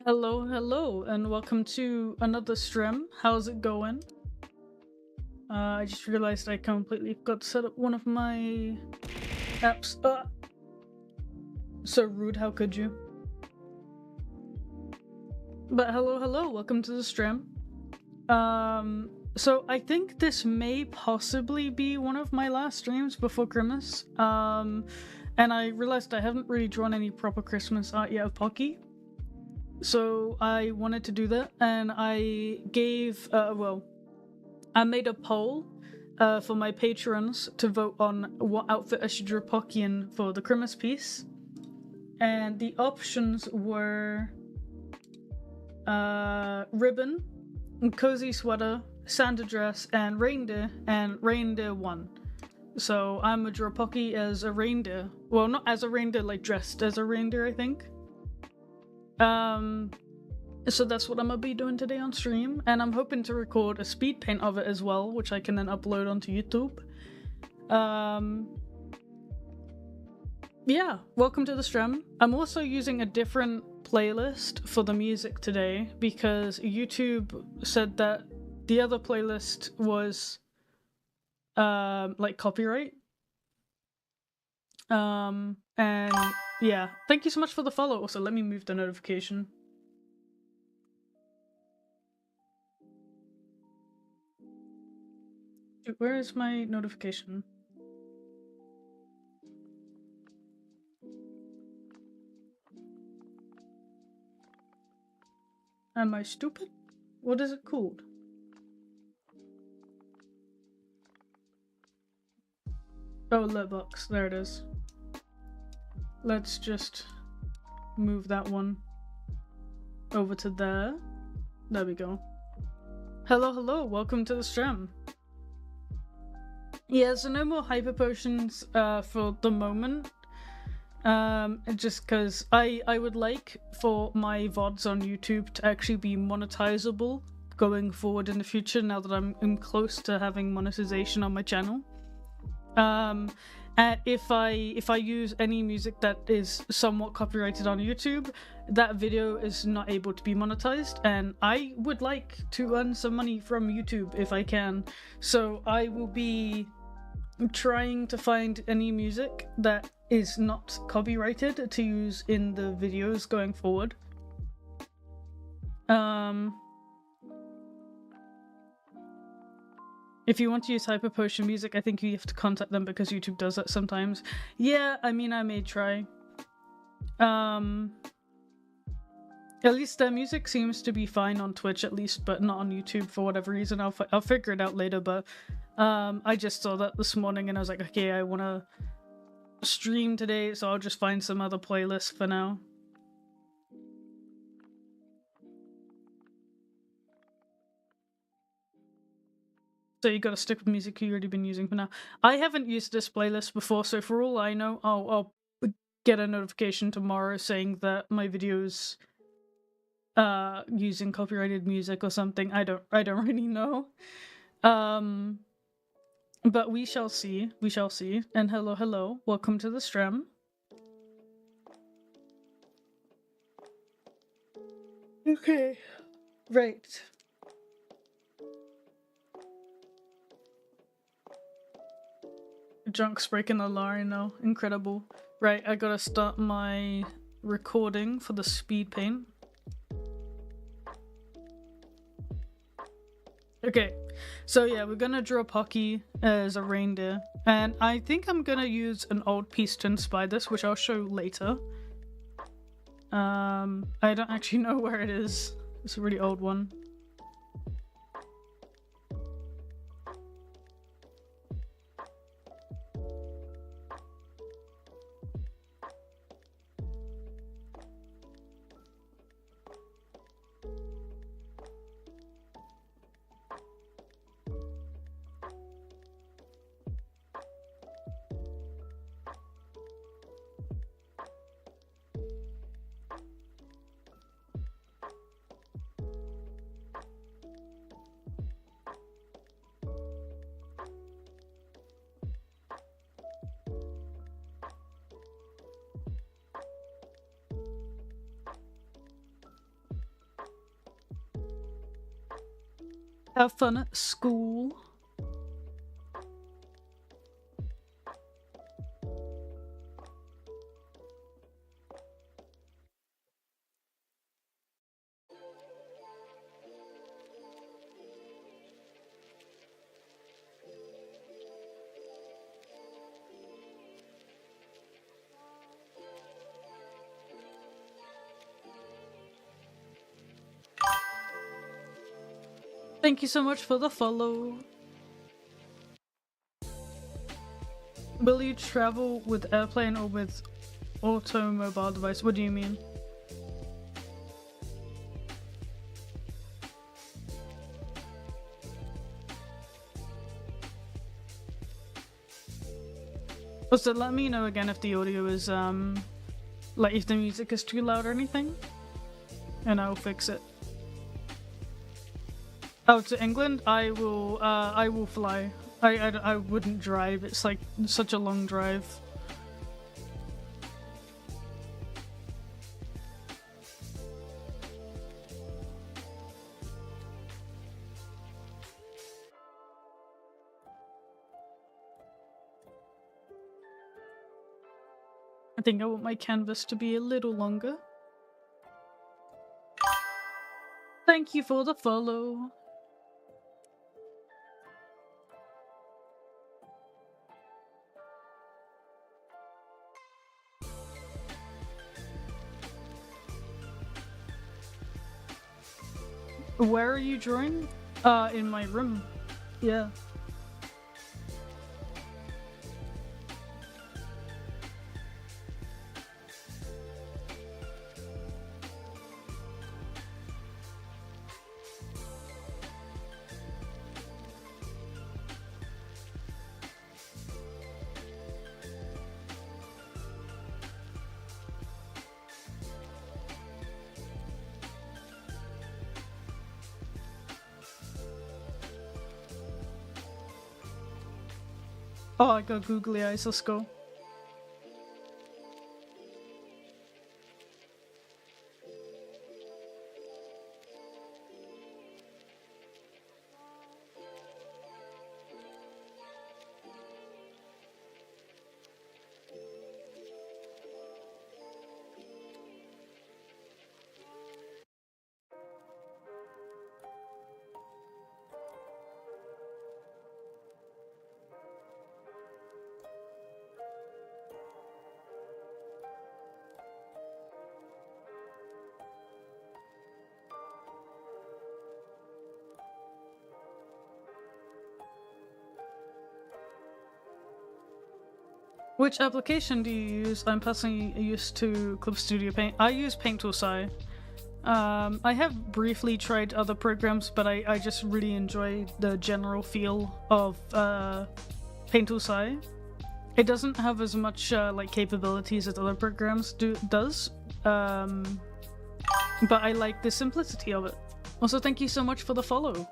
Hello, hello, and welcome to another stream. How's it going? I just realized I completely forgot to set up one of my apps. So rude, how could you? But hello, hello, welcome to the stream. So I think this may possibly be one of my last streams before Christmas. And I realized I haven't really drawn any proper Christmas art yet of Pocky. So I wanted to do that, and I gave, I made a poll for my patrons to vote on what outfit I should draw Pocky in for the Christmas piece. And the options were ribbon, cozy sweater, Santa dress, and reindeer won. So I'm gonna draw Pocky as a reindeer. Well, not as a reindeer, like dressed as a reindeer, I think. So that's what I'm gonna be doing today on stream, and I'm hoping to record a speed paint of it as well, which I can then upload onto YouTube. Yeah, welcome to the stream. I'm also using a different playlist for the music today because YouTube said that the other playlist was like copyright. And yeah, thank you so much for the follow. Also, let me move the notification. Where is my notification? Am I stupid? What is it called? Oh, Letbox. There it is. Let's just move that one over to there. There we go. Hello, hello. Welcome to the stream. Yeah, so no more hyper potions for the moment. Just because I would like for my VODs on YouTube to actually be monetizable going forward in the future now that I'm close to having monetization on my channel. And if I use any music that is somewhat copyrighted on YouTube, that video is not able to be monetized, and I would like to earn some money from YouTube if I can. So I will be trying to find any music that is not copyrighted to use in the videos going forward. If you want to use Hyper Potion music, I think you have to contact them because YouTube does that sometimes. Yeah, I mean, I may try. At least their music seems to be fine on Twitch, at least, but not on YouTube for whatever reason. I'll figure it out later, but I just saw that this morning and I was like, okay, I want to stream today, so I'll just find some other playlist for now. So you gotta stick with music you've already been using for now. I haven't used this playlist before, so for all I know, I'll get a notification tomorrow saying that my video's using copyrighted music or something. I don't really know. But we shall see. We shall see. And hello, hello. Welcome to the stream. Okay. Right. Junk's breaking the line now. Incredible. Right, I gotta start my recording for the speed paint. Okay, so yeah, we're gonna draw Pocky as a reindeer, and I think I'm gonna use an old piece to inspire this, which I'll show later. I don't actually know where it is. It's a really old one. Have fun at school. Thank you so much for the follow. Will you travel with airplane or with automobile device? What do you mean? Also, let me know again if the audio is, like if the music is too loud or anything, and I'll fix it. Oh, to England? I will fly. I wouldn't drive. It's like such a long drive. I think I want my canvas to be a little longer. Thank you for the follow. Where are you drawing? In my room. Yeah. Oh, I got googly eyes, let's go. Which application do you use? I'm personally used to Club Studio Paint. I use Paint Tool Sci. I have briefly tried other programs, but I just really enjoy the general feel of Paint Tool Sci. It doesn't have as much like capabilities as other programs does, but I like the simplicity of it. Also, thank you so much for the follow.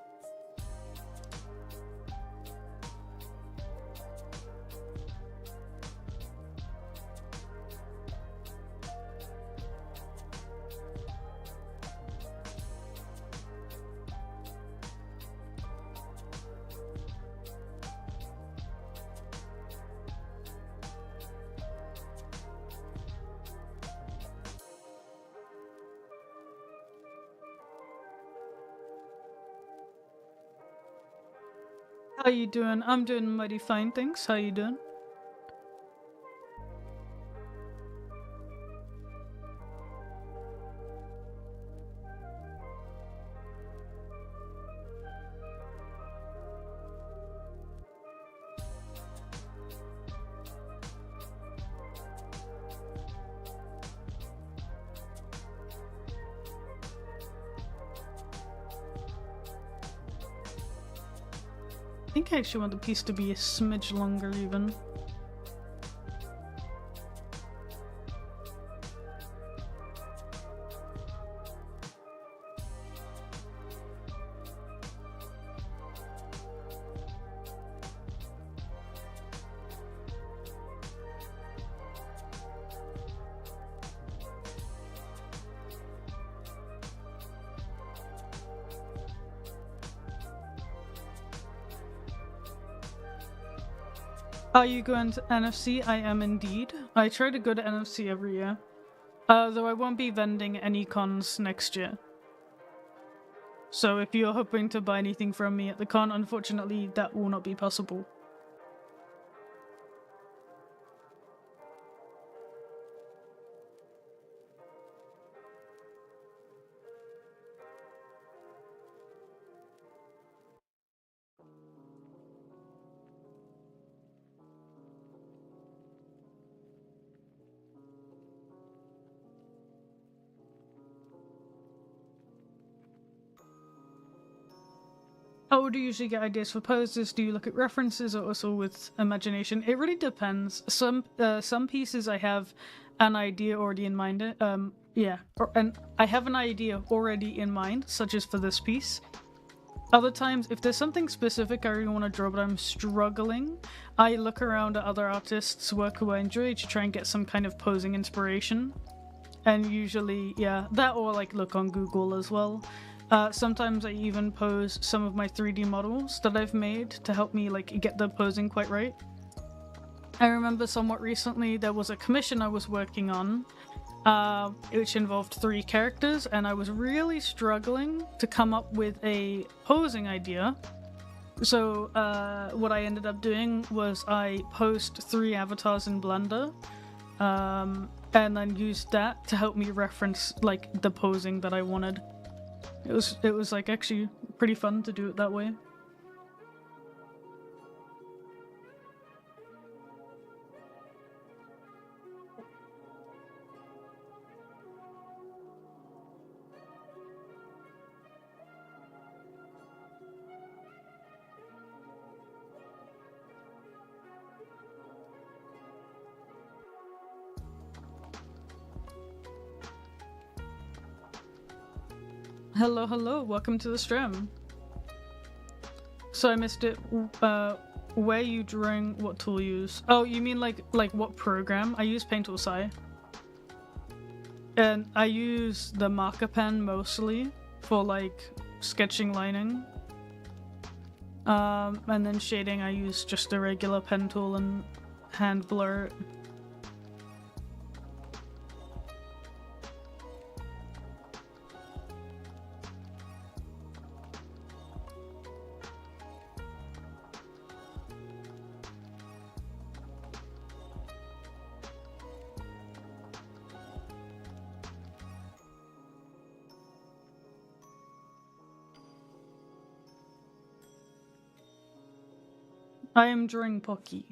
How you doing? I'm doing mighty fine, thanks. How you doing? I think I actually want the piece to be a smidge longer even. Are you going to NFC? I am indeed. I try to go to NFC every year. Though I won't be vending any cons next year. So if you're hoping to buy anything from me at the con, unfortunately that will not be possible. How do you usually get ideas for poses? Do you look at references or also with imagination? It really depends. Some pieces I have an idea already in mind. And I have an idea already in mind, such as for this piece. Other times, if there's something specific I really want to draw but I'm struggling, I look around at other artists' work who I enjoy to try and get some kind of posing inspiration. And usually, yeah, that or like look on Google as well. Sometimes I even pose some of my 3D models that I've made to help me like get the posing quite right. I remember somewhat recently there was a commission I was working on, which involved 3 characters, and I was really struggling to come up with a posing idea. So what I ended up doing was I posed 3 avatars in Blender, and then used that to help me reference like the posing that I wanted. It was like actually pretty fun to do it that way. Hello, hello, welcome to the stream. So I missed it. Where you drawing? What tool you use? Oh, you mean like what program? I use Paint Tool Sci. And I use the marker pen mostly for like sketching lining. And then shading I use just a regular pen tool and hand blur it. I am drawing Pocky.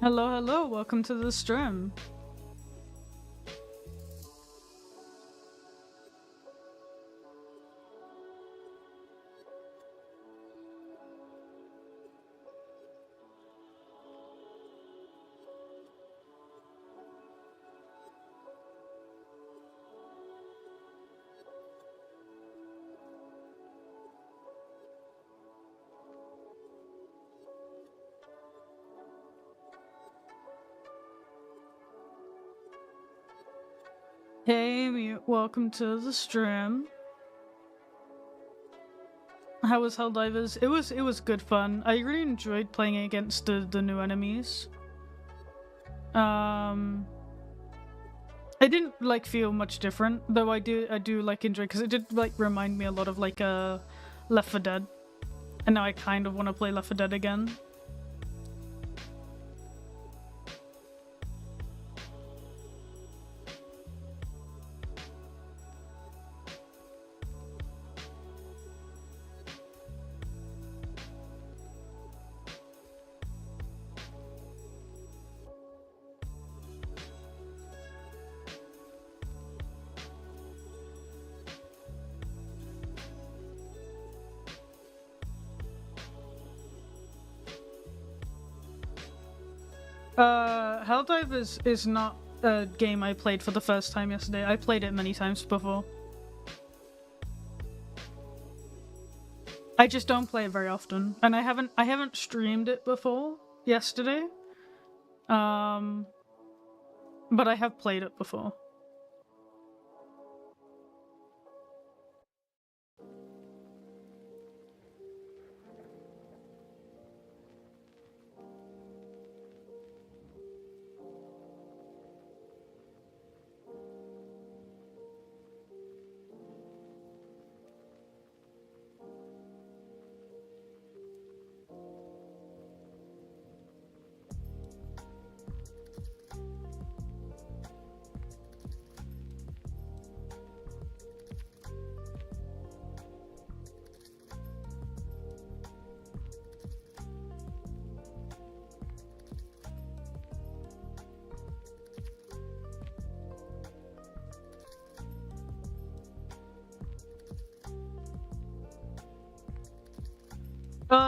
Hello, hello, welcome to the stream. Hey, Mute, welcome to the stream. How was Helldivers? It was good fun. I really enjoyed playing against the new enemies. I didn't like feel much different, though I do like enjoy, because it did like remind me a lot of like Left 4 Dead, and now I kind of want to play Left 4 Dead again. Helldivers is not a game I played for the first time yesterday. I played it many times before. I just don't play it very often, and I haven't streamed it before yesterday. But I have played it before.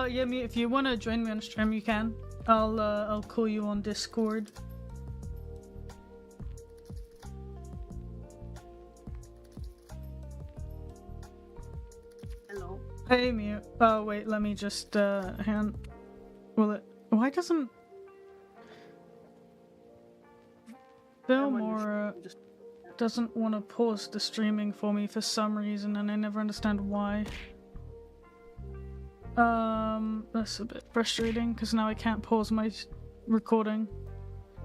Yeah, if you want to join me on stream, you can. I'll call you on Discord. Hello. Hey, Mute. Oh, wait, let me just, hand... Will it... Why doesn't... Fillmore doesn't want to pause the streaming for me for some reason, and I never understand why. That's a bit frustrating, because now I can't pause my recording.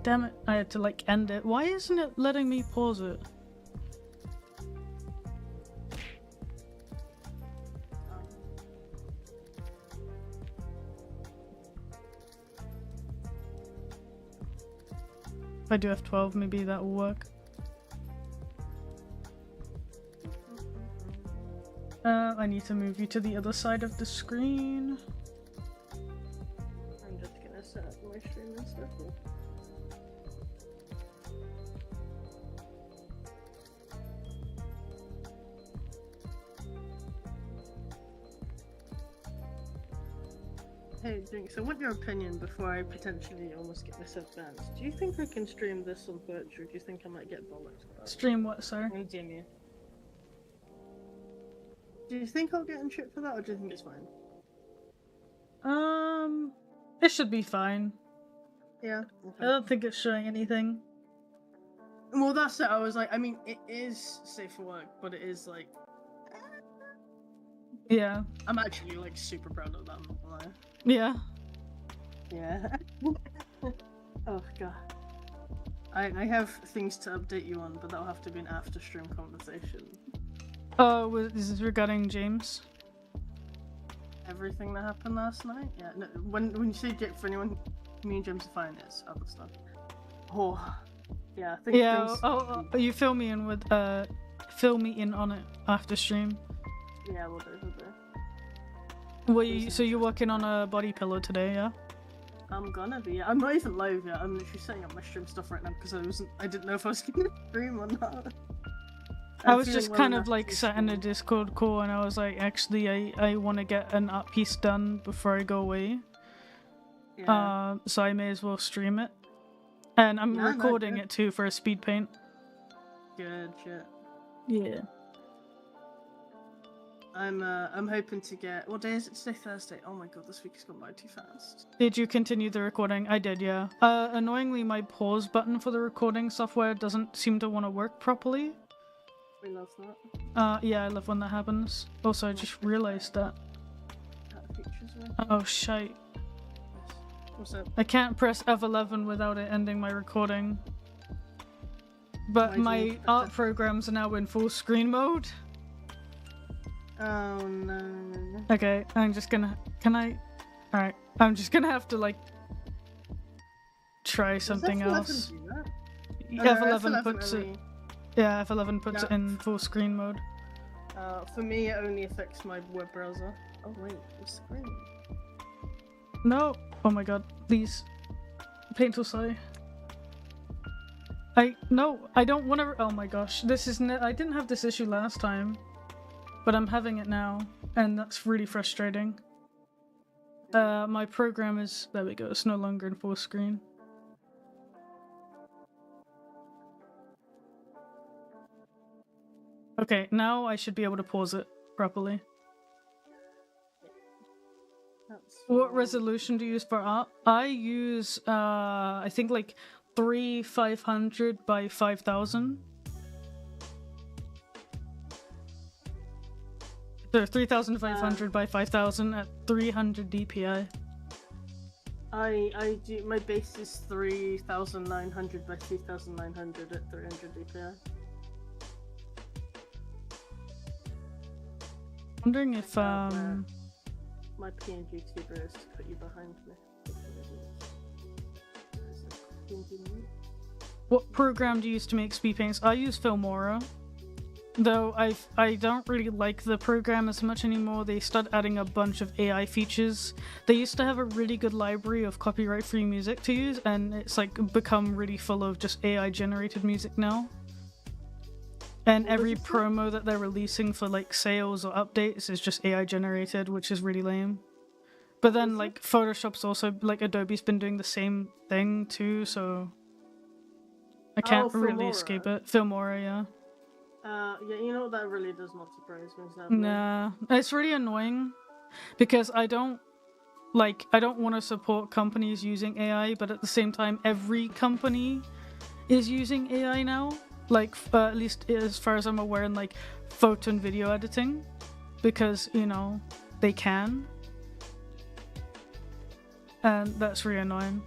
Damn it, I had to, like, end it. Why isn't it letting me pause it? If I do F12, maybe that will work. I need to move you to the other side of the screen. I'm just gonna set up my stream and stuff. Hey, Jinx, I want your opinion before I potentially almost get myself banned. Do you think I can stream this on Twitch, or do you think I might get bollocks for that? Stream what, sir? I'm DM you. Do you think I'll get in shit for that, or do you think it's fine? It should be fine. Yeah. Okay. I don't think it's showing anything. Well, that's it. I was like, I mean, it is safe for work, but it is like... Yeah. I'm actually, like, super proud of that, I'm not gonna lie. Yeah. Yeah. Oh, God. I have things to update you on, but that'll have to be an after-stream conversation. Oh, is this regarding James? Everything that happened last night? Yeah, no, when you say for anyone, me and James are fine, it's other stuff. Oh, yeah, I think yeah, you fill me in with, fill me in on it after stream. Yeah, we'll do. So you're working on a body pillow today, yeah? I'm gonna be. I'm not even live yet. I'm literally setting up my stream stuff right now because I didn't know if I was gonna stream or not. I was just kind of like sat in a Discord call, and I was like, actually, I want to get an art piece done before I go away. Yeah. So I may as well stream it, and I'm recording it too for a speed paint. Good shit. Yeah. I'm hoping to get. What day is it today? Thursday. Oh my god, this week has gone by too fast. Did you continue the recording? I did, yeah. Annoyingly, my pause button for the recording software doesn't seem to want to work properly. We love that. Yeah, I love when that happens. Also, I just realized that. Oh, shite. What's up? I can't press F11 without it ending my recording. but my art programs are now in full screen mode. Oh no. Okay, I'm just gonna... Can I... Alright, I'm just gonna have to, like... try something else. F11 puts it... Yeah, F11 puts it in full screen mode. For me, it only affects my web browser. Oh wait, the screen. No! Oh my god, please. Painful sigh. I don't want to... Oh my gosh, this is... I didn't have this issue last time. But I'm having it now, and that's really frustrating. My program is... There we go, it's no longer in full screen. Okay, now I should be able to pause it properly. What resolution do you use for art? I use, I think like 3500 by 5000. So 3500 by 5000 at 300 dpi. I do, my base is 3900 by 3900 at 300 dpi. Wondering if my PNG tuber is to put you behind me. What program do you use to make speed paints? I use Filmora. Though I don't really like the program as much anymore. They started adding a bunch of AI features. They used to have a really good library of copyright-free music to use, and it's like become really full of just AI-generated music now. And every promo that they're releasing for like sales or updates is just AI generated, which is really lame. But then like Photoshop's also, like Adobe's been doing the same thing too, so I can't really escape it. Filmora, yeah. Yeah, you know, that really does not surprise me. Nah, it's really annoying because I don't want to support companies using AI, but at the same time every company is using AI now. Like, at least as far as I'm aware, in like photo and video editing, because, you know, they can. And that's really annoying.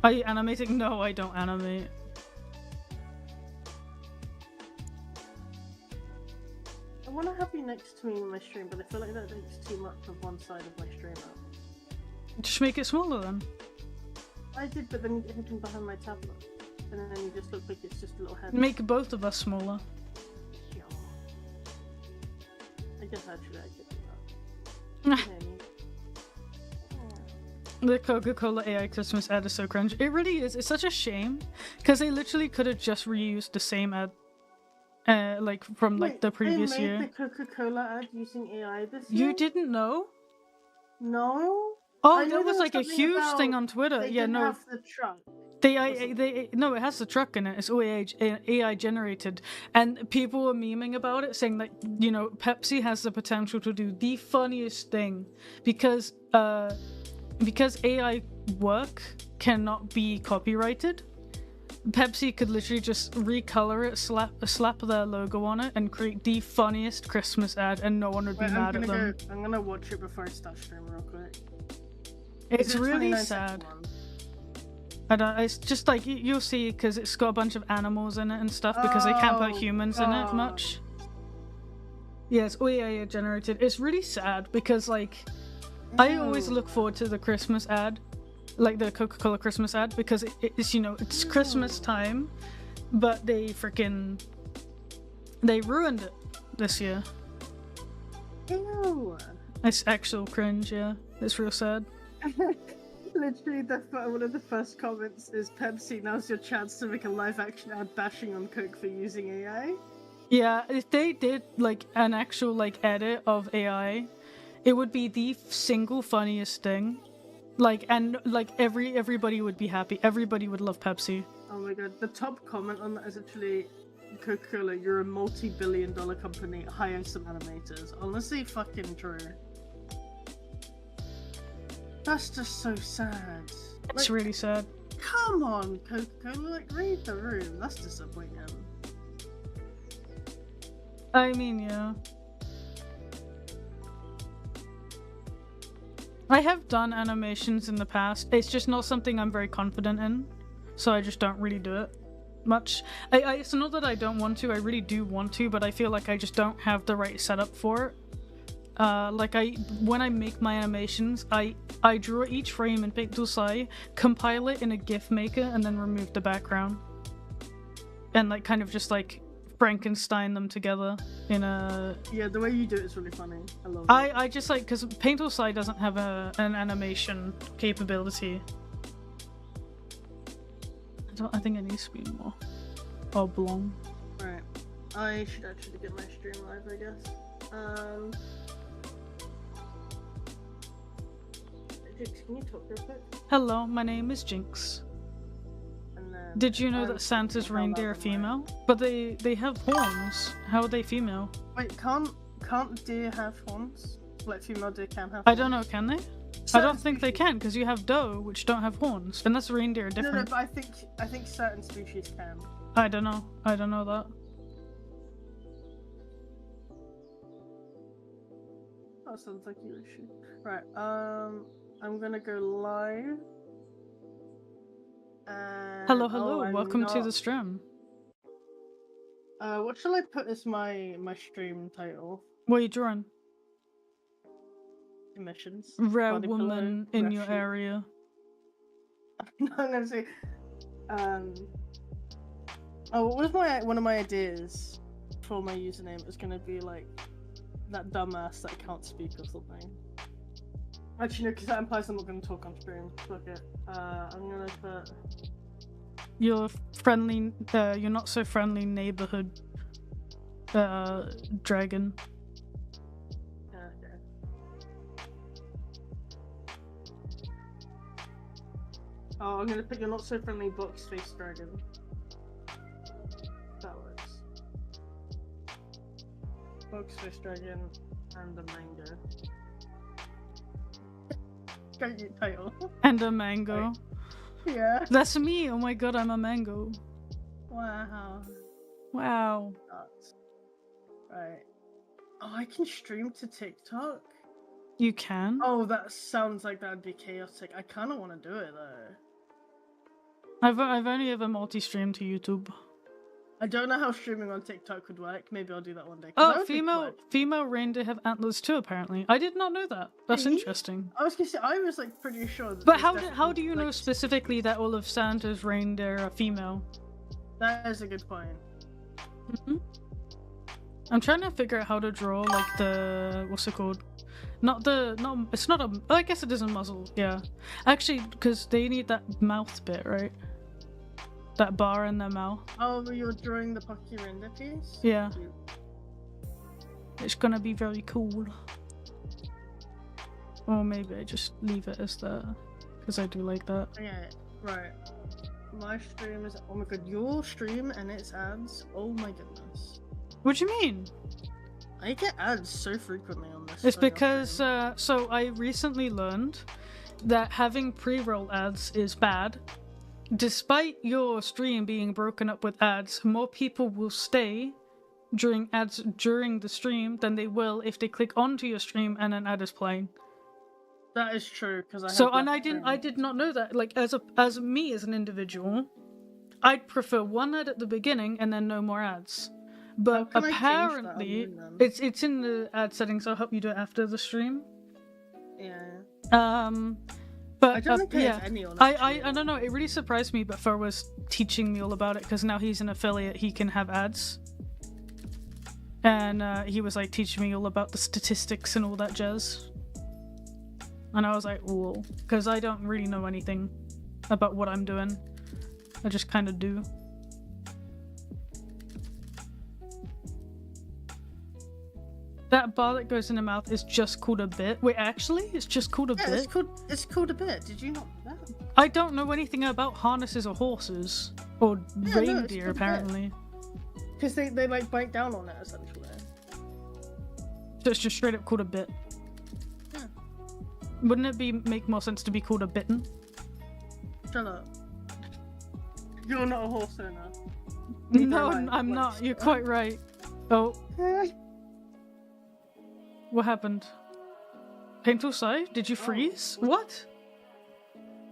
Are you animating? No, I don't animate. I want to have you next to me in my stream, but I feel like that takes too much of one side of my stream out. Just make it smaller then. I did, but then you get hidden behind my tablet. And then you just look like it's just a little head. Make both of us smaller. Yeah. I guess actually I could do that. The Coca-Cola AI Christmas ad is so cringe. It really is. It's such a shame. Because they literally could have just reused the same ad. Like from like the previous year. They made the Coca-Cola ad using AI this year? You didn't know? No? Oh, that was like a huge thing on Twitter. They yeah, didn't no. have the truck. No, it has the truck in it. It's all AI generated, and people were memeing about it, saying that, you know, Pepsi has the potential to do the funniest thing because AI work cannot be copyrighted. Pepsi could literally just recolor it, slap their logo on it, and create the funniest Christmas ad, and no one would be mad at them. I'm gonna watch it before I start streaming real quick. It's really sad. It's just like, you'll see, because it's got a bunch of animals in it and stuff, because they can't put humans in it much. Yeah, it's all AI generated. It's really sad, because like, I always look forward to the Christmas ad, like the Coca-Cola Christmas ad, because it's, you know, it's Christmas time, but they ruined it this year. Ew. It's actual cringe, yeah. It's real sad. Literally, one of the first comments is, Pepsi, now's your chance to make a live-action ad bashing on Coke for using AI. Yeah, if they did like an actual like edit of AI, it would be the single funniest thing. Like, and like everybody would be happy. Everybody would love Pepsi. Oh my god, the top comment on that is actually, Coca-Cola, you're a multi-billion-dollar company, hire some animators. Honestly, fucking true. That's just so sad. It's really sad. Come on, Coca-Cola, like, read the room. That's disappointing. I mean, yeah. I have done animations in the past. It's just not something I'm very confident in, so I just don't really do it. much. It's not that I don't want to. I really do want to, but I feel like I just don't have the right setup for it. When I make my animations, I draw each frame in Pixel's, compile it in a GIF maker, and then remove the background, and like kind of just like Frankenstein them together in a. Yeah, the way you do it is really funny. I love it. I just like because Pixel's doesn't have an animation capability. I think it needs to be more oblong. Right, I should actually get my stream live, I guess. Jinx, can you talk real quick? Hello, my name is Jinx. Did you know that Santa's reindeer are female? But they have horns. How are they female? Wait, can't deer have horns? Like female deer can have horns? I don't know, can they? I don't think they can, because you have doe, which don't have horns. Unless reindeer are different. No, but I think certain species can. I don't know. I don't know that. That sounds like you should. Right, I'm gonna go live. Hello, welcome to the stream. What shall I put as my stream title? What are you drawing? Emissions. Rare woman in your area. I'm gonna say, what was one of my ideas for my username? It was gonna be like that dumbass that can't speak or something. Actually, no, because that implies I'm not gonna talk on stream. Fuck it. I'm gonna put. Your friendly, you're not so friendly neighborhood, dragon. Okay. Oh, I'm gonna put your not so friendly box face dragon. That works. Box face dragon and a mango. Great title. And a mango. Right. Yeah. That's me. Oh my god, I'm a mango. Wow. Wow. Nuts. Right. Oh, I can stream to TikTok? You can? Oh, that sounds like that'd be chaotic. I kind of want to do it though. I've only ever multi-streamed to YouTube. I don't know how streaming on TikTok would work. Maybe I'll do that one day. Oh, female reindeer have antlers too. Apparently, I did not know that. That's interesting. I was gonna say I was like pretty sure. That but how do you know specifically that all of Santa's reindeer are female? That is a good point. Mm-hmm. I'm trying to figure out how to draw like the what's it called? It's not a. I guess it is a muzzle. Yeah, actually, because they need that mouth bit, right? That bar in their mouth. Oh, you're drawing the Pocky render piece? Yeah. It's gonna be very cool. Or maybe I just leave it as that, because I do like that. Okay, right. My stream is. Oh my god, your stream and its ads. Oh my goodness. What do you mean? I get ads so frequently on this. It's because, so I recently learned that having pre-roll ads is bad. Despite your stream being broken up with ads, more people will stay during ads during the stream than they will if they click onto your stream and an ad is playing. That is true because I did not know that. Like as me as an individual, I'd prefer one ad at the beginning and then no more ads. But apparently, it's in the ad settings. I'll help you do it after the stream. Yeah. But I don't think yeah, any on I don't know. It really surprised me. But Fur was teaching me all about it because now he's an affiliate. He can have ads, and he was like teaching me all about the statistics and all that jazz. And I was like, whoa, because I don't really know anything about what I'm doing. I just kind of do. That bar that goes in the mouth is just called a bit. Wait, actually, it's just called a bit. It's called a bit. Did you not know that? I don't know anything about harnesses or horses or reindeer. Apparently, because they like bite down on it essentially. So it's just straight up called a bit. Yeah. Wouldn't it make more sense to be called a bitten? Shut up. You're not a horse owner. No, I'm not. You're quite right. Oh. What happened? Painful side? Did you freeze? What?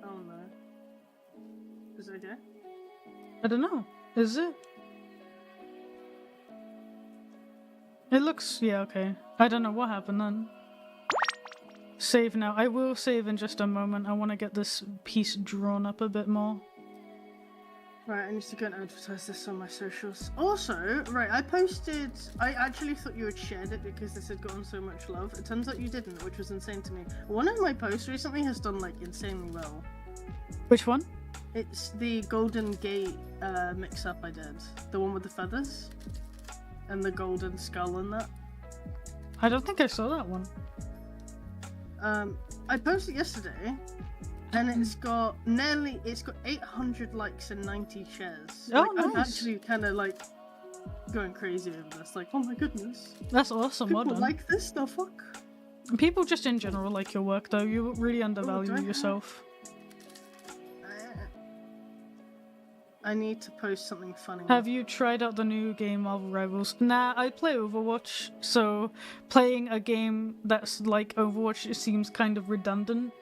Oh no. Is it okay? I don't know. Is it? It looks... yeah, okay. I don't know what happened then. Save now. I will save in just a moment. I want to get this piece drawn up a bit more. Right, I need to go and advertise this on my socials. Also, right, I actually thought you had shared it because this had gotten so much love. It turns out you didn't, which was insane to me. One of my posts recently has done, like, insanely well. Which one? It's the Golden Gate mix-up I did. The one with the feathers. And the golden skull and that. I don't think I saw that one. I posted it yesterday. And it's got 800 likes and 90 shares. Oh, like, nice. I'm actually kind of like going crazy over this. Like, oh my goodness. That's awesome. People Well done. like this, the fuck? People just in general like your work, though. You really undervalue yourself. I need to post something funny. Have you tried out the new game Marvel Rivals? Nah, I play Overwatch, so playing a game that's like Overwatch it seems kind of redundant.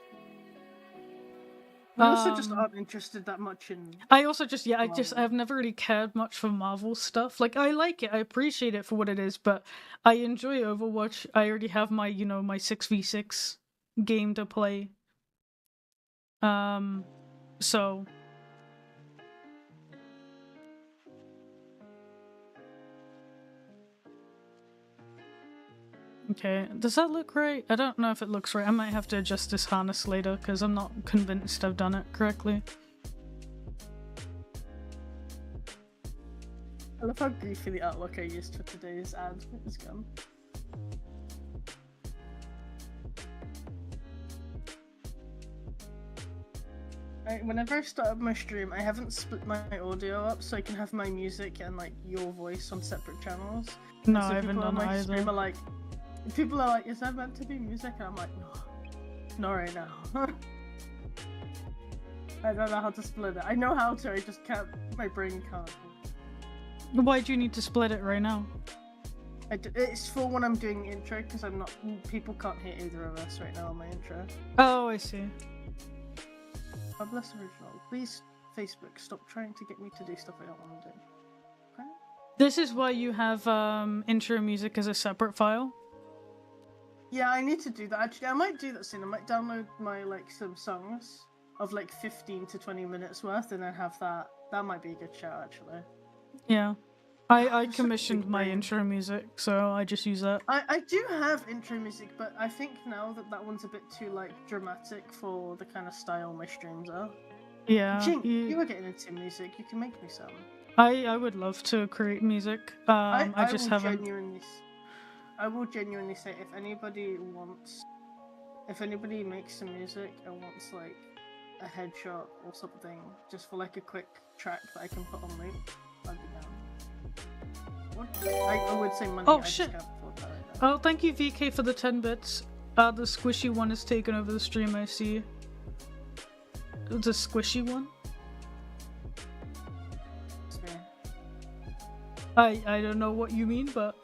I also just aren't interested that much in... I also just, yeah, I've never really cared much for Marvel stuff. Like, I like it, I appreciate it for what it is, but I enjoy Overwatch. I already have my, you know, my 6v6 game to play. So... Okay, does that look right? I don't know if it looks right. I might have to adjust this harness later because I'm not convinced I've done it correctly. I love how goofy the artwork I used for today's ad is gone. Whenever I start up my stream, I haven't split my audio up so I can have my music and like your voice on separate channels. No, so I haven't done my either. Stream are like, people are like, is that meant to be music? And I'm like, no, not right now. I don't know how to split it. I know how to, I just can't, my brain can't. Why do you need to split it right now? It's for when I'm doing intro, because I'm not, people can't hear either of us right now on my intro. Oh, I see. God bless original. Please, Facebook, stop trying to get me to do stuff I don't want to do. Okay? This is why you have intro music as a separate file? Yeah, I need to do that. Actually, I might do that soon. I might download my, like, some songs of, like, 15 to 20 minutes worth and then have that. That might be a good show, actually. Yeah. I commissioned my intro music, so I just use that. I do have intro music, but I think now that one's a bit too, like, dramatic for the kind of style my streams are. Yeah. Jink, you were getting into music. You can make me some. I would love to create music. I just haven't. I will genuinely say, if anybody makes some music and wants, like, a headshot or something, just for, like, a quick track that I can put on loop, I'd be down. I would say money. Oh, shit. Oh, thank you, VK, for the 10 bits. The squishy one is taken over the stream, I see. The squishy one? I don't know what you mean, but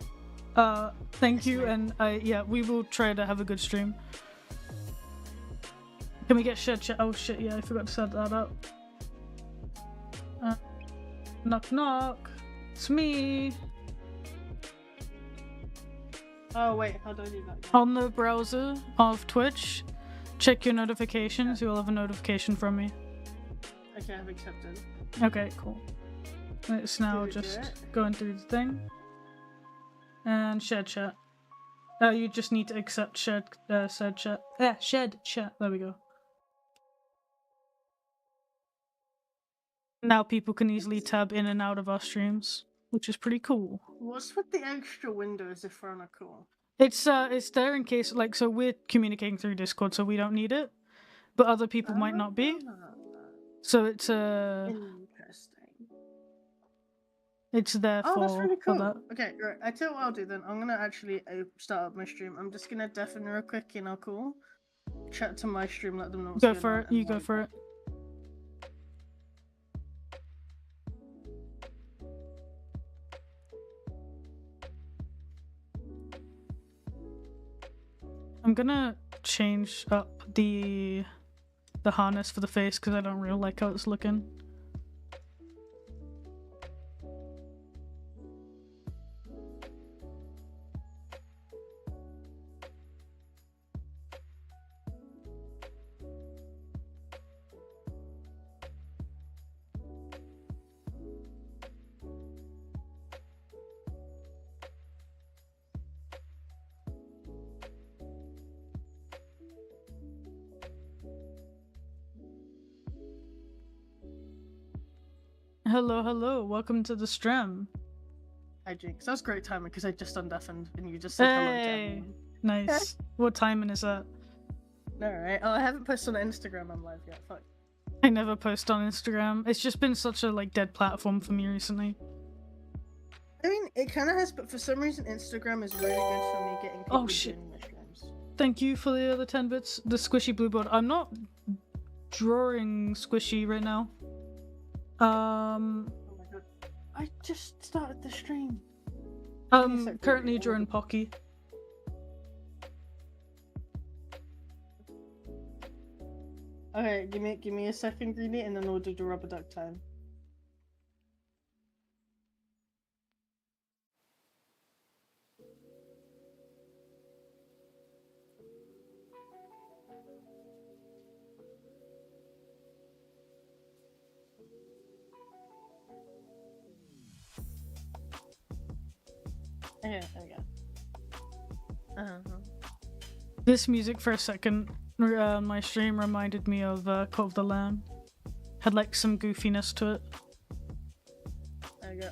thank you, and yeah, we will try to have a good stream. Can we get shed chat? Oh shit, yeah, I forgot to set that up. Knock knock. It's me. Oh wait, how do I do that? On the browser of Twitch, check your notifications. You'll have a notification from me. Okay, I've accepted. Okay, cool. It's now just going through the thing. And shed chat. You just need to accept shed chat. Shed chat. There we go. Now people can easily tab in and out of our streams, which is pretty cool. What's with the extra windows if we're on a call? It's there in case, like, so we're communicating through Discord, so we don't need it, but other people might not be. So it's interesting. It's there for. Oh, that's really cool. For that. Okay, right. I tell you what I'll do then. I'm gonna actually start up my stream. I'm just gonna deafen real quick in our call. Chat to my stream, let them know what's Go going for on, it. You go for it. I'm gonna change up the harness for the face because I don't really like how it's looking. Hello, hello. Welcome to the stream. Hi, Jinx. That was great timing because I just undeafened and you just said hello to Hey, everyone. nice. What timing is that? Alright. Oh, I haven't posted on Instagram on live yet. Fuck. I never post on Instagram. It's just been such a dead platform for me recently. I mean, it kind of has, but for some reason, Instagram is really good for me getting people joining my streams. Thank you for the other 10 bits. The squishy blue board. I'm not drawing squishy right now. Oh my god. I just started the stream. Currently drawing Pocky. Okay, give me a second, Greenie, and then we'll do the rubber duck time. Okay, there we go. This music for a second, my stream reminded me of Cult of the Lamb. Had some goofiness to it. There we go.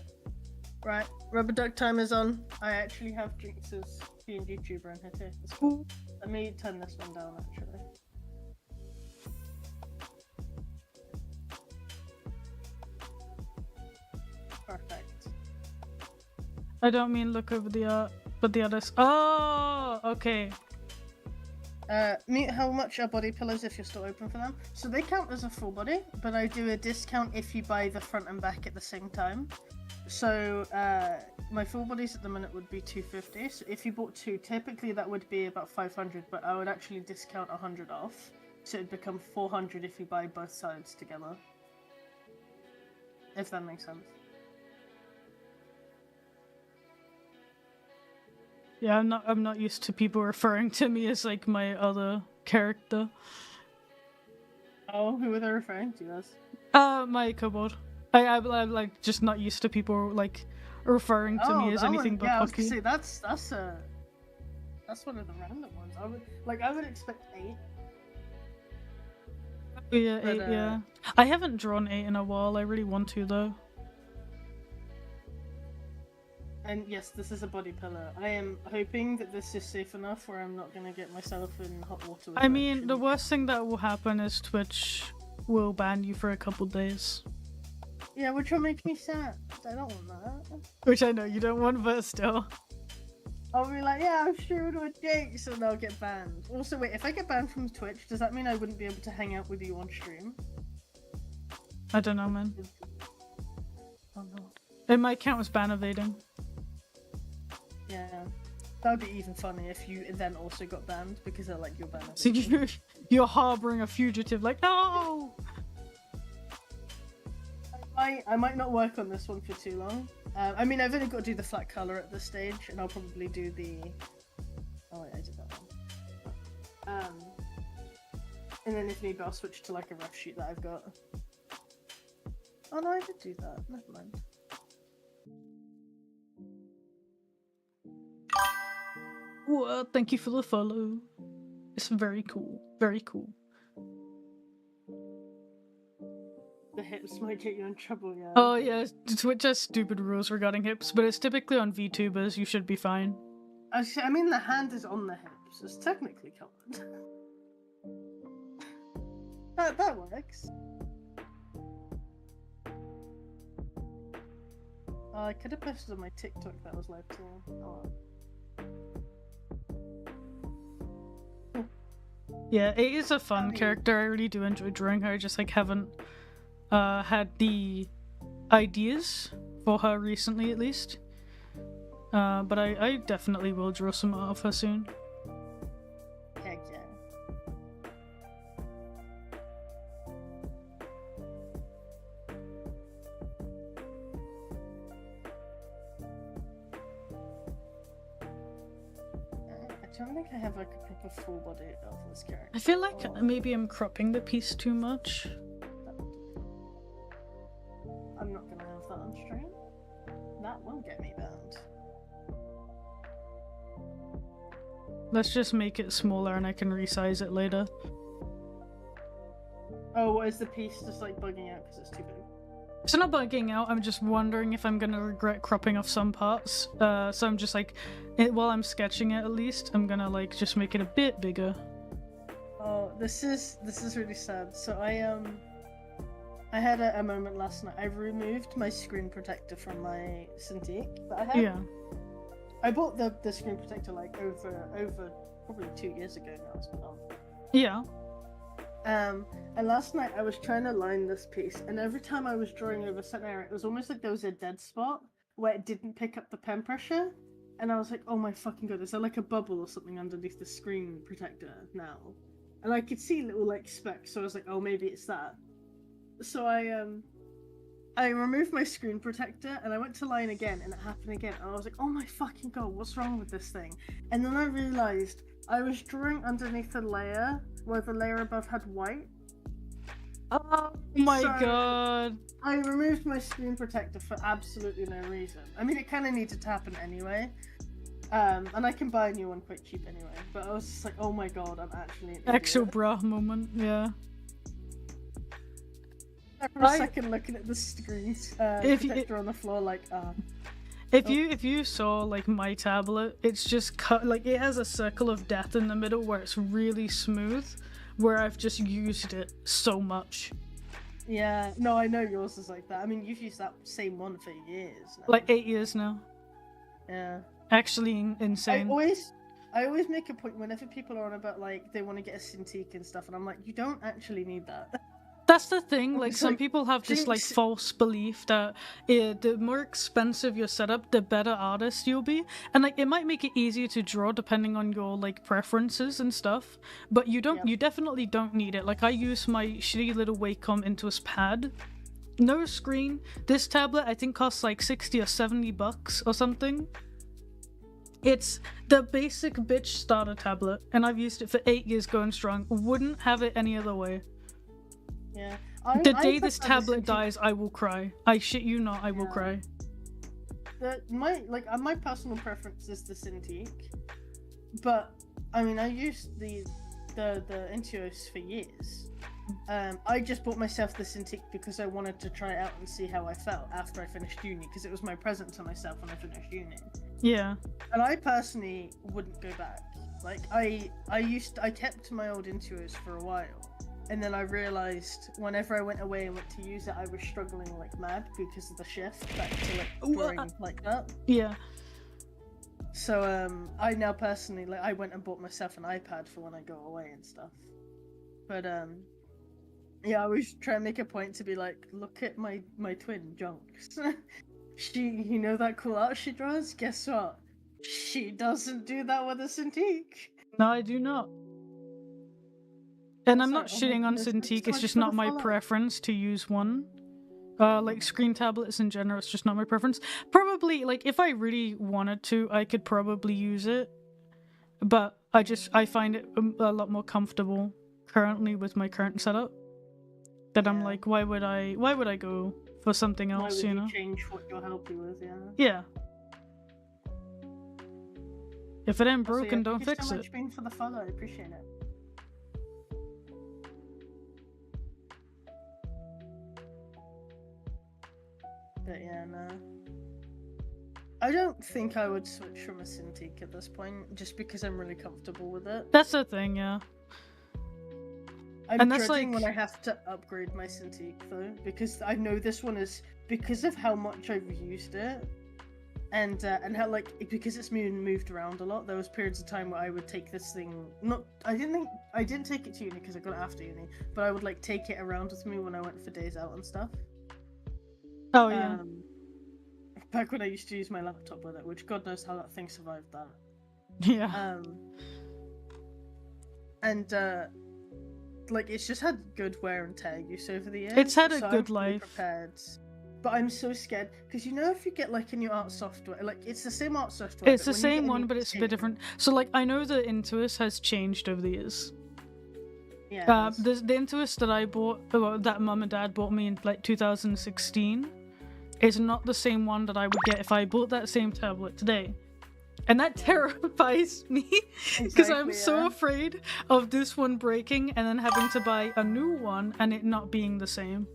Right, rubber duck time is on. I actually have Jinx's being YouTuber in here too. It's cool. Let me turn this one down actually. Perfect. I don't mean look over the art, but the others. Oh, okay. Mute how much are body pillows if you're still open for them. So they count as a full body, but I do a discount if you buy the front and back at the same time. So my full bodies at the minute would be 250. So if you bought two, typically that would be about 500, but I would actually discount 100 off. So it'd become 400 if you buy both sides together. If that makes sense. Yeah, I'm not used to people referring to me as my other character. Oh, who are they referring to as? My kobold. I'm just not used to people referring to me as anything but Pocky. I was gonna say that's one of the random ones. I would expect 8. Yeah, but, 8, yeah. I haven't drawn 8 in a while. I really want to though. And yes, this is a body pillow. I am hoping that this is safe enough where I'm not gonna get myself in hot water. I mean, the worst thing that will happen is Twitch will ban you for a couple days. Yeah, which will make me sad. I don't want that. Which I know you don't want, but still. I'll be like, yeah, I'm streaming with Jinx, and I'll get banned. Also, wait, if I get banned from Twitch, does that mean I wouldn't be able to hang out with you on stream? I don't know, man. Oh no. It might count as ban evading. Yeah. That would be even funny if you then also got banned because they're like, you're banned. So you're harboring a fugitive, no! I might not work on this one for too long. I mean, I've only got to do the flat color at this stage, and I'll probably do the... Oh wait, I did that one. And then if maybe I'll switch to a rough sheet that I've got. Oh no, I did do that. Never mind. Well, thank you for the follow. It's very cool. Very cool. The hips might get you in trouble, yeah. Oh yeah, Twitch has stupid rules regarding hips, but it's typically on VTubers. You should be fine. I mean, the hand is on the hips. It's technically covered. that works. I could have posted on my TikTok that was live too. Oh. Yeah, it is a fun character. I really do enjoy drawing her. I just haven't had the ideas for her recently, at least. But I definitely will draw some art of her soon. Heck yeah. I don't think I have a proper full body of this character. I feel like maybe I'm cropping the piece too much. I'm not gonna have that on stream. That will get me banned. Let's just make it smaller and I can resize it later. Oh, what is the piece just bugging out because it's too big? So not bugging out, I'm just wondering if I'm gonna regret cropping off some parts. So I'm just like, while I'm sketching it at least, I'm gonna like just make it a bit bigger. Oh, this is really sad. So I had a moment last night. I removed my screen protector from my Cintiq that I had. Yeah. I bought the screen protector like over probably 2 years ago now as well. Yeah. And last night I was trying to line this piece, and every time I was drawing over a certain area, it was almost like there was a dead spot where it didn't pick up the pen pressure, and I was like, oh my fucking god, is there like a bubble or something underneath the screen protector now? And I could see little like specks, so I was like, oh, maybe it's that. So I removed my screen protector and I went to line again, and it happened again, and I was like, oh my fucking god, what's wrong with this thing? And then I realized I was drawing underneath a layer where the layer above had white. Oh my god. I removed my screen protector for absolutely no reason. I mean, it kind of needed to happen anyway. And I can buy a new one quite cheap anyway. But I was just like, oh my god, I'm actually an idiot. Actual bra moment, yeah. For a second looking at the screen protector on the floor like, If you saw like my tablet, it's just cut, like it has a circle of death in the middle where it's really smooth, where I've just used it so much. Yeah, no, I know yours is like that. I mean, you've used that same one for years now. Like 8 years now. Yeah. Actually insane. I always make a point whenever people are on about like they want to get a Cintiq and stuff, and I'm like, you don't actually need that. That's the thing, like It's some like, people have this like false belief that the more expensive your setup, the better artist you'll be. And like it might make it easier to draw depending on your like preferences and stuff, but you definitely don't need it. Like I use my shitty little Wacom Intuos pad. No screen. This tablet I think costs like 60 or 70 bucks or something. It's the basic bitch starter tablet, and I've used it for 8 years going strong. Wouldn't have it any other way. Yeah. The day this tablet dies, I will cry. I shit you not, I will cry. My personal preference is the Cintiq, but I mean I used the Intuos for years. I just bought myself the Cintiq because I wanted to try it out and see how I felt after I finished uni, because it was my present to myself when I finished uni. Yeah. And I personally wouldn't go back. Like I kept my old Intuos for a while. And then I realised whenever I went away and went to use it, I was struggling like mad because of the shift back to like drawing like that. Yeah. So I now personally like I went and bought myself an iPad for when I go away and stuff. But yeah, I always try and make a point to be like, look at my twin Junks. You know that cool art she draws? Guess what? She doesn't do that with a Cintiq. No, I do not. And I'm not shitting on Cintiq, it's just not my preference to use one. Like screen tablets in general, it's just not my preference. Probably, like, if I really wanted to, I could probably use it. But I find it a lot more comfortable currently with my current setup. That I'm like, why would I go for something else, you know? Change what you're happy with, yeah. Yeah. If it ain't broken, don't fix it. Thank you so much being for the follow, I appreciate it. But yeah, no. I don't think I would switch from a Cintiq at this point, just because I'm really comfortable with it. That's the thing, yeah. I'm dreading when I have to upgrade my Cintiq though, because I know this one is because of how much I've used it, and how because it's been moved around a lot. There was periods of time where I would take this thing. I didn't take it to uni because I got it after uni, but I would like take it around with me when I went for days out and stuff. Oh yeah. Back when I used to use my laptop with it, which God knows how that thing survived that. Yeah. And like it's just had good wear and tear use over the years. It's had a so good I'm life. Prepared. But I'm so scared because you know if you get like a new art software, like it's the same art software. It's the same one, but it's a bit different. So like I know the Intuos has changed over the years. Yeah. The Intuos that I bought, that Mum and Dad bought me in like 2016, is not the same one that I would get if I bought that same tablet today. And that terrifies me because I'm so afraid of this one breaking and then having to buy a new one and it not being the same.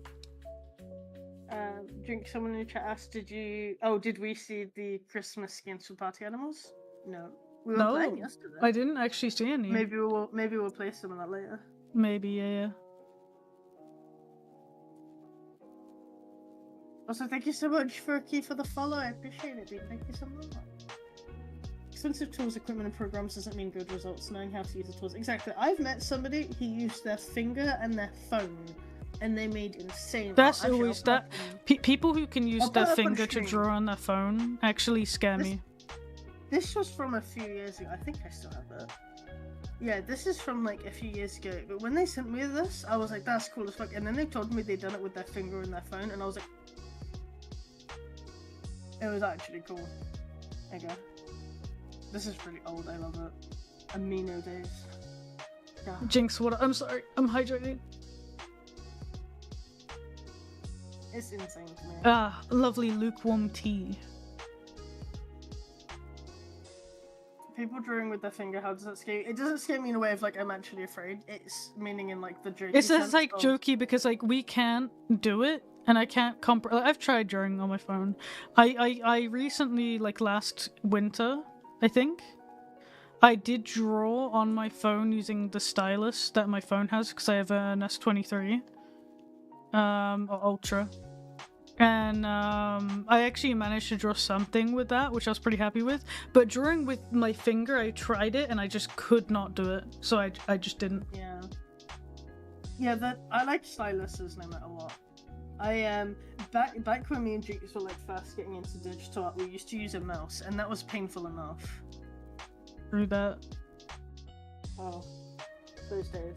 Drink. Someone in the chat asked, did we see the Christmas skins for party animals? No. We were playing yesterday. I didn't actually see any. Maybe we'll play some of that later. Maybe, yeah. Also, thank you so much, Furky, for the follow. I appreciate it, dude. Thank you so much. Expensive tools, equipment, and programs doesn't mean good results. Knowing how to use the tools. Exactly. I've met somebody who used their finger and their phone, and they made insane. That's always that. People who can use their finger to draw on their phone actually scare me. This was from a few years ago. I think I still have it. Yeah, this is from like a few years ago. But when they sent me this, I was like, that's cool as fuck. And then they told me they'd done it with their finger and their phone, and I was like, it was actually cool. There you go. This is pretty old. I love it. Amino days. Yeah. Jinx, what? I'm sorry. I'm hydrating. It's insane to me. Ah, lovely lukewarm tea. People drawing with their finger, how does that scare you? It doesn't scare me in a way of like I'm actually afraid. It's meaning in like the jokey It's just sense like of... jokey because like we can't do it and I can't like, I've tried drawing on my phone. I recently, like last winter, I think, I did draw on my phone using the stylus that my phone has because I have an S23 or Ultra. And I actually managed to draw something with that, which I was pretty happy with. But drawing with my finger, I tried it and I just could not do it. So I just didn't. Yeah. Yeah, I like styluses no matter what. I back when me and Jinx were like first getting into digital art, we used to use a mouse, and that was painful enough. Through that. Oh, those days.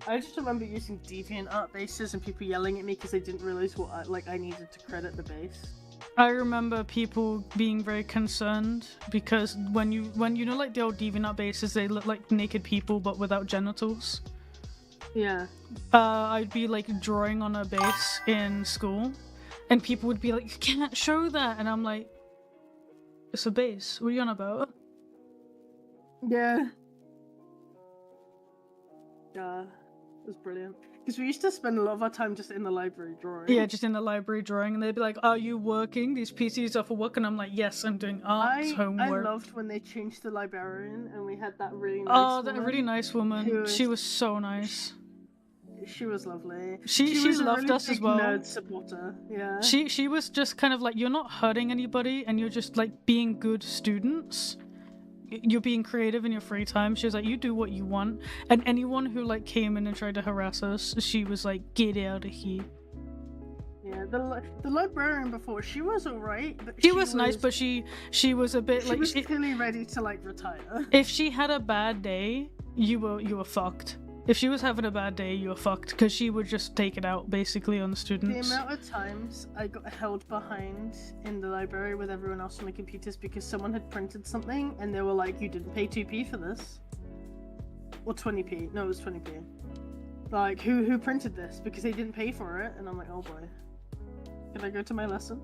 I just remember using DeviantArt bases and people yelling at me because they didn't realize what I needed to credit the base. I remember people being very concerned because when you know like the old DeviantArt bases, they look like naked people but without genitals. Yeah. I'd be like drawing on a base in school, and people would be like, "You can't show that," and I'm like, "It's a base. What are you on about?" Yeah. Yeah. It was brilliant. Because we used to spend a lot of our time just in the library drawing. Yeah, just in the library drawing, and they'd be like, "Are you working? These PCs are for work," and I'm like, "Yes, I'm doing art homework." I loved when they changed the librarian, and we had that really nice that really nice woman. She was so nice. She was lovely. She was loved a really us as big well. Nerd supporter. Yeah. She was just kind of like, you're not hurting anybody, and you're just like being good students. You're being creative in your free time. She was like, you do what you want. And anyone who like came in and tried to harass us, she was like, get out of here. Yeah, the librarian before, she was alright, but she was nice, but she was a bit like, she was clearly ready to like retire. If she had a bad day, you were fucked. If she was having a bad day, you were fucked, because she would just take it out basically on the students. The amount of times I got held behind in the library with everyone else on the computers because someone had printed something and they were like, you didn't pay 2p for this. Or 20p. No, it was 20p. Like, who printed this? Because they didn't pay for it. And I'm like, oh boy. Can I go to my lesson?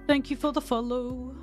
Thank you for the follow.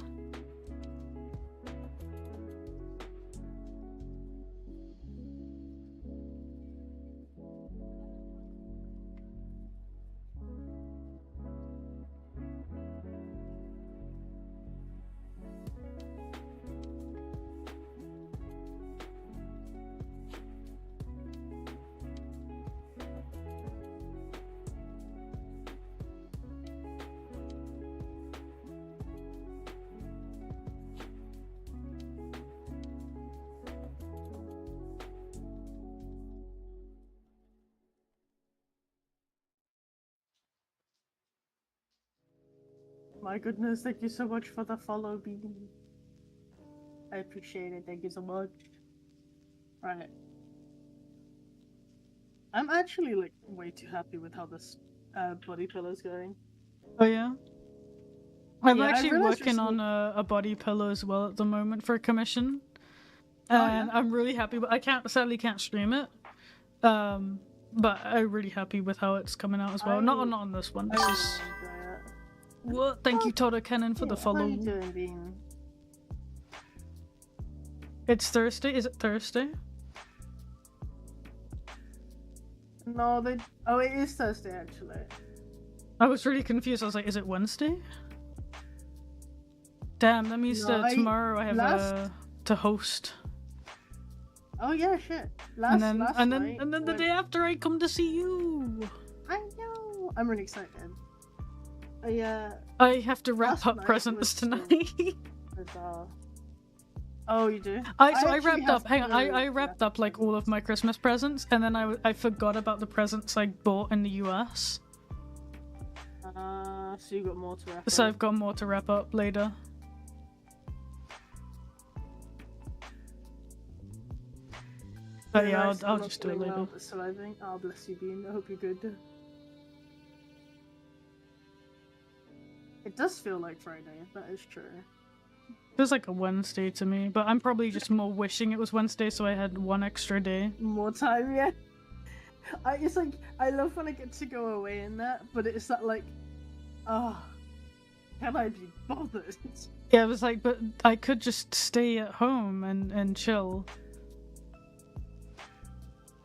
My goodness, thank you so much for the follow, Bean. I appreciate it, thank you so much. Right. I'm actually, like, way too happy with how this body pillow's going. Oh yeah? I'm actually working on a body pillow as well at the moment for a commission. And I'm really happy, but I sadly can't stream it. but I'm really happy with how it's coming out as well. Not on this one. This is. What? Thank you, Todd Cannon, for the follow. How are you doing, Bean? It's Thursday. Is it Thursday? No, they. Oh, it is Thursday actually. I was really confused. I was like, is it Wednesday? Damn, that means that tomorrow I have to host. Oh yeah, shit. And then the day after I come to see you. I know. I'm really excited. I have to wrap up presents tonight. Oh, you do? I wrapped up. Hang on, I wrapped up like all of my Christmas presents, and then I forgot about the presents I bought in the US. So you got more to wrap up. So I've got more to wrap up later. But yeah, I'll just do it later. Surviving. Oh, bless you, Bean. I hope you're good. It does feel like Friday. That is true. Feels like a Wednesday to me, but I'm probably just more wishing it was Wednesday, so I had one extra day. More time, yeah. It's like I love when I get to go away in that, but it's that like, can I be bothered? Yeah, it was like, but I could just stay at home and chill.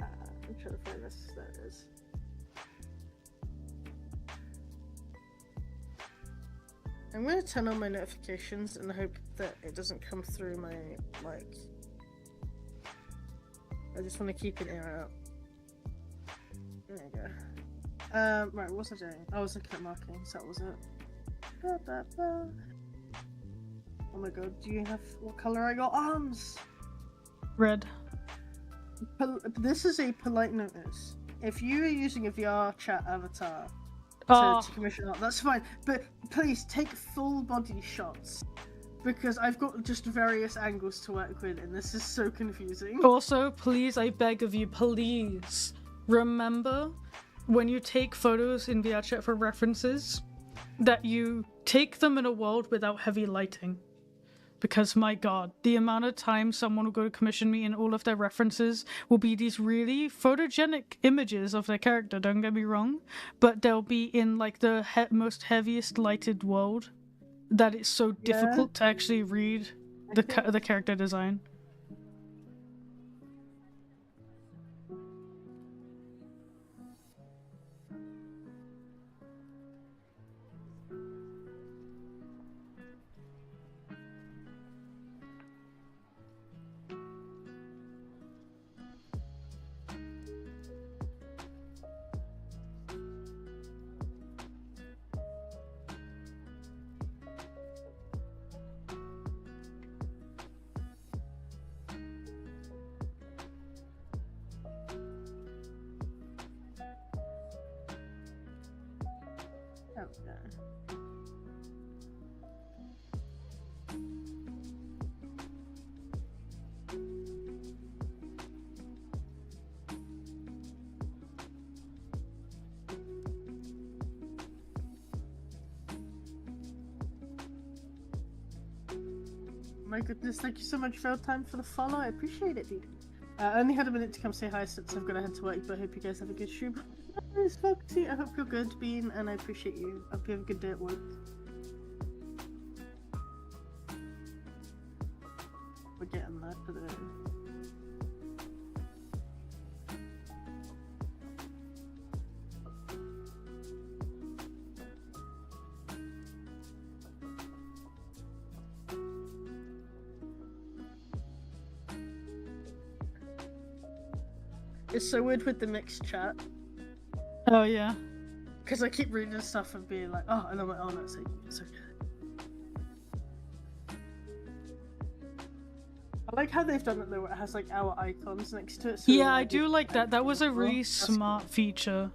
I'm trying to find this. There it is. I'm gonna turn on my notifications and hope that it doesn't come through my, like... I just want to keep an ear out. There you go. Right, what was I doing? I was looking at markings, that was it. Oh my god, do you have... What colour I got? Arms! Red. This is a polite notice. If you are using a VRChat avatar to commission art, that's fine. But please take full body shots, because I've got just various angles to work with, and this is so confusing. Also, please, I beg of you, please remember when you take photos in VRChat for references that you take them in a world without heavy lighting. Because, my god, the amount of time someone will go to commission me and all of their references will be these really photogenic images of their character, don't get me wrong, but they'll be in, like, the most heaviest lighted world that it's so difficult to actually read the character design. My goodness, thank you so much for your time for the follow. I appreciate it, dude. I only had a minute to come say hi since I've got to head to work, but I hope you guys have a good stream. It's Foxy. I hope you're good, Bean, and I appreciate you. I hope you have a good day at work. We're getting there for the... It's so weird with the mixed chat. Oh, yeah. Because I keep reading stuff and being like, oh, and I'm like, oh, no, it's okay. I like how they've done it though, where it has like our icons next to it. So yeah, I do like that. That was a really smart feature.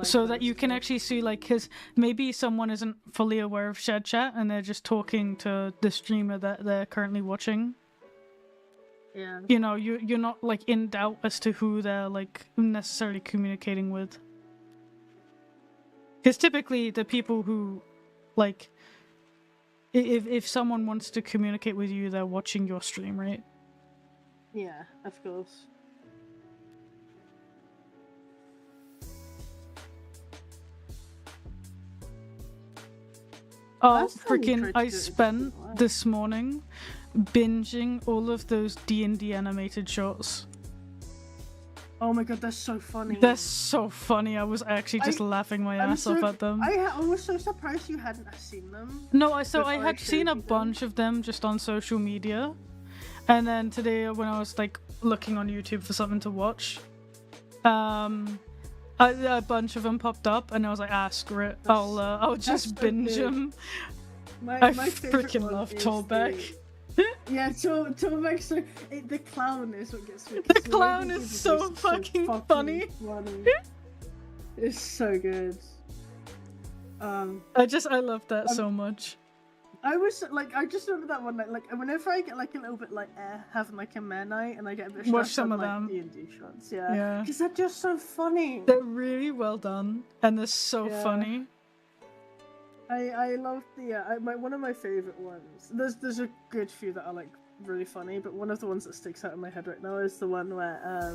So that you can actually see, like, because maybe someone isn't fully aware of VRChat and they're just talking to the streamer that they're currently watching. Yeah. You know, you're not, like, in doubt as to who they're, like, necessarily communicating with. Because typically the people who, like, if someone wants to communicate with you, they're watching your stream, right? Yeah, of course. Oh, Last time we freaking! tried to I do it, it just spent didn't work. this morning binging all of those D&D animated shorts. Oh my god, they're so funny. They're so funny. I was actually just laughing my ass off at them. I was so surprised you hadn't seen them. No, I before had seen a showed you them. bunch of them just on social media, and then today when I was like looking on YouTube for something to watch, a bunch of them popped up, and I was like, screw it, I'll just binge them. I freaking love Torbeck. Yeah, Torbeck's so the clown is what gets me. The clown is so fucking funny. It's so good. I love that so much. I just remember that one night, like whenever I get like a little bit like having like a mare night and I get a bit stressed Watch some on, of like, them. D&D shots, yeah, because they're just so funny. They're really well done, and they're so funny. I love the one of my favorite ones. There's a good few that are like really funny, but one of the ones that sticks out in my head right now is the one where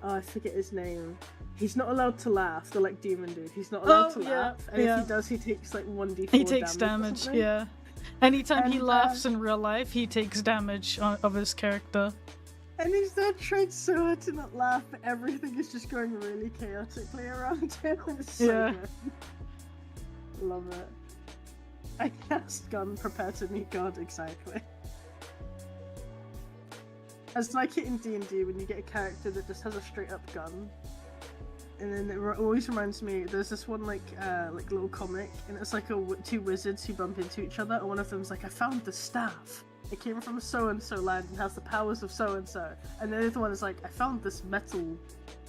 I forget his name. He's not allowed to laugh. The like demon dude. He's not allowed to laugh, and if he does, he takes like 1d4. He takes damage. Yeah. Anytime he laughs in real life, he takes damage of his character. And he's there trying so hard to not laugh, but everything is just going really chaotically around him. It's so good. Love it. I cast gun, prepare to meet God, exactly. It's like it in D&D when you get a character that just has a straight up gun. And then it always reminds me, there's this one like little comic, and it's like two wizards who bump into each other, and one of them's like, I found the staff. It came from so-and-so land and has the powers of so-and-so. And the other one is like, I found this metal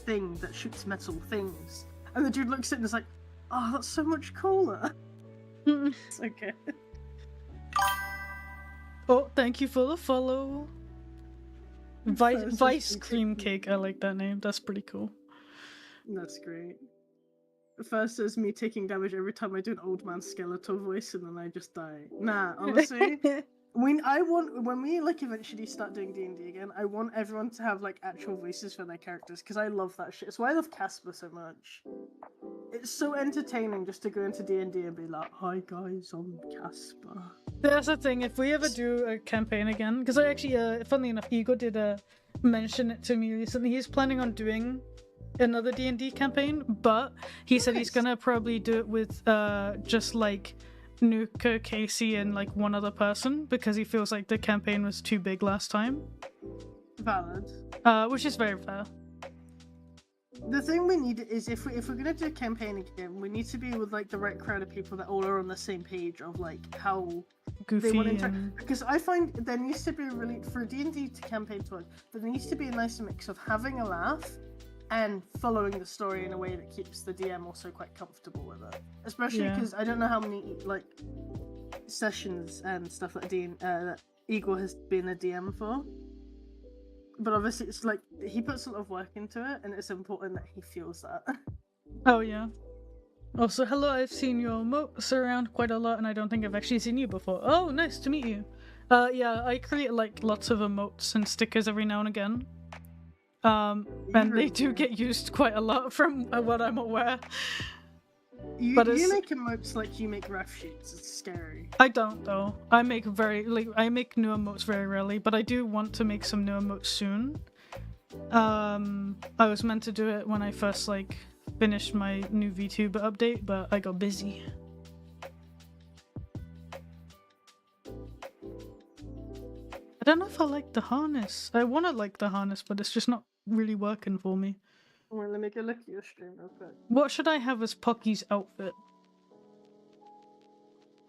thing that shoots metal things. And the dude looks at it and is like, oh, that's so much cooler. It's okay. Oh, thank you for the follow. Vice Cream Cake, I like that name. That's pretty cool. That's great. First is me taking damage every time I do an old man skeletal voice, and then I just die. Nah, honestly, when we like eventually start doing D&D again, I want everyone to have like actual voices for their characters, because I love that shit. It's why I love Casper so much. It's so entertaining just to go into D&D and be like, hi guys, I'm Casper. That's the thing, if we ever do a campaign again, because I actually, funnily enough, Ego did mention it to me recently. He's planning on doing another D&D campaign, but he said he's gonna probably do it with just like Nuka, Casey, and like one other person, because he feels like the campaign was too big last time. Valid. Which is very fair. The thing we need is if we're gonna do a campaign again, we need to be with like the right crowd of people that all are on the same page of like how Goofy they want to because I find there needs to be really for D&D to campaign to work, there needs to be a nice mix of having a laugh and following the story in a way that keeps the DM also quite comfortable with it. Especially because I don't know how many like sessions and stuff that that Eagle has been a DM for. But obviously it's like he puts a lot of work into it, and it's important that he feels that. Oh yeah. Also, hello, I've seen your emotes around quite a lot, and I don't think I've actually seen you before. Oh, nice to meet you. Yeah, I create like lots of emotes and stickers every now and again. And they do get used quite a lot from what I'm aware. You make emotes like you make ref sheets. It's scary. I don't though. I make new emotes very rarely, but I do want to make some new emotes soon. I was meant to do it when I first like finished my new VTuber update, but I got busy. I don't know if I like the harness. I want to like the harness, but it's just not really working for me. Well, let me go look at your stream real quick. What should I have as Pocky's outfit?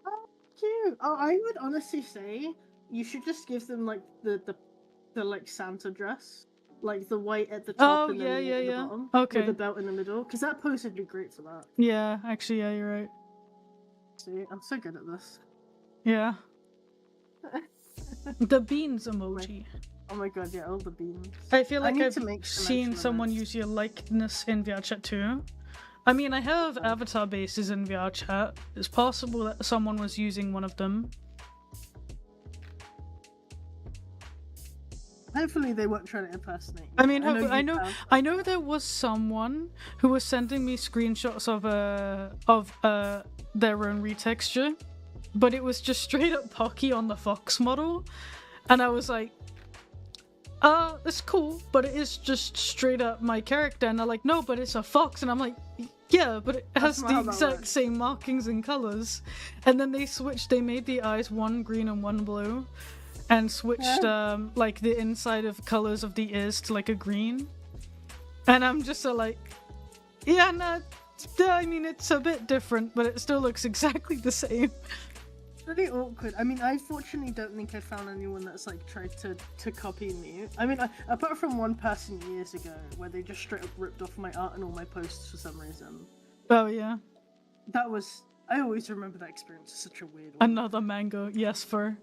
Oh, cute. Oh, I would honestly say you should just give them like the like Santa dress, like the white at the top and then the bottom, okay, with the belt in the middle, because that pose would be great for that. Yeah, actually, yeah, you're right. See, I'm so good at this. Yeah. The beans emoji. Oh my god, yeah, all the beans. I feel like I've seen someone use your likeness in VRChat too. I mean, I have avatar bases in VRChat. It's possible that someone was using one of them. Hopefully they weren't trying to impersonate. I mean, I know there was someone who was sending me screenshots of their own retexture, but it was just straight up Pocky on the fox model, and I was like, it's cool, but it is just straight up my character. And they're like, no, but it's a fox. And I'm like, yeah, but it has the exact same markings and colors. And then they made the eyes one green and one blue, and switched like the inside of colors of the ears to like a green. And I'm just like, yeah, no, I mean, it's a bit different, but it still looks exactly the same. Really awkward. I mean, I fortunately don't think I found anyone that's like tried to copy me. I mean, apart from one person years ago where they just straight up ripped off my art and all my posts for some reason. Oh yeah. That was. I always remember that experience. It's such a weird one. Another mango, yes, fur.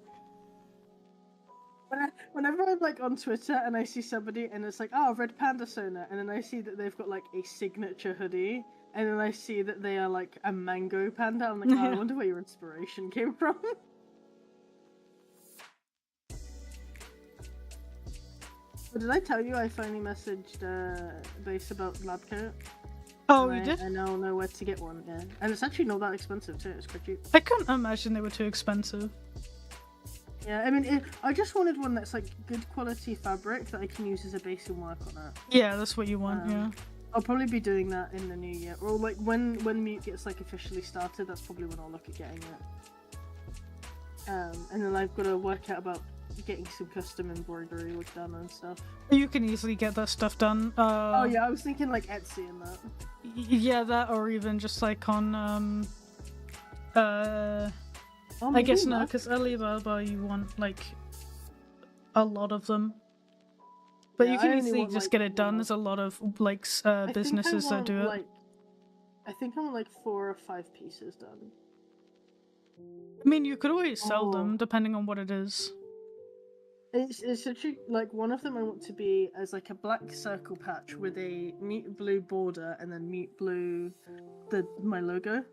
Whenever I'm like on Twitter and I see somebody and it's like, oh, Red Panda Sona, and then I see that they've got like a signature hoodie. And then I see that they are like a mango panda. I'm like, oh, I wonder where your inspiration came from. But did I tell you I finally messaged Base about lab coat? Oh, you did? I now know where to get one, yeah. And it's actually not that expensive too, it's quite cheap. I couldn't imagine they were too expensive. Yeah, I mean, I just wanted one that's like good quality fabric that I can use as a base and work on it. Yeah, that's what you want, yeah. I'll probably be doing that in the new year, or like when Mute gets like officially started. That's probably when I'll look at getting it. And then I've got to work out about getting some custom embroidery work done and stuff. You can easily get that stuff done. Oh yeah, I was thinking like Etsy and that. Yeah, that, or even just like on I guess no, because Alibaba you want like a lot of them. But yeah, you can easily just get it done. There's a lot of like businesses that do it. I think I want like 4 or 5 pieces done. I mean, you could always sell them depending on what it is. It's actually like one of them I want to be as like a black circle patch with a mute blue border and then mute blue my logo.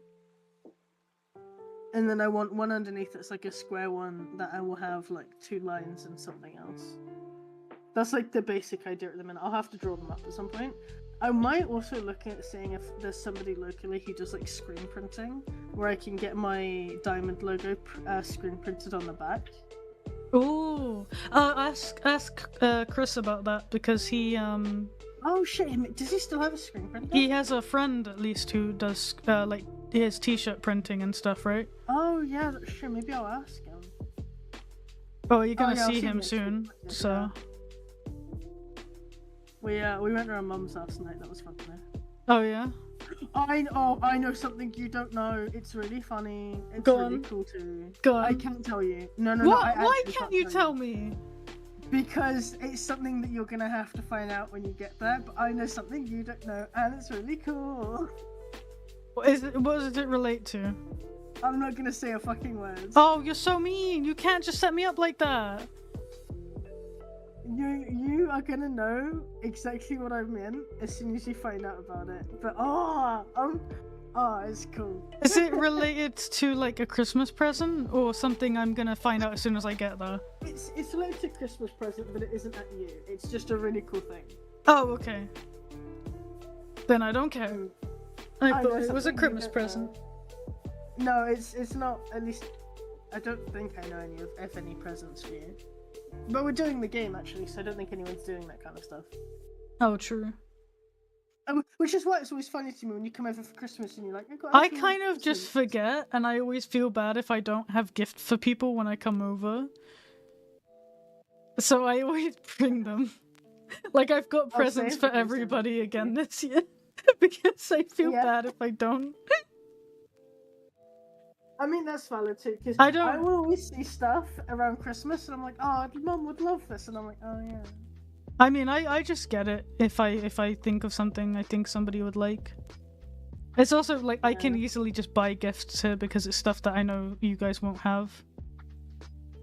And then I want one underneath that's like a square one that I will have like 2 lines and something else. That's like the basic idea at the minute. I'll have to draw them up at some point. I might also look at seeing if there's somebody locally who does like screen printing, where I can get my diamond logo screen printed on the back. Ooh, ask Chris about that because he Oh shit! Does he still have a screen printer? He has a friend at least who does like his t-shirt printing and stuff, right? Oh yeah, that's true. Maybe I'll ask him. Oh, you're gonna see him soon, so. We went around Mum's last night. That was fun today. Oh yeah. I know something you don't know. It's really funny. It's really cool too. Go on. I can't tell you. No. What? Why can't you tell me? Because it's something that you're gonna have to find out when you get there. But I know something you don't know, and it's really cool. What does it relate to? I'm not gonna say a fucking word. Oh, you're so mean. You can't just set me up like that. You are gonna know exactly what I meant as soon as you find out about it. But it's cool. Is it related to like a Christmas present or something I'm gonna find out as soon as I get there? It's related to Christmas present, but it isn't at you. It's just a really cool thing. Oh, okay. Then I don't care. I thought it was a Christmas present. No, it's not. At least I don't think I know any if any presents for you. But we're doing the game actually, so I don't think anyone's doing that kind of stuff. Oh, true. Which is why it's always funny to me when you come over for Christmas and you're like, I kind of just forget, and I always feel bad if I don't have gifts for people when I come over. So I always bring them. Like I've got presents for everybody again this year because I feel bad if I don't. I mean, that's valid too, because I will always see stuff around Christmas and I'm like, oh, Mum would love this, and I'm like, oh yeah. I mean, I just get it if I think of something I think somebody would like. It's also like I can easily just buy gifts here because it's stuff that I know you guys won't have.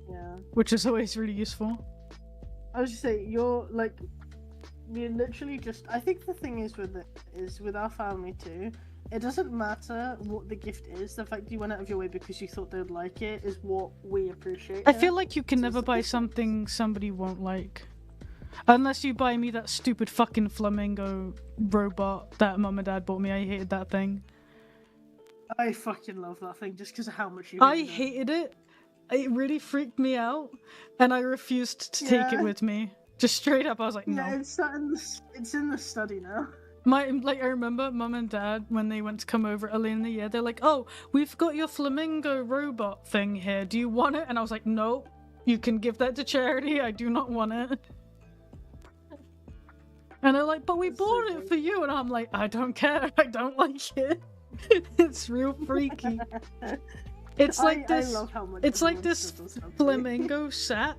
Yeah. Which is always really useful. I was just saying, you're literally just. I think the thing is with our family too. It doesn't matter what the gift is. The fact you went out of your way because you thought they would like it is what we appreciate. I feel like you can never buy something somebody won't like. Unless you buy me that stupid fucking flamingo robot that Mum and Dad bought me. I hated that thing. I fucking love that thing just because of how much you I hated it. hated it. It really freaked me out, and I refused to take it with me. Just straight up, I was like, no. Yeah, it's in the study now. I remember Mum and Dad, when they went to come over early in the year, they're like, oh, we've got your flamingo robot thing here. Do you want it? And I was like, no, you can give that to charity. I do not want it. And they're like, but we bought it for you. And I'm like, I don't care. I don't like it. It's real freaky. It's like this. I love how much it's like this flamingo sat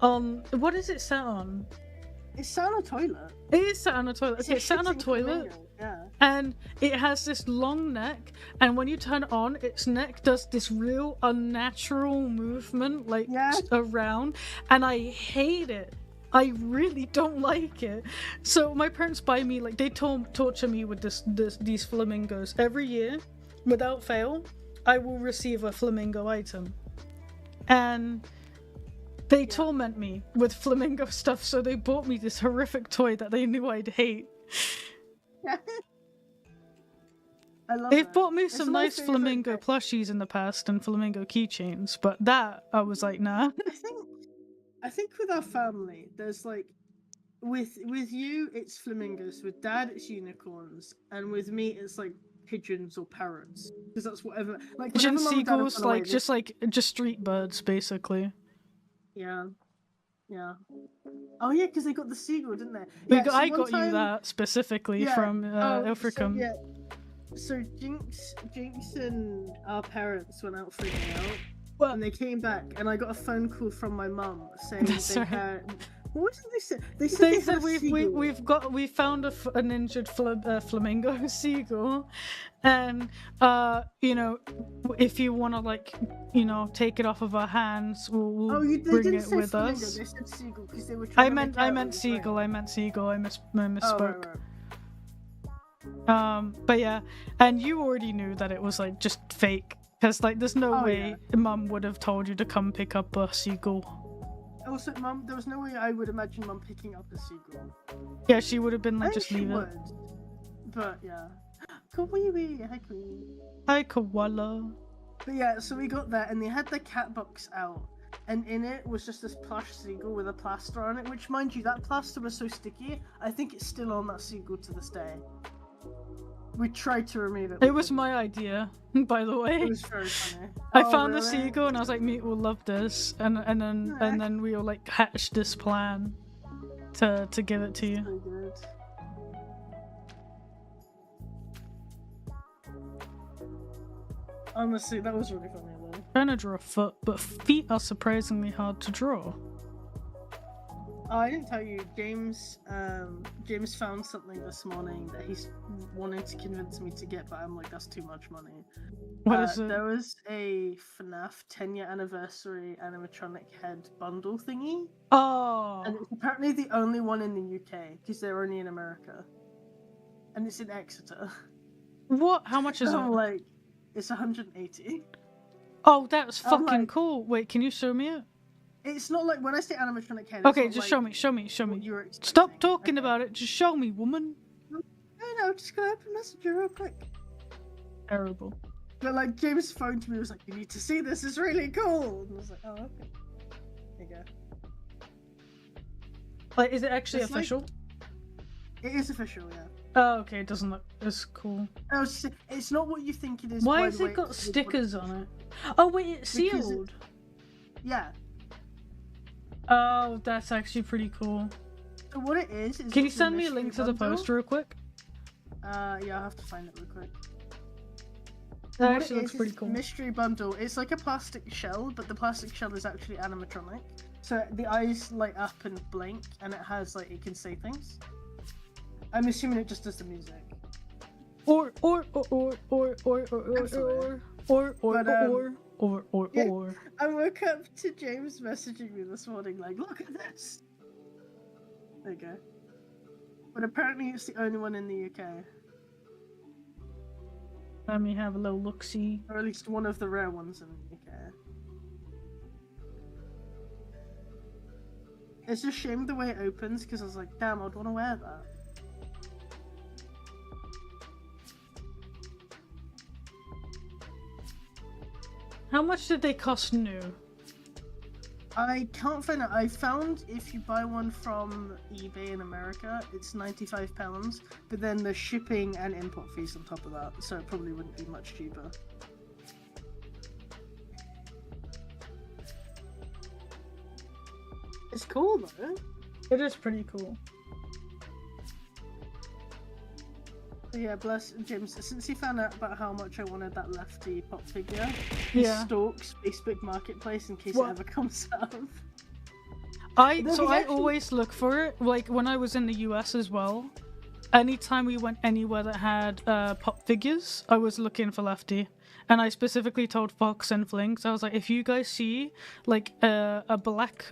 on. What is it sat on? It's sat on a toilet. It is sat on a toilet. Okay, it's sat on a toilet. Yeah. And it has this long neck, and when you turn it on, its neck does this real unnatural movement, like around, and I hate it. I really don't like it. So my parents buy me, like, they torture me with these flamingos every year, without fail. I will receive a flamingo item, and they torment me with flamingo stuff. So they bought me this horrific toy that they knew I'd hate. They've bought me some nice flamingo plushies in the past and flamingo keychains, but that I was like, nah. I think with our family, there's like, with you it's flamingos, with Dad it's unicorns, and with me it's like pigeons or parrots, because that's whatever. Like pigeon seagulls, like just street birds, basically. Yeah. Oh yeah, because they got the seagull, didn't they? I got you that specifically from Ilfricum. So Jinx and our parents went out for a day out, and they came back, and I got a phone call from my mum saying had. What did they say? They said we found an injured flamingo seagull, and if you want to, like, take it off of our hands, we'll bring it with us. They said seagull because they were I meant seagull. I misspoke. Right. But yeah, and you already knew that it was like just fake, because like there's no way Mum would have told you to come pick up a seagull. Also, Mum, there was no way I would imagine Mum picking up a seagull. Yeah, she would have been like, just leave it. But yeah. Kawiwi, hi Kawiwi. Hi koala. But yeah, so we got that, and they had the cat box out, and in it was just this plush seagull with a plaster on it, which, mind you, that plaster was so sticky, I think it's still on that seagull to this day. We tried to remove it. It was my idea, by the way. It was very funny. I found the seagull and I was like, "Meat will love this," and then we all like hatched this plan to give it to you. Really good. Honestly, that was really funny though. Trying to draw a foot, but feet are surprisingly hard to draw. Oh, I didn't tell you, James found something this morning that he's wanting to convince me to get, but I'm like, that's too much money. What is it? There was a FNAF 10-year anniversary animatronic head bundle thingy. Oh! And it's apparently the only one in the UK, because they're only in America. And it's in Exeter. What? How much is it? Like, it's 180. Oh, that's fucking cool. Wait, can you show me it? It's not like, when I say animatronic head, okay, just like, show me. Stop talking about it, just show me, woman. I know, just go open Messenger real quick. Terrible. But like, James phoned me and was like, you need to see this, it's really cool. And I was like, oh, okay. There you go. Like, is it actually official? It is official, yeah. Oh, okay, it doesn't look as cool. Oh, it's not what you think it is. Why has it got stickers on it? Oh, wait, it's sealed. Yeah. Oh, that's actually pretty cool. So what it is can you send me a link to the post real quick? Yeah, I'll have to find it real quick. That actually looks pretty cool. Mystery bundle. It's like a plastic shell, but the plastic shell is actually animatronic. So the eyes light up and blink, and it has like, it can say things. I'm assuming it just does the music. Or. I woke up to James messaging me this morning like, look at this! There you go. But apparently it's the only one in the UK. Let me have a little look-see. Or at least one of the rare ones in the UK. It's a shame the way it opens, because I was like, damn, I'd want to wear that. How much did they cost new? I can't find it. I found if you buy one from eBay in America, it's £95, but then the shipping and import fees on top of that, so it probably wouldn't be much cheaper. It's cool though. It is pretty cool. Yeah, bless James. Since he found out about how much I wanted that lefty pop figure, he Yeah. stalks Facebook Marketplace in case What? it ever comes up. I Then he actually- always look for it. Like when I was in the US as well. Anytime we went anywhere that had pop figures, I was looking for Lefty. And I specifically told Fox and Flinks, I was like, if you guys see like a black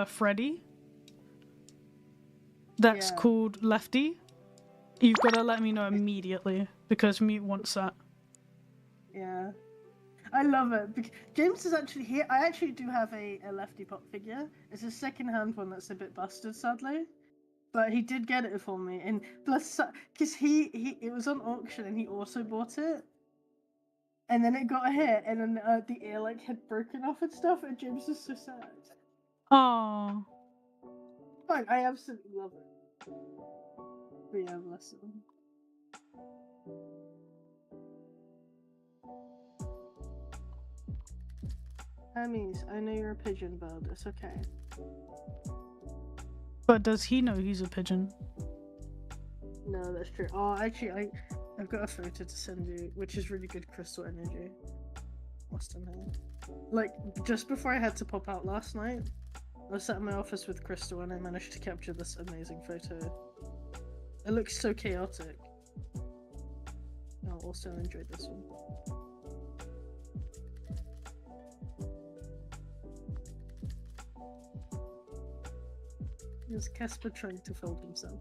Freddy that's Yeah. called Lefty, you've got to let me know immediately because Mute wants that. Yeah. I love it. James is actually here. I actually do have a lefty pop figure. It's a second-hand one that's a bit busted, sadly. But he did get it for me. And plus, because it was on auction and he also bought it. And then it got a hit, and then the ear like had broken off and stuff, and James was so sad. Oh, Fine, I absolutely love it. But yeah, bless him. Hermes, I know you're a pigeon bird, it's okay. but does he know he's a pigeon? No, that's true. Oh, actually, I've got a photo to send you, which is really good crystal energy. What's the name? Like, just before I had to pop out last night, I was sat in my office with Crystal and I managed to capture this amazing photo. It looks so chaotic. I also enjoyed this one. Here's Casper trying to fold himself.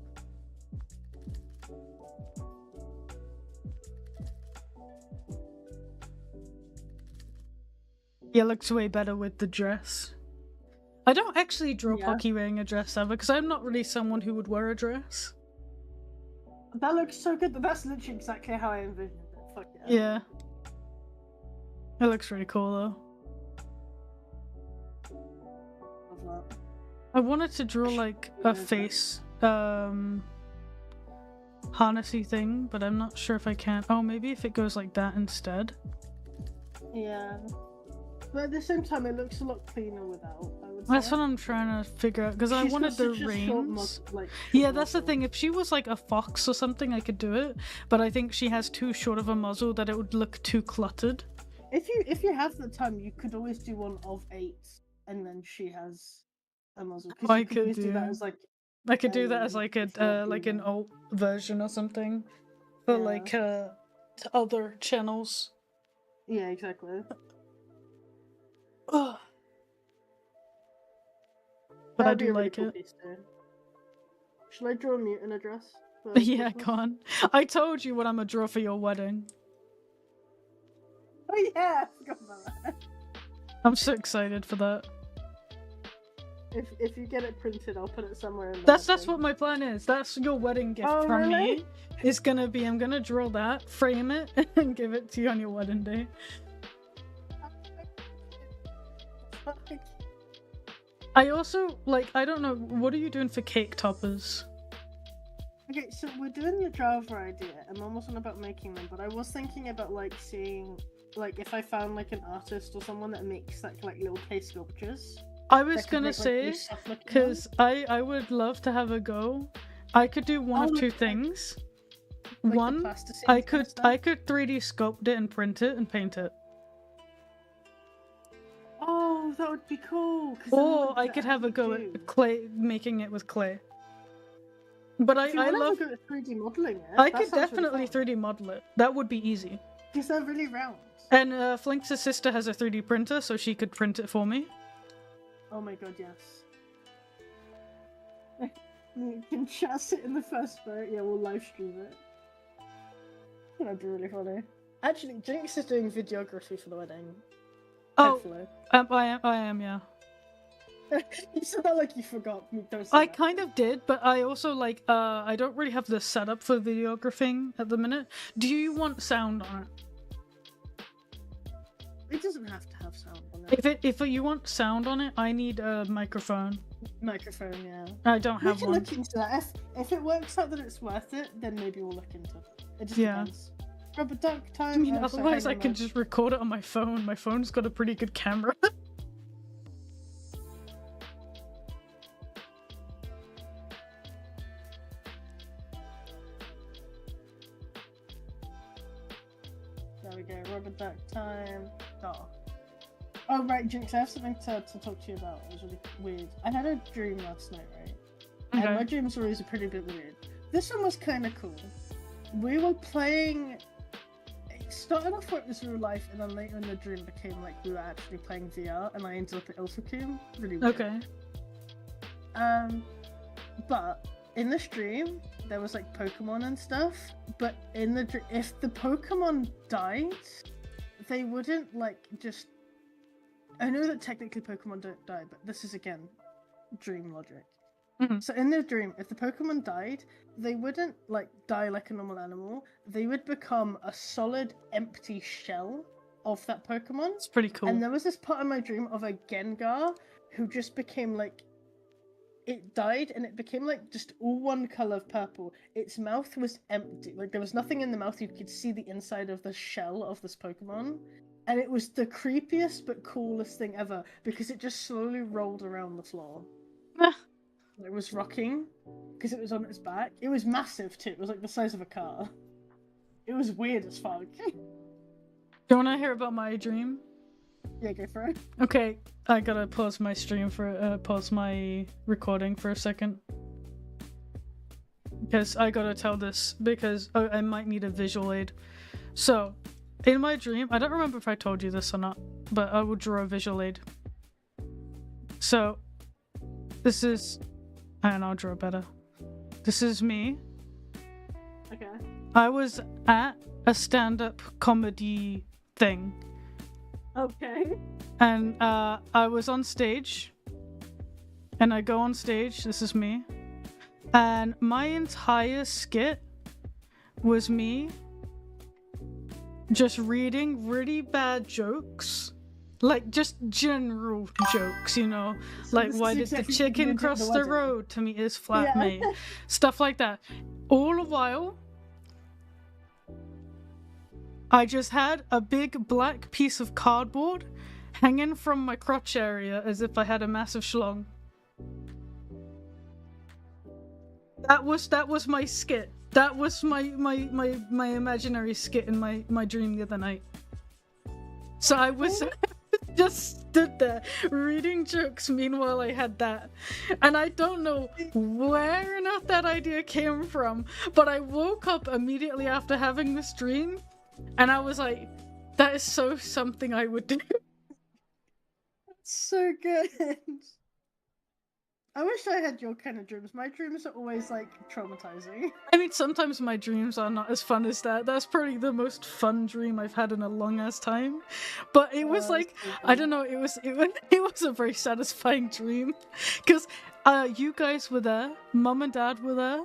Yeah, looks way better with the dress. I don't actually draw Yeah. Pocky wearing a dress ever because I'm not really someone who would wear a dress. That looks so good. That's literally exactly how I envisioned it. Fuck yeah. Yeah. It looks really cool though. Love that. I wanted to draw like a face harnessy thing, but I'm not sure if I can. Oh, maybe if it goes like that instead. Yeah. But at the same time, it looks a lot cleaner without, I would That's say. what I'm trying to figure out because I She's got wanted the such a short reins. short Yeah, that's the muzzle. thing. If she was like a fox or something, I could do it. But I think she has too short of a muzzle that it would look too cluttered. If you have the time, you could always do one of 8, and then she has a muzzle. 'Cause I you could always do that do- as like I could do that as like a if not like an female. alt version or something for Yeah. like to other channels. yeah, exactly. Ugh. But I That'd be do a really like cool it. piece too. Should I draw a mute in a dress? for Yeah, Christmas? go on. I told you what I'm gonna draw for your wedding. Oh yeah, I forgot about that. I'm so excited for that. If you get it printed, I'll put it somewhere in the That's wedding. what my plan is. That's your wedding gift Oh, from really? me. It's gonna be I'm gonna draw that, frame it, and give it to you on your wedding day. I also like I don't know, what are you doing for cake toppers? Okay, so we're doing the Java idea, and Mum wasn't about making them, but I was thinking about like seeing, like if I found like an artist or someone that makes like little clay sculptures. I was that could gonna make, like, say, really soft-looking because ones. I would love to have a go. I could do one Oh, of two like- things. Like the One, plasticine I kind of could stuff. 3D sculpt it and print it and paint it. Oh, that would be cool. 'cause then Or look I at could how have a you go do. at clay, making it with clay. But If you I wanna have love. a go at 3D modeling it, I that could sounds definitely really fun. 3D model it. That would be easy. Because they're really round. And Flinks' sister has a 3D printer, so she could print it for me. Oh my god, yes. You can just it in the first vote. Yeah, we'll live stream it. That'd be really funny. Actually, Jinx is doing videography for the wedding. Oh, Hopefully. I am, yeah. You said that like you forgot. You don't say I that. kind of did, but I also like I don't really have the setup for videographing at the minute. Do you want sound on it? It doesn't have to have sound on it. If you want sound on it, I need a microphone. Microphone, yeah. I don't have We one. can look into that. If it works out that it's worth it, then maybe we'll look into it. It just Yeah. depends. Rubber duck time. I mean, so otherwise hang I on can a- just record it on my phone. My phone's got a pretty good camera. There we go. Rubber duck time. Oh right, Jinx. I have something to talk to you about. It was really weird. I had a dream last night, right? Okay. And my dreams are always a pretty bit weird. This one was kind of cool. We were playing. It started off where it was real life, and then later in the dream became like we were actually playing VR, and I ended up at Ilfracombe. Really weird. Okay. But in this dream, there was like Pokemon and stuff. But in the if the Pokemon died, they wouldn't like just. I know that technically Pokemon don't die, but this is again dream logic. Mhm. So in the dream, if the Pokemon died, they wouldn't like die like a normal animal. They would become a solid, empty shell of that Pokemon. It's pretty cool. And there was this part in my dream of a Gengar who just became like. It died and it became like just all one color of purple. Its mouth was empty. Like there was nothing in the mouth. You could see the inside of the shell of this Pokemon. And it was the creepiest but coolest thing ever because it just slowly rolled around the floor. It was rocking because it was on its back. It was massive too. It was like the size of a car. It was weird as fuck. Do you want to hear about my dream? Yeah, go for it. Okay, I gotta pause my stream pause my recording for a second. Because I gotta tell this, because I might need a visual aid. So, in my dream, I don't remember if I told you this or not, but I will draw a visual aid. So, this is, and I'll draw better. This is me. Okay. I was at a stand-up comedy thing. Okay. And I was on stage, and I go on stage, this is me, and my entire skit was me just reading really bad jokes, like just general jokes, you know, like this why is did the exactly chicken what you did cross at the the wedding. road to meet his flatmate, Yeah. stuff like that. All the while, I just had a big black piece of cardboard hanging from my crotch area as if I had a massive schlong. That was my skit. That was my imaginary skit in my dream the other night. So I was just stood there reading jokes meanwhile I had that. And I don't know where on earth that idea came from, but I woke up immediately after having this dream. And I was like, that is so something I would do. So good. I wish I had your kind of dreams. My dreams are always like traumatizing. I mean, sometimes my dreams are not as fun as that. That's probably the most fun dream I've had in a long ass time. But it was like, So I don't know, it was a very satisfying dream. Because you guys were there, Mum and Dad were there.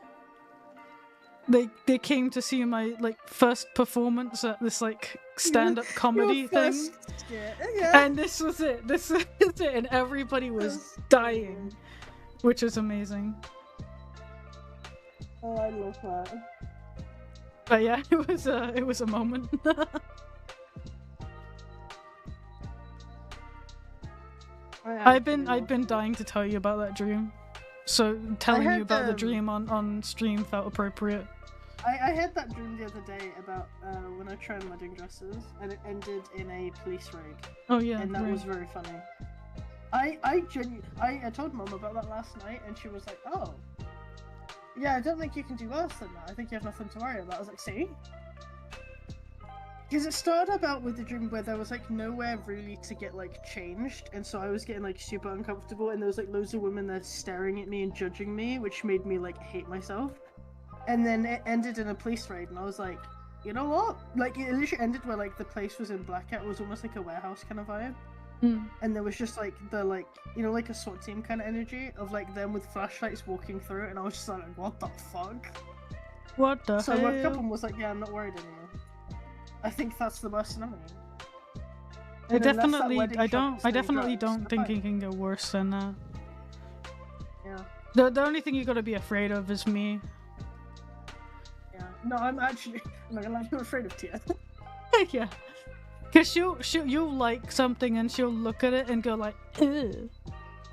They came to see my like first performance at this like stand-up comedy Your thing. first skit, yeah. And this was it. This was it. And everybody was dying, which was amazing. Oh, I love that. But yeah, it was a moment. I've been dying to tell you about that dream. So telling had, you about the dream on stream felt appropriate. I had that dream the other day about when I tried wedding dresses and it ended in a police raid. Oh yeah, And that right. was very funny. I told Mum about that last night and she was like, oh. Yeah, I don't think you can do worse than that. I think you have nothing to worry about. I was like, see? Because it started about with the dream where there was like nowhere really to get like changed, and so I was getting like super uncomfortable, and there was like loads of women there staring at me and judging me, which made me like hate myself. And then it ended in a police raid, and I was like, you know what? Like it literally ended where like the place was in blackout. It was almost like a warehouse kind of vibe. And there was just like the like you know like a SWAT team kind of energy of like them with flashlights walking through it, and I was just like, what the fuck? What the So I woke up hell? and was like, yeah, I'm not worried anymore. I think that's the best number. I And then that's that definitely, wedding I shop don't, that's I doing definitely drugs. don't think it can go worse than that. Yeah. The only thing you gotta be afraid of is me. Yeah. No, I'm not gonna lie, I'm afraid of Tia. Yeah. Cause you'll like something and she'll look at it and go like, ew.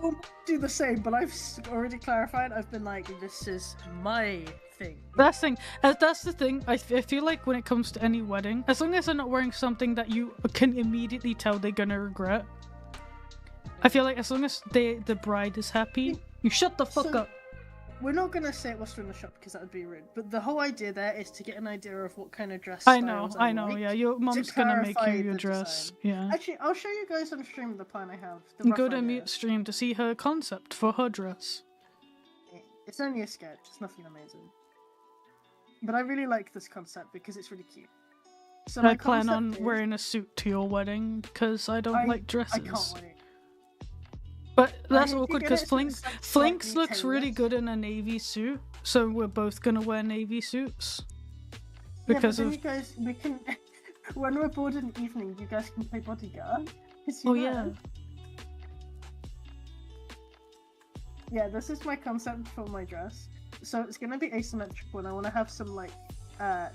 I'll do the same, but I've already clarified. I've been like, this is my thing. That's the thing. I feel like when it comes to any wedding, as long as they're not wearing something that you can immediately tell they're gonna regret, I feel like as long as the bride is happy, you shut the fuck up. We're not gonna say what's in the shop because that would be rude. But the whole idea there is to get an idea of what kind of dress. I know. Like, Yeah, your mom's gonna make you your dress. design. Yeah. Actually, I'll show you guys on stream the plan I have. Go to mute stream to see her concept for her dress. It's only a sketch. It's nothing amazing. But I really like this concept because it's really cute. So I plan on wearing a suit to your wedding because I don't like dresses. I can't wait. But that's awkward because Flinks looks really good in a navy suit, so we're both gonna wear navy suits. Because you guys, we can. When we're bored in the evening, you guys can play bodyguard. Oh yeah. Yeah, this is my concept for my dress. So it's gonna be asymmetrical, and I want to have some like,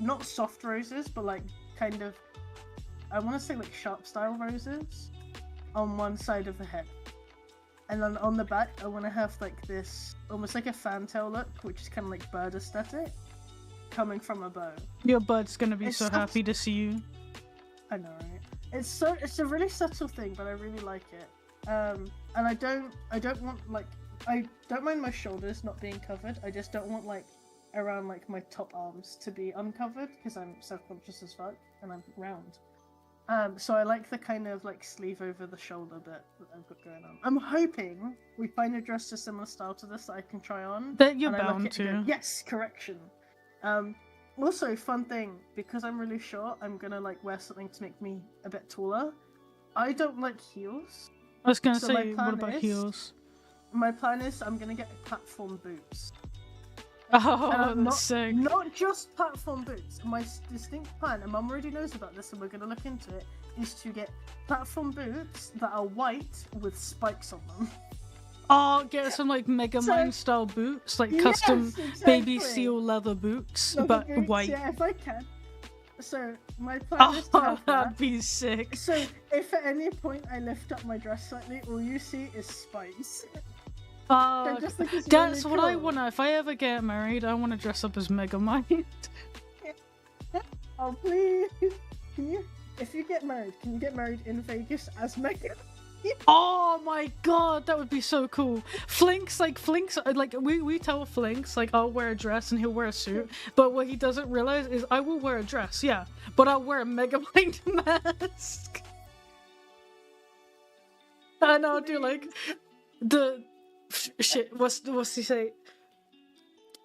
not soft roses, but like kind of, I want to say like sharp style roses, on one side of the head. And then on the back, I want to have like this, almost like a fantail look, which is kind of like bird aesthetic, coming from a bow. Your bird's gonna be so happy to see you. I know, right? It's a really subtle thing, but I really like it. And I don't mind my shoulders not being covered. I just don't want like around like my top arms to be uncovered because I'm self-conscious as fuck and I'm round. So I like the kind of like sleeve over the shoulder bit that I've got going on. I'm hoping we find a dress a similar style to this that I can try on. That you're bound to. Go, yes, correction. Also, fun thing, because I'm really short, I'm gonna like wear something to make me a bit taller. I don't like heels. I was gonna say, what about heels? My plan is I'm gonna get platform boots. Oh, that's sick. Not just platform boots. My distinct plan, and Mum already knows about this and we're going to look into it, is to get platform boots that are white with spikes on them. Oh, get some like Megamind style boots, like custom baby seal leather boots, but white. Yeah, if I can. So my plan is to have that. That'd be sick. So if at any point I lift up my dress slightly, all you see is spikes. That's really what I wanna. If I ever get married, I wanna dress up as Megamind. Oh please! If you get married, can you get married in Vegas as Mega? Oh my god, that would be so cool. Flinks, like we tell Flinks like I'll wear a dress and he'll wear a suit, but what he doesn't realize is I will wear a dress, yeah, but I'll wear a Megamind mask. And I'll do like the shit. What's he say?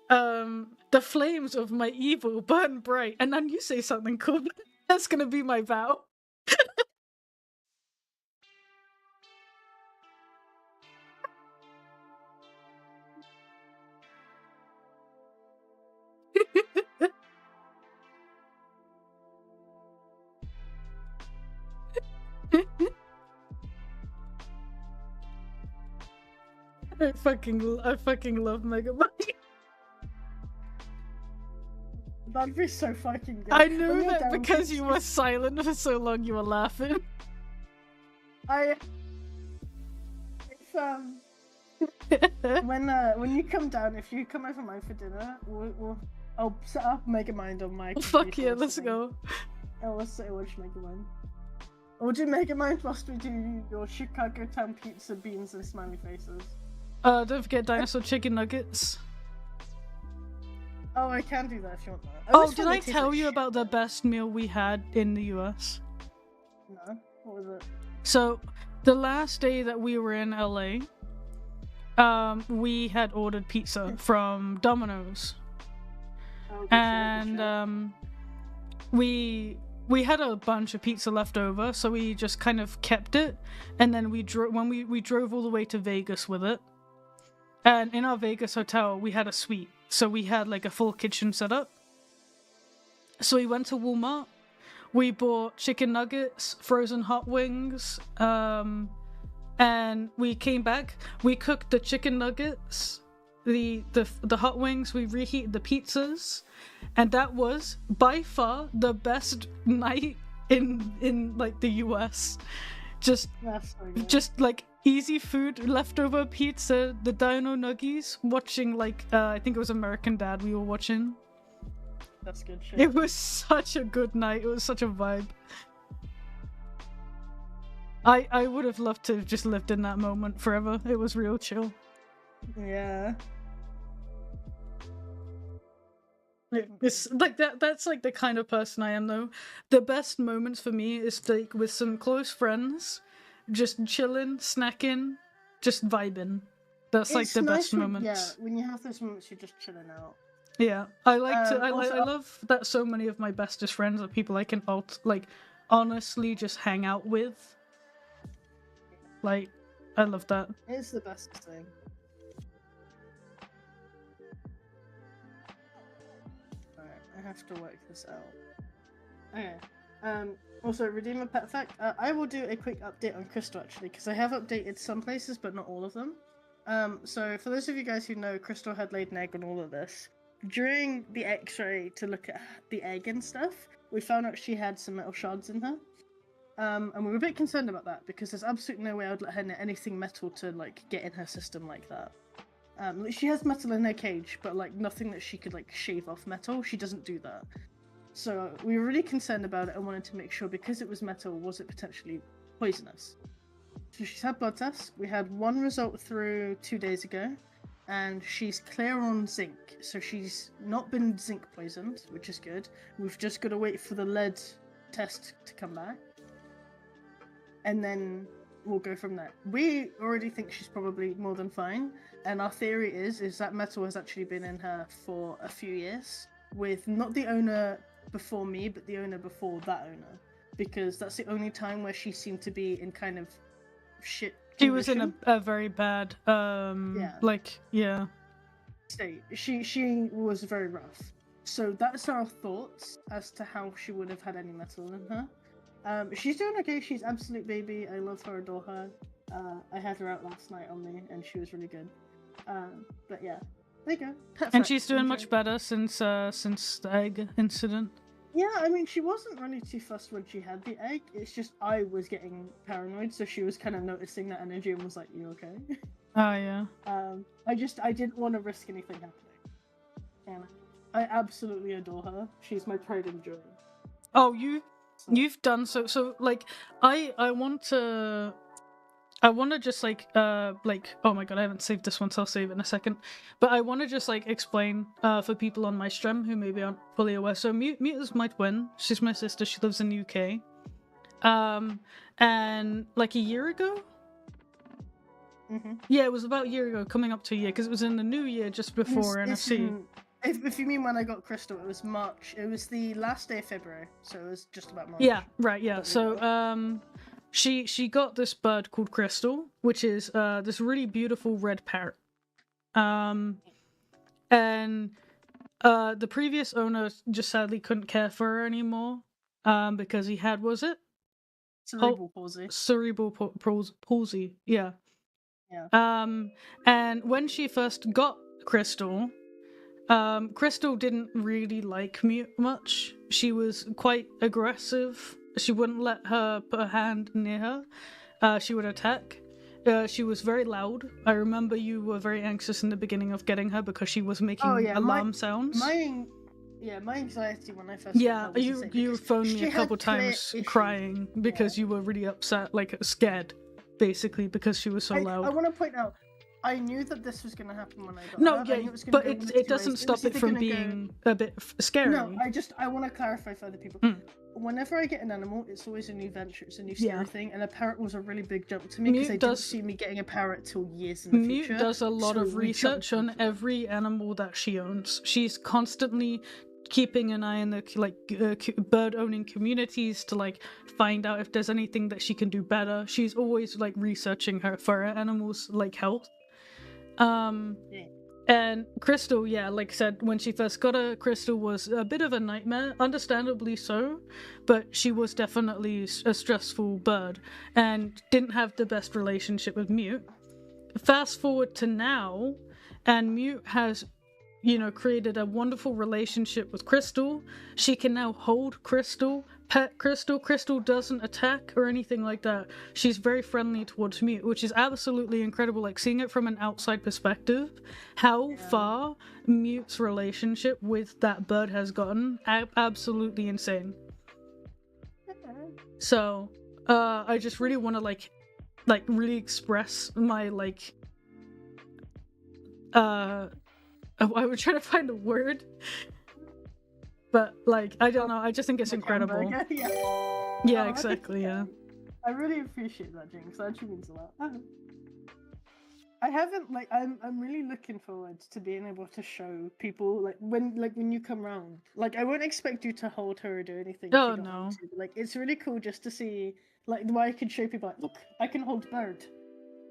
The flames of my evil burn bright, and then you say something cool. That's gonna be my vow. I fucking love Megamind. That'd be so fucking good. I knew that because you were silent for so long. You were laughing. When you come down, if you come over mine for dinner, I'll set up Megamind on my. Fuck yeah, let's go. I'll watch Megamind. We'll do Megamind whilst we do your Chicago town pizza, beans, and smiley faces. Don't forget dinosaur chicken nuggets. Oh, I can do that if you want that. Oh, did I tell you about the best meal we had in the US? No, what was it? So, the last day that we were in LA, we had ordered pizza from Domino's. Oh, and we had a bunch of pizza left over, so we just kind of kept it, and then we drove all the way to Vegas with it. And in our Vegas hotel, we had a suite, so we had like a full kitchen set up. So we went to Walmart. We bought chicken nuggets, frozen hot wings, and we came back. We cooked the chicken nuggets, the hot wings. We reheated the pizzas, and that was by far the best night in like the US. Just like easy food, leftover pizza, the Dino Nuggies. Watching like I think it was American Dad. We were watching. That's good shit. It was such a good night. It was such a vibe. I would have loved to have just lived in that moment forever. It was real chill. Yeah. It's like that's like the kind of person I am though. The best moments for me is like with some close friends, just chilling, snacking, just vibing. That's like the best moments. Yeah, when you have those moments, you're just chilling out. Yeah, I love that so many of my bestest friends are people I can honestly just hang out with. Like, I love that. It's the best thing. Alright, I have to work this out. Okay. Also, redeem a pet fact. I will do a quick update on Crystal actually, because I have updated some places, but not all of them. So for those of you guys who know, Crystal had laid an egg on all of this. During the X-ray to look at the egg and stuff, we found out she had some metal shards in her. And we were a bit concerned about that because there's absolutely no way I would let her know anything metal to like get in her system like that. She has metal in her cage, but like nothing that she could like shave off metal. She doesn't do that. So we were really concerned about it and wanted to make sure because it was metal, was it potentially poisonous? So she's had blood tests. We had one result through 2 days ago, and she's clear on zinc. So she's not been zinc poisoned, which is good. We've just got to wait for the lead test to come back. And then we'll go from there. We already think she's probably more than fine, and our theory is that metal has actually been in her for a few years, with not the owner before me, but the owner before that owner, because that's the only time where she seemed to be in kind of shit condition. She was in a very bad state. She was very rough. So that's our thoughts as to how she would have had any metal in her. She's doing okay. She's absolute baby. I love her, adore her. I had her out last night on me, and she was really good. But yeah, there you go. And she's doing much better since the egg incident. Yeah, I mean, she wasn't really too fussed when she had the egg. It's just I was getting paranoid, so she was kind of noticing that energy and was like, "You okay?" Oh yeah. I didn't want to risk anything happening, and I absolutely adore her. She's my pride and joy. Oh, you've done so like I want to just like oh my god, I haven't saved this one, so I'll save it in a second. But I want to just like explain for people on my stream who maybe aren't fully aware. So Muta's my twin. She's my sister. She lives in the UK. And like a year ago. Mm-hmm. Yeah, it was about a year ago, coming up to a year, because it was in the new year just before NFC. If you mean when I got Crystal, it was March. It was the last day of February, so it was just about March. Yeah, right, yeah. So, she got this bird called Crystal, which is this really beautiful red parrot. And the previous owner just sadly couldn't care for her anymore, because he had, was it? Cerebral palsy. Cerebral palsy, yeah. Yeah. And when she first got Crystal, Crystal didn't really like Mute much. She was quite aggressive. She wouldn't let her put her hand near her. She would attack. She was very loud. I remember you were very anxious in the beginning of getting her because she was making alarm sounds. My anxiety when I first got her was you phoned me a couple times crying because you were really upset, like scared, basically, because she was so loud. I want to point out, I knew that this was going to happen when I got her. No, yeah, but it doesn't stop it from being a bit scary. No, I want to clarify for other people. Whenever I get an animal, it's always a new venture, it's a new scary thing, and a parrot was a really big jump to me because they didn't see me getting a parrot till years in the future. Mute does a lot of research on every animal that she owns. She's constantly keeping an eye in the bird owning communities to like find out if there's anything that she can do better. She's always like researching for her animals like health. And Crystal, yeah, like I said, when she first got her, Crystal was a bit of a nightmare, understandably so, but she was definitely a stressful bird and didn't have the best relationship with Mute. Fast forward to now, and Mute has, created a wonderful relationship with Crystal. She can now hold Crystal, pet Crystal. Crystal doesn't attack or anything like that. She's very friendly towards Mute, which is absolutely incredible. Like, seeing it from an outside perspective, how far Mute's relationship with that bird has gotten, absolutely insane. So, I just really want to like really express my I was trying to find a word, but I don't know. I just think it's incredible. Yeah, exactly. Yeah. I really appreciate that, Jinx. That actually means a lot. I haven't I'm really looking forward to being able to show people when you come round. I won't expect you to hold her or do anything. Oh, if you don't no. want to, but, it's really cool just to see the way I can show people. Look, I can hold bird.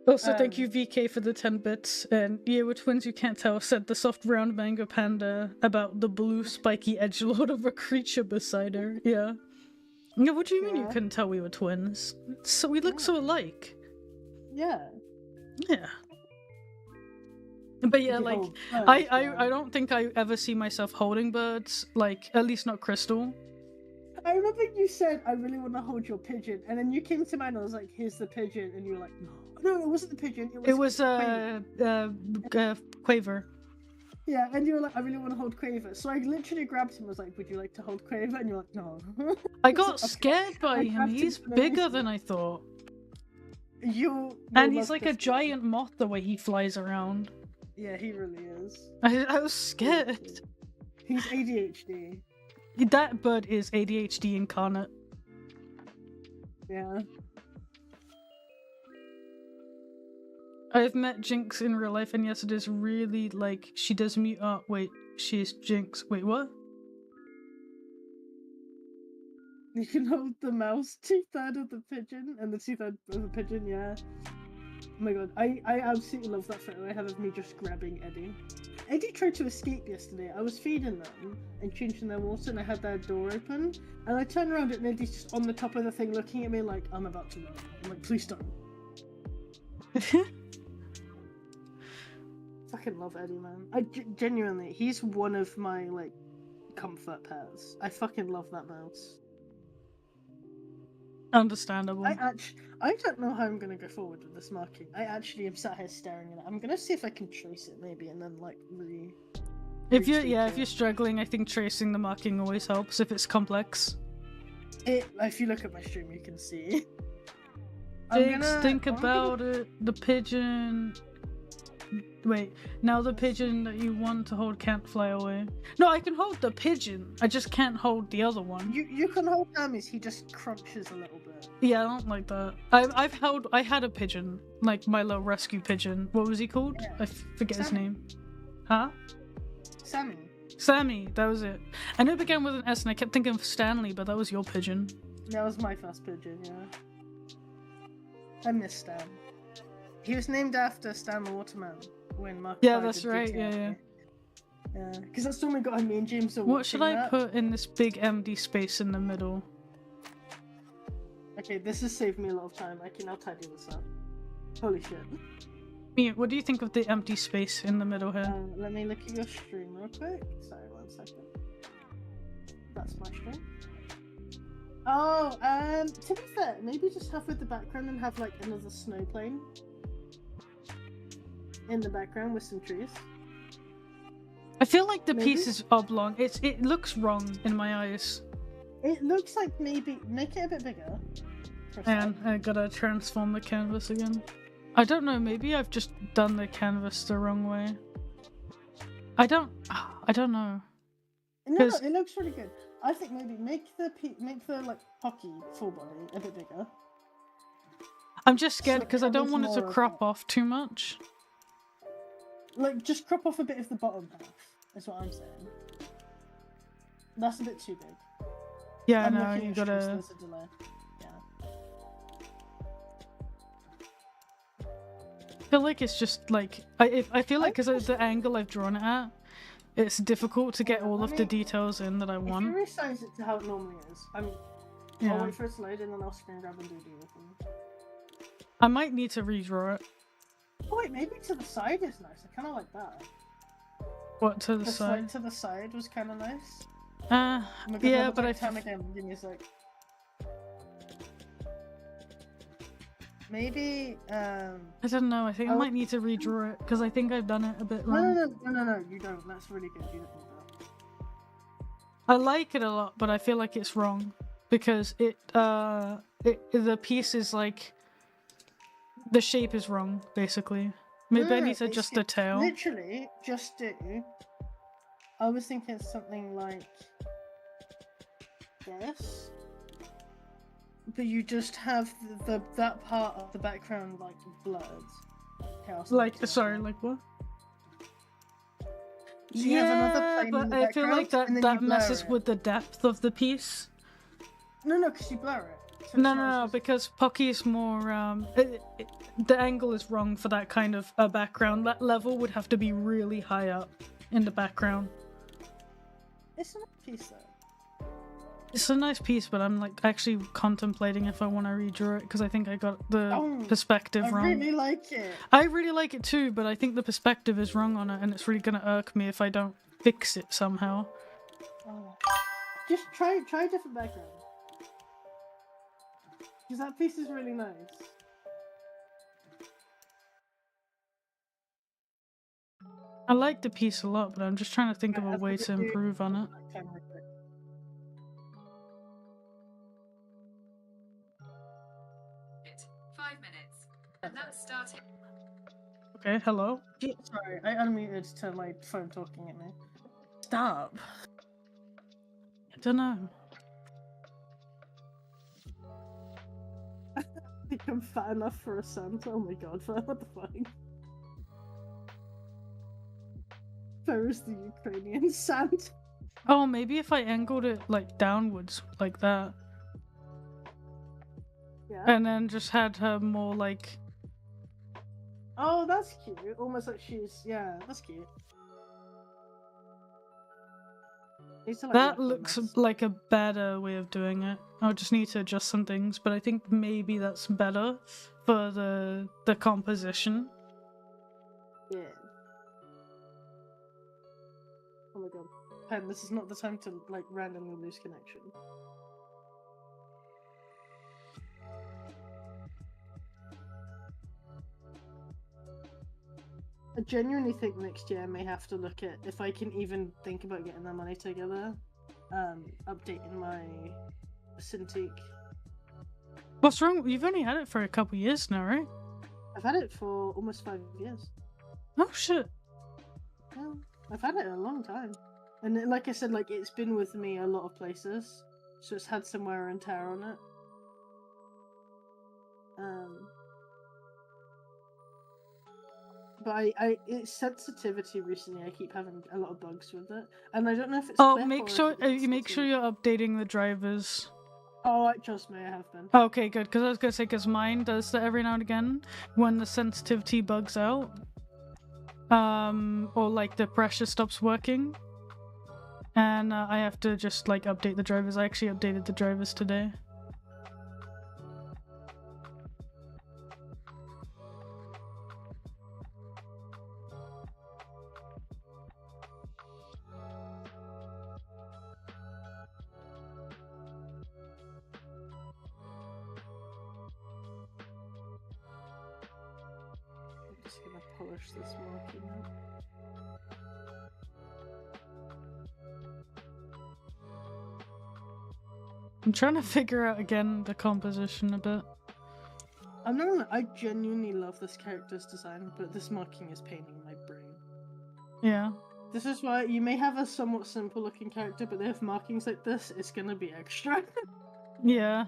Also, thank you, VK, for the 10 bits. And yeah, we're twins, you can't tell, said the soft round mango panda about the blue spiky edgelord of a creature beside her. Yeah. Yeah, what do you mean you couldn't tell we were twins? So we look so alike. Yeah. Yeah. But yeah, I don't think I ever see myself holding birds, at least not Crystal. I remember you said, I really want to hold your pigeon, and then you came to mine and I was like, here's the pigeon, and you were like, no, it wasn't the pigeon, it was Quaver. Yeah, and you were like, I really want to hold Quaver. So I literally grabbed him and was like, would you like to hold Quaver? And you're like, no. I got scared by him. He's bigger than I thought. And he's like a giant moth the way he flies around. Yeah, he really is. I was scared. He's ADHD. That bird is ADHD incarnate. Yeah. I've met Jinx in real life, and yes, it is really she does mute up. Wait, she's Jinx. Wait, what? You can hold the mouse teeth out of the pigeon and the teeth out of the pigeon, yeah. Oh my god, I absolutely love that photo I have of me just grabbing Eddie. Eddie tried to escape yesterday. I was feeding them and changing their water, and I had their door open, and I turned around and Eddie's just on the top of the thing looking at me like, I'm about to run. I'm like, please don't. Fucking love Eddie, man. Genuinely, he's one of my comfort pets. I fucking love that mouse. Understandable. I don't know how I'm gonna go forward with this marking. I actually am sat here staring at it. I'm gonna see if I can trace it maybe, and then if you're struggling, I think tracing the marking always helps if it's complex. If you look at my stream, you can see. Think about it. The pigeon. Wait, now the pigeon that you want to hold can't fly away. No, I can hold the pigeon. I just can't hold the other one. You can hold Sammy's. He just crunches a little bit. Yeah, I don't like that. I had a pigeon, my little rescue pigeon. What was he called? Yeah. I forget his name. Huh? Sammy, that was it. I know it began with an S, and I kept thinking of Stanley, but that was your pigeon. That was my first pigeon. Yeah. I miss Stan. He was named after Stan the Waterman when Mark. Yeah, that's right. Yeah. Yeah, because that's when we got me and James. What should I put in this big empty space in the middle? Okay, this has saved me a lot of time. I can now tidy this up. Holy shit. Mia, what do you think of the empty space in the middle here? Let me look at your stream real quick. Sorry, 1 second. That's my stream. Oh, to be fair, maybe just have with the background and have another snow plane in the background with some trees. I feel like the piece is oblong. It looks wrong in my eyes. It looks like maybe make it a bit bigger. And I gotta transform the canvas again. I don't know. Maybe I've just done the canvas the wrong way. I don't know. No, it looks really good. I think maybe make the Pocky full body a bit bigger. I'm just scared because I don't want it to crop off too much. Just crop off a bit of the bottom half. That's what I'm saying. That's a bit too big. Yeah, no, you gotta. There's a delay. Yeah. feel like it's just like I feel like because of the angle I've drawn it at, it's difficult to get all of the details in that I If you want. resize it to how it normally is, I'll wait for it to load and then I'll screen grab and do the other thing. I might need to redraw it. Oh wait, maybe to the side is nice. I kind of like that. What, to the The side? slit to the side was kind of nice. Yeah, but again. Give me a sec. Maybe I don't know. I think I might need to redraw it because I think I've done it a bit wrong. No, you don't. That's really good. You don't need that. I like it a lot, but I feel like it's wrong because the piece is like the shape is wrong basically. Maybe I need to adjust the tail. Literally, just do. I was thinking something like this, but you just have that part of the background like blurred. Like, sorry, like what? So you have another plane but in the I feel like that messes with the depth of the piece. No, because you blur it. So No, because Pocky is more. The angle is wrong for that kind of background. That level would have to be really high up in the background. It's a nice piece though. It's a nice piece, but I'm like actually contemplating if I want to redraw it because I think I got the perspective wrong. I really like it. I really like it too, but I think the perspective is wrong on it, and it's really gonna irk me if I don't fix it somehow. Oh. Just try a different background. Because that piece is really nice. I like the piece a lot, but I'm just trying to think of a way to improve on it. It's 5 minutes. And that's starting. Okay, hello? Sorry, I unmuted to my phone talking at me. Stop. I don't know. I think I'm fat enough for a Sant. Oh my god, what the fuck? Where is the Ukrainian Sant? Oh, maybe if I angled it like downwards, like that. Yeah. And then just had her more like... Oh, that's cute. Almost like she's... Yeah, that's cute. That looks like a better way of doing it. I'll just need to adjust some things, but I think maybe that's better for the composition. Yeah. Oh my god. Pen, this is not the time to, like, randomly lose connection. I genuinely think next year I may have to look at, if I can even think about getting that money together, updating my Cintiq. What's wrong? You've only had it for a couple years now, right? I've had it for almost 5 years. Oh shit. Yeah, I've had it a long time. And like I said, like, it's been with me a lot of places, so it's had some wear and tear on it. But its sensitivity recently, I keep having a lot of bugs with it, and I don't know if it's. Oh, make sure you make sure you're updating the drivers. Oh, trust me, I have been. Okay, good. Because I was gonna say, because mine does that every now and again when the sensitivity bugs out, or like the pressure stops working, and I have to just like update the drivers. I actually updated the drivers today. Just gonna polish this marking up. I'm trying to figure out again the composition a bit. I'm not gonna, I genuinely love this character's design, but this marking is paining my brain. Yeah. This is why you may have a somewhat simple looking character, but they have markings like this, it's gonna be extra. Yeah.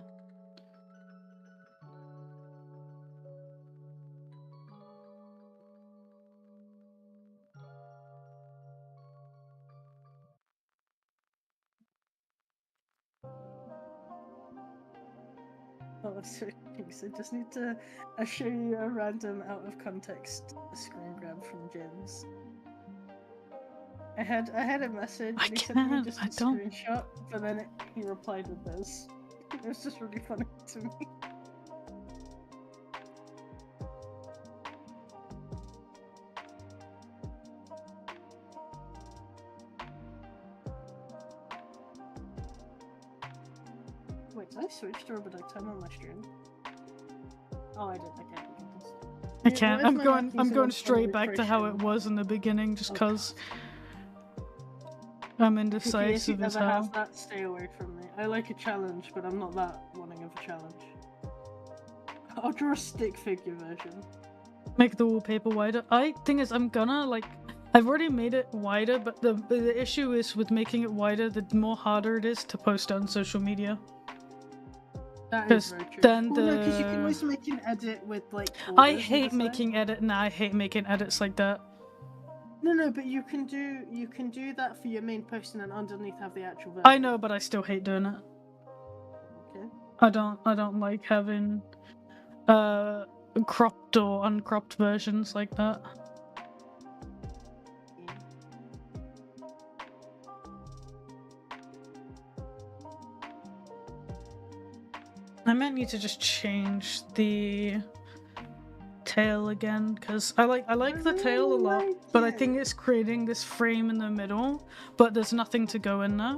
Oh, so thanks. I just need to show you a random out of context screen grab from James. I had a message and he sent me just a screenshot, but then he replied with this. It was just really funny to me. Wait, did I switch to Roboduck time on my stream? Oh, I did. Okay. I can't. I'm going straight back to how it was in the beginning, just cause I'm indecisive as hell. Have that, stay away from me. I like a challenge, but I'm not that wanting of a challenge. I'll draw a stick figure version. Make the wallpaper wider. Thing is, I'm gonna I've already made it wider, but the issue is with making it wider, the more harder it is to post on social media. That is very true. Then because you can always make an edit with I hate making I hate making edits like that. No, but you can do that for your main post and then underneath have the actual version. I know, but I still hate doing it. Okay. I don't like having cropped or uncropped versions like that. I might need to just change the tail again, because I like the tail a lot, but I think it's creating this frame in the middle, but there's nothing to go in there.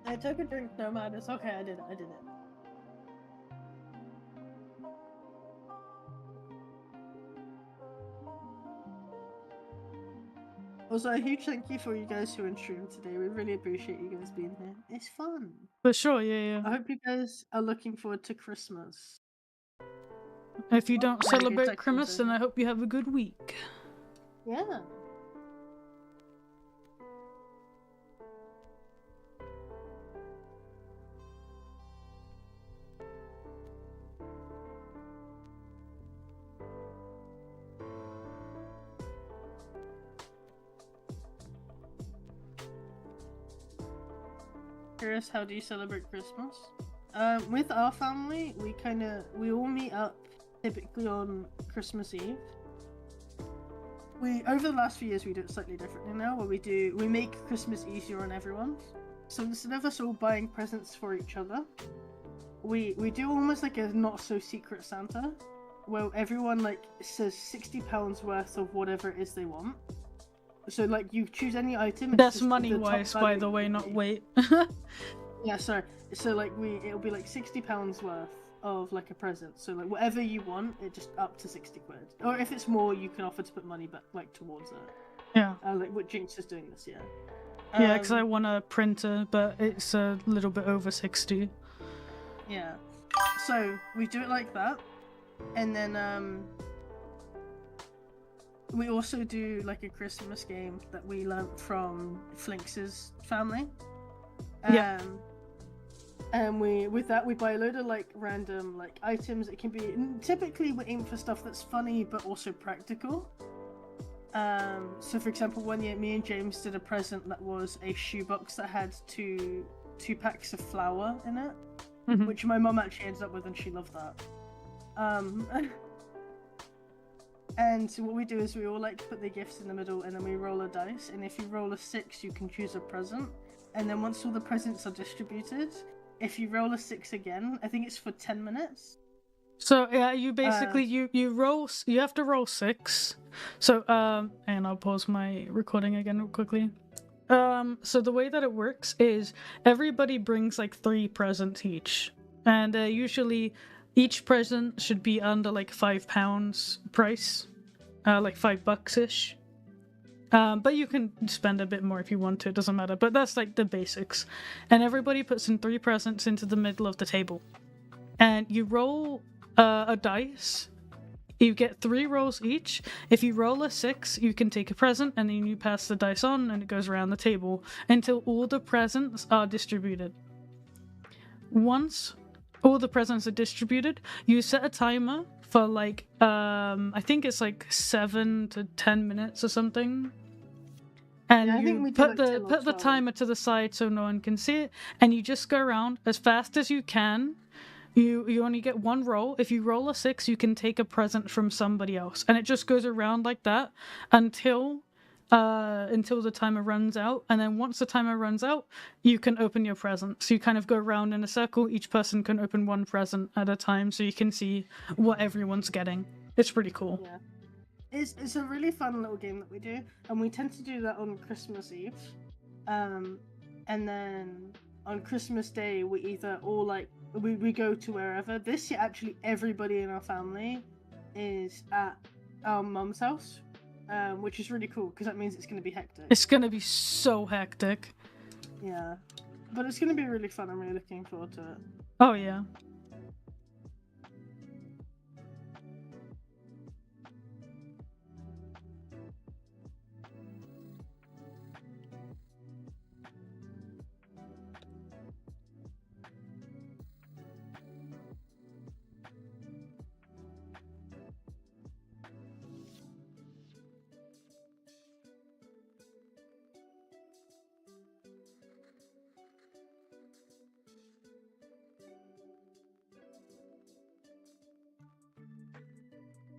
I took a drink, no matter. It's okay, I did it. Also, a huge thank you for you guys who are in stream today. We really appreciate you guys being here. It's fun. For sure, yeah. I hope you guys are looking forward to Christmas. If you don't celebrate Christmas, then I hope you have a good week. Yeah. Curious, how do you celebrate Christmas? With our family, we all meet up typically on Christmas Eve. Over the last few years we do it slightly differently now, where we make Christmas easier on everyone. So instead of us all buying presents for each other, we do almost like a not so secret Santa, where everyone says £60 worth of whatever it is they want. So you choose any item. That's money wise, by the way, not weight. Yeah, sorry. So it'll be £60 worth of a present. So whatever you want, it just up to 60 quid. Or if it's more, you can offer to put money back towards it. Yeah. What Jinx is doing this year. Yeah, because I want a printer, but it's a little bit over 60. Yeah. So we do it like that, and then we also do a Christmas game that we learnt from Flinx's family. Yeah. And we buy a load of random items. It can be typically we aim for stuff that's funny but also practical. So for example, one year me and James did a present that was a shoebox that had two packs of flour in it, which my mum actually ended up with, and she loved that. And what we do is we all put the gifts in the middle, and then we roll a dice, and if you roll a 6 you can choose a present, and then once all the presents are distributed, if you roll a 6 again, I think it's for 10 minutes. So yeah, you basically you have to roll 6. So and I'll pause my recording again real quickly. So the way that it works is everybody brings 3 presents each, and usually each present should be under £5 price, $5-ish. But you can spend a bit more if you want to, it doesn't matter. But that's the basics. And everybody puts in 3 presents into the middle of the table. And you roll a dice. You get 3 rolls each. If you roll a 6, you can take a present, and then you pass the dice on, and it goes around the table until all the presents are distributed. Once all the presents are distributed, you set a timer for I think it's 7 to 10 minutes or something. And Yeah, I think you we do like 10 or put the 12. timer to the side so no one can see it, and you just go around as fast as you can. You only get one roll. If you roll a 6, you can take a present from somebody else, and it just goes around like that until the timer runs out. And then once the timer runs out, you can open your present. So you kind of go around in a circle. Each person can open one present at a time, so you can see what everyone's getting. It's pretty cool. Yeah. It's a really fun little game that we do, and we tend to do that on Christmas Eve. And then on Christmas Day, we either all like we go to wherever. This year, actually, everybody in our family is at our mum's house, which is really cool because that means it's going to be hectic. It's going to be so hectic. Yeah, but it's going to be really fun. I'm really looking forward to it. Oh, yeah.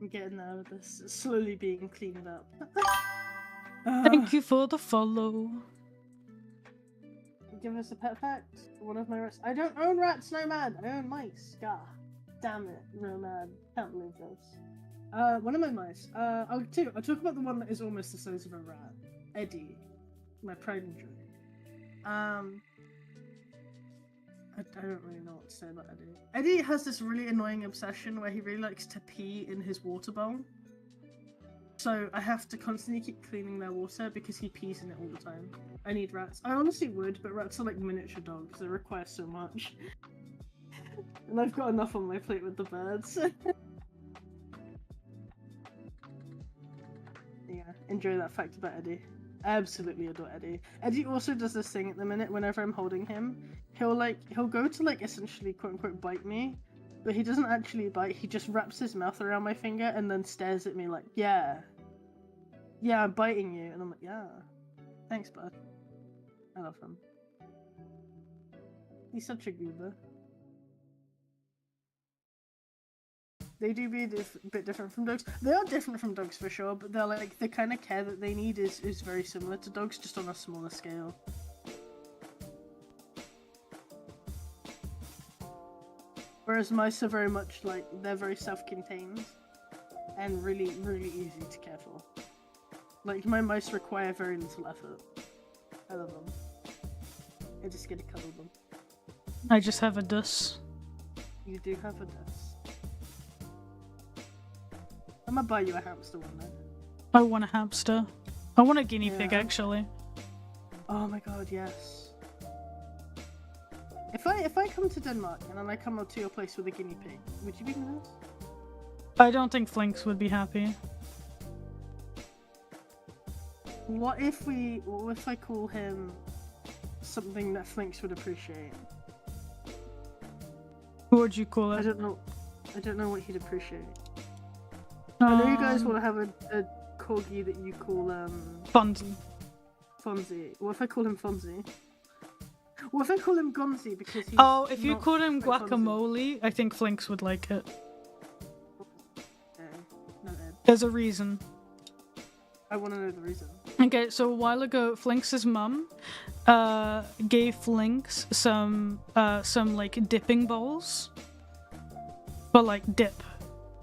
I'm getting out of this. It's slowly being cleaned up. Thank you for the follow. Give us a pet fact. One of my rats. I don't own rats, no man. I own mice. God damn it, real man. Can't believe this. One of my mice. I'll talk about the one that is almost the size of a rat. Eddie, my pride and joy. I don't really know what to say about Eddie. Eddie has this really annoying obsession where he really likes to pee in his water bowl. So I have to constantly keep cleaning their water because he pees in it all the time. I need rats. I honestly would, but rats are like miniature dogs. They require so much. And I've got enough on my plate with the birds. Yeah, enjoy that fact about Eddie. I absolutely adore Eddie. Eddie also does this thing at the minute whenever I'm holding him. He'll go to like essentially quote unquote bite me, but he doesn't actually bite. He just wraps his mouth around my finger and then stares at me like, yeah, I'm biting you. And I'm like, yeah, thanks, bud. I love him. He's such a goober. They do be a bit different from dogs. They are different from dogs for sure, but they're like the kind of care that they need is very similar to dogs, just on a smaller scale. Whereas mice are very much like, they're very self-contained and really, really easy to care for. Like, my mice require very little effort. I love them. I just get to cuddle them. I just have a dus. You do have a dus. I'm gonna buy you a hamster one day. I want a hamster. I want a guinea pig, actually. Oh my god, yes. If I come to Denmark and then I come up to your place with a guinea pig, would you be nice? I don't think Flinks would be happy. What if I call him something that Flinks would appreciate? What would you call it? I don't know what he'd appreciate. I know you guys want to have a corgi that you call Fonzie. Fonzie. What if I call him Fonzie? What if I call him Gonzi because he's if you called him like Guacamole, I think Flinks would like it. Okay. Noted. There's a reason. I want to know the reason. Okay, so a while ago, Flinks' mum gave Flinks some like dipping bowls for like dip,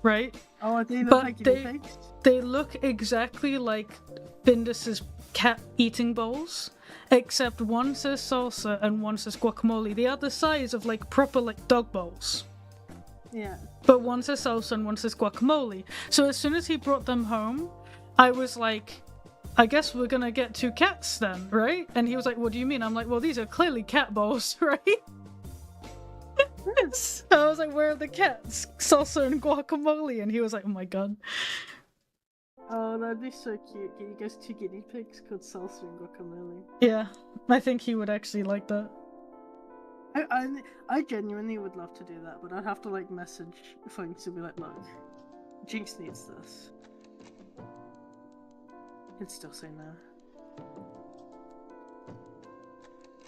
right? Oh, they look like guinea pigs? They look exactly like Bindus's cat eating bowls, except one says salsa and one says guacamole. They are the size of like proper like dog bowls. Yeah. But one says salsa and one says guacamole. So as soon as he brought them home, I was like, I guess we're gonna get 2 cats then, right? And he was like, what do you mean? I'm like, well, these are clearly cat bowls, right? So I was like, where are the cats? Salsa and guacamole. And he was like, oh my god. Oh, that'd be so cute. You guys 2 guinea pigs called Salsa and Guacamole. Yeah, I think he would actually like that. I genuinely would love to do that, but I'd have to like message Flinks to be like, look, Jinx needs this. He'd still say no.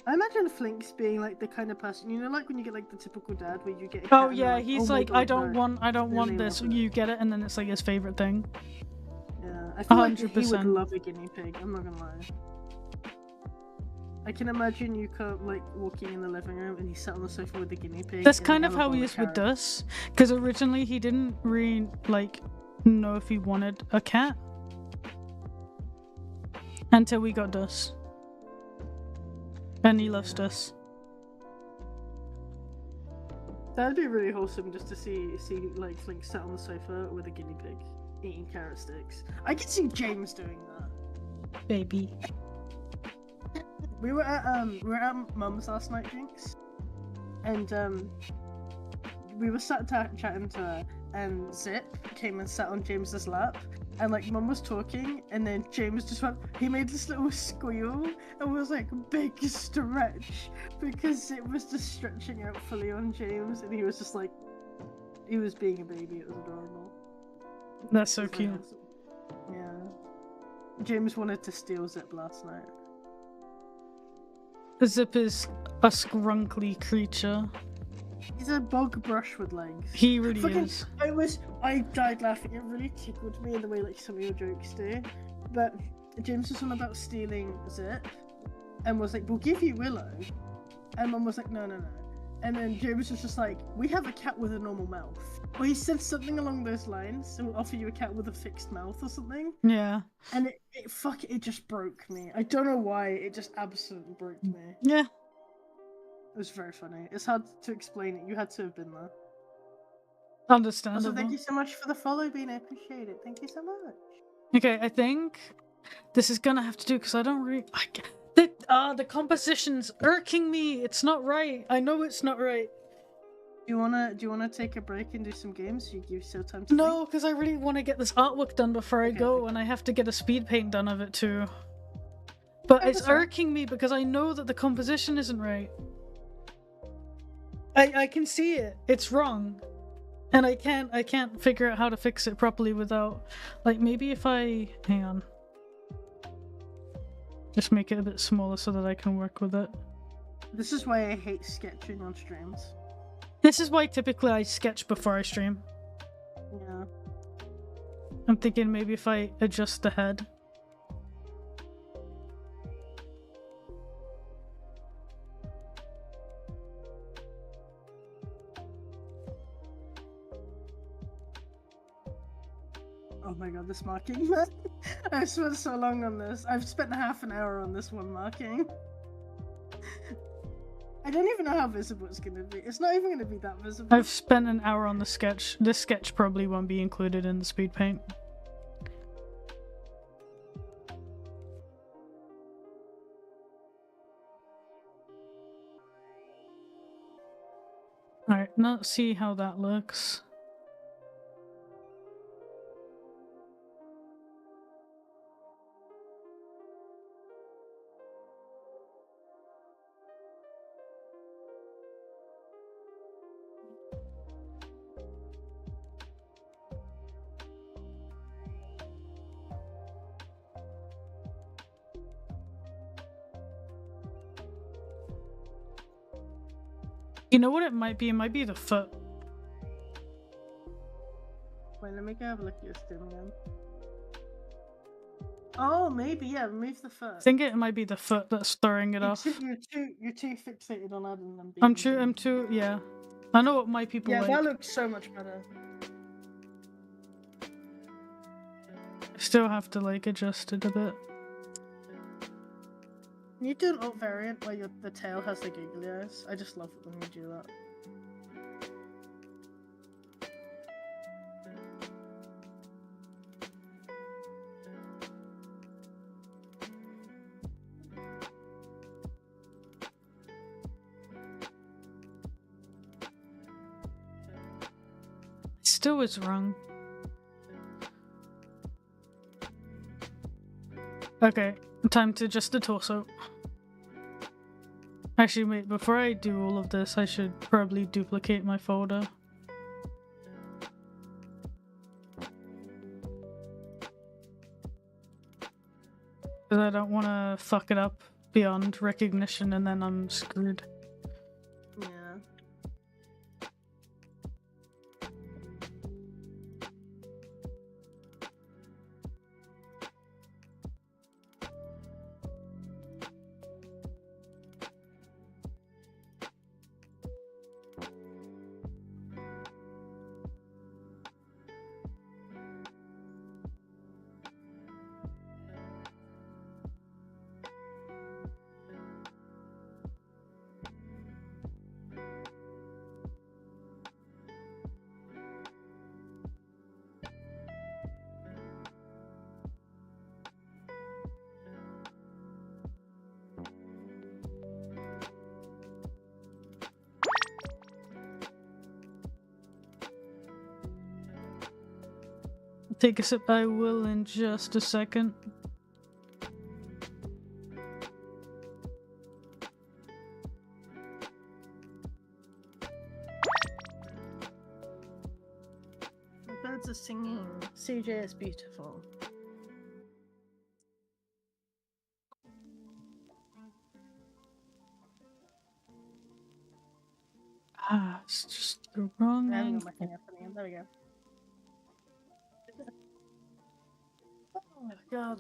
I imagine Flinks being like the kind of person, you know, like when you get like the typical dad where you get a cat Oh and they're yeah, like, he's oh my like, God, I don't no. want They this. love it. You get it, and then it's like his favorite thing. Yeah, I feel like he would 100%. love a guinea pig, I'm not gonna lie. I can imagine you like walking in the living room and he's sat on the sofa with the guinea pig. That's and kind they of have a how bowl he of is with carrots. Dus, because originally he didn't really like know if he wanted a cat until we got Dus, and he loves Dus. That'd be really wholesome just to see like Flink sat on the sofa with a guinea pig eating carrot sticks. I could see James doing that. Baby. We were at Mum's last night, Jinx, and we were sat chatting to her, and Zip came and sat on James's lap, and like Mum was talking, and then James just went. He made this little squeal, and was like big stretch because it was just stretching out fully on James, and he was just like, he was being a baby. It was adorable. That's so It was very cute. awesome. Yeah. James wanted to steal Zip last night. Zip is a scrunkly creature. He's a bog brush with legs. He really Fucking, is. I died laughing. It really tickled me in the way like some of your jokes do. But James was on about stealing Zip, and was like, "We'll give you Willow," and Mum was like, "No, no, no." And then James was just like, "We have a cat with a normal mouth." Or he said something along those lines. So we'll offer you a cat with a fixed mouth or something. Yeah. And it just broke me. I don't know why. It just absolutely broke me. Yeah. It was very funny. It's hard to explain it. You had to have been there. Understandable. Also, thank you so much for the follow, Bean. I appreciate it. Thank you so much. Okay, I think this is gonna have to do because I don't really. The composition's irking me. It's not right. I know it's not right. Do you wanna take a break and do some games? So you give yourself time to No, because I really want to get this artwork done before I Okay, go, okay. and I have to get a speed paint done of it too. But Okay, it's that's fine. irking me because I know that the composition isn't right. I can see it. It's wrong. And I can't figure out how to fix it properly without, like, maybe if I hang on, just make it a bit smaller so that I can work with it. This is why I hate sketching on streams. This is why typically I sketch before I stream. Yeah. I'm thinking maybe if I adjust the head. Oh my god, this marking. I've spent so long on this. I've spent half an hour on this one marking. I don't even know how visible it's gonna be. It's not even gonna be that visible. I've spent an hour on the sketch. This sketch probably won't be included in the speed paint. Alright, let's see how that looks. You know what it might be? It might be the foot. Wait, let me go have a look at your stream again. Oh, maybe, yeah, remove the foot. I think it might be the foot that's throwing it off. You're too fixated on adding them. I'm too, yeah. I know what my people Yeah, like. that looks so much better. I still have to, like, adjust it a bit. Can you do an alt variant where the tail has the googly eyes? I just love it when you do that. Still is wrong. Okay, time to adjust the torso. Actually, wait, before I do all of this, I should probably duplicate my folder. Because I don't want to fuck it up beyond recognition, and then I'm screwed. Yeah. Take a sip. I will in just a second. The birds are singing. CJ is beautiful. Ah, it's just the wrong I haven't angle. got my thing up again. There we go. Oh my god.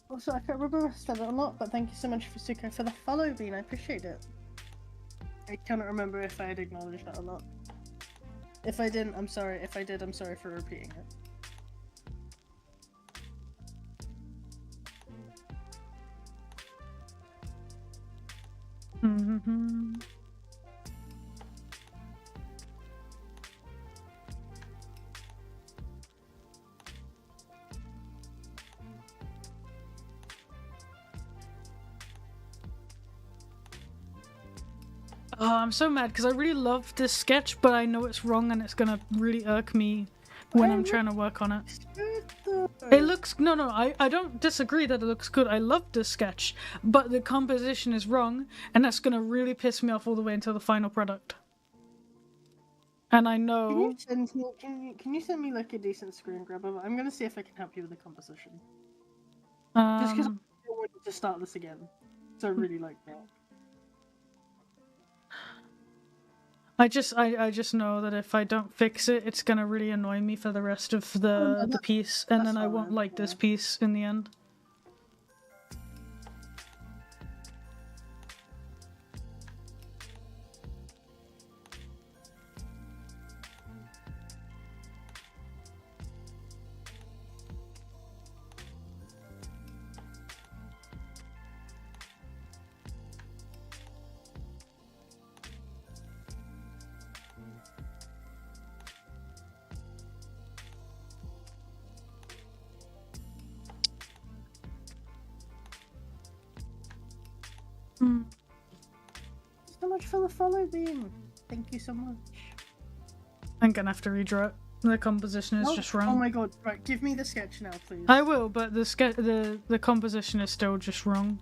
Also, I can't remember if I said it or not, but thank you so much, Fusuka, for the follow bean. I appreciate it. I cannot remember if I had acknowledged that or not. If I didn't, I'm sorry. If I did, I'm sorry for repeating it. Mm-hmm. Oh, I'm so mad because I really love this sketch, but I know it's wrong and it's gonna really irk me when I'm trying to work on it. It looks no, I don't disagree that it looks good. I love this sketch, but the composition is wrong, and that's gonna really piss me off all the way until the final product. And I know. Can you send me like a decent screen grabber? I'm gonna see if I can help you with the composition. Just because I don't want you to start this again, so I really like that. I just know that if I don't fix it, it's gonna really annoy me for the rest of the piece, and then I won't like this piece in the end. So much for the follow beam. Thank you so much. I'm gonna have to redraw it. The composition is just wrong. Oh my god! Right, give me the sketch now, please. I will, but the composition is still just wrong.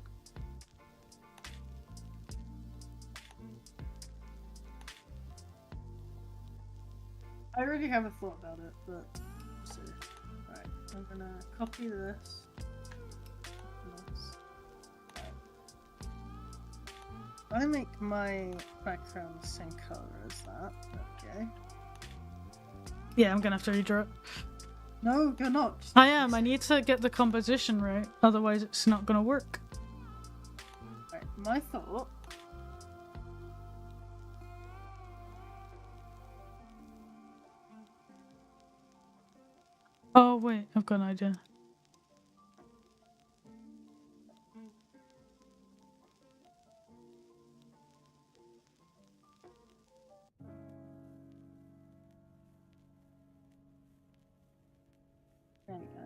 I already have a thought about it, but we'll see. Right, I'm gonna copy this. I make my background the same color as that. Okay. Yeah, I'm gonna have to redraw it. No, you're not. I am. I need to get the composition right, otherwise it's not gonna work. Right, my thought. Oh wait, I've got an idea. There we go.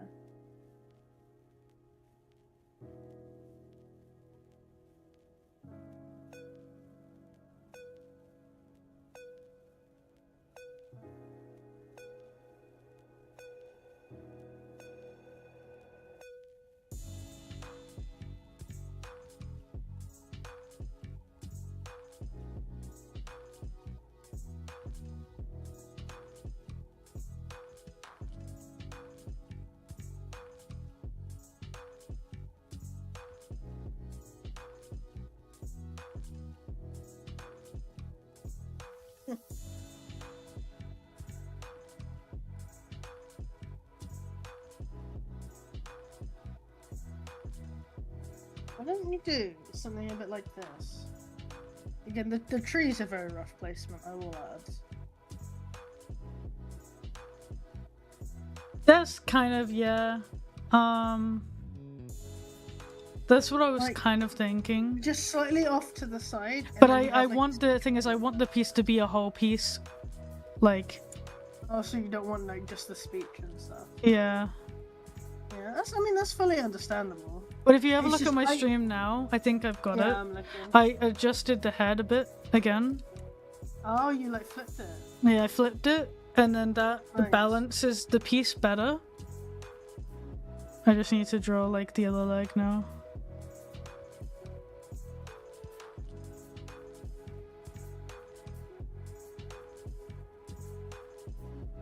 Why don't we do something a bit like this? Again, the trees are very rough placement, I will add. That's kind of, yeah. That's what I was Like, kind of thinking. Just slightly off to the side. and But then you I have, like, want the thing is I want the piece to be a whole piece. Like, Oh, so you don't want like just the speech and stuff. yeah. Yeah, that's fully understandable. But if you have a It's look at just- my stream now, I think I've got Yeah, it. I'm looking. I adjusted the head a bit again. Oh, you like flipped it. Yeah, I flipped it, and then that Nice. balances the piece better. I just need to draw like the other leg now.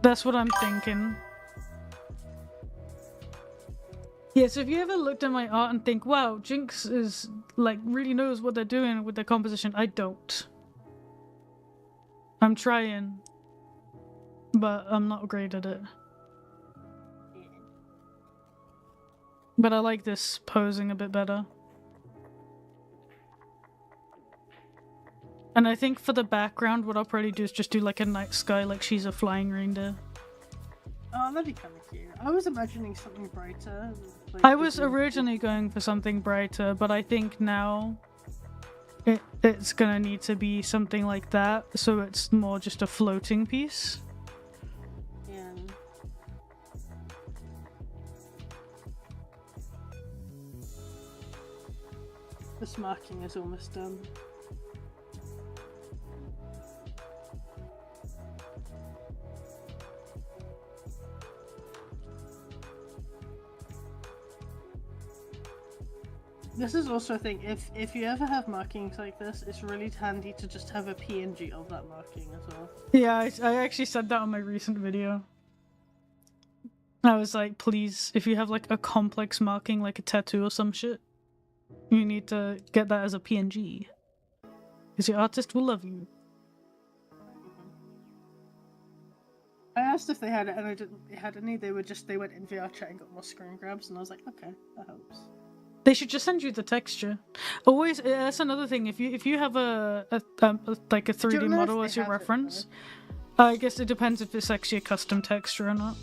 That's what I'm thinking. Yeah, so if you ever looked at my art and think, wow, Jinx is like really knows what they're doing with their composition, I don't. I'm trying, but I'm not great at it. But I like this posing a bit better. And I think for the background, what I'll probably do is just do like a night sky, like she's a flying reindeer. Oh, that'd be kind of cute. I was imagining something brighter. Like, I was different- originally going for something brighter, but I think now it's gonna need to be something like that, so it's more just a floating piece. Yeah. This marking is almost done. This is also a thing, if you ever have markings like this, it's really handy to just have a PNG of that marking as well. Yeah, I actually said that on my recent video. I was like, please, if you have like a complex marking, like a tattoo or some shit, you need to get that as a PNG. Because your artist will love you. I asked if they had it and I didn't had any, they went in VRChat and got more screen grabs and I was like, okay, that helps. They should just send you the texture. Always, that's another thing. If you have like a 3D know if model they as your have it, reference, I guess it depends if it's actually a custom texture or not.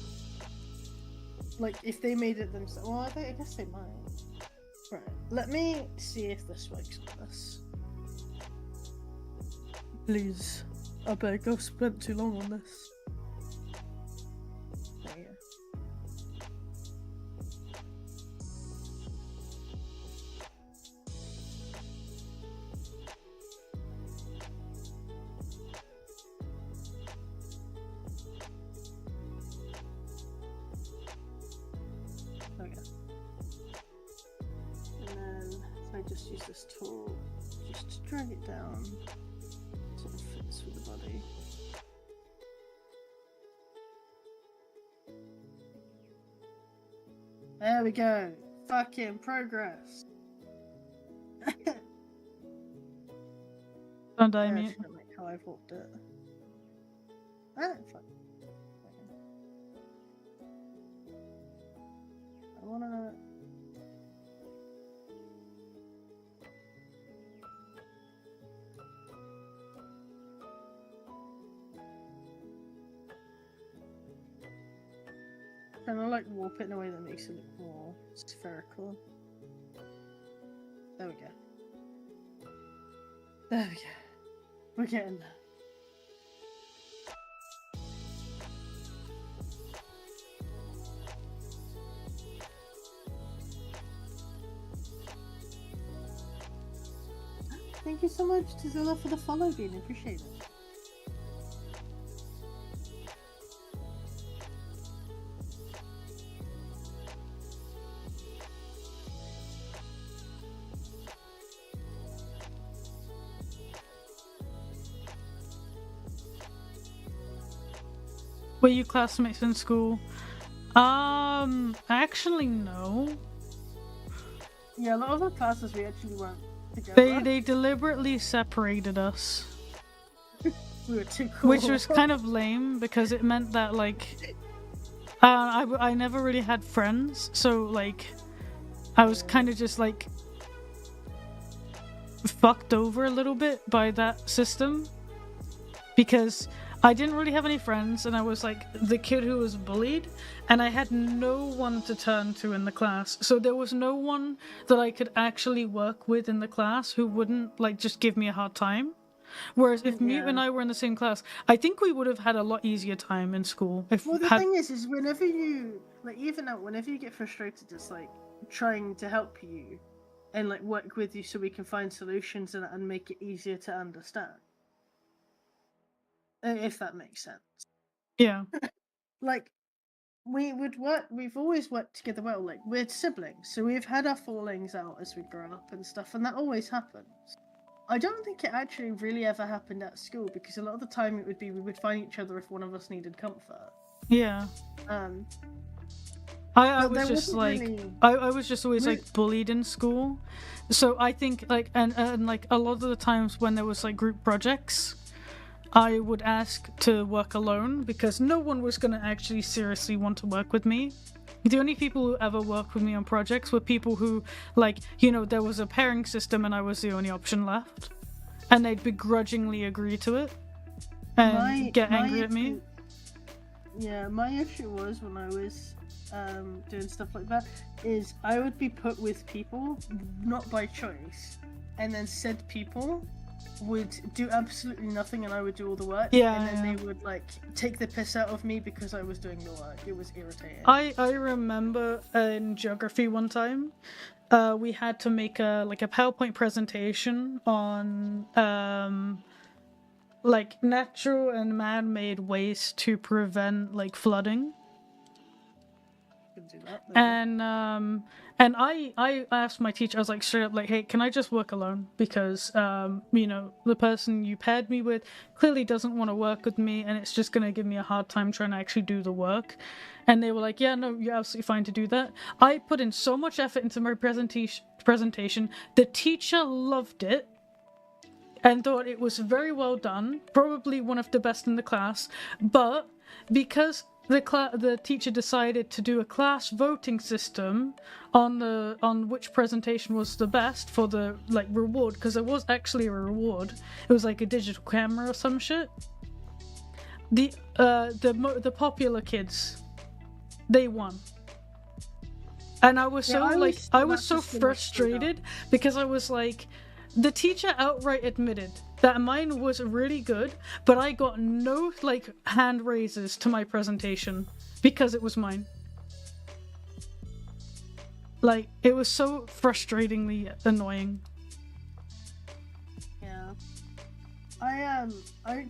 Like, if they made it themselves, well, I guess they might. Right, let me see if this works with this. Please, I beg, I've spent too long on this. There you go. There we go. And then if I just use this tool, just to drag it down so it fits with the body. There we go. Fucking progress. Don't die, Yeah, I mute. just don't like how I've walked it. Ah, fuck. I wanna. Kind of like warp it in a way that makes it look more spherical. There we go. There we go. We're getting there. Thank you so much to Zilla for the follow, Bean. Appreciate it. Were you classmates in school? Actually no. Yeah, a lot of our classes we actually weren't together. They deliberately separated us, We were too cool. which was kind of lame because it meant that like, I never really had friends, so like, I was kind of just like fucked over a little bit by that system because I didn't really have any friends, and I was like the kid who was bullied, and I had no one to turn to in the class. So there was no one that I could actually work with in the class who wouldn't like just give me a hard time. Whereas if Mute and I were in the same class, I think we would have had a lot easier time in school. Well, the thing is whenever you like, even out, whenever you get frustrated, it's like trying to help you and like work with you so we can find solutions and make it easier to understand. If that makes sense. Yeah. Like, we've always worked together well. Like, we're siblings, so we've had our fallings out as we grow up and stuff, and that always happens. I don't think it actually really ever happened at school, because a lot of the time it would be we would find each other if one of us needed comfort. Yeah. I was just like really... I was just always like bullied in school, so I think like and like a lot of the times when there was like group projects, I would ask to work alone because no one was going to actually seriously want to work with me. The only people who ever worked with me on projects were people who, like, you know, there was a pairing system and I was the only option left. And they'd begrudgingly agree to it and get angry at me. Yeah, my issue was when I was doing stuff like that, is I would be put with people, not by choice, and then said people would do absolutely nothing and I would do all the work, and then they would like take the piss out of me because I was doing the work. It was irritating. I remember in geography one time we had to make a PowerPoint presentation on like natural and man-made ways to prevent like flooding. Do that, and I asked my teacher, I was like straight up like, hey, can I just work alone? Because you know, the person you paired me with clearly doesn't want to work with me and it's just gonna give me a hard time trying to actually do the work. And they were like, yeah, no, you're absolutely fine to do that. I put in so much effort into my presentation. The teacher loved it and thought it was very well done, probably one of the best in the class, but because the teacher decided to do a class voting system on which presentation was the best for the like reward, because there was actually a reward. It was like a digital camera or some shit. The popular kids, they won. And I was so frustrated because I was like, the teacher outright admitted that mine was really good, but I got no like hand raises to my presentation because it was mine. Like, it was so frustratingly annoying. Yeah.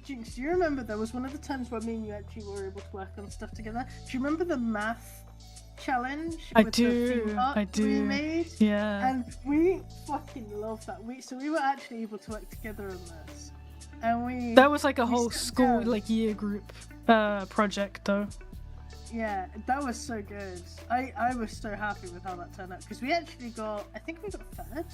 Jinx, do you remember there was one of the times where me and you actually were able to work on stuff together? Do you remember the math challenge with the theme art we made? Yeah. And we fucking loved that. So we were actually able to work together on this. And that was like a whole school like year group project though. Yeah, that was so good. I was so happy with how that turned out, because we actually got, I think we got third.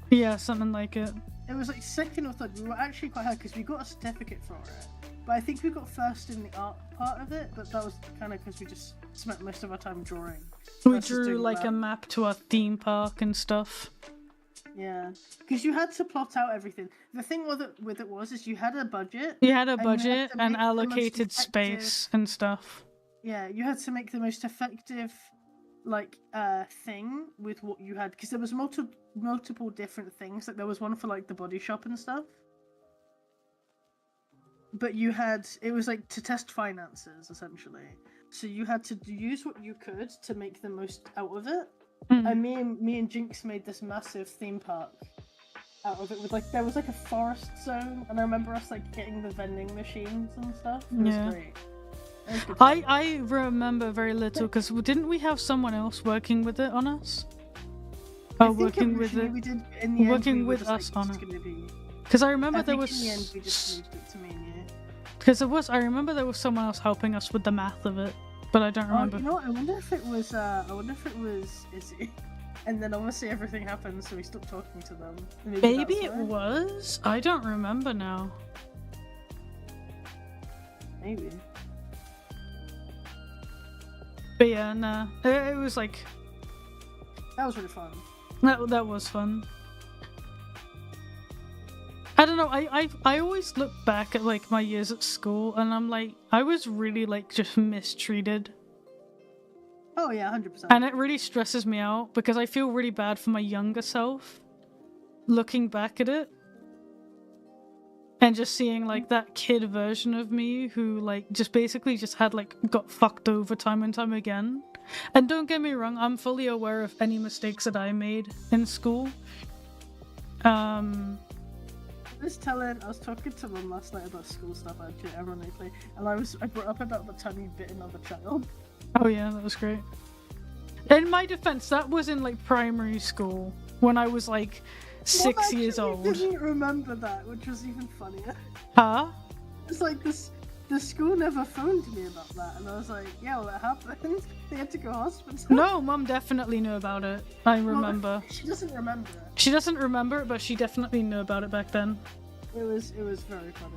Yeah, something like it. It was like second or third. We were actually quite high because we got a certificate for it. But I think we got first in the art part of it, but that was kind of because we just spent most of our time drawing. We drew like a map to our theme park and stuff. Yeah, because you had to plot out everything. The thing with it was you had a budget. You had a budget and allocated space and stuff. Yeah, you had to make the most effective like thing with what you had, because there was multiple different things. Like there was one for like the body shop and stuff. But it was like to test finances essentially. So you had to use what you could to make the most out of it. And me and Jinx made this massive theme park out of it with like, there was like a forest zone, and I remember us like getting the vending machines and stuff. It was great. It was I remember very little, because didn't we have someone else working with it on us? Working with us on it. Because I remember there was. In the end, we just moved it to me and you. Because I remember there was someone else helping us with the math of it, but I don't remember. You know what? I wonder if it was Izzy. And then obviously everything happened, so we stopped talking to them. Maybe it was? I don't remember now. Maybe. But yeah, nah. It was like... That was really fun. That was fun. I don't know. I always look back at like my years at school, and I'm like, I was really like just mistreated, Oh yeah, 100%. and it really stresses me out because I feel really bad for my younger self, looking back at it, and just seeing like that kid version of me who like just basically just had like got fucked over time and time again. And don't get me wrong, I'm fully aware of any mistakes that I made in school. I was talking to Mum last night about school stuff, actually, ironically, and I brought up about the time you bit another child. Oh yeah, that was great. In my defense, that was in like primary school when I was like 6 years old. I didn't remember that, which was even funnier. Huh? It's like the school never phoned me about that, and I was like, yeah, well, that happened. They had to go to hospital. No, Mum definitely knew about it. I remember. She doesn't remember it. She doesn't remember it, but she definitely knew about it back then. It was very funny.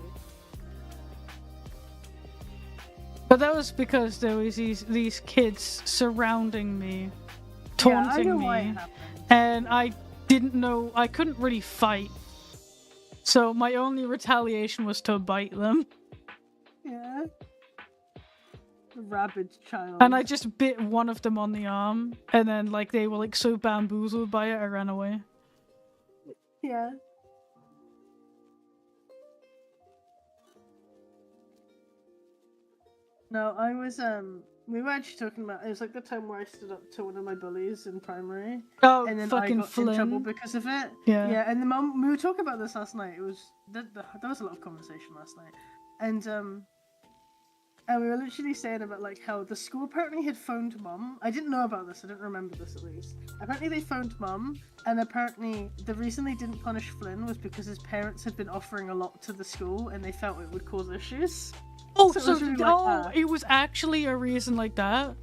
But that was because there was these kids surrounding me, taunting I know me, why it happened. and I didn't know. I couldn't really fight, so my only retaliation was to bite them. Yeah. The rabid child. And I just bit one of them on the arm, and then like they were like so bamboozled by it, I ran away. Yeah. No, I was we were actually talking about, it was like the time where I stood up to one of my bullies in primary. Oh, And then fucking I got Flynn. in trouble because of it. Yeah. Yeah, and the mum, we were talking about this last night. It was there was a lot of conversation last night, and we were literally saying about like how the school apparently had phoned Mum. I didn't know about this. I didn't remember this at least. Apparently they phoned Mum, and apparently the reason they didn't punish Flynn was because his parents had been offering a lot to the school, and they felt it would cause issues. Oh, So it so was really like that. it was actually a reason like that?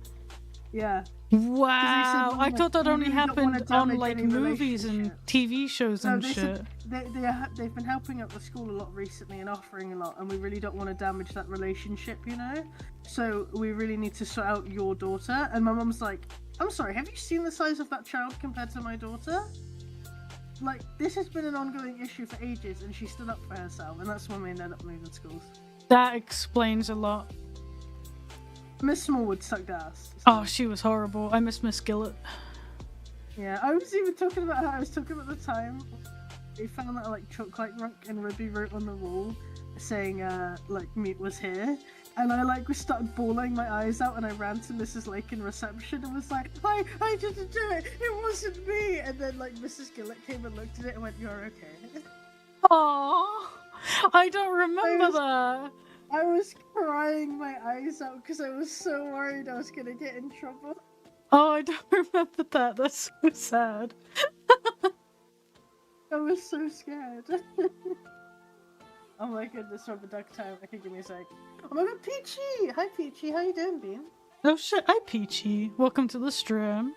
Yeah. Wow, "Mum, I like, thought that we only really don't wanna happened on damage like any movies and relationship." TV shows No, and they shit. said they've been helping out the school a lot recently and offering a lot, and we really don't want to damage that relationship, you know? So we really need to sort out your daughter. And my mum's like, I'm sorry, have you seen the size of that child compared to my daughter? Like, this has been an ongoing issue for ages, and she stood up for herself, and that's when we ended up moving schools. That explains a lot. Miss Smallwood sucked ass. Oh, she was horrible. I miss Miss Gillett. Yeah, I was even talking about her. I was talking about the time we found that like chocolate rock and Ruby wrote on the wall saying like meat was here, and I like started bawling my eyes out, and I ran to Mrs. Lake in reception and was like, I didn't do it. It wasn't me. And then like Mrs. Gillett came and looked at it and went, "You're okay." Aww, I don't remember that. I was crying my eyes out because I was so worried I was gonna get in trouble. Oh, I don't remember that. That's so sad. I was so scared. Oh my goodness, Rubber Duck time. Okay, give me a sec. Oh my god, Peachy! Hi Peachy, how you doing, Bean? Oh shit, hi Peachy. Welcome to the stream.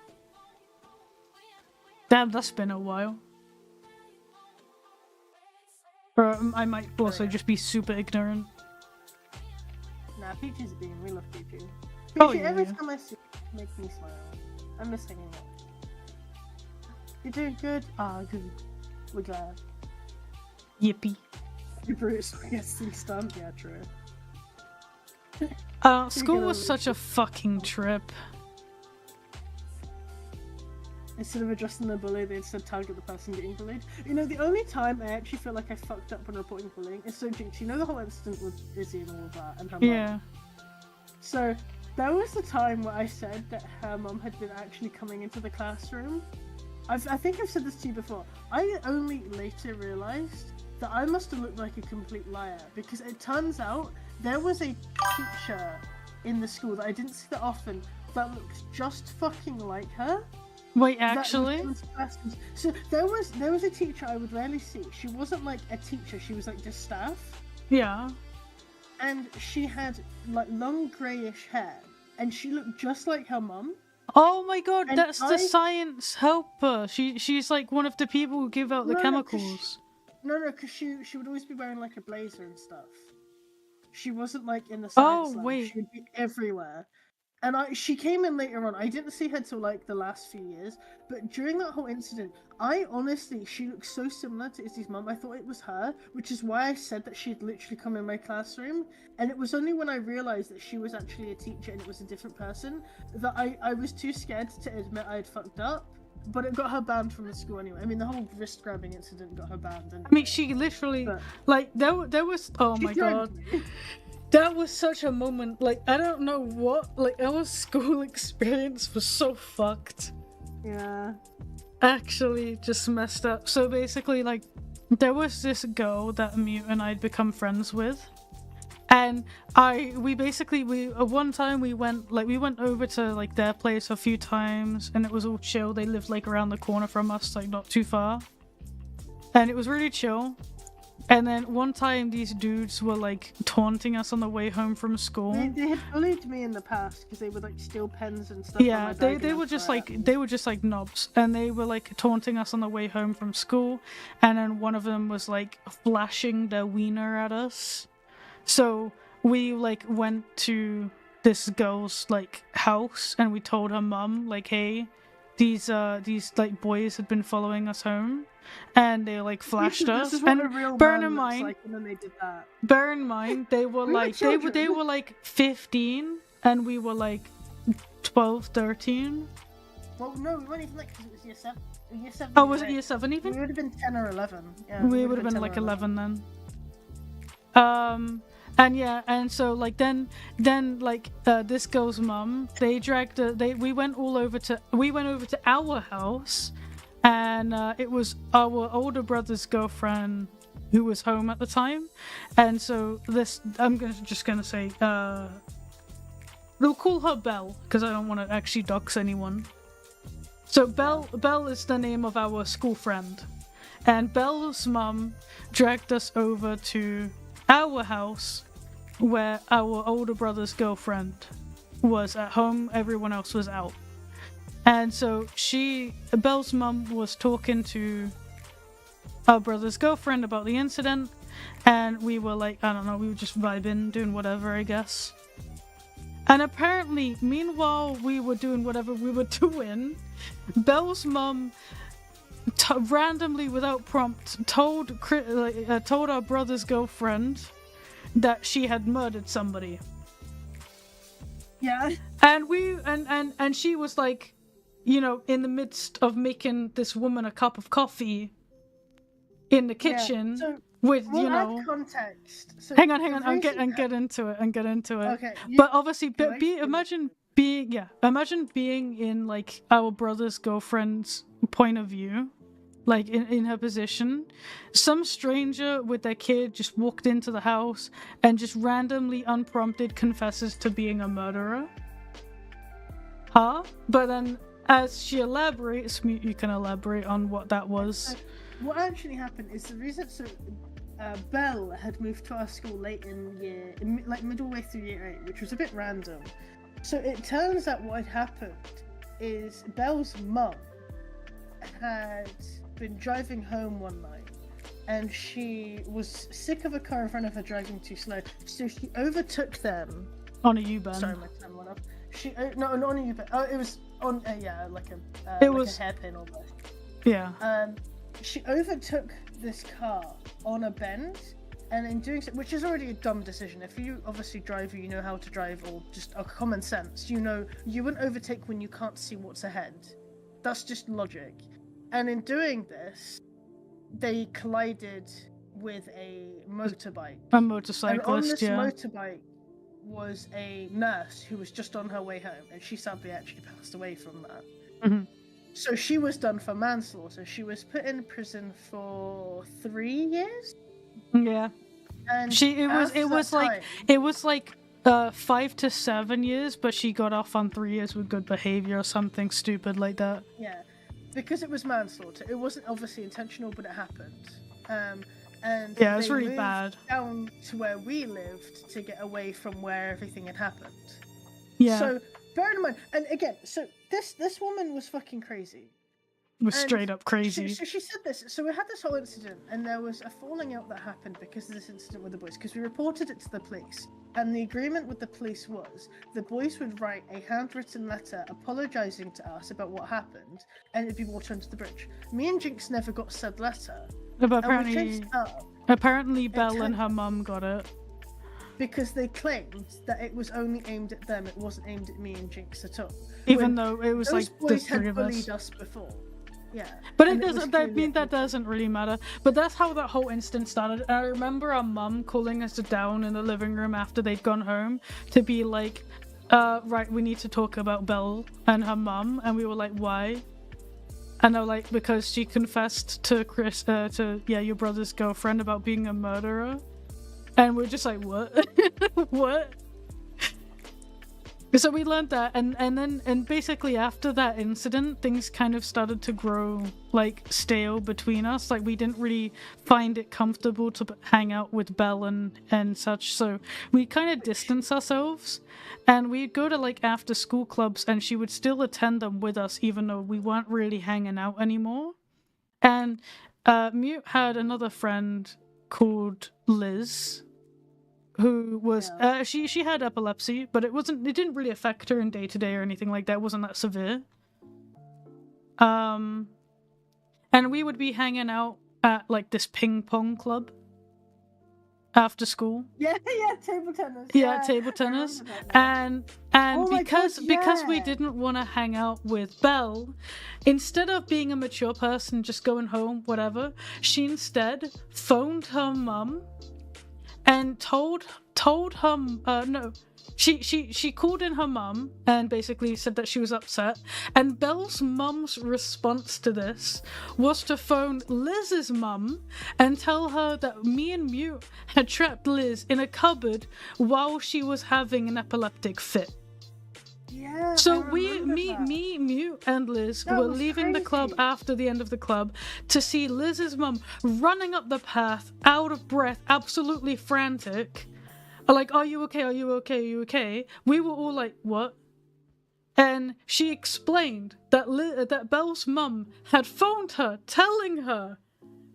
Damn, that's been a while. Or I might also just be super ignorant. Nah, Peachy's a bean. We love Peachy. Peachy, Oh, yeah, every yeah. time I see you, it makes me smile. I miss hanging out. You're doing good? Ah, good. We're glad. Yippee. You Bruce, I guess things done. Yeah, true. School was such a fucking trip. Instead of addressing the bully, they instead target the person getting bullied. You know, the only time I actually feel like I fucked up when reporting bullying is so Jinx. You know the whole incident with Izzy and all of that, and her mum? Yeah. So, that was the time where I said that her mum had been actually coming into the classroom. I think I've said this to you before. I only later realised that I must have looked like a complete liar, because it turns out there was a teacher in the school that I didn't see that often that looks just fucking like her. Wait, actually? So there was a teacher I would rarely see. She wasn't like a teacher, she was like just staff. Yeah. And she had like long greyish hair, and she looked just like her mum. Oh my god, And that's the science helper. She's like one of the people who give out the chemicals. Because she would always be wearing like a blazer and stuff. She wasn't like in the science lab. Wait. She would be everywhere. And she came in later on. I didn't see her till like the last few years, but during that whole incident, she looks so similar to Izzy's mum. I thought it was her, which is why I said that she had literally come in my classroom. And it was only when I realized that she was actually a teacher and it was a different person that I was too scared to admit I had fucked up. But it got her banned from the school anyway. I mean, the whole wrist grabbing incident got her banned. Anyway. I mean, she literally, like, there was, oh my god. That was such a moment, like, I don't know what, like, our school experience was so fucked. Yeah. Actually, just messed up. So basically, like, there was this girl that Mute and I'd become friends with. And one time we went over to, like, their place a few times, and it was all chill. They lived, like, around the corner from us, like, not too far. And it was really chill. And then one time these dudes were like taunting us on the way home from school. They had bullied me in the past because they would like steal pens and stuff. Yeah, they were just like knobs, and they were like taunting us on the way home from school. And then one of them was like flashing their wiener at us. So we like went to this girl's like house and we told her mum like, hey, these like boys had been following us home. And they like flashed us. This is what and a real bear man in looks mind, like, and then they did that. Bear in mind, they were like they were like 15, and we were like 12, 13. Well, no, we weren't even like because it was year 7. Year 7. Oh, was it year 7 even? We would have been 10 or 11. Yeah, we would have been like 11 then. And yeah, and so like then like this girl's mum, they dragged we went over to our house. And it was our older brother's girlfriend who was home at the time. And so I'm just gonna say, we'll call her Belle, because I don't want to actually dox anyone. So Belle is the name of our school friend. And Belle's mum dragged us over to our house, where our older brother's girlfriend was at home, everyone else was out. And so Belle's mum was talking to our brother's girlfriend about the incident, and we were like, I don't know, we were just vibing, doing whatever, I guess. And apparently, meanwhile we were doing whatever we were doing, Belle's mum randomly, without prompt, told our brother's girlfriend that she had murdered somebody. Yeah. And she was like, you know, in the midst of making this woman a cup of coffee in the kitchen, so with we'll you know add context. So hang on, I'll get into it. Okay. But obviously, imagine being in like our brother's girlfriend's point of view, like in her position. Some stranger with their kid just walked into the house and just randomly, unprompted, confesses to being a murderer. Huh? But then, as she elaborates, you can elaborate on what that was. What actually happened is the reason. So, Belle had moved to our school late middle way through year 8, which was a bit random. So it turns out what had happened is Belle's mum had been driving home one night, and she was sick of a car in front of her driving too slow, so she overtook them on a U-bend. Sorry, my time went off. Not on a U-bend. Oh, it was on a hairpin almost. Yeah. She overtook this car on a bend, and in doing so, which is already a dumb decision. If you obviously drive, you know how to drive, or just a common sense, you know you wouldn't overtake when you can't see what's ahead. That's just logic. And in doing this, they collided with a motorbike. A motorcyclist, and on this motorbike was a nurse who was just on her way home, and she sadly actually passed away from that. Mm-hmm. So she was done for manslaughter. She was put in prison for 3 years. Yeah. And it was like 5 to 7 years, but she got off on 3 years with good behavior or something stupid like that. Yeah, because it was manslaughter. It wasn't obviously intentional, but it happened. And yeah, it's really moved bad. Down to where we lived to get away from where everything had happened. Yeah. So bear in mind, and again, so this woman was fucking crazy. Was straight up crazy. So she said this. So we had this whole incident, and there was a falling out that happened because of this incident with the boys. Because we reported it to the police, And the agreement with the police was the boys would write a handwritten letter apologising to us about what happened, and it'd be water under the bridge. Me and Jinx never got said letter. But And we chased up apparently Belle and her mum got it. because they claimed that it was only aimed at them, it wasn't aimed at me and Jinx at all. Even though it was Those like the boys three had of us. bullied us before. Yeah. But it And was doesn't. I clearly mean, that aimed- doesn't really matter. But that's how that whole instance started. And I remember our mum calling us down in the living room after they'd gone home to be like, "Right, we need to talk about Belle and her mum." And we were like, "Why?" And they're like, "Because she confessed to Chris, your brother's girlfriend about being a murderer." And we're just like, "What? What?" So we learned that, and basically after that incident, things kind of started to grow like stale between us. Like we didn't really find it comfortable to hang out with Belle and such. So we kind of distanced ourselves, and we'd go to like after school clubs, and she would still attend them with us, even though we weren't really hanging out anymore. And Mute had another friend called Liz, who was she had epilepsy, but it didn't really affect her in day to day or anything like that. It wasn't that severe. And we would be hanging out at like this ping pong club after school. Yeah, table tennis. Yeah, table tennis. And Oh my because God, we yeah. didn't want to hang out with Belle, instead of being a mature person just going home, whatever, she instead phoned her mum and told her she called in her mum and basically said that she was upset, and Belle's mum's response to this was to phone Liz's mum and tell her that me and Mute had trapped Liz in a cupboard while she was having an epileptic fit. Yeah. So I me, remember that. Mute, and Liz That were was leaving the club crazy. after the end of the club to see Liz's mum running up the path, out of breath, absolutely frantic. Like, "Are you okay? Are you okay? Are you okay?" We were all like, "What?" And she explained that that Belle's mum had phoned her, telling her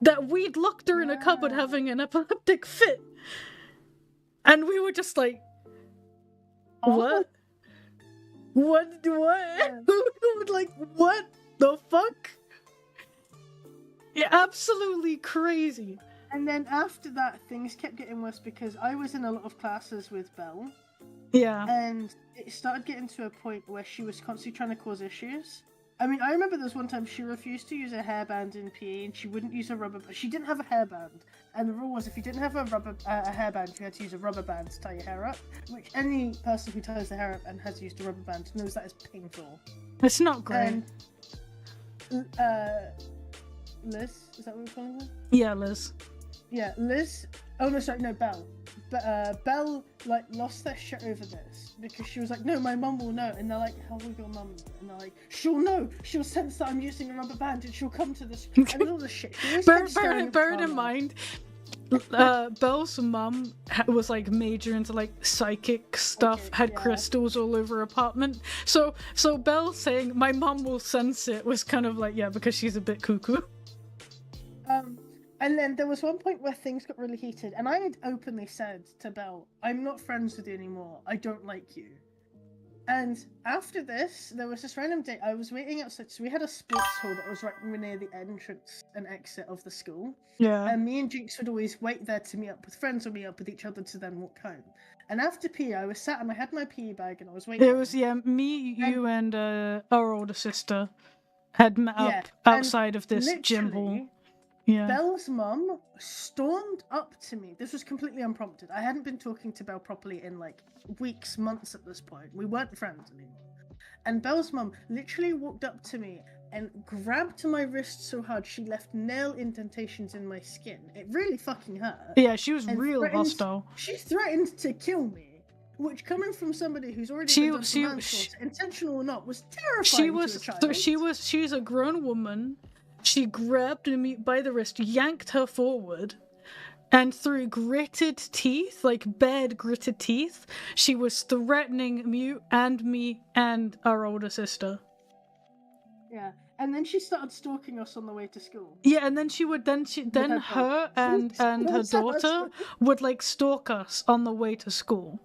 that we'd locked her in a cupboard Yeah. having an epileptic fit. And we were just like, "What? What? Yeah. Like, what the fuck?" Yeah, absolutely crazy. And then after that, things kept getting worse because I was in a lot of classes with Belle, Yeah. and it started getting to a point where she was constantly trying to cause issues. I mean, I remember there was one time she refused to use a hairband in PE, and she wouldn't use a rubber. She didn't have a hairband, and the rule was if you didn't have a hairband, you had to use a rubber band to tie your hair up. Which any person who ties their hair up and has used a rubber band knows that is painful. It's not great. And Liz, is that what we're calling her? Yeah, Liz. Yeah, Liz. Oh no, sorry, no, Belle. But Belle like lost their shit over this because she was like, "No, my mum will know," and they're like, "How will your mum know?" And they're like, "She'll know. She'll sense that I'm using a rubber band, and she'll come to this." And all this shit. She always kept stirring up Bear in drama. mind, Belle's mum was like major into like psychic stuff, Okay, had yeah. crystals all over her apartment. So Belle saying my mum will sense it was kind of like, yeah, because she's a bit cuckoo. And then there was one point where things got really heated, and I had openly said to Belle, "I'm not friends with you anymore. I don't like you." And after this, there was this random day. I was waiting outside, so we had a sports hall that was right near the entrance and exit of the school. Yeah. And me and Jinx would always wait there to meet up with friends or meet up with each other to then walk home. And after PE, I was sat and I had my PE bag and I was waiting. It was me, you, and our older sister had met Yeah, up and outside of this gym hall. literally, Yeah. Belle's mum stormed up to me. This was completely unprompted. I hadn't been talking to Belle properly in like weeks, months at this point. We weren't friends anymore. And Belle's mum literally walked up to me and grabbed my wrist so hard she left nail indentations in my skin. It really fucking hurt. Yeah, she was And real threatened- hostile. She threatened to kill me, which coming from somebody who's already She- been done for she- manslaughter, intentional or not, was terrifying to a child. She's a grown woman. She grabbed me by the wrist, yanked her forward, and through gritted teeth, like bared gritted teeth, she was threatening Mute and me and our older sister. Yeah, and then she started stalking us on the way to school. Yeah, and then her her dog. and her She stalks us. daughter would like stalk us on the way to school.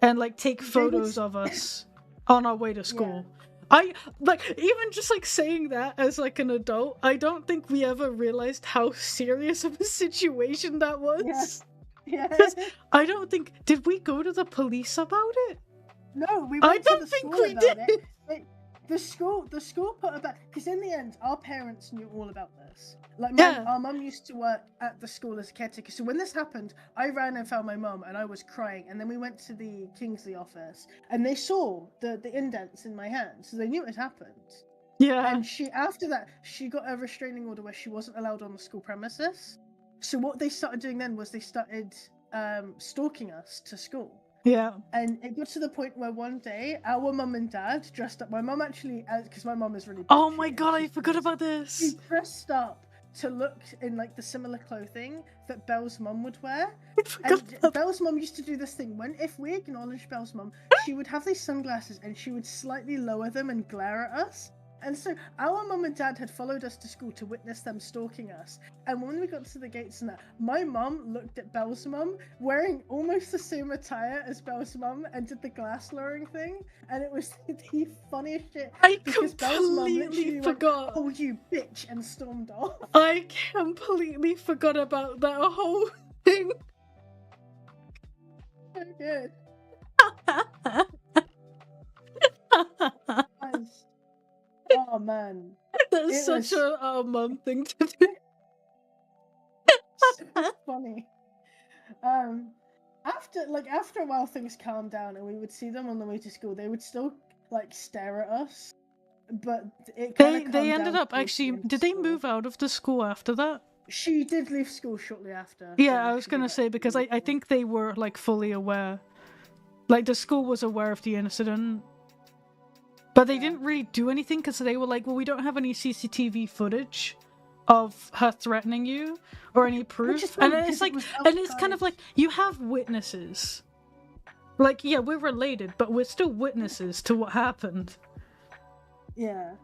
and like take photos of us on our way to school. I like even just like saying that as like an adult, I don't think we ever realized how serious of a situation that was. Yeah. I don't think did we go to the police about it? No, we I went to don't the think school we about did. it. The school put it back because in the end, our parents knew all about this. Like, our mum used to work at the school as a caretaker. So when this happened, I ran and found my mum, and I was crying. And then we went to the Kingsley office, and they saw the indents in my hand, so they knew it had happened. Yeah. And after that, she got a restraining order where she wasn't allowed on the school premises. So what they started doing then was they started stalking us to school. Yeah. And it got to the point where one day our mum and dad dressed up. My mum actually, because my mum is really. Oh my god, I forgot about this. She dressed up to look in like the similar clothing that Belle's mum would wear. And Belle's mum used to do this thing if we acknowledged Belle's mum, she would have these sunglasses and she would slightly lower them and glare at us. And so our mum and dad had followed us to school to witness them stalking us. And when we got to the gates and that, my mum looked at Belle's mum wearing almost the same attire as Belle's mum and did the glass lowering thing. And it was the funniest shit. I because Belle's mum completely forgot. Went, "Oh, you bitch," and stormed off. I completely forgot about that whole thing. So good. Oh man, that's such a mum thing to do. So funny. After a while, things calmed down, and we would see them on the way to school. They would still like stare at us, but they ended up actually. Did they move out of the school after that? She did leave school shortly after. Yeah, I was gonna say because I think they were like fully aware, like the school was aware of the incident. But they didn't really do anything because they were like, well, we don't have any CCTV footage of her threatening you or any proof. And it's like, and it's kind of like, you have witnesses. Like, yeah, we're related, but we're still witnesses to what happened. Yeah.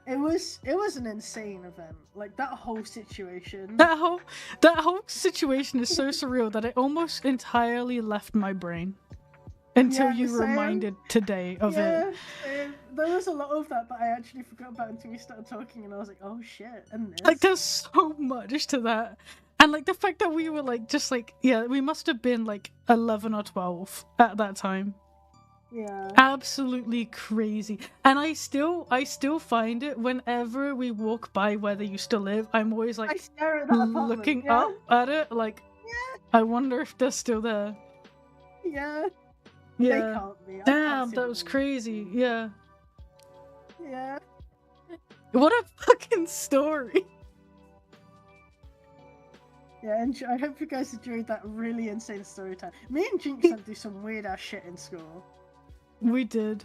It was an insane event. Like, that whole situation. That whole situation is so surreal that it almost entirely left my brain. Until you reminded today of it. There was a lot of that, but I actually forgot about it until we started talking, and I was like, oh shit, and this. Like, there's so much to that. And, like, the fact that we were, like, just, like, yeah, we must have been, like, 11 or 12 at that time. Yeah. Absolutely crazy. And I still find it, whenever we walk by where they used to live, I'm always, like, I stare at that looking up at it, like, I wonder if they're still there. Yeah. Yeah. They can't be. Damn, that was crazy. Yeah. Yeah. What a fucking story. Yeah, and I hope you guys enjoyed that really insane story time. Me and Jinx had to do some weird ass shit in school. We did.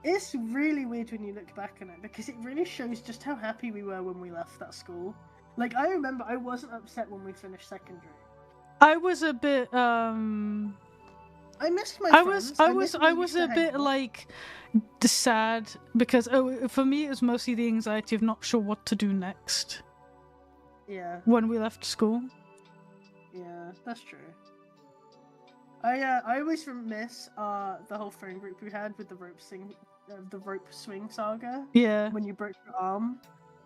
It's really weird when you look back on it because it really shows just how happy we were when we left that school. Like, I remember I wasn't upset when we finished secondary. I was a bit I missed my friends. I was a bit like sad because for me it was mostly the anxiety of not sure what to do next. Yeah. When we left school. Yeah, that's true. I always miss the whole friend group we had with the rope swing saga. Yeah. When you broke your arm.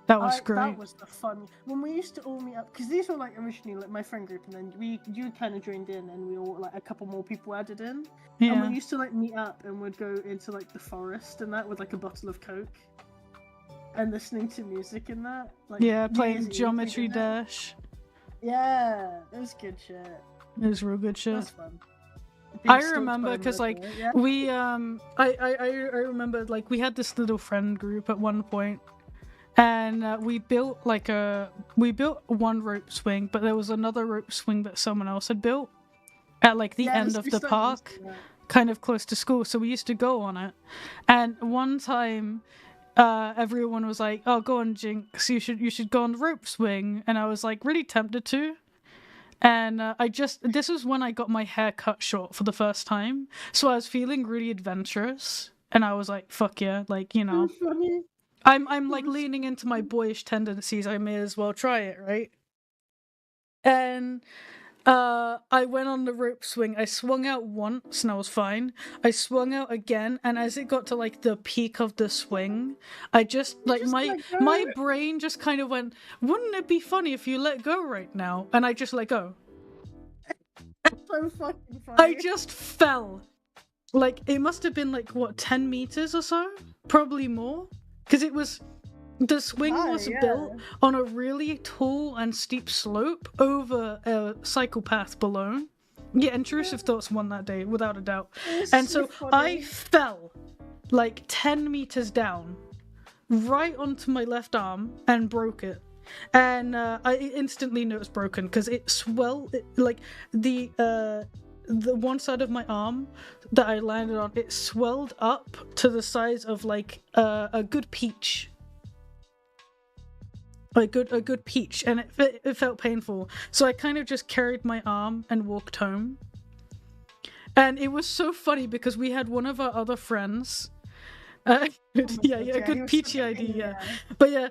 That was great. That was the fun. When we used to all meet up, because these were like originally like my friend group, and then you kind of joined in, and we all like a couple more people added in. Yeah. And we used to like meet up, and we'd go into like the forest and that with like a bottle of Coke, and listening to music in that. Like, yeah, playing Geometry Dash. Yeah, it was good shit. It was real good shit. That's fun. I remember because like we I remember like we had this little friend group at one point. And we built one rope swing, but there was another rope swing that someone else had built at like the end of the park, kind of close to school. So we used to go on it. And one time, everyone was like, "Oh, go on, Jinx! You should go on the rope swing." And I was like really tempted to. And this was when I got my hair cut short for the first time, so I was feeling really adventurous. And I was like, "Fuck yeah!" Like, you know. I'm like leaning into my boyish tendencies. I may as well try it, right? And I went on the rope swing. I swung out once and I was fine. I swung out again, and as it got to like the peak of the swing, I just like my brain just kind of went, wouldn't it be funny if you let go right now? And I just let go. So fucking funny. I just fell. Like, it must have been like, what, 10 meters or so? Probably more. Because the swing was built on a really tall and steep slope over a cycle path below. Yeah, intrusive thoughts won that day, without a doubt. And so I fell like 10 meters down, right onto my left arm, and broke it. And I instantly knew it was broken because it swelled, like the one side of my arm that I landed on, it swelled up to the size of like a good peach. A good peach, and it felt painful. So I kind of just carried my arm and walked home. And it was so funny because we had one of our other friends. Good peachy idea. But yeah,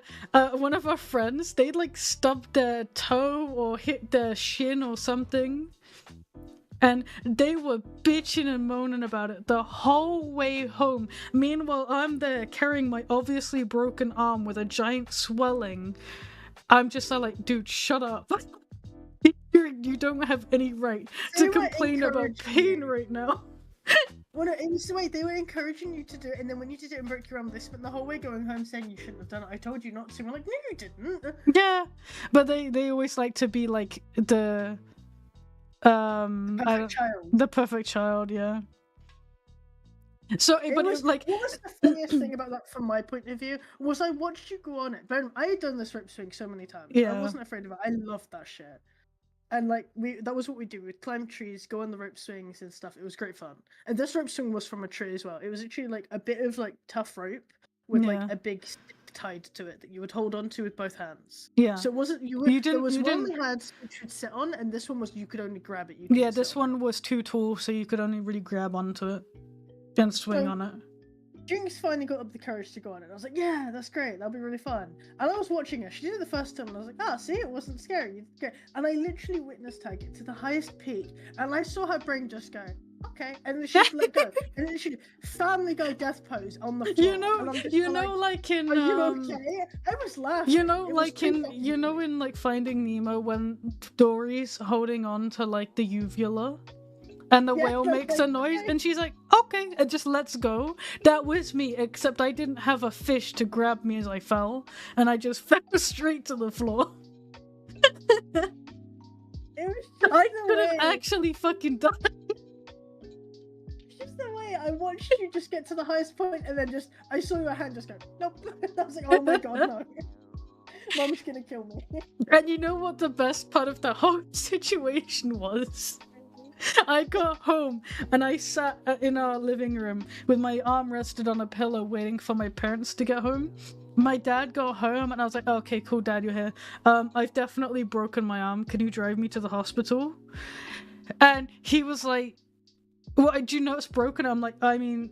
one of our friends, they'd like stubbed their toe or hit their shin or something. And they were bitching and moaning about it the whole way home. Meanwhile, I'm there carrying my obviously broken arm with a giant swelling. I'm just like, dude, shut up. You don't have any right to complain about pain right now. Well, no, it was the way they were encouraging you to do it, and then when you did it and broke your arm, they spent the whole way going home saying you shouldn't have done it. I told you not to. We're like, no, you didn't. Yeah, but they always like to be like the the perfect child, yeah. So what was the funniest thing about that from my point of view was I watched you go on it. Ben, I had done this rope swing so many times. Yeah. I wasn't afraid of it. I loved that shit. And like that was what we do. We'd climb trees, go on the rope swings and stuff. It was great fun. And this rope swing was from a tree as well. It was actually like a bit of like tough rope with like a big stick tied to it that you would hold on to with both hands. Yeah. So it wasn't there was one we had which would sit on, and this one was you could only grab it. This one was too tall, so you could only really grab onto it and swing on it. Jinx finally got up the courage to go on it. I was like, yeah, that's great. That'll be really fun. And I was watching her. She did it the first time, and I was like, see, it wasn't scary. And I literally witnessed her get to the highest peak, and I saw her brain just go, okay, and then she just let go. And then she Family Guy death pose on the floor. Like in are you okay? I was laughing. In like Finding Nemo when Dory's holding on to like the uvula. And the whale makes a noise, and she's like, okay, and just lets go. That was me, except I didn't have a fish to grab me as I fell, and I just fell straight to the floor. I could have actually fucking died. It's just the way I watched you just get to the highest point, and then I saw your hand just go, nope. I was like, oh my god, no. Mom's gonna kill me. And you know what the best part of the whole situation was? I got home and I sat in our living room with my arm rested on a pillow waiting for my parents to get home. My dad got home and I was like, okay, cool, Dad, you're here. I've definitely broken my arm. Can you drive me to the hospital? And he was like, well, do you know it's broken? I'm like, I mean,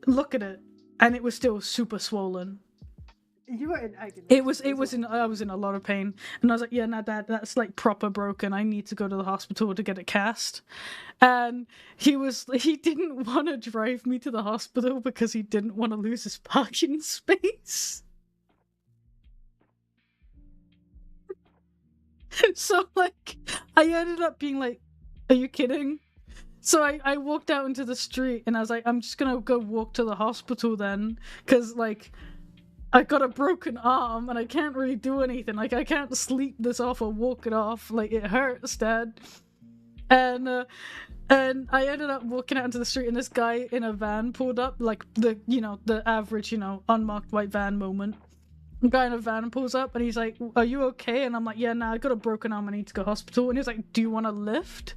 look at it. And it was still super swollen. You were in agony. I was in a lot of pain, and I was like, "Yeah, nah, Dad, that's like proper broken. I need to go to the hospital to get it cast." And he didn't want to drive me to the hospital because he didn't want to lose his parking space. So like, I ended up being like, "Are you kidding?" So I walked out into the street, and I was like, "I'm just gonna go walk to the hospital then, because like." I got a broken arm and I can't really do anything. Like, I can't sleep this off or walk it off. Like, it hurts, Dad. And I ended up walking out into the street and this guy in a van pulled up, like the average, unmarked white van moment. The guy in a van pulls up and he's like, are you okay? And I'm like, yeah, nah, I got a broken arm. I need to go to hospital. And he was like, do you want a lift?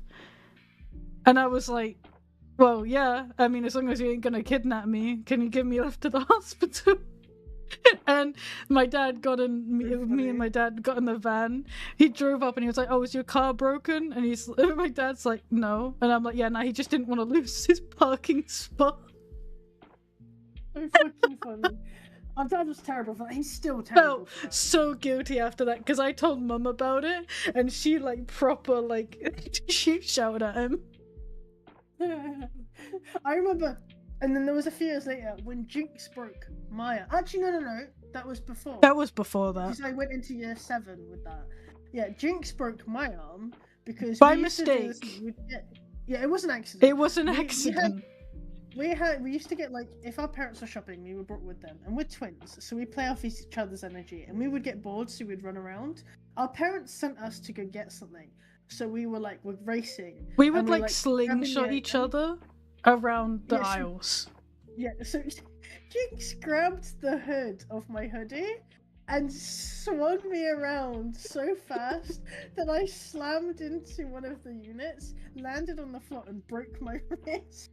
And I was like, well, yeah. I mean, as long as you ain't gonna kidnap me, can you give me a lift to the hospital? And my dad got in, me and my dad got in the van. He drove up and he was like, oh, is your car broken? And my dad's like, no. And I'm like, yeah, nah, he just didn't want to lose his parking spot. So fucking funny. Our dad was terrible for that. He's still terrible. Felt so guilty after that because I told Mum about it and she like proper like she shouted at him. I remember, and then there was a few years later when Jinx broke Maya. Actually, no, that was before. That was before that. Because I went into year 7 with that. Yeah, Jinx broke my arm because by we used to do mistake. Yeah, it was an accident. It was an accident. We used to get like, if our parents were shopping, we were brought with them, and we're twins, so we play off each other's energy, and we would get bored, so we'd run around. Our parents sent us to go get something, so we were like, we're racing. We would like slingshot each other around the aisles. Yeah, so Jinx grabbed the hood of my hoodie and swung me around so fast that I slammed into one of the units, landed on the floor, and broke my wrist.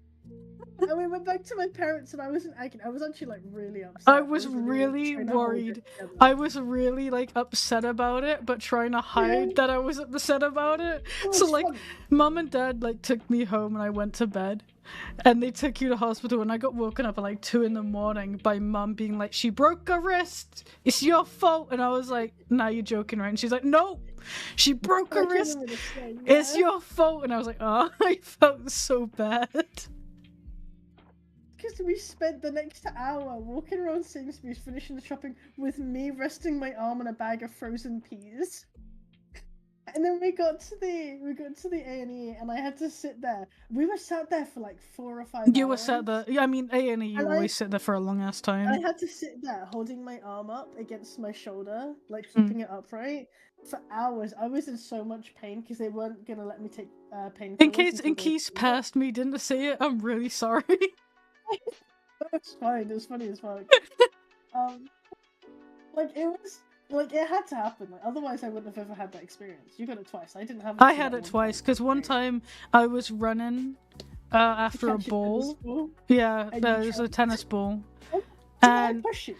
And we went back to my parents, and I was in agony. I was actually like really upset. I was really worried. I was really like upset about it, but trying to hide that I was upset about it. So like, Mum and Dad like took me home, and I went to bed. And they took you to hospital, and I got woken up at like 2 a.m. by Mum being like, she broke her wrist, it's your fault. And I was like, nah, you're joking, right? And she's like, no, she broke her wrist, it's your fault. And I was like, oh, I felt so bad. Because we spent the next hour walking around Sainsbury's finishing the shopping with me resting my arm on a bag of frozen peas. And then we got to the A&E, and I had to sit there. We were sat there for like 4 or 5 hours. You were sat there. Yeah, I mean, A&E, you always sit there for a long ass time. I had to sit there holding my arm up against my shoulder, like keeping it upright, for hours. I was in so much pain because they weren't gonna let me take painkillers. In case past me didn't say it, I'm really sorry. It's fine. It was funny as fuck. Like it was. Like, it had to happen, like, otherwise I wouldn't have ever had that experience. You got it twice, I didn't have it. I had it twice, because one time I was running after a ball. Yeah, there was a tennis ball. Did I push you?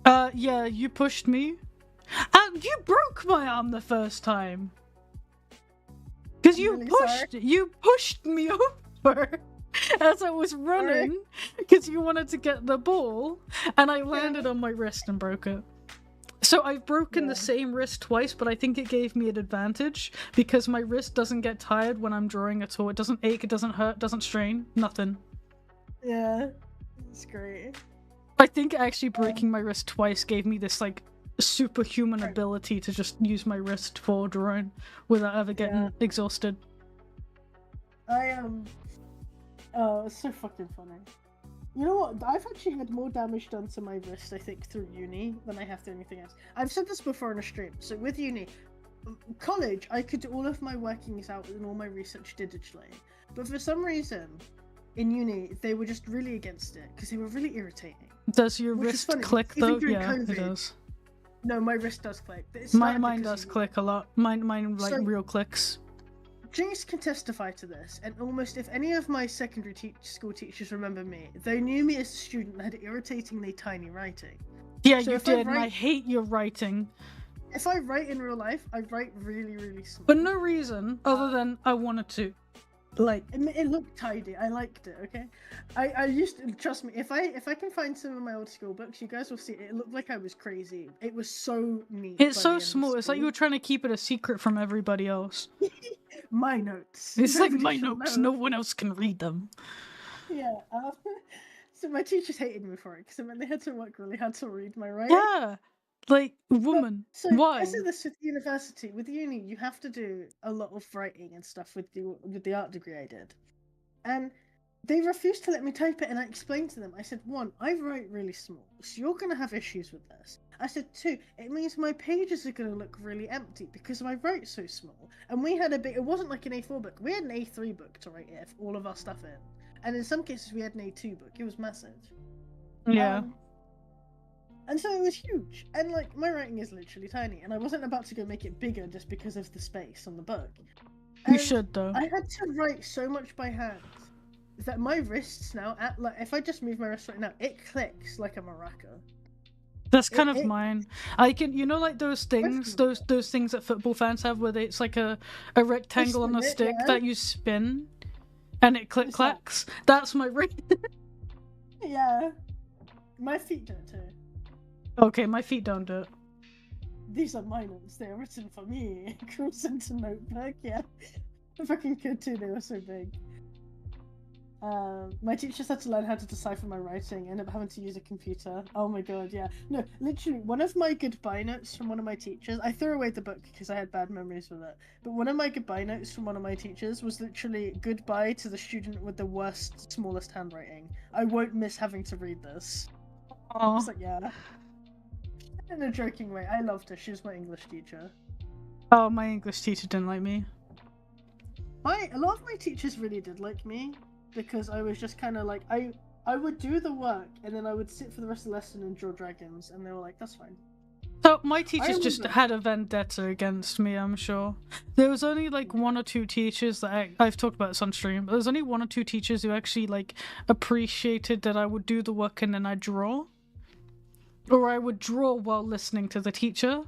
Yeah, you pushed me. And you broke my arm the first time. Because you pushed me over as I was running, because you wanted to get the ball, and I landed on my wrist and broke it. So I've broken the same wrist twice, but I think it gave me an advantage because my wrist doesn't get tired when I'm drawing at all. It doesn't ache, it doesn't hurt, doesn't strain, nothing. Yeah, it's great. I think actually breaking my wrist twice gave me this like superhuman ability to just use my wrist for drawing without ever getting exhausted. Oh, it's so fucking funny. You know what? I've actually had more damage done to my wrist, I think, through uni than I have through anything else. I've said this before on a stream. So with uni, college, I could do all of my workings out and all my research digitally. But for some reason, in uni, they were just really against it because they were really irritating. Does your wrist click though? Yeah, it does. No, my wrist does click. Mine does click a lot. Mine like real clicks. Jinx can testify to this, and almost if any of my secondary school teachers remember me, they knew me as a student that had irritatingly tiny writing. Yeah, so you did, and I hate your writing. If I write in real life, I write really, really small. For no reason other than I wanted to. Like it looked tidy. I liked it. Okay, I used to, trust me. If I can find some of my old school books, you guys will see it. It looked like I was crazy. It was so neat. It's so small. It's like you were trying to keep it a secret from everybody else. My notes. It's like my notes. No one else can read them. Yeah. So my teachers hated me for it because it meant they had to work really hard to read my writing. Yeah. Like, woman, why? I said this with university. With uni, you have to do a lot of writing and stuff with the art degree I did. And they refused to let me type it, and I explained to them. I said, 1, I write really small, so you're going to have issues with this. I said, 2, it means my pages are going to look really empty because I write so small. And we had it wasn't like an A4 book. We had an A3 book to write all of our stuff in. And in some cases, we had an A2 book. It was massive. Yeah. And so it was huge, and like my writing is literally tiny, and I wasn't about to go make it bigger just because of the space on the book. You should though. I had to write so much by hand that my wrists now, if I just move my wrist right now, it clicks like a maraca. That's kind of mine. I can, you know, like those things, those things that football fans have, where it's like a rectangle on a stick that you spin, and it clacks. That's my wrist. Yeah, my feet do it too. Okay, my feet don't do it. These are my notes. They are written for me. Cruise into notebook. Yeah, I fucking could too. They were so big. My teachers had to learn how to decipher my writing. I ended up having to use a computer. Oh my god, yeah. No, literally, one of my goodbye notes from one of my teachers. I threw away the book because I had bad memories with it. But one of my goodbye notes from one of my teachers was literally goodbye to the student with the worst, smallest handwriting. I won't miss having to read this. I was like, yeah. In a joking way, I loved her. She was my English teacher. Oh, my English teacher didn't like me. A lot of my teachers really did like me. Because I was just kind of like, I would do the work and then I would sit for the rest of the lesson and draw dragons, and they were like, that's fine. So my teachers just had a vendetta against me, I'm sure. There was only like one or two teachers that I've talked about this on stream, but there's only one or two teachers who actually like appreciated that I would do the work and then I'd draw. Or I would draw while listening to the teacher.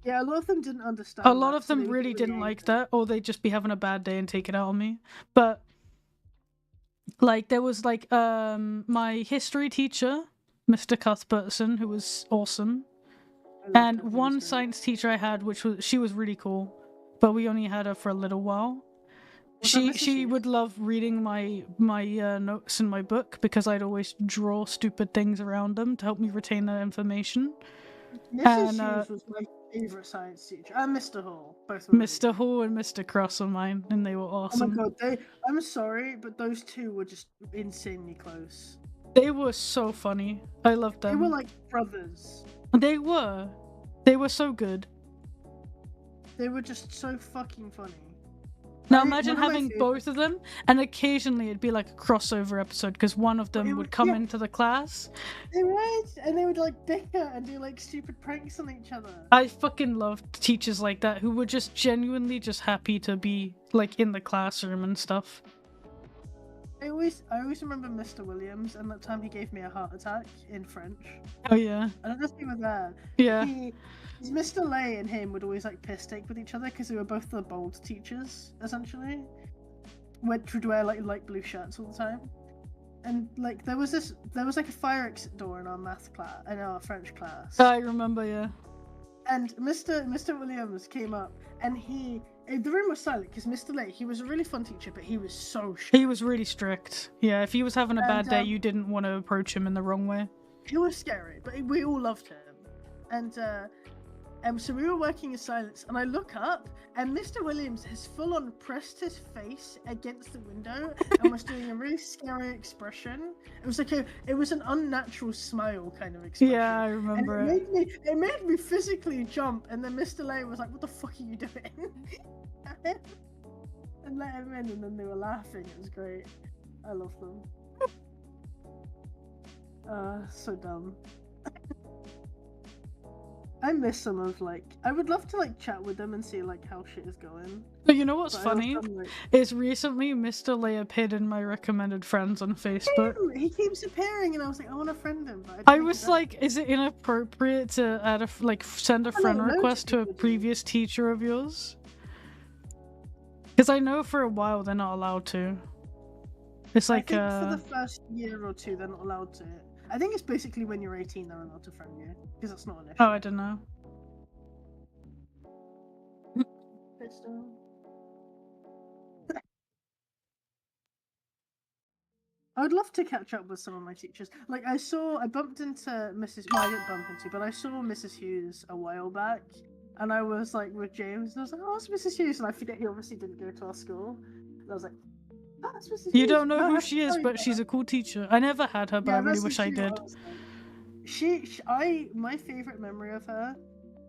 Yeah, a lot of them didn't understand. A lot of them really didn't like that, or they'd just be having a bad day and take it out on me. But like, there was like my history teacher, Mr. Cuthbertson, who was awesome, and one science teacher I had, she was really cool, but we only had her for a little while. She would love reading my notes in my book because I'd always draw stupid things around them to help me retain that information. Mrs. Hughes was my favourite science teacher, and Mr. Hall, both of them. Mr. Hall and Mr. Cross were mine, and they were awesome. Oh my god, I'm sorry, but those two were just insanely close. They were so funny. I loved them. They were like brothers. They were. They were so good. They were just so fucking funny. Now imagine having both of them, and occasionally it'd be like a crossover episode because one of them would come into the class. They would, and they would like bicker and do like stupid pranks on each other. I fucking loved teachers like that who were just genuinely just happy to be like in the classroom and stuff. I always remember Mr. Williams, and that time he gave me a heart attack in French. Oh yeah. I don't know if you were there. Yeah. Mr. Lay and him would always like piss take with each other because they were both the bold teachers, essentially. Which would wear like light blue shirts all the time. And like there was like a fire exit door in our math class, in our French class. I remember, yeah. And Mr. Williams came up, and the room was silent because Mr. Lay, he was a really fun teacher, but he was so strict. He was really strict. Yeah, if he was having a bad day, you didn't want to approach him in the wrong way. He was scary, but we all loved him. And so we were working in silence, and I look up, and Mr. Williams has full-on pressed his face against the window and was doing a really scary expression. It was like it was an unnatural smile kind of expression. Yeah, I remember it. It made me physically jump, and then Mr. Lay was like, "What the fuck are you doing?" and let him in, and then they were laughing. It was great. I love them. So dumb. I miss some of I would love to chat with them and see how shit is going. But you know what's funny? Is recently Mr. Lay appeared in my recommended friends on Facebook. He keeps appearing, and I was like, I want to friend him. But I was like, is it inappropriate to add send a friend request to a previous teacher of yours? Because I know for a while they're not allowed to. It's like I think for the first year or two they're not allowed to. I think it's basically when you're 18 they're allowed to friend you, because that's not an issue. Oh, I don't know. I would love to catch up with some of my teachers. I bumped into Mrs. Well, I didn't bump into, but I saw Mrs. Hughes a while back, and I was with James, and I was like, oh, it's Mrs. Hughes, and I forget he obviously didn't go to our school. And I was like, oh, it's Mrs. Hughes. You don't know who she is, but she's a cool teacher. I never had her, but I really wish I did. My favorite memory of her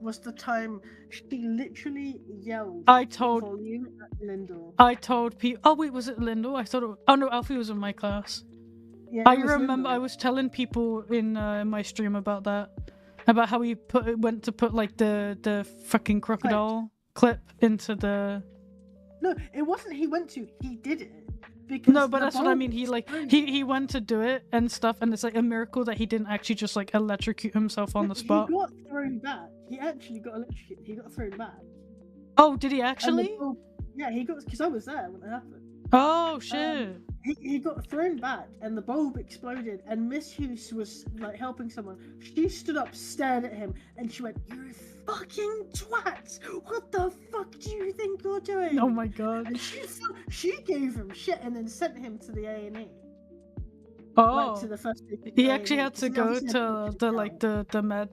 was the time she literally yelled volume at Lyndall. I told people. Oh wait, was it Lyndall? I thought. Oh no, Alfie was in my class. Yeah, I remember Lyndall. I was telling people in my stream about that, about how he went to put the fucking crocodile clip into the. No, it wasn't. He went to. He did it. No, but that's what I mean. He went to do it and stuff, and it's a miracle that he didn't actually just electrocute himself on the spot. He got thrown back. He actually got electrocuted. He got thrown back. Oh, did he actually? Yeah, he got, because I was there when it happened. Oh shit! he got thrown back, and the bulb exploded. And Miss Hughes was like helping someone. She stood up, stared at him, and she went, "You fucking twat! What the fuck do you think you're doing?" Oh my god. And she gave him shit, and then sent him to the A&E. Oh, Like to the first. he actually A&E, had 'cause to he go obviously had to to the get like out. the med.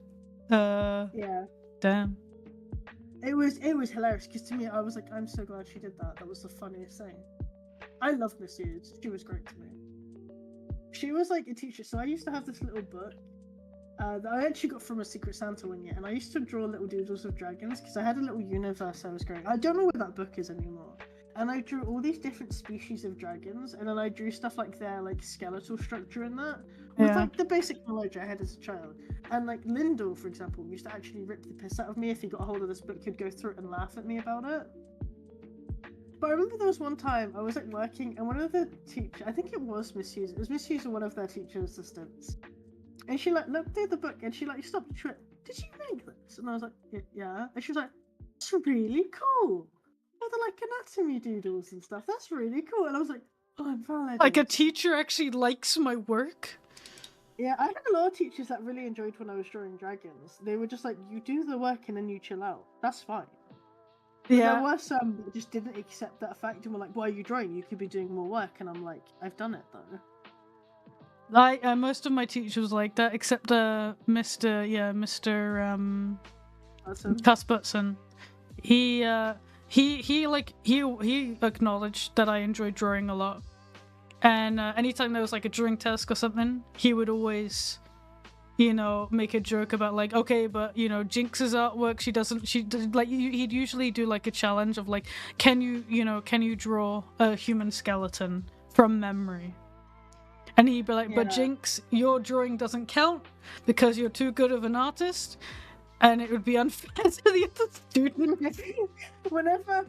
Yeah. Damn. It was hilarious because to me I was like, I'm so glad she did that. That was the funniest thing. I love Miss Hughes. She was great to me. She was like a teacher. So I used to have this little book that I actually got from a Secret Santa one year, and I used to draw little doodles of dragons because I had a little universe I was growing. I don't know where that book is anymore. And I drew all these different species of dragons, and then I drew stuff like their like skeletal structure in that, with Yeah. like the basic knowledge I had as a child. And like Lyndall, for example, used to actually rip the piss out of me if he got a hold of this book. He'd go through it and laugh at me about it. But I remember there was one time I was like working, and one of the teachers, I think it was Miss Hughes, it was Miss Hughes or one of their teacher assistants, and she like looked through the book and she like stopped. She went, "Did you make this?" And I was like, "Yeah." And she was like, "It's really cool. Oh, they're like anatomy doodles and stuff. That's really cool." And I was like, "Oh, I'm validated." Like a teacher actually likes my work. Yeah, I had a lot of teachers that really enjoyed when I was drawing dragons. They were just like, "You do the work and then you chill out. That's fine." But Yeah. there were some that just didn't accept that fact and were like, "Why are you drawing? You could be doing more work." And I'm like, "I've done it though." Most of my teachers like that, except Mr. Awesome. Cuthbertson. He acknowledged that I enjoyed drawing a lot, and anytime there was like a drawing test or something, he would always, make a joke about like, okay, but Jinx's artwork, he'd usually do like a challenge of like, can you draw a human skeleton from memory? And he'd be like, but Yeah. Jinx, your drawing doesn't count because you're too good of an artist, and it would be unfair to the other student. whenever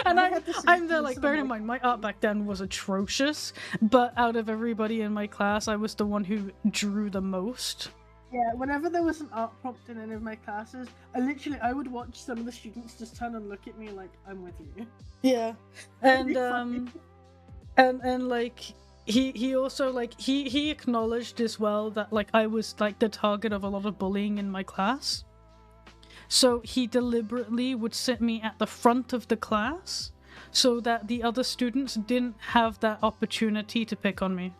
And I had this I'm there experience like, of, bearing in mind, my art back then was atrocious, but out of everybody in my class, I was the one who drew the most. Yeah, whenever there was an art prompt in any of my classes, I would watch some of the students just turn and look at me like, "I'm with you." Yeah. It'd And be funny. and like he also like he acknowledged as well that like I was like the target of a lot of bullying in my class. So he deliberately would sit me at the front of the class so that the other students didn't have that opportunity to pick on me.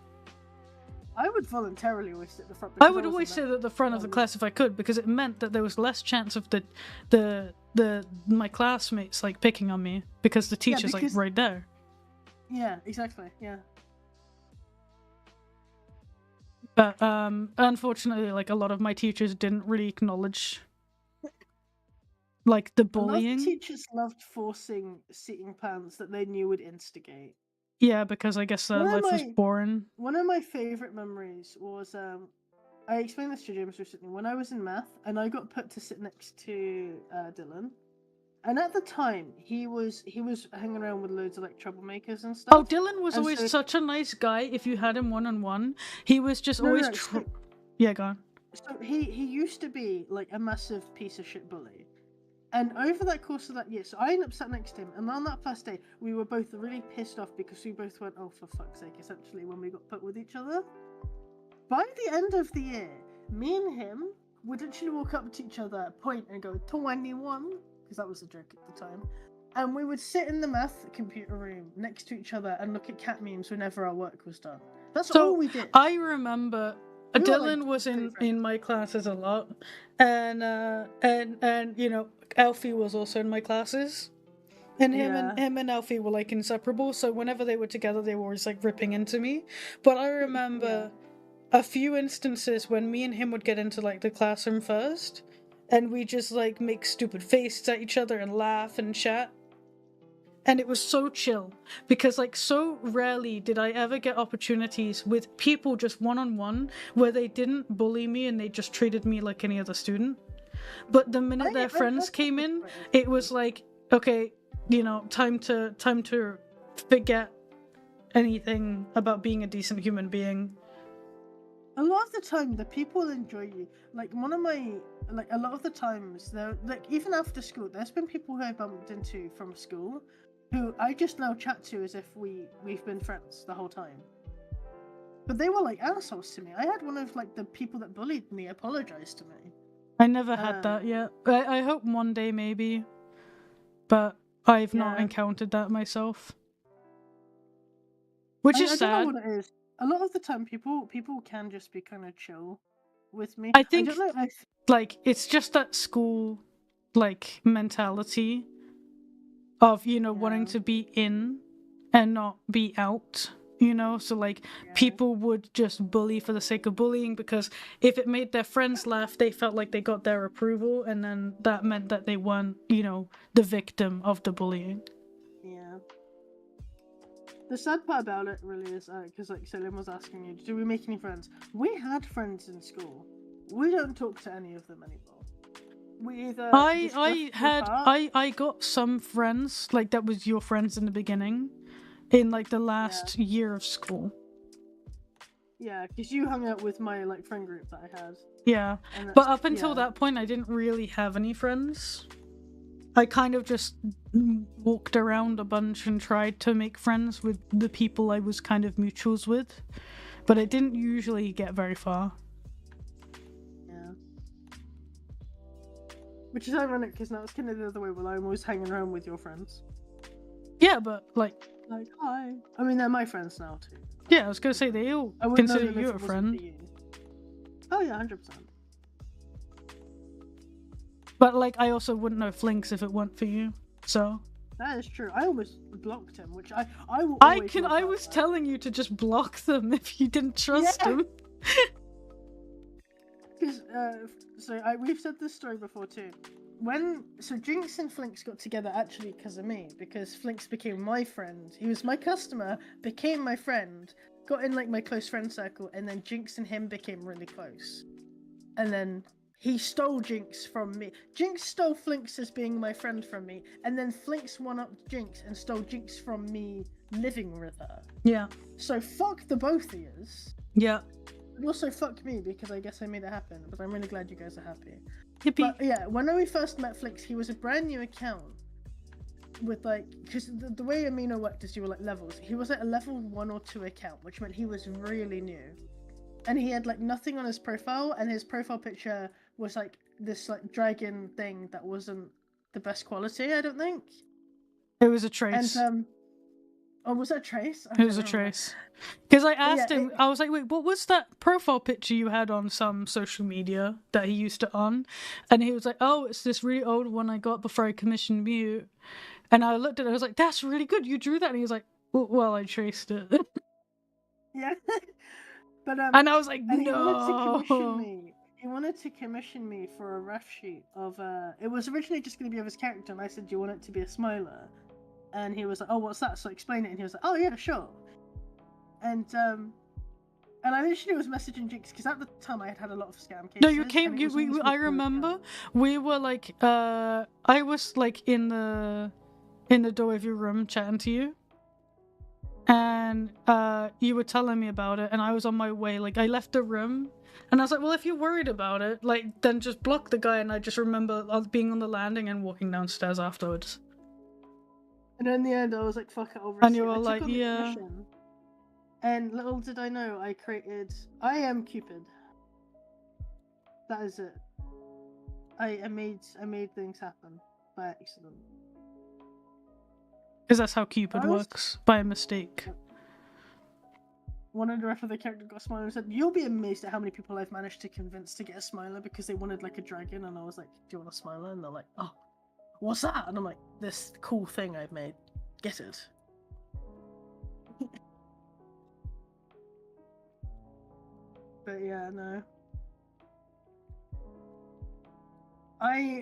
I would voluntarily always sit at the front. I because would wasn't always that sit at the front of the funny. class if I could, because it meant that there was less chance of my classmates like picking on me because the teacher's because- like right there. Yeah, exactly. Yeah. But unfortunately, like a lot of my teachers didn't really acknowledge like the A lot of bullying. teachers loved forcing seating plans that they knew would instigate. Yeah, because I guess One of life was my- boring. One of my favorite memories was I explained this to James recently. When I was in math, and I got put to sit next to Dylan, and at the time he was hanging around with loads of like troublemakers and stuff. Oh, Dylan was And always so- such a nice guy. If you had him one-on-one, he was just always. Yeah, go on. So he used to be like a massive piece of shit bully. And over that course of that year, so I ended up sat next to him, and on that first day, we were both really pissed off because we both went, "Oh, for fuck's sake," essentially, when we got put with each other. By the end of the year, me and him would actually walk up to each other, point, and go, 21, because that was a joke at the time. And we would sit in the math computer room next to each other and look at cat memes whenever our work was done. That's So, all we did. I remember We were, Dylan like, was pretty in friends. my classes a lot, and Alfie was also in my classes, and him and Alfie were like inseparable. So whenever they were together, they were always like ripping into me. But I remember a few instances when me and him would get into like the classroom first, and we just like make stupid faces at each other and laugh and chat. And it was so chill, because like so rarely did I ever get opportunities with people just one-on-one where they didn't bully me and they just treated me like any other student. But the minute their friends came in, it was like, okay, time to forget anything about being a decent human being. A lot of the time, the people enjoy you. Like a lot of the times, they're like even after school. There's been people who I bumped into from school who I just now chat to as if we've been friends the whole time. But they were like assholes to me. I had one of like the people that bullied me apologize to me. I never had that yet. I hope one day maybe, but I've not encountered that myself. Which is sad. I don't know what it is. A lot of the time, people can just be kind of chill with me. I think like it's just that school like mentality of wanting to be in and not be out. So like people would just bully for the sake of bullying because if it made their friends laugh, they felt like they got their approval, and then that meant that they weren't, the victim of the bullying. Yeah. The sad part about it really is because like Selim was asking you, do we make any friends? We had friends in school. We don't talk to any of them anymore. We either I got some friends like that was your friends in the beginning. In like the last year of school. Yeah, because you hung out with my like friend group that I had. Yeah, but up until that point, I didn't really have any friends. I kind of just walked around a bunch and tried to make friends with the people I was kind of mutuals with, but it didn't usually get very far. Yeah. Which is ironic because now it's kind of the other way where I'm always hanging around with your friends. Yeah, but like hi. I mean, they're my friends now too. Yeah, I was gonna say they all consider you a friend. Oh yeah, 100%. But like, I also wouldn't know Flinks if it weren't for you. So that is true. I almost blocked him, which I will. I was telling you to just block them if you didn't trust them. Because we've said this story before too. So Jinx and Flinks got together actually because of me, because Flinks became my friend. He was my customer, became my friend, got in like my close friend circle, and then Jinx and him became really close. And then he stole Jinx from me. Jinx stole Flinks as being my friend from me, and then Flinks one-upped Jinx and stole Jinx from me living with her. Yeah. So fuck the both of yous. Yeah. And also fuck me, because I guess I made it happen, but I'm really glad you guys are happy. Yippee. But yeah, when we first met Flinks, he was a brand new account with like, because the way Amino worked is you were like levels. He was at a level 1 or 2 account, which meant he was really new. And he had like nothing on his profile, and his profile picture was like this like dragon thing that wasn't the best quality, I don't think. It was a trace. And oh, was that a trace? It was a trace. Because I asked him, I was like, wait, what was that profile picture you had on some social media that he used to on? And he was like, oh, it's this really old one I got before I commissioned Mute. And I looked at it, I was like, that's really good, you drew that? And he was like, well, I traced it. Yeah. But and I was like, no. He wanted to commission me for a ref sheet of it was originally just going to be of his character, and I said, do you want it to be a smiler? And he was like, oh, what's that? So explain it. And he was like, oh yeah, sure. And I literally was messaging Jinx because at the time I had a lot of scam cases. No, you came. I remember we were like, I was like in the door of your room chatting to you, and you were telling me about it, and I was on my way. Like I left the room, and I was like, well, if you're worried about it, like then just block the guy. And I just remember being on the landing and walking downstairs afterwards. And in the end, I was like, fuck it, over. And you were like, yeah. And little did I know, I am Cupid. That is it. I made things happen by accident. Because that's how Cupid works, by a mistake. One of the rest of the character got a smiler and said, you'll be amazed at how many people I've managed to convince to get a smiler because they wanted like a dragon, and I was like, do you want a smiler? And they're like, oh, what's that? And I'm like, this cool thing I've made. Get it. But yeah, no.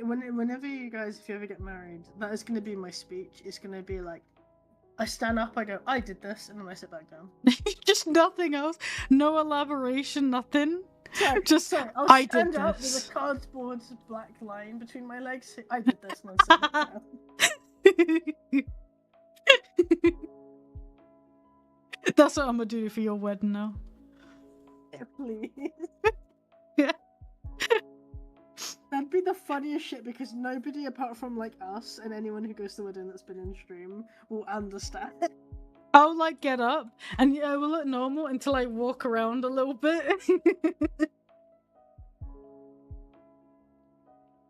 Whenever you guys, if you ever get married, that is going to be my speech. It's going to be like, I stand up, I go, I did this, and then I sit back down. Just nothing else. No elaboration, nothing. Sorry, just I'll stand up with a cardboard black line between my legs. I did this, and then sit back down. That's what I'm gonna do for your wedding now. Yeah, please. Yeah. That'd be be the funniest shit because nobody apart from like us and anyone who goes to the wedding that's been in stream will understand. I'll like get up and yeah, I will look normal until I walk around a little bit.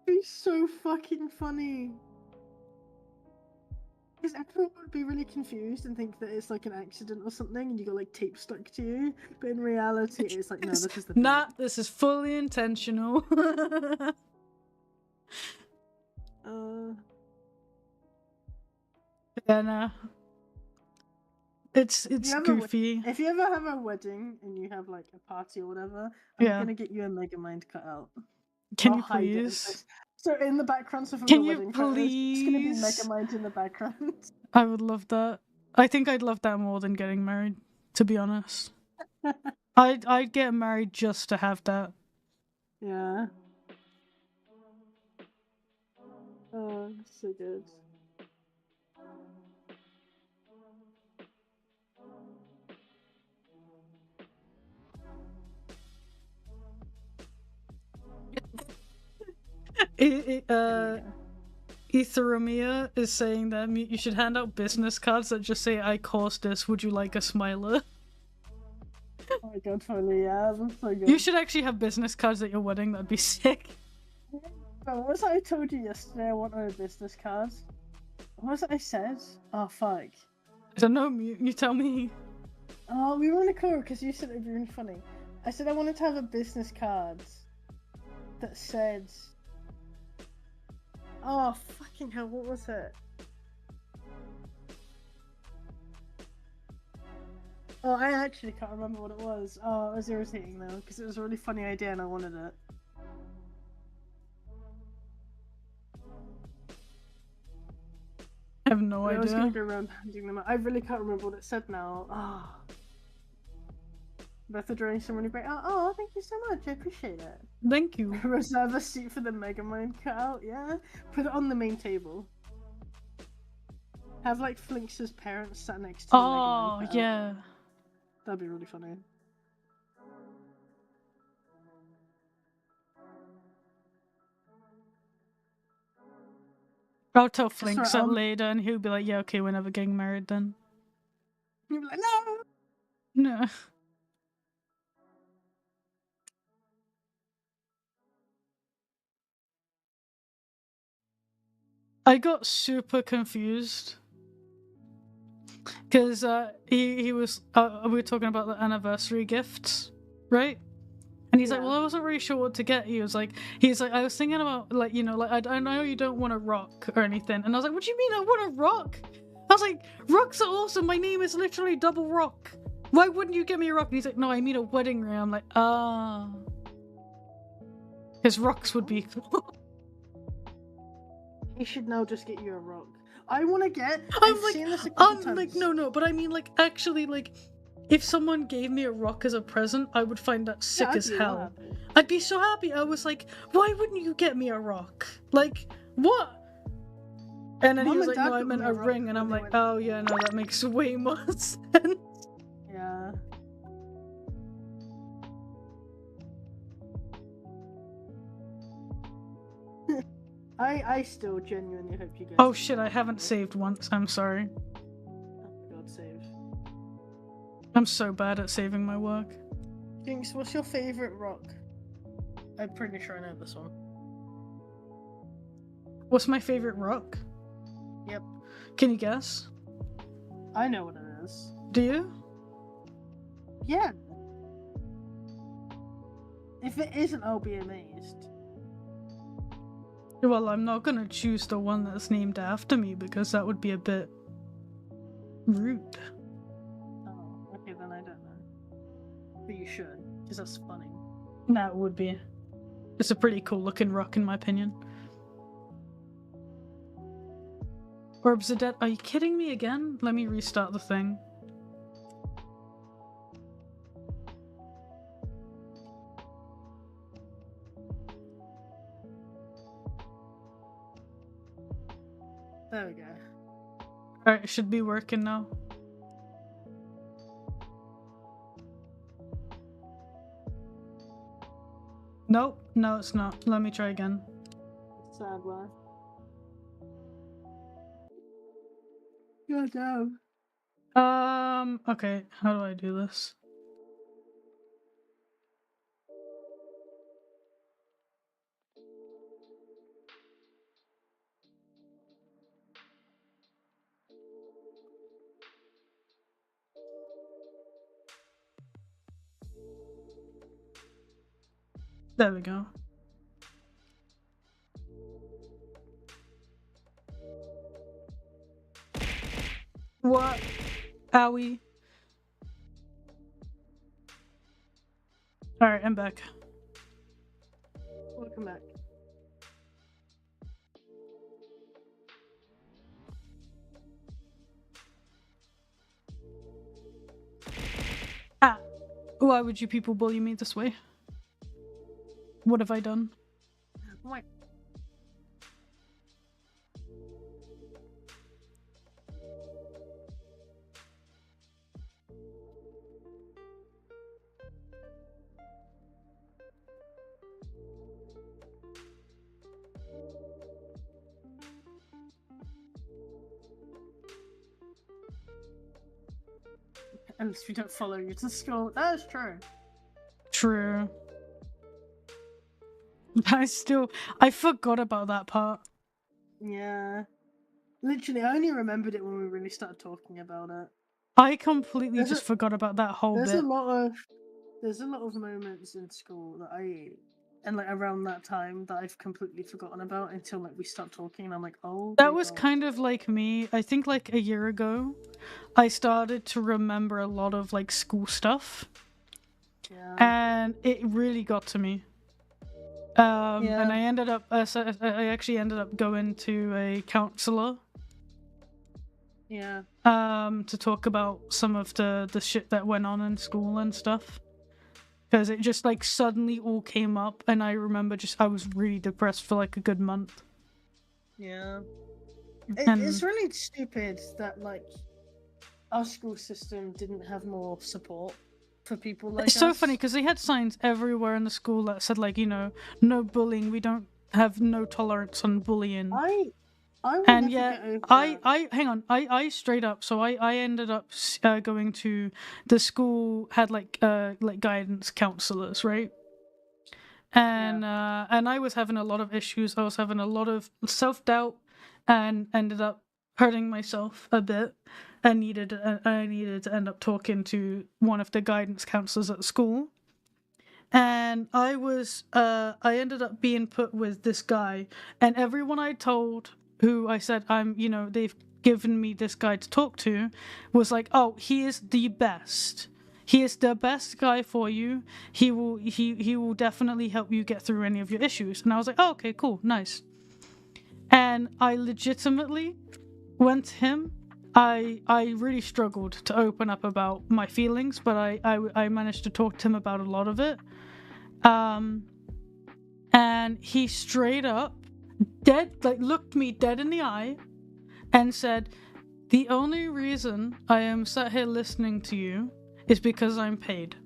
Be so fucking funny. Because everyone would be really confused and think that it's like an accident or something, and you got like tape stuck to you. But in reality, it's like no, this is the Nah, this is fully intentional. Yeah, nah. It's goofy. If you ever have a wedding and you have like a party or whatever, I'm gonna get you a Megamind cut out. Can I'll you hide it in please? place. So in the background, so from Can the you wedding photos, it's gonna be please? Megamind in the background. I would love that. I think I'd love that more than getting married, to be honest. I'd get married just to have that. Yeah. Oh, so good. Etheromia is saying that you should hand out business cards that just say, I caused this, would you like a smiler? Oh my god, totally, yeah, that's so good. You should actually have business cards at your wedding, that'd be sick. But what was it I told you yesterday I wanted a business card? What was it I said? Oh, fuck. I don't know, you tell me. Oh, we were on a call because you said it'd be really funny. I said I wanted to have a business card that said... Oh, fucking hell, what was it? Oh, I actually can't remember what it was. Oh, it was irritating though, because it was a really funny idea and I wanted it. I have no idea. I was gonna go around handing them out. I really can't remember what it said now. Oh. Both are drawing some really great art. Oh, thank you so much. I appreciate it. Thank you. Reserve a seat for the Megamind cutout, yeah? Put it on the main table. Have like Flinx's parents sat next to the Megamind cutout. Yeah. That'd be really funny. I'll tell Flinx that later and he'll be like, yeah, okay, we're never getting married then. You'll be like, no! No. I got super confused because he was we were talking about the anniversary gifts, right? And he's like, well, I wasn't really sure what to get. He's like, I was thinking about like, you know, like I know you don't want a rock or anything, and I was like, what do you mean I want a rock? I was like, rocks are awesome. My name is literally Double Rock. Why wouldn't you get me a rock? And he's like, no, I mean a wedding ring. I'm like, because rocks would be cool. He should now just get you a rock. I want to get. I'm like, no, but I mean, like, actually, like, if someone gave me a rock as a present, I would find that sick as hell. I'd be so happy. I was like, why wouldn't you get me a rock? Like, what? And then he was like, no, I meant a ring, and I'm like, oh yeah, no, that makes way more sense. Yeah. I still genuinely hope you guys. Oh shit, I haven't saved once. I'm sorry. Oh god, save. I'm so bad at saving my work. Jinx, what's your favourite rock? I'm pretty sure I know this one. What's my favorite rock? Yep. Can you guess? I know what it is. Do you? Yeah. If it isn't, I'll be amazed. Well, I'm not gonna choose the one that's named after me because that would be a bit rude. Oh, okay, then I don't know. But you should, because that's funny. That would be. It's a pretty cool looking rock in my opinion. Orbs are dead. Are you kidding me again? Let me restart the thing. There we go. Alright, it should be working now. Nope, no it's not. Let me try again. sad life. God damn. Okay, how do I do this? There we go. What? Owie. Alright, I'm back. Welcome back. Ah! Why would you people bully me this way? What have I done? What? Unless we don't follow you to school. That is true. True. I forgot about that part. Yeah. Literally, I only remembered it when we really started talking about it. I completely There's just a- forgot about that whole There's bit. a lot of moments in school that and like around that time that I've completely forgotten about until like we start talking and I'm like, oh. That was kind of like me. I think like a year ago, I started to remember a lot of like school stuff. Yeah. And it really got to me. And I ended up, I actually ended up going to a counselor. Yeah. To talk about some of the shit that went on in school and stuff. Because it just like suddenly all came up, and I remember I was really depressed for like a good month. Yeah. And It's really stupid that like our school system didn't have more support for people like it's so us. funny because they had signs everywhere in the school that said like, you know, no bullying. We don't have no tolerance on bullying. I will And never yeah, get over I hang on. I straight up. So I ended up going to the school had like guidance counselors, right? And and I was having a lot of issues. I was having a lot of self-doubt, and ended up hurting myself a bit. I needed to end up talking to one of the guidance counselors at the school. And I ended up being put with this guy, and everyone I told who I said they've given me this guy to talk to was like, oh, he is the best. He is the best guy for you. He will definitely help you get through any of your issues. And I was like, oh, okay, cool, nice. And I legitimately went to him. I really struggled to open up about my feelings, but I managed to talk to him about a lot of it. And he straight up looked me dead in the eye and said, the only reason I am sat here listening to you is because I'm paid.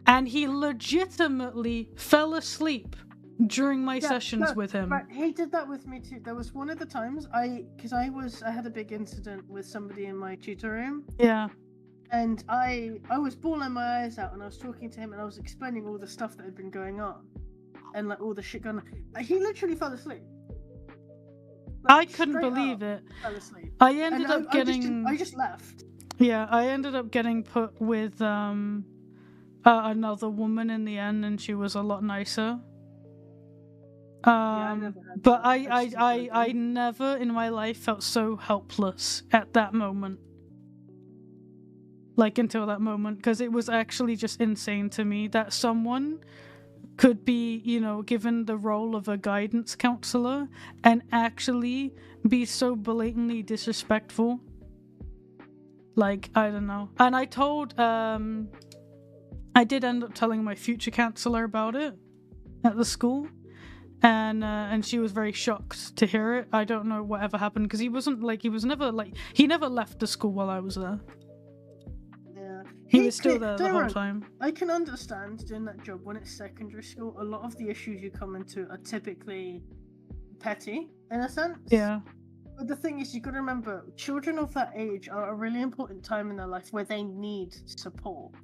And he legitimately fell asleep during my sessions with him. Right, he did that with me too. There was one of the times I had a big incident with somebody in my tutor room. Yeah. And I was bawling my eyes out, and I was talking to him, and I was explaining all the stuff that had been going on, and like all the shit going on. He literally fell asleep. I couldn't believe it. Fell asleep. I ended up getting. I just left. Yeah, I ended up getting put with another woman in the end, and she was a lot nicer. I never had But that. I never in my life felt so helpless at that moment. Like until that moment, because it was actually just insane to me that someone could be, given the role of a guidance counselor and actually be so blatantly disrespectful. Like, I don't know. And I told, I did end up telling my future counselor about it at the school. And she was very shocked to hear it. I don't know whatever happened, because he never left the school while I was there. He was still there the whole time. I can understand doing that job when it's secondary school. A lot of the issues you come into are typically petty, in a sense. Yeah. But the thing is, you got to remember, children of that age are a really important time in their life where they need support.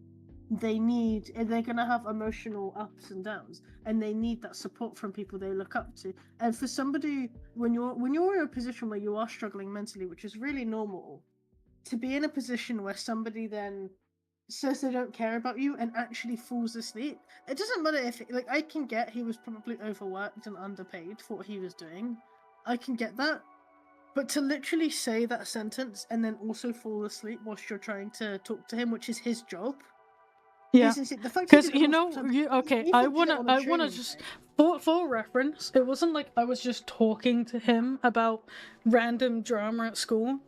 They're going to have emotional ups and downs, and they need that support from people they look up to. And for somebody, when you're in a position where you are struggling mentally, which is really normal, to be in a position where somebody then says they don't care about you and actually falls asleep, it doesn't matter if, like, I can get he was probably overworked and underpaid for what he was doing. I can get that. But to literally say that sentence and then also fall asleep whilst you're trying to talk to him, which is his job. Yeah. Because okay, I wanna just for reference, it wasn't like I was just talking to him about random drama at school.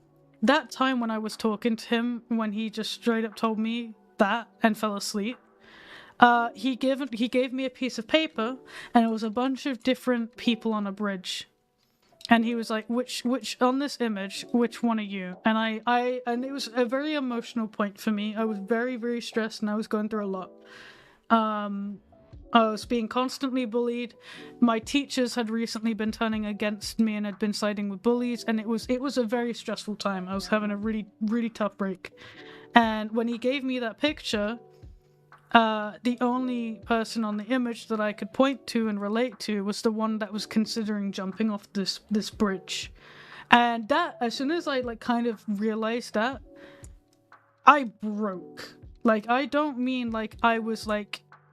That time when I was talking to him, when he just straight up told me that and fell asleep, he gave me a piece of paper and it was a bunch of different people on a bridge. And he was like, which on this image, which one are you? And and it was a very emotional point for me. I was very, very stressed and I was going through a lot. I was being constantly bullied. My teachers had recently been turning against me and had been siding with bullies, and it was a very stressful time. I was having a really, really tough break. And when he gave me that picture, the only person on the image that I could point to and relate to was the one that was considering jumping off this bridge. And that, as soon as I kind of realized that, I broke. I don't mean I was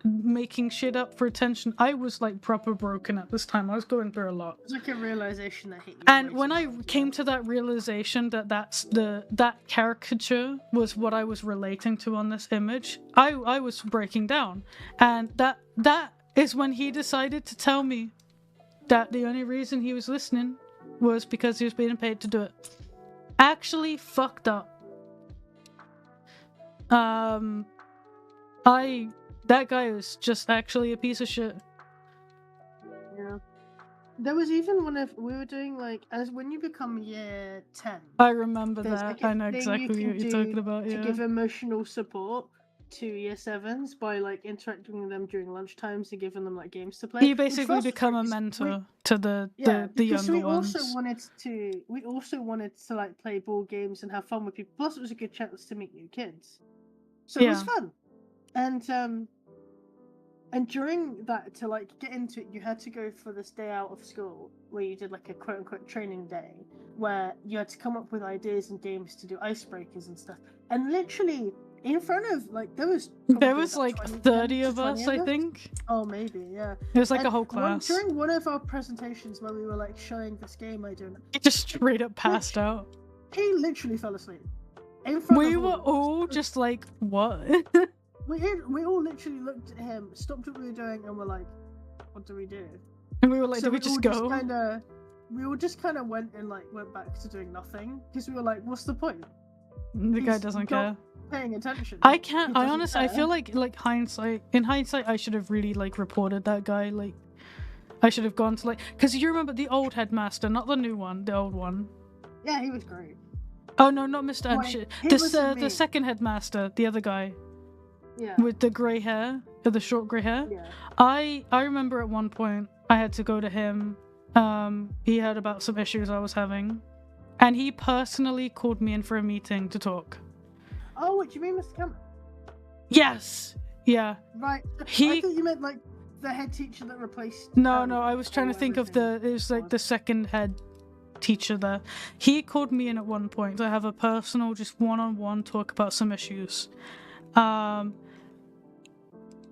making shit up for attention. I was proper broken at this time. I was going through a lot. It was like a realization that hit you. And when I came to that realization that caricature was what I was relating to on this image, I was breaking down. And that is when he decided to tell me that the only reason he was listening was because he was being paid to do it. Actually fucked up. That guy was just actually a piece of shit. Yeah. There was even we were doing as when you become year 10. I remember that. I know exactly what you're talking about. To give emotional support to year 7s by interacting with them during lunchtimes and giving them games to play. You basically become a mentor to the younger ones. We also wanted to play board games and have fun with people. Plus, it was a good chance to meet new kids. So it was fun. And during that, to get into it, you had to go for this day out of school where you did a quote unquote training day where you had to come up with ideas and games to do icebreakers and stuff. And literally in front of there was 30 of us, I think. Oh, maybe, yeah. It was a whole class. During one of our presentations where we were showing this game idea, he just straight up passed out. He literally fell asleep. We were all just what? We all literally looked at him, stopped what we were doing, and were like, "What do we do?" And we were like, "Do we just go?" We all just kind of went and went back to doing nothing because we were like, "What's the point?" The guy doesn't care. Paying attention. I can't. I honestly, I feel like hindsight. In hindsight, I should have really reported that guy. I should have gone to because you remember the old headmaster, not the new one, the old one. Yeah, he was great. Oh no, not Mr. Anshit. The second headmaster, the other guy. Yeah. With the grey hair, or the short grey hair. Yeah. I remember at one point I had to go to him. He heard about some issues I was having, and he personally called me in for a meeting to talk. Oh, what do you mean, Mr. Cameron? Yes. Yeah. Right. I thought you meant the head teacher that replaced. No, I was trying to think of it was the second head teacher there. He called me in at one point to have a personal, just one-on-one talk about some issues.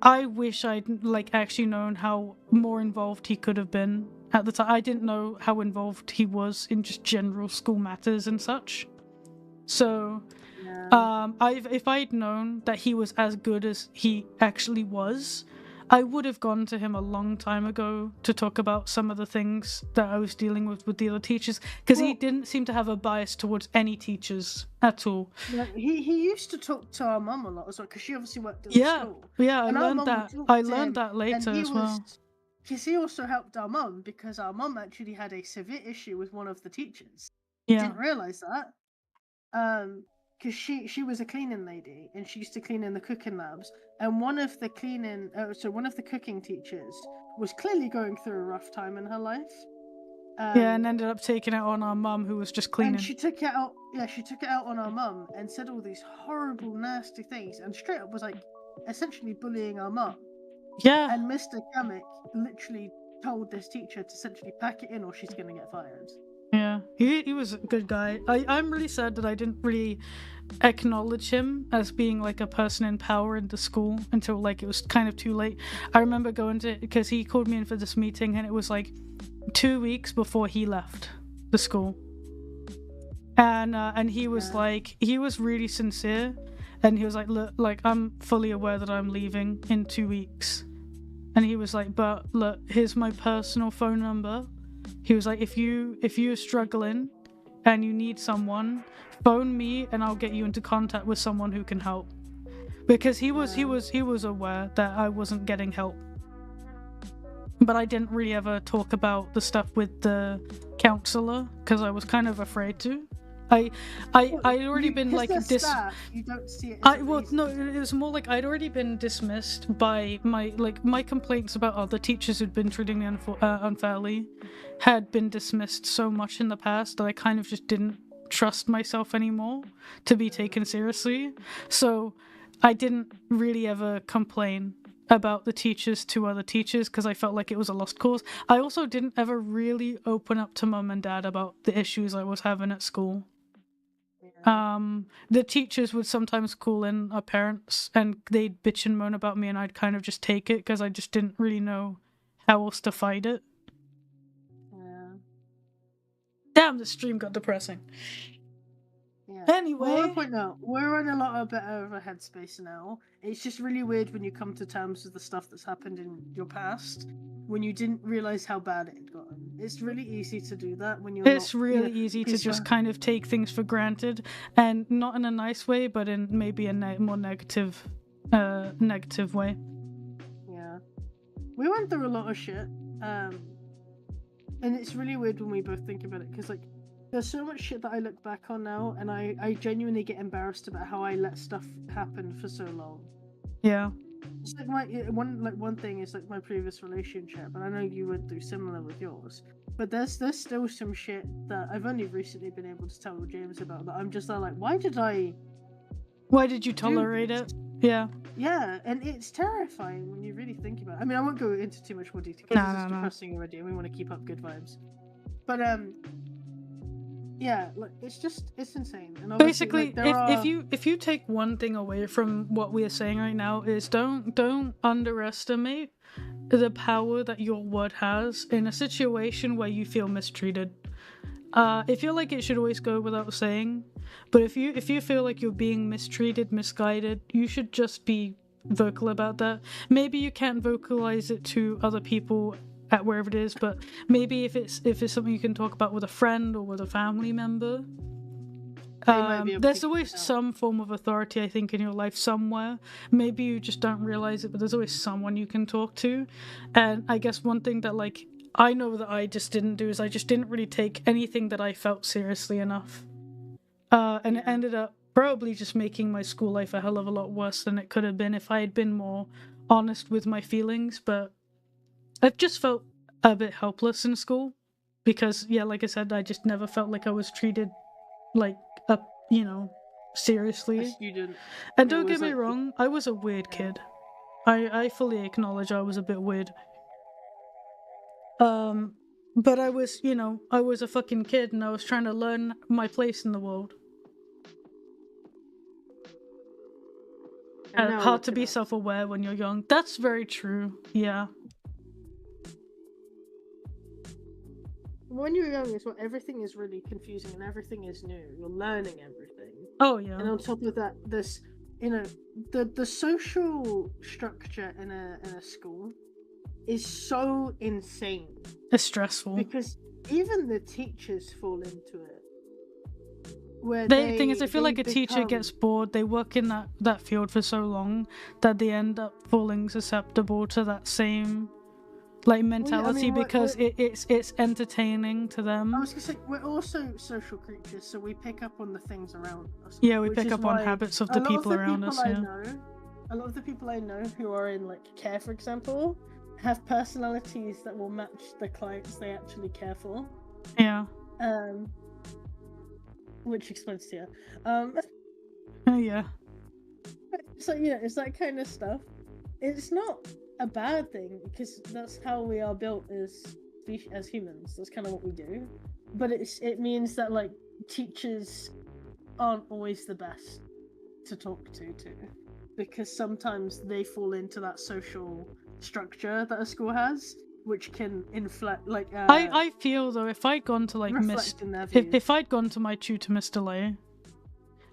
I wish I'd actually known how more involved he could have been at the time. I didn't know how involved he was in just general school matters and such. So, if I'd known that he was as good as he actually was, I would have gone to him a long time ago to talk about some of the things that I was dealing with the other teachers, because he didn't seem to have a bias towards any teachers at all. Yeah, he used to talk to our mum a lot as well, because she obviously worked at the school. Yeah, I learned that later as well. Because he also helped our mum, because our mum actually had a severe issue with one of the teachers. Yeah. Didn't realise that. because she was a cleaning lady and she used to clean in the cooking labs, and one of the cooking teachers was clearly going through a rough time in her life. And ended up taking it on our mum, who was just cleaning. And she took it out. Yeah, she took it out on our mum and said all these horrible, nasty things, and straight up was like, essentially bullying our mum. Yeah. And Mr. Kamek literally told this teacher to essentially pack it in, or she's gonna get fired. Yeah, he was a good guy. I'm really sad that I didn't really acknowledge him as being like a person in power in the school until like it was kind of too late. I remember going to, because he called me in for this meeting, and it was like 2 weeks before he left the school, and he was like, he was really sincere, and he was like, look, like, I'm fully aware that I'm leaving in 2 weeks, and he was like, but look, here's my personal phone number. He was like, if you're struggling and you need someone, phone me and I'll get you into contact with someone who can help. Because he was aware that I wasn't getting help. But I didn't really ever talk about the stuff with the counselor because I was kind of afraid to. I'd already been like staff, you don't see it as no, it was more like I'd already been dismissed by my complaints about other teachers who'd been treating me unfairly had been dismissed so much in the past that I kind of just didn't trust myself anymore to be taken seriously. So I didn't really ever complain about the teachers to other teachers because I felt like it was a lost cause. I also didn't ever really open up to mum and dad about the issues I was having at school. The teachers would sometimes call in our parents and they'd bitch and moan about me, and I'd kind of just take it because I just didn't really know how else to fight it. Yeah. Damn, the stream got depressing. Yeah. Anyway, I want to point out, we're in a lot better of a headspace now. It's just really weird when you come to terms with the stuff that's happened in your past when you didn't realize how bad it had gotten. It's really easy to do that when you're it's really easy to just kind of take things for granted, and not in a nice way, but in maybe a more negative way. Yeah. We went through a lot of shit, and it's really weird when we both think about it, because like, there's so much shit that I look back on now, and I genuinely get embarrassed about how I let stuff happen for so long. Yeah. It's like one thing is like my previous relationship, and I know you went through similar with yours. But there's still some shit that I've only recently been able to tell James about that I'm just like, why did you tolerate it? Yeah. Yeah, and it's terrifying when you really think about it. I mean, I won't go into too much more detail because it's depressing already, and we want to keep up good vibes. But yeah, like it's insane. And basically, like, if you take one thing away from what we are saying right now, is don't underestimate the power that your word has in a situation where you feel mistreated. I feel like it should always go without saying, but if you feel like you're being mistreated, misguided, you should just be vocal about that. Maybe you can't vocalize it to other people at wherever it is, but maybe if it's something you can talk about with a friend or with a family member, there's always some form of authority, I think, in your life somewhere. Maybe you just don't realize it, but there's always someone you can talk to. And I guess one thing that like I know that I just didn't do is I just didn't really take anything that I felt seriously enough, and it ended up probably just making my school life a hell of a lot worse than it could have been if I had been more honest with my feelings. But I've just felt a bit helpless in school because, yeah, like I said, I just never felt like I was treated like seriously. A student. And don't get me wrong, I was a weird kid. I fully acknowledge I was a bit weird. But I was a fucking kid and I was trying to learn my place in the world. Hard to be self-aware when you're young. That's very true, yeah. When you're young, it's what everything is really confusing and everything is new. You're learning everything. Oh yeah. And on top of that, this, the social structure in a school is so insane. It's stressful because even the teachers fall into it. Where the thing is, I feel like a teacher gets bored. They work in that field for so long that they end up falling susceptible to that same like mentality mean, because it's entertaining to I was was gonna say we're also social creatures, so we pick up on the things around us. Yeah, we which pick is up on why habits of a the lot people of the around people us. I Yeah. know, a lot of the people I know who are in like care, for example, have personalities that will match the clients they actually care for. Yeah. Which explains to you. Yeah. So yeah, it's that kind of stuff. It's not a bad thing because that's how we are built as humans. That's kind of what we do. But it means that like teachers aren't always the best to talk to too, because sometimes they fall into that social structure that a school has, which can inflect like. I feel though if I'd gone to like if I'd gone to my tutor Mr. Lay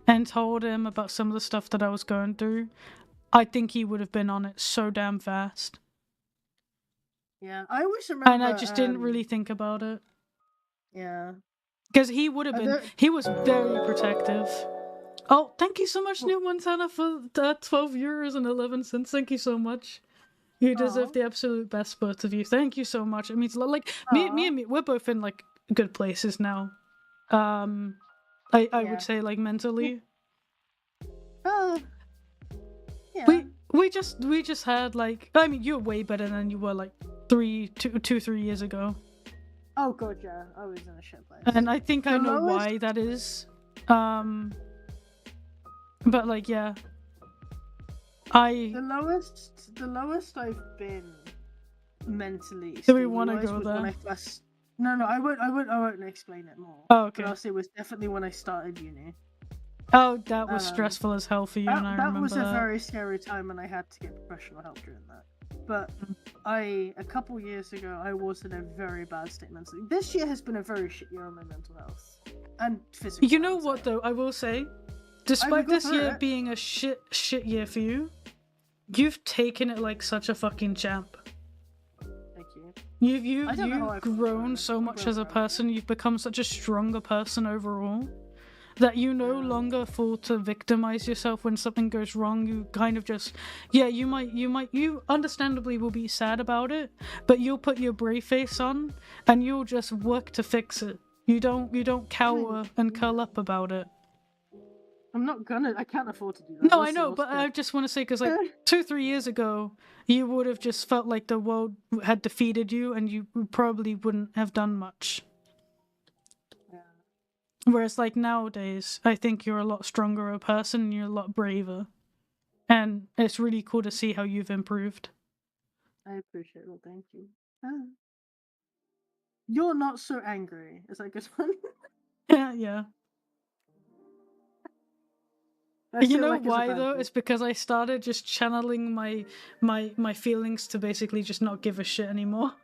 and told him about some of the stuff that I was going through, I think he would have been on it so damn fast. Yeah, I always remember. And I just didn't really think about it. Yeah. Because he would have been. He was very protective. Oh, thank you so much, New Montana, for €12.11. Thank you so much. You deserve the absolute best, both of you. Thank you so much. It means a lot. Like me and me, we're both in like good places now. I would say like mentally. Oh. Yeah. We just had like, I mean, you're way better than you were like 3 years ago. Oh god, yeah, I was in a shit place. And I think I know why that is. But like, yeah, the lowest I've been mentally. Do we want to go there? When I first... No, I won't explain it more. Oh, okay. But I'll say it was definitely when I started uni. Oh, that was stressful as hell for you, and I remember that. That was a very scary time, and I had to get professional help during that. But a couple years ago, I was in a very bad state mentally. This year has been a very shit year on my mental health and physical. You know what, though? I will say, despite this year being a shit year for you, you've taken it like such a fucking champ. Thank you. You've grown so much as a person. You've become such a stronger person overall. That you no longer fall to victimize yourself when something goes wrong. You kind of just, you understandably will be sad about it, but you'll put your brave face on and you'll just work to fix it. You don't cower and curl up about it. I can't afford to do that. No, I know, but I just want to say, because like 2-3 years ago, you would have just felt like the world had defeated you and you probably wouldn't have done much. Whereas, like, nowadays, I think you're a lot stronger a person and you're a lot braver. And it's really cool to see how you've improved. I appreciate it. Thank you. You're not so angry. Is that a good one? Yeah. You know why, though? It's because I started just channeling my feelings to basically just not give a shit anymore.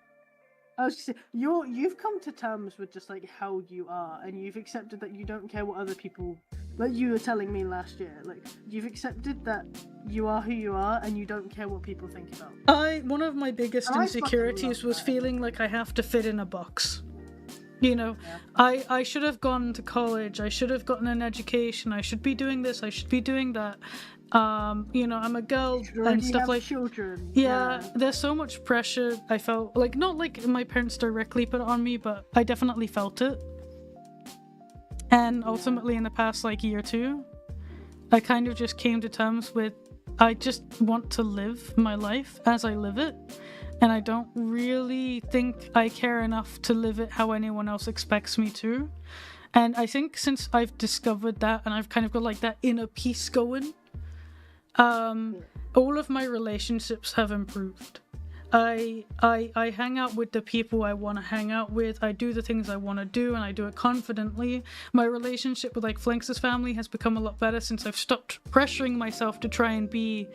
I was just saying, you've come to terms with just like how you are, and you've accepted that you don't care what other people, like you were telling me last year, like you've accepted that you are who you are and you don't care what people think about. One of my biggest insecurities was feeling like I have to fit in a box. You know, yeah. I should have gone to college, I should have gotten an education, I should be doing this, I should be doing that. You know, I'm a girl and stuff like children. Yeah, there's so much pressure. I felt like, not like my parents directly put it on me, but I definitely felt it. And ultimately in the past like year or two, I kind of just came to terms with, I just want to live my life as I live it, and I don't really think I care enough to live it how anyone else expects me to. And I think since I've discovered that and I've kind of got like that inner peace going, all of my relationships have improved. I hang out with the people I want to hang out with. I do the things I want to do, and I do it confidently. My relationship with like Flanks' family has become a lot better since I've stopped pressuring myself to try and be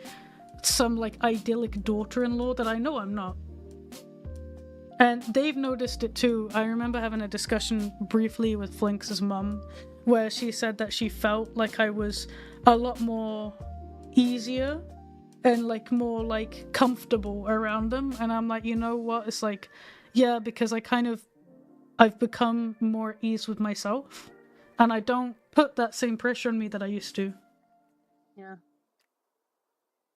some like idyllic daughter-in-law that I know I'm not. And they've noticed it too. I remember having a discussion briefly with Flanks' mum where she said that she felt like I was a lot more easier and like more like comfortable around them, and I'm like, you know what, it's like, yeah, because I've become more at ease with myself and I don't put that same pressure on me that I used to. Yeah.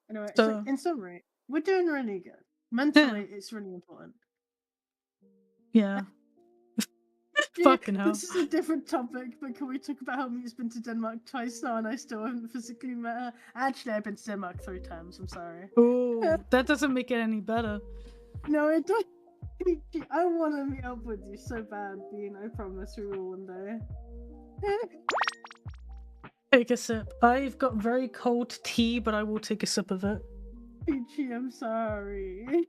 Anyway, so in summary, we're doing really good mentally. It's really important. Yeah. Fucking hell. This is a different topic, but can we talk about how Meet's been to Denmark twice now and I still haven't physically met her? Actually, I've been to Denmark 3 times, I'm sorry. Oh, that doesn't make it any better. No, it doesn't. I want to meet up with you so bad, Bean. I promise we will one day. Take a sip. I've got very cold tea, but I will take a sip of it. Peachy, I'm sorry.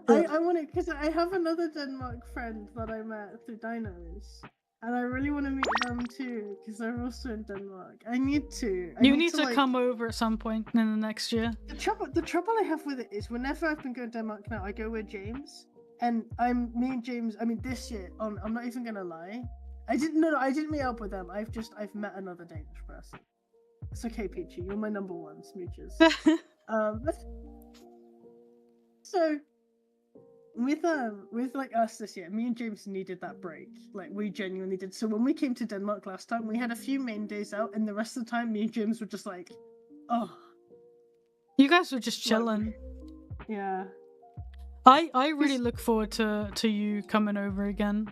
I want to, because I have another Denmark friend that I met through Dinos, and I really want to meet them too, because they're also in Denmark. I need to. You need to come over at some point in the next year. The trouble I have with it is whenever I've been going to Denmark now, I go with James, and me and James. I mean, this year, I'm not even gonna lie. I didn't meet up with them. I've met another Danish person. It's okay, Peachy. You're my number one, smooches. So with like us this year, me and James needed that break. Like we genuinely did. So when we came to Denmark last time, we had a few main days out, and the rest of the time, me and James were just like, oh. You guys were just chilling. Yeah. I really look forward to you coming over again.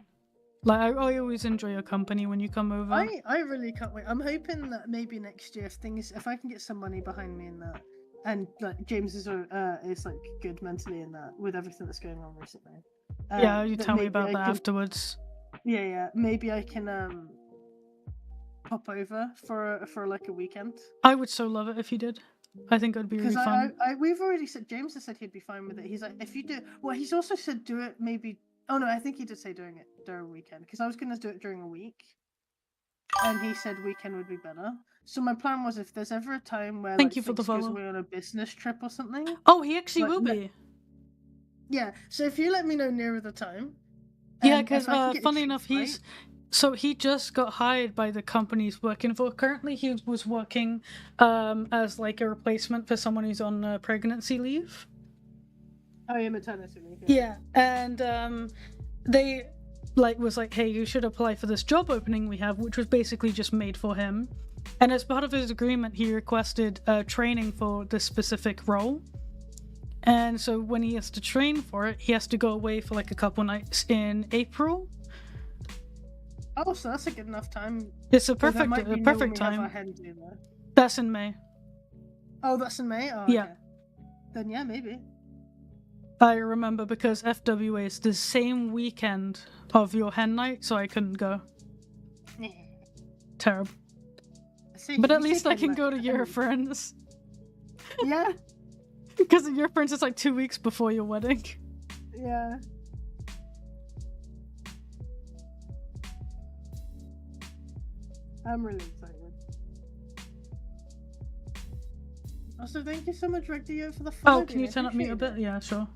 Like I always enjoy your company when you come over. I really can't wait. I'm hoping that maybe next year, if I can get some money behind me in that, and like James is like good mentally in that with everything that's going on recently. Yeah, you tell me about that afterwards. Yeah. Maybe I can pop over for like a weekend. I would so love it if you did. I think it would be really fun. We've already said, James has said he'd be fine with it. He's like, if you do, well, he's also said do it maybe. Oh no, I think he did say doing it during a weekend, because I was gonna do it during a week, and he said weekend would be better. So my plan was, if there's ever a time where Thank you for the follow. goes away on a business trip or something. Oh, he actually will be. Yeah. So if you let me know nearer the time. Yeah, because funny enough, he just got hired by the company he's working for. Currently, he was working as like a replacement for someone who's on pregnancy leave. Oh, yeah, maternity leave. Yeah, and they was like, hey, you should apply for this job opening we have, which was basically just made for him. And as part of his agreement, he requested training for this specific role. And so when he has to train for it, he has to go away for like a couple nights in April. Oh, so that's a good enough time. It's a perfect time. That's in May. Oh, that's in May? Oh, yeah. Okay. Then yeah, maybe. I remember because FWA is the same weekend of your hen night, so I couldn't go. Terrible. But at least I can go to your friends. Yeah. Because your friends is like 2 weeks before your wedding. Yeah. I'm really excited. Also, thank you so much, Rectio, for the follow. Oh, can you turn up mute a bit? Yeah, sure.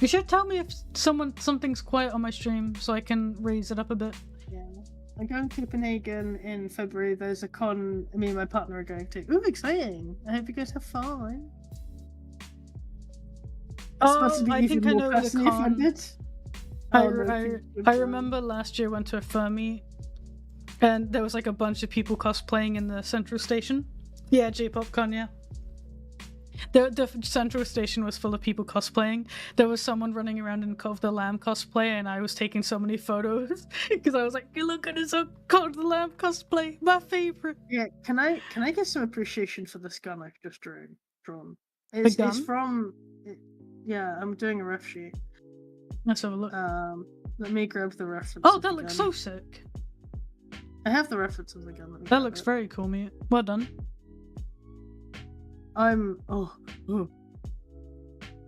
You should tell me if something's quiet on my stream so I can raise it up a bit. Yeah. I'm going to Copenhagen in February. There's a con me and my partner are going to. Ooh, exciting! I hope you guys have fun. Oh, I think I know the con. I remember last year I went to a Fermi and there was like a bunch of people cosplaying in the central station. Yeah, J-Pop Con, yeah. The central station was full of people cosplaying. There was someone running around in Cult of the Lamb cosplay, and I was taking so many photos because I was like, "Look at this Cult of the Lamb cosplay, my favorite." Yeah, can I get some appreciation for this gun I've just drawn? It's from. Yeah, I'm doing a ref sheet. Let's have a look. Let me grab the reference. Oh, that looks so sick. I have the reference of the gun. That looks very cool, mate. Well done. Oh.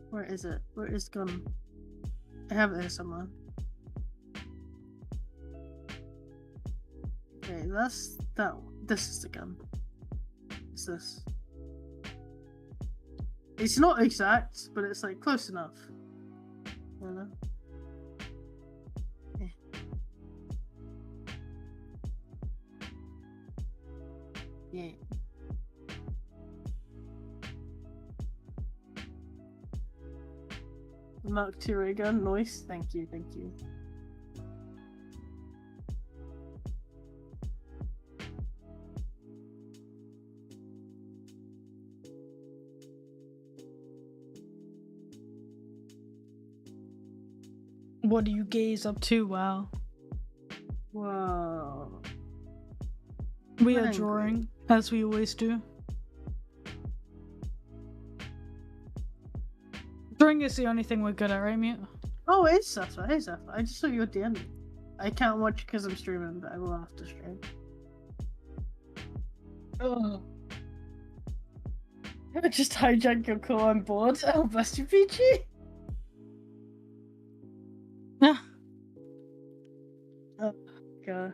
Where is it? Where is the gun? I have it here somewhere. Okay, that's that one. This is the gun. It's this. It's not exact, but it's like close enough. You know? Yeah. Mark II ray gun, nice. Thank you. What do you gaze up to? Wow. Whoa. We are Angry. drawing, as we always do. Drawing is the only thing we're good at, right, Mute? Oh, it is Zephyr. Hey, Zephyr. I just saw your DM. I can't watch because I'm streaming, but I will have to stream. Oh. I just hijacked your call. I'm bored. Oh, bless you, Peachy. Yeah. Oh, God.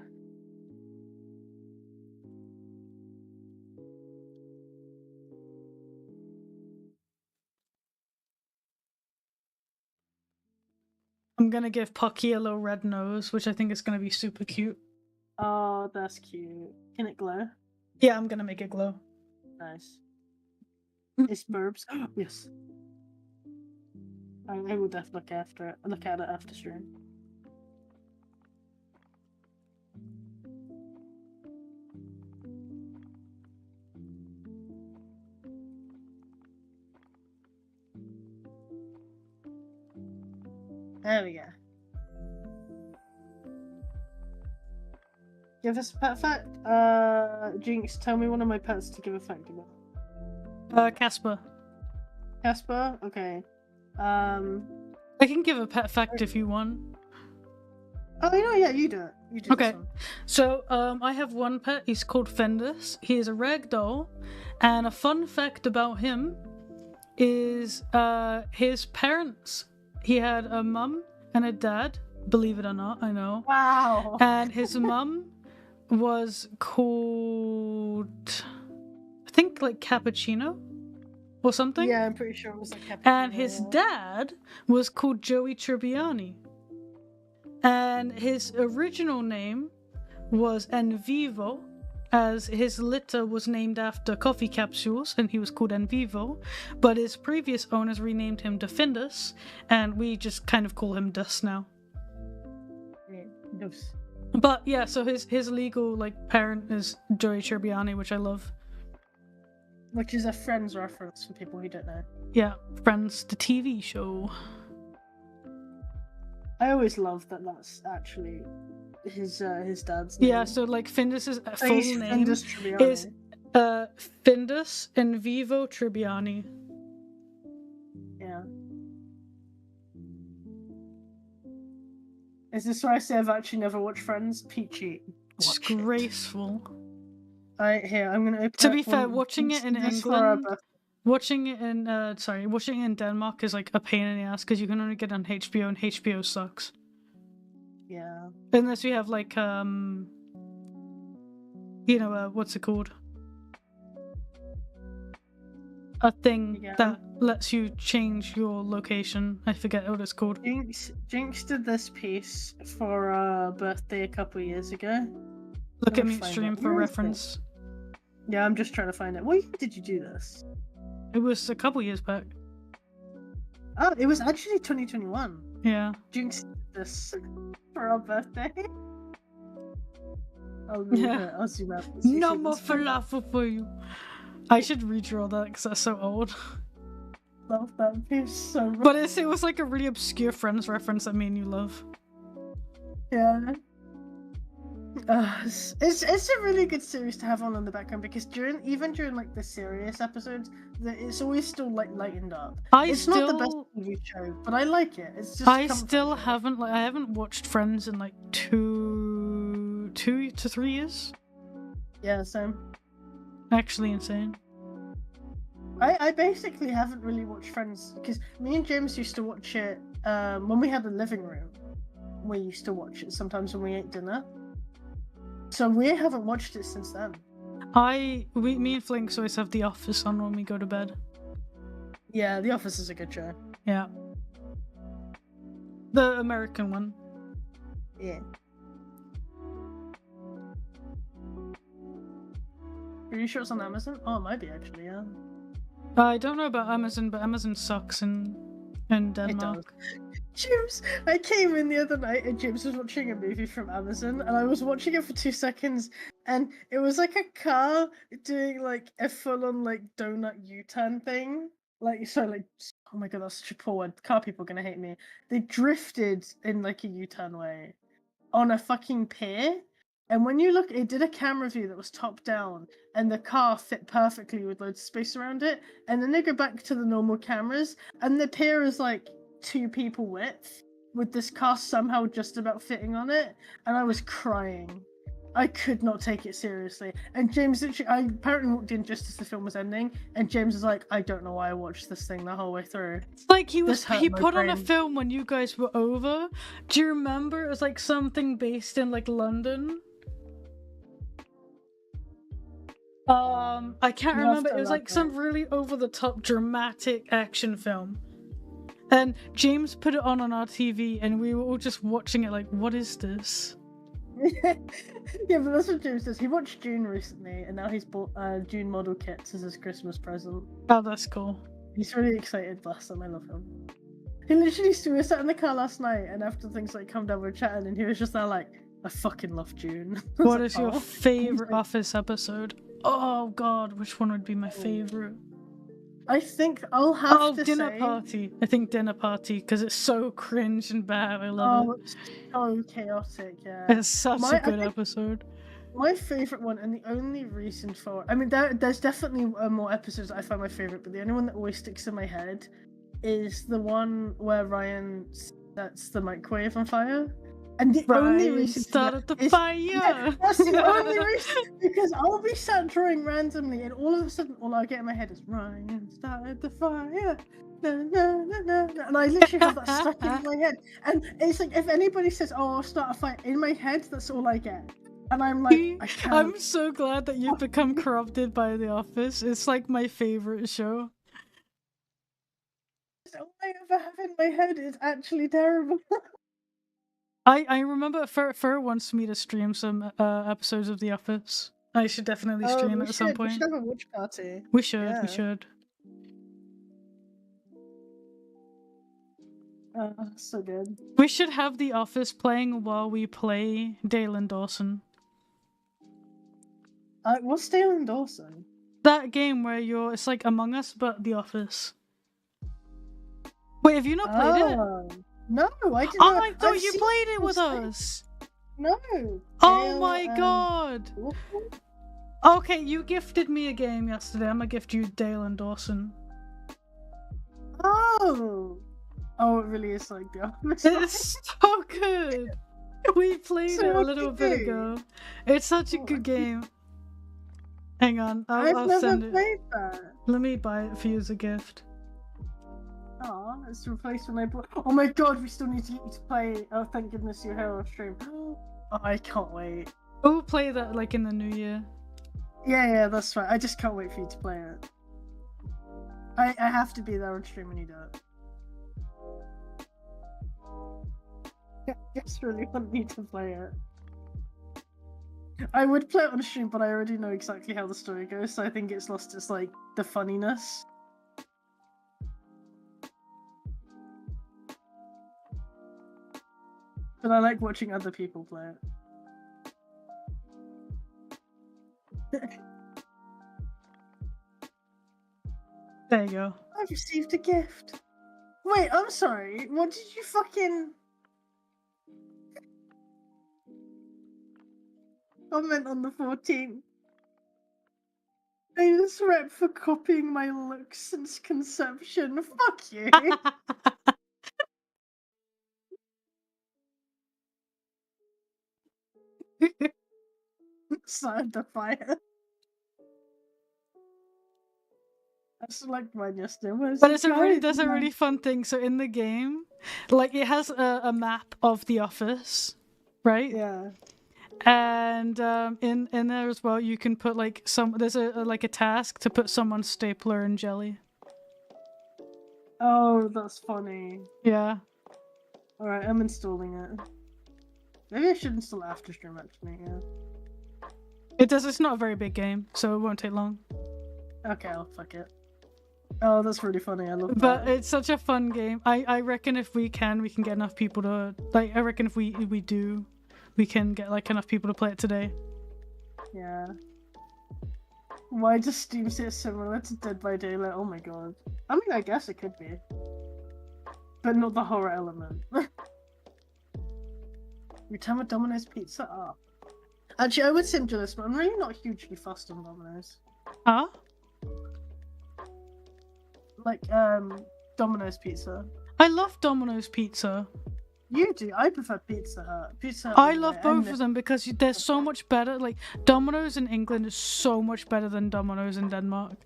I'm gonna give Pocky a little red nose, which I think is gonna be super cute. Oh, that's cute. Can it glow? Yeah, I'm gonna make it glow. Nice. It's burbs. Yes. I will definitely look at it after stream. There we go. Give us a pet fact. Jinx, tell me one of my pets to give a fact about. Casper. Casper? Okay. I can give a pet fact if you want. Oh, yeah, you do it. You do Okay. this one. So, I have one pet. He's called Fendus. He is a ragdoll, and a fun fact about him is his parents. He had a mum and a dad. Believe it or not, I know. Wow. And his mum was called, I think, like Cappuccino or something. Yeah, I'm pretty sure it was like And his dad was called Joey Tribbiani. And his original name was Envivo, as his litter was named after coffee capsules, and he was called Envivo. But his previous owners renamed him Defendus, and we just kind of call him Dus now. Dus. But yeah, so his legal parent is Joey Tribbiani, which I love. Which is a Friends reference for people who don't know. Yeah, Friends, the TV show. I always love that that's actually his dad's name. Yeah, so Findus's full he's name Findus Tribbiani. is Findus Envivo Tribbiani. Yeah. Is this why I say I've actually never watched Friends? Peachy. Watch it. Disgraceful. I'm gonna open To up be fair, one- watching it in this for our England, birth- watching it in Denmark is like a pain in the ass because you can only get it on HBO, and HBO sucks. Yeah. Unless you have what's it called? A thing Yeah. that lets you change your location. I forget what it's called. Jinx did this piece for our birthday a couple of years ago. Look Let at me me find stream it. for Where is reference. Yeah, I'm just trying to find it. What year did you do this? It was a couple years back. Oh, it was actually 2021. Yeah. Jinx did this for our birthday. I'll zoom out. so you No see more this one. falafel for you. I should redraw that because that's so old. Love that piece so much. But it was like a really obscure Friends reference that me and you love. Yeah. It's a really good series to have on in the background because during the serious episodes, it's always still lightened up. It's not the best TV show, but I like it. It's just I still haven't I haven't watched Friends in 2 to 3 years. Yeah, same. Actually insane. I basically haven't really watched Friends because me and James used to watch it when we had a living room. We used to watch it sometimes when we ate dinner. So we haven't watched it since then. Me and Flinks always have The Office on when we go to bed. Yeah, The Office is a good show. Yeah. The American one. Yeah. Are you sure it's on Amazon? Oh, it might be actually, yeah. I don't know about Amazon, but Amazon sucks in It Denmark. does. James, I came in the other night and James was watching a movie from Amazon and I was watching it for 2 seconds and it was like a car doing a full-on donut U-turn thing Oh my god, that's such a poor word. Car people are gonna hate me. They drifted in like a U-turn way on a fucking pier. And when you look, it did a camera view that was top down, and the car fit perfectly with loads of space around it. And then they go back to the normal cameras, and the pier is like 2 people width, with this car somehow just about fitting on it. And I was crying. I could not take it seriously. And James literally, I apparently walked in just as the film was ending, and James was like, I don't know why I watched this thing the whole way through. It's like he put on a brain. film when you guys were over. Do you remember? It was like something based in like London. I can't remember. It was like some really over-the-top dramatic action film. And James put it on our TV, and we were all just watching it like, what is this? Yeah, but that's what James does. He watched Dune recently, and now he's bought Dune model kits as his Christmas present. Oh, that's cool. He's really excited, bless him, I love him. He literally, we were sat in the car last night, and after things like come down, we were chatting, and he was just there like, I fucking love Dune. What is your favourite Office episode? Oh god, which one would be my favourite? I think I'll have to Dinner say... Party. I think Dinner Party, because it's so cringe and bad. I love it. It's so chaotic, yeah. It's such a good episode. My favourite one, and the only reason for... I mean, there's definitely more episodes that I find my favourite, but the only one that always sticks in my head is the one where Ryan sets the microwave on fire. And the only reason started the fire. Yeah, that's the only reason, because I'll be sat drawing randomly, and all of a sudden, all I get in my head is Ryan started the fire. Na, na, na, na, na. And I literally have that stuck in my head. And it's like if anybody says, "Oh, I'll start a fire," in my head, that's all I get. And I'm like, I can't. I'm so glad that you've become corrupted by The Office. It's like my favorite show. All I ever have in my head is actually terrible. I remember Fur wants me to stream some episodes of The Office. I should definitely stream it at some point. We should have a watch party. We should. So good. We should have The Office playing while we play Dale and Dawson. What's Dale and Dawson? That game where it's like Among Us, but The Office. Wait, have you not played it? No, I didn't. Oh, I thought you played it with us. No. Oh my god. Okay, you gifted me a game yesterday. I'm gonna gift you Dale and Dawson. Oh, it really is like The Office. It's so good. We played it a little bit ago. It's such a good game. Hang on, I'll send it. I've never played that. Let me buy it for you as a gift. Oh, it's replaced when I bought. Oh my god, we still need to get you to play. Oh, thank goodness you're here on stream. Oh, I can't wait. We'll play that like in the new year. Yeah, that's right. I just can't wait for you to play it. I have to be there on stream when you do it. I just really want you to play it. I would play it on stream, but I already know exactly how the story goes, so I think it's lost its like the funniness. But I like watching other people play it. There you go. I've received a gift. Wait, I'm sorry. What did you fucking... comment on the 14th? I just rep for copying my looks since conception. Fuck you. Started the fire. I select mine yesterday. But it's that's a really fun thing. So in the game, like it has a map of the office, right? Yeah. And in there as well, you can put like there's a task to put someone's stapler in jelly. Oh, that's funny. Yeah. All right, I'm installing it. Maybe I should install it after stream actually. Yeah. It does. It's not a very big game, so it won't take long. Okay, I'll fuck it. Oh, that's really funny. I love that. But it's such a fun game. I reckon if we can get enough people to like. I reckon if we can get like enough people to play it today. Yeah. Why does Steam say it's similar to Dead by Daylight? Oh my god. I mean, I guess it could be. But not the horror element. Return with Domino's Pizza up. Actually, I would say I'm jealous, but I'm really not hugely fussed on Domino's. Huh? Like, Domino's Pizza. I love Domino's Pizza. You do. I prefer Pizza Hut. Pizza Hut I all love day, both and of them because they're so much better. Like, Domino's in England is so much better than Domino's in Denmark.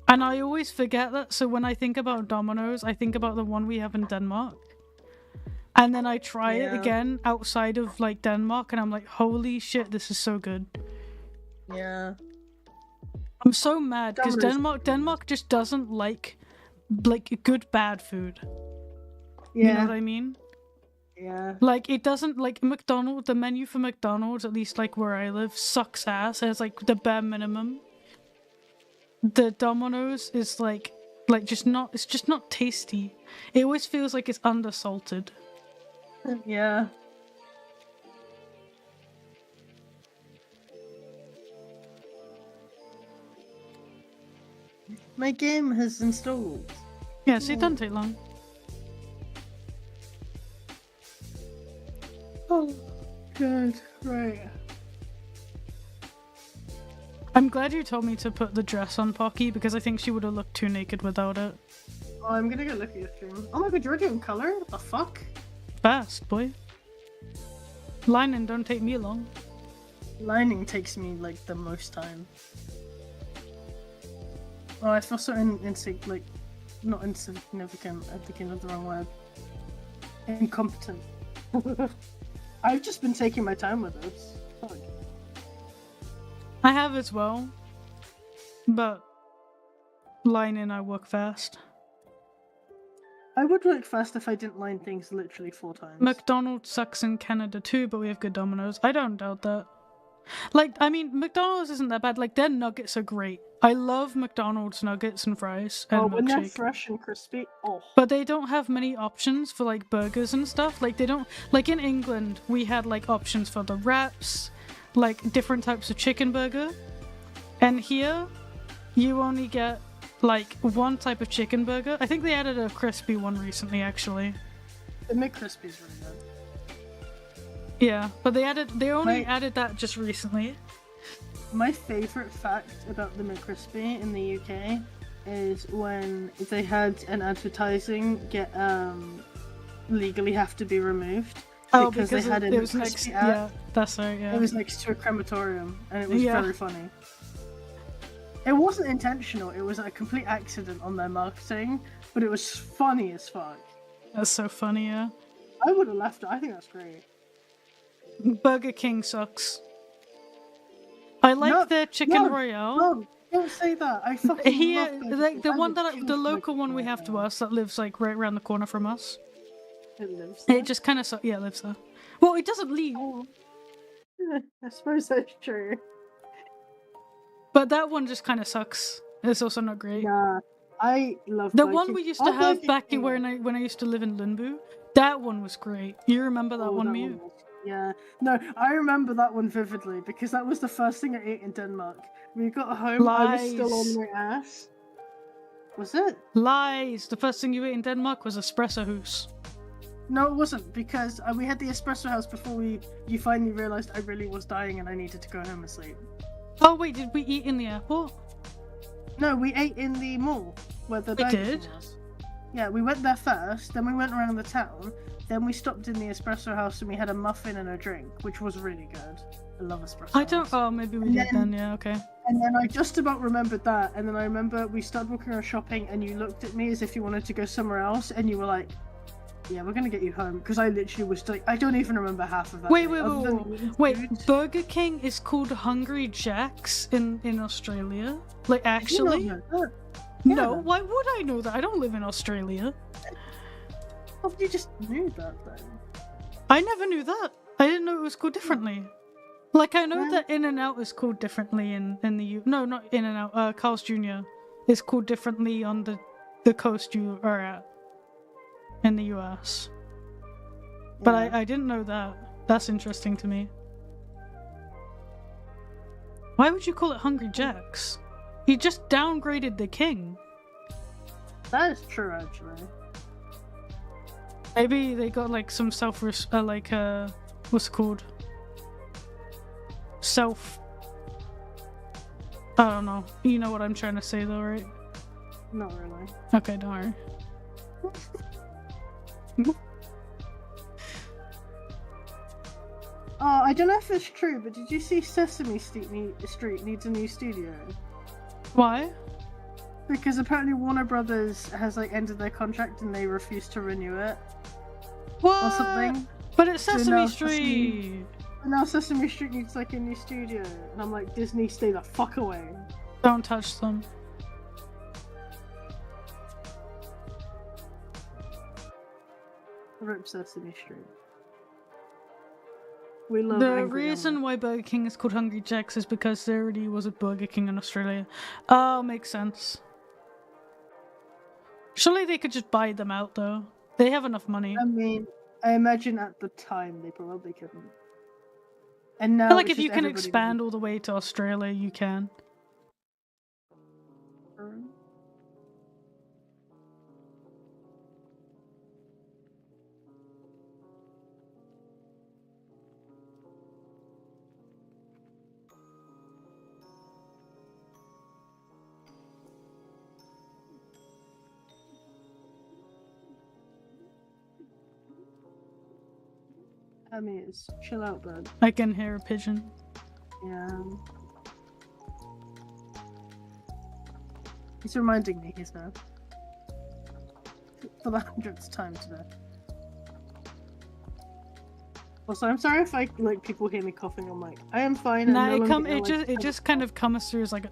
And I always forget that, so when I think about Domino's, I think about the one we have in Denmark. And then I try it again outside of, like, Denmark, and I'm like, holy shit, this is so good. Yeah. I'm so mad, because Domino's Denmark just doesn't like good bad food. Yeah. You know what I mean? Yeah. Like, it doesn't, like, the menu for McDonald's, at least, like, where I live, sucks ass. It's, like, the bare minimum. The Domino's is, like, it's just not tasty. It always feels like it's undersalted. Yeah. My game has installed. Yeah, so it doesn't take long. Oh, good. Right. I'm glad you told me to put the dress on Pocky, because I think she would have looked too naked without it. Oh, I'm gonna go look at your stream. Oh my god, you're doing color? What the fuck? Fast, boy. Lining don't take me long. Lining takes me, like, the most time. Oh, I feel so not insignificant. I'm thinking of the wrong word. Incompetent. I've just been taking my time with this. Fuck. I have as well. But lining, I work fast. I would work fast if I didn't line things literally 4 times. McDonald's sucks in Canada too, but we have good Domino's. I don't doubt that. Like, I mean, McDonald's isn't that bad. Like, their nuggets are great. I love McDonald's nuggets and fries and when they're milkshake. fresh and crispy, oh. But they don't have many options for, like, burgers and stuff. Like, they don't... Like, in England, we had, like, options for the wraps, like, different types of chicken burger. And here, you only get, like, one type of chicken burger. I think they added a crispy one recently, actually. The McCrispy's really good. Yeah, but they only added that just recently. My favourite fact about the McCrispy in the UK is when they had an advertising legally have to be removed because they had a McCrispy ad. Yeah, that's right, yeah. It was next to a crematorium and it was very funny. It wasn't intentional, it was a complete accident on their marketing, but it was funny as fuck. That's so funny, yeah. I would have left it, I think that's great. Burger King sucks. I like their chicken royale. No, don't say that. I fucking love Burger King. The local one we have to us that lives like right around the corner from us. It lives there? It just kind of it lives there. Well, it doesn't leave. Oh. I suppose that's true. But that one just kind of sucks. It's also not great. Yeah, I love the one we used to have back when I used to live in Lundby. That one was great. You remember that one, Mew? Yeah. No, I remember that one vividly because that was the first thing I ate in Denmark. When we got home, I was still on my ass. Was it? Lies! The first thing you ate in Denmark was espresso house. No, it wasn't, because we had the espresso house before you finally realised I really was dying and I needed to go home and sleep. Oh wait, did we eat in the airport? No, we ate in the mall where the Burger King was. Yeah, we went there first, then we went around the town, then we stopped in the espresso house and we had a muffin and a drink, which was really good. I love espresso house. Oh, maybe we did then, yeah, okay. And then I just about remembered that, and then I remember we started walking around shopping and you looked at me as if you wanted to go somewhere else, and you were like, yeah, we're gonna get you home, because I literally was like, I don't even remember half of that. Wait, Burger King is called Hungry Jack's in Australia? Like, actually? No, why would I know that? I don't live in Australia. Oh, you just knew that then. I never knew that. I didn't know it was called differently. Like, I know that In-N-Out is called differently in the U... No, not In-N-Out. Carl's Jr. is called differently on the coast you are at. In the US. But I didn't know that. That's interesting to me. Why would you call it Hungry Jack's? You just downgraded the king. That is true, actually. Maybe they got like some what's it called? I don't know. You know what I'm trying to say though, right? Not really. Okay, don't worry. I don't know if it's true, but did you see Sesame Street needs a new studio? Why? Because apparently Warner Brothers has like ended their contract and they refuse to renew it. What? Or something. But it's So Sesame now Street! Now Sesame Street needs like a new studio. And I'm like, Disney, stay the fuck away. Don't touch them. Rip Sesame Street. We love The angry reason animals. why Burger King is called Hungry Jack's is because there already was a Burger King in Australia. Oh, makes sense. Surely they could just buy them out though. They have enough money. I mean, I imagine at the time they probably couldn't. And now But like it's if you just can everybody expand all the way to Australia, you can. wants- I mean, it's chill out, bud. I can hear a pigeon. Yeah. He's reminding me he's now. For the 100th time today. Also, I'm sorry if people hear me coughing on mic. I am fine. I'm Nah, no longer ill, it just kind of comes through as like a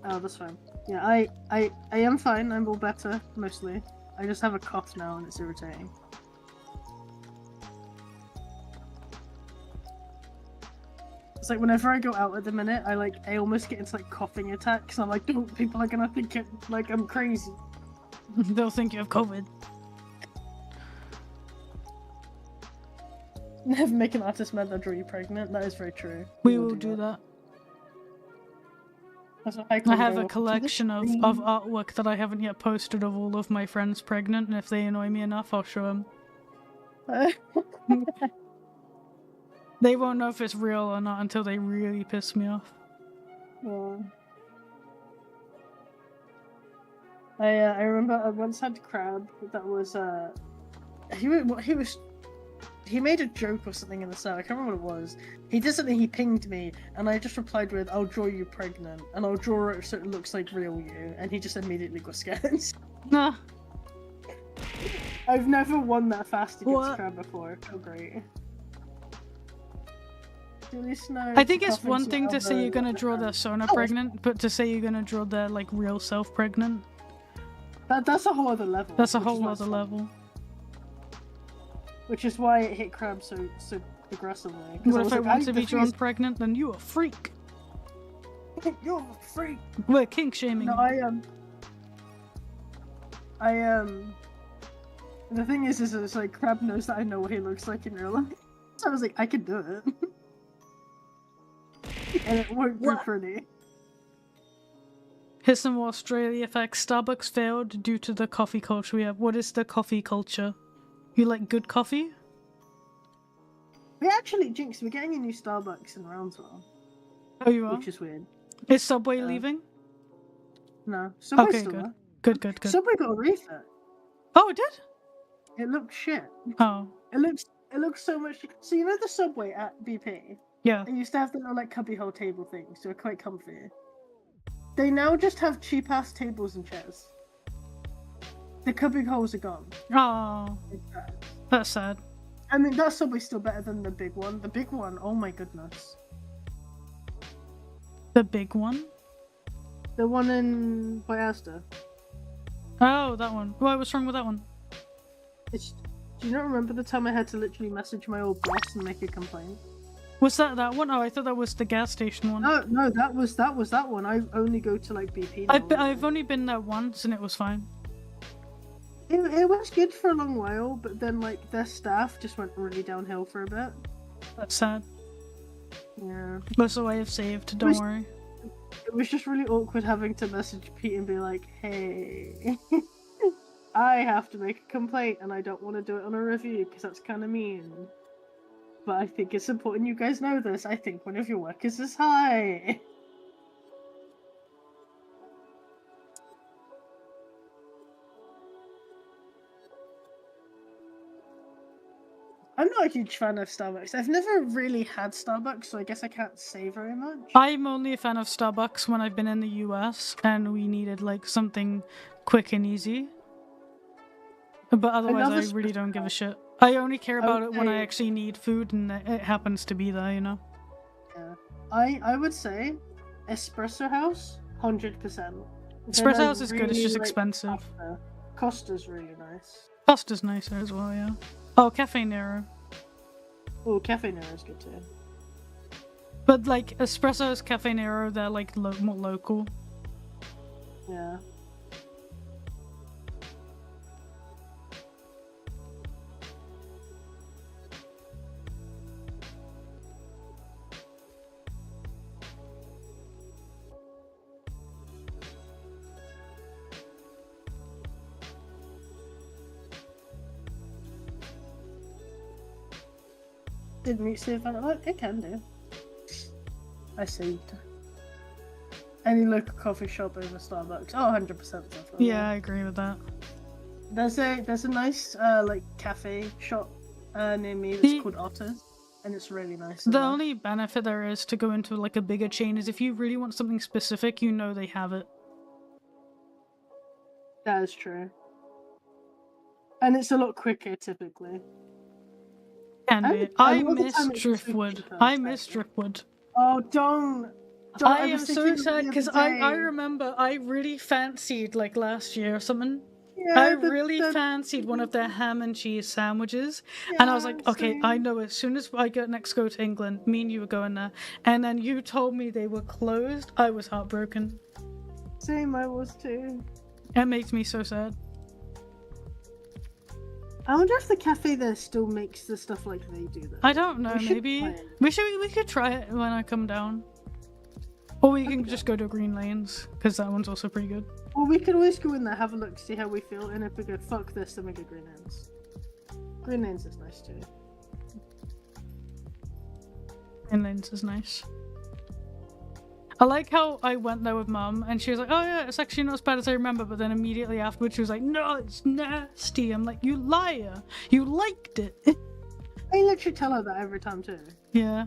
Oh, that's fine. Yeah, I am fine. I'm all better, mostly. I just have a cough now and it's irritating. It's like whenever I go out at the minute, I almost get into like coughing attacks. I'm like, don't, people are gonna think I'm crazy. They'll think you have COVID. Never make an artist mad that draw you pregnant. That is very true. We will do that. That's what I call have it. a collection of artwork that I haven't yet posted of all of my friends pregnant, and if they annoy me enough, I'll show them. They won't know if it's real or not until they really piss me off. Yeah. I remember I once had Crab that was he made a joke or something in the cell. I can't remember what it was. He did something. He pinged me, and I just replied with, "I'll draw you pregnant, and I'll draw it so it looks like real you." And he just immediately got scared. Nah. I've never won that fast against What? Crab before. Oh great. Silly Snow, I think it's coughing one some thing to say elbow, you're gonna what the draw hell? their Sona Oh. pregnant, but to say you're gonna draw their like real self pregnant, That's a whole other level. that's a which is whole why other it's fun. level. Which is why it hit Crab so aggressively. 'Cause What was if I like, want to the be thing drawn is- pregnant? Then you a freak. You're a freak. We're kink shaming. No, The thing is it's like Crab knows that I know what he looks like in real life. So I was like, I could do it. And it won't be What? pretty. Here's some more Australia facts. Starbucks failed due to the coffee culture we have. What is the coffee culture? You like good coffee? We actually, Jinx, we're getting a new Starbucks in Roundswell. Oh, you are? Which is weird. Is Subway leaving? No. Subway's Okay, still good. there. Good. Subway got a refit. Oh, it did? It looked shit. Oh, It looks so much. So you know the Subway at BP? yeah. They used to have the little like cubbyhole table things, so they're quite comfy. They now just have cheap ass tables and chairs. The cubbyholes are gone. Oh, It's bad. that's sad. I mean, that Subway's still better than the big one. The big one, oh my goodness. The big one? The one in Asda. Oh, that one. What's wrong with that one? Do you not remember the time I had to literally message my old boss and make a complaint? Was that one? Oh, I thought that was the gas station one. No, that was that one. I only go to like BP. now. I've only been there once and it was fine. It was good for a long while, but then like their staff just went really downhill for a bit. That's sad. Yeah. That's the way I've saved, don't worry. It was just really awkward having to message Pete and be like, hey, I have to make a complaint and I don't want to do it on a review because that's kind of mean. But I think it's important you guys know this. I think one of your workers is high. I'm not a huge fan of Starbucks. I've never really had Starbucks, so I guess I can't say very much. I'm only a fan of Starbucks when I've been in the US and we needed like something quick and easy. But otherwise I really don't give a shit. I only care about it when I actually need food and it happens to be there, you know? Yeah. I would say Espresso House, 100%. Espresso House is good, it's just expensive. Costa's really nice. Costa's nicer as well, yeah. Oh, Cafe Nero. Oh, Cafe Nero is good too. But like Espresso's, Cafe Nero, they're like more local. Yeah. Did mute save on it? It can do. I saved. Any local coffee shop over Starbucks? Oh, 100% definitely. Yeah, I agree with that. There's a nice like cafe shop near me that's called Otter's, and it's really nice. The only benefit there is to go into like a bigger chain is if you really want something specific, you know they have it. That is true. And it's a lot quicker typically. I miss Driftwood. I miss Driftwood. Oh, don't. I am so sad because I remember I really fancied like last year or something. Yeah, I really fancied one of their ham and cheese sandwiches, and I was like, okay, I know as soon as I next go to England, me and you were going there, and then you told me they were closed. I was heartbroken. Same, I was too. It makes me so sad. I wonder if the cafe there still makes the stuff like they do though. I don't know, maybe. We could try it when I come down. Or we can just go to Green Lanes, because that one's also pretty good. Well, we could always go in there, have a look, see how we feel, and if we go, fuck this, then we go Green Lanes. Green Lanes is nice too. Green Lanes is nice. I like how I went there with Mum, and she was like, oh yeah, it's actually not as bad as I remember, but then immediately afterwards she was like, no, it's nasty. I'm like, you liar. You liked it. I literally tell her that every time too. Yeah.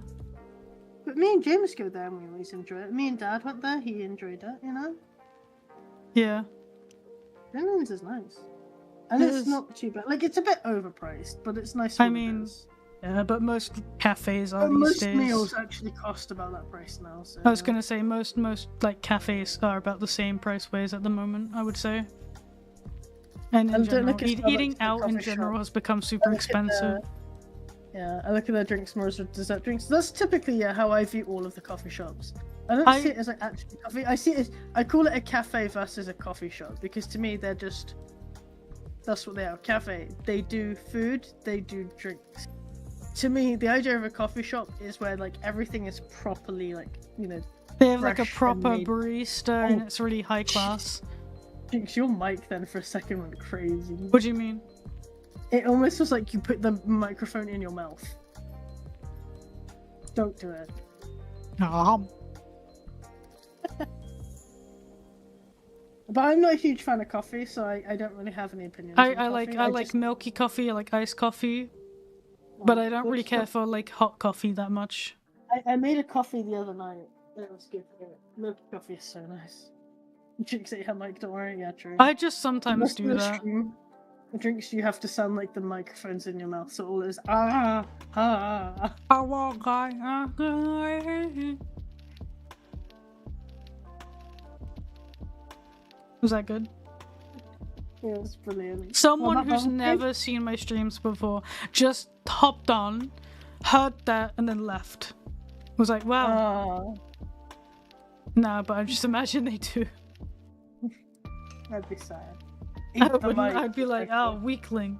But me and James go there and we always enjoy it. Me and Dad went there, he enjoyed it, you know? Yeah. Green Lanes is nice. And it's not too bad. Like, it's a bit overpriced, but it's nice for yeah, but most cafes are these days. Most meals actually cost about that price now. So, I was gonna say most like cafes are about the same price ways at the moment, I would say. And in general, eating out in general has become super expensive. Yeah, I look at their drinks more as dessert drinks. That's typically how I view all of the coffee shops. I don't see it as like actually coffee. I see it as, I call it a cafe versus a coffee shop because to me they're just, that's what they are. Cafe. They do food. They do drinks. To me, the idea of a coffee shop is where like everything is properly like, you know, they have like a proper barista and it's really high class. Jinx, your mic then for a second went crazy. What do you mean? It almost was like you put the microphone in your mouth. Don't do it. But I'm not a huge fan of coffee, so I don't really have any opinions. I like milky coffee, I like iced coffee. But I don't really care for like hot coffee that much. I made a coffee the other night. It was good. Milky coffee is so nice. Jinx ate her mic, don't worry. Yeah, true. I just sometimes do that. The drinks you have to sound like the microphone's in your mouth, so all is Was that good? Yeah, it was brilliant. Someone who's never seen my streams before just hopped on, heard that, and then left. Was like, wow. Nah, but I just imagine they do. That'd be sad. I'd be like, oh, weakling.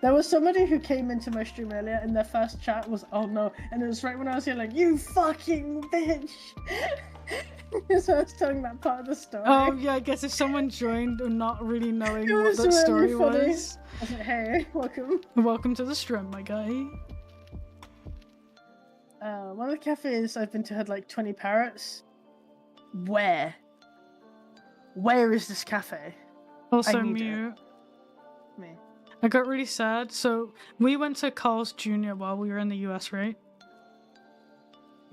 There was somebody who came into my stream earlier and their first chat was, oh no, and it was right when I was yelling, you fucking bitch! So I was telling that part of the story. Oh yeah, I guess if someone joined not really knowing what was that really story funny. was. I was like, hey, welcome. Welcome to the stream, my guy. One of the cafes I've been to had like 20 parrots. Where? Where is this cafe? Also need mute. Me. I got really sad. So we went to Carl's Jr. while we were in the US, right?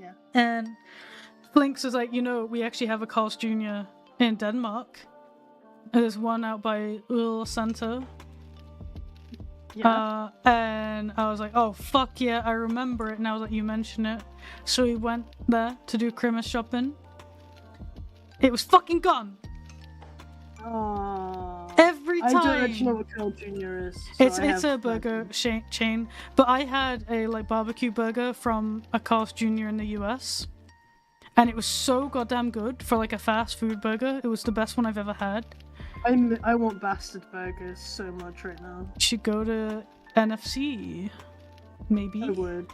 Yeah. And Flinks was like, we actually have a Carl's Jr. in Denmark. There's one out by Little Center. Yeah. And I was like, oh fuck yeah, I remember it now that you mention it. So we went there to do crimus shopping. It was fucking gone. Every time. I don't actually know what Carl Jr. is. So it's a burger chain, but I had a barbecue burger from a Carl's Jr. in the US, and it was so goddamn good for a fast food burger. It was the best one I've ever had. I want bastard burgers so much right now. You should go to NFC, maybe. I would.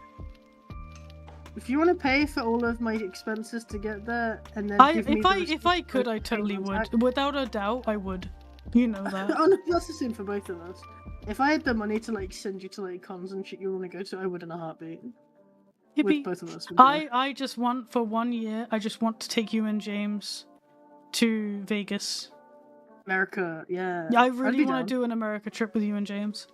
If you want to pay for all of my expenses to get there, and then if I could, I totally would. Without a doubt, I would. You know that. Oh, no, that's the same for both of us. If I had the money to send you to cons and shit you want to go to, I would in a heartbeat. With both of us. I just want for 1 year. I just want to take you and James to Vegas. America, yeah. I really want to do an America trip with you and James.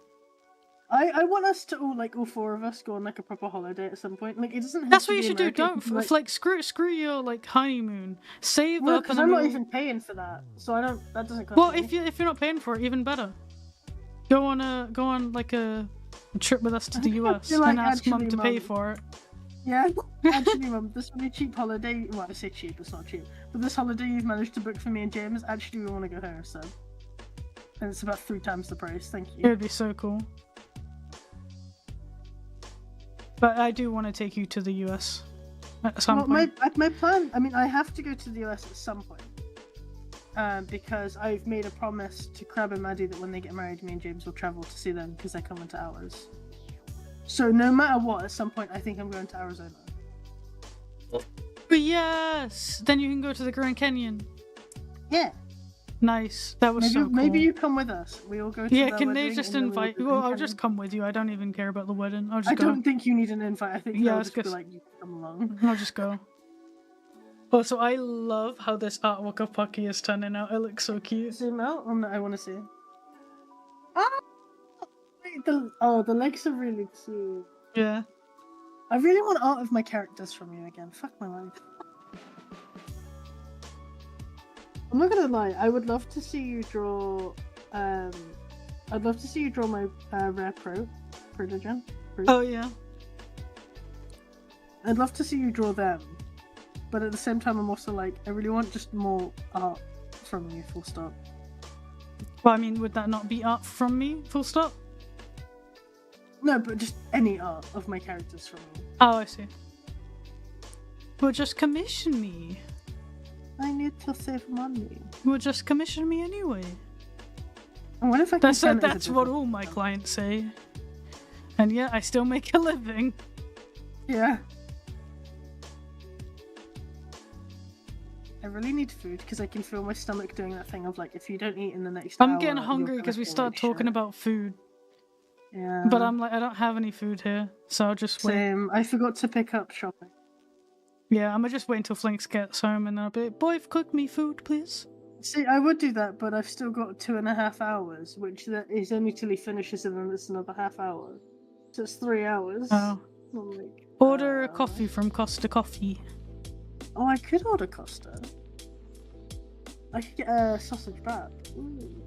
I want us to all four of us go on a proper holiday at some point. It doesn't have That's to what you be should America. do. Don't screw your honeymoon. Save up because and I'm not even paying for that, so I don't. That doesn't cost Well, me. if you're not paying for it, even better. Go on a trip with us to the US and ask Mum to pay for it. Yeah, actually, Mum, this really cheap holiday. Well, I say cheap, it's not cheap, but this holiday you've managed to book for me and James. Actually, we want to go there instead, and it's about 3 times the price. Thank you. It would be so cool. But I do want to take you to the US at some point. My plan, I have to go to the US at some point. Because I've made a promise to Crab and Maddie that when they get married, me and James will travel to see them because they come into ours. So no matter what, at some point, I think I'm going to Arizona. But yes! Then you can go to the Grand Canyon. Yeah. Nice. That was so cool. Maybe you come with us. We all go to Yeah, can they just invite you? Well, I'll just come with you. I don't even care about the wedding. I'll just go. I don't think you need an invite. I think yeah, they'll just be like, you come along. I'll just go. Also, I love how this artwork of Pocky is turning out. It looks so cute. Zoom out? I want to see. The legs are really cute. Yeah. I really want art of my characters from you again. Fuck my life. I'm not gonna lie, I would love to see you draw. I'd love to see you draw my rare Protogen. Oh yeah. I'd love to see you draw them, but at the same time, I'm also I really want just more art from you. Full stop. Well, would that not be art from me? Full stop. No, but just any art of my characters from you. Oh, I see. Well, just commission me. I need to save money. Well, just commission me anyway. And what if I can That's what all my clients say. And yeah, I still make a living. Yeah. I really need food because I can feel my stomach doing that thing of if you don't eat in the next hour... I'm getting hungry because we start talking about food. Yeah. But I'm I don't have any food here, so I'll just wait. Same. I forgot to pick up shopping. Yeah, I'm gonna just wait until Flinks gets home and I'll be like, boy, cook me food, please. See, I would do that, but I've still got 2.5 hours, which that is only till he finishes and then it's another half hour. So it's 3 hours. Oh. Order a coffee from Costa Coffee. Oh, I could order Costa. I could get a sausage wrap. Ooh,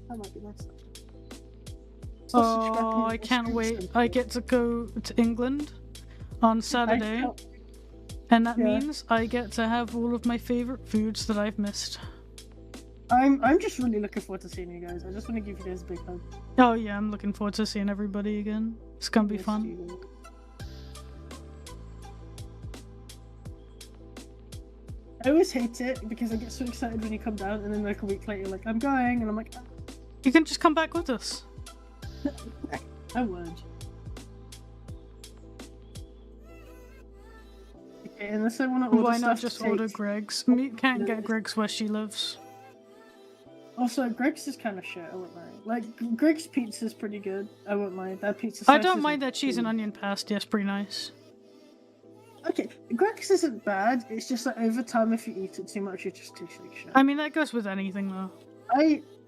that might be nice. Oh, I can't wait. I get to go to England on Saturday. And that means I get to have all of my favourite foods that I've missed. I'm just really looking forward to seeing you guys. I just want to give you guys a big hug. Oh yeah, I'm looking forward to seeing everybody again. It's gonna be fun. I always hate it because I get so excited when you come down and then a week later you're like, I'm going, and I'm like... You can just come back with us. I would. Okay, unless I want to order Why not stuff just to order take... Greg's? Me can't get Greg's where she lives. Also, Greg's is kind of shit, I won't lie. Like, Greg's pizza is pretty good. I won't mind. That pizza I slice don't isn't mind that cheese and too- onion pasty. That's pretty nice. Okay, Greg's isn't bad. It's just that over time, if you eat it too much, it just tastes like shit. I mean, that goes with anything though.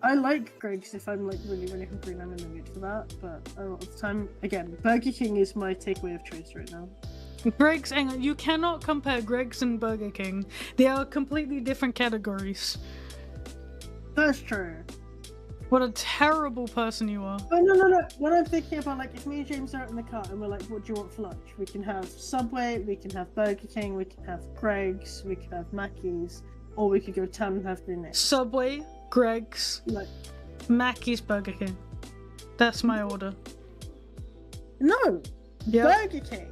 I like Greg's if I'm like really hungry and I'm in the mood for that, but a lot of the time, again, Burger King is my takeaway of choice right now. Greg's, hang on, you cannot compare Greg's and Burger King. They are completely different categories. That's true. What a terrible person you are. Oh no. What I'm thinking about, like, if me and James are out in the car and we're like, what do you want for lunch? We can have Subway, we can have Burger King, we can have Greg's, we can have Mackey's, or we could go to town and have Green Eggs. Subway, Greg's, Like, Mackey's, Burger King. That's my order. no! Yeah. Burger King!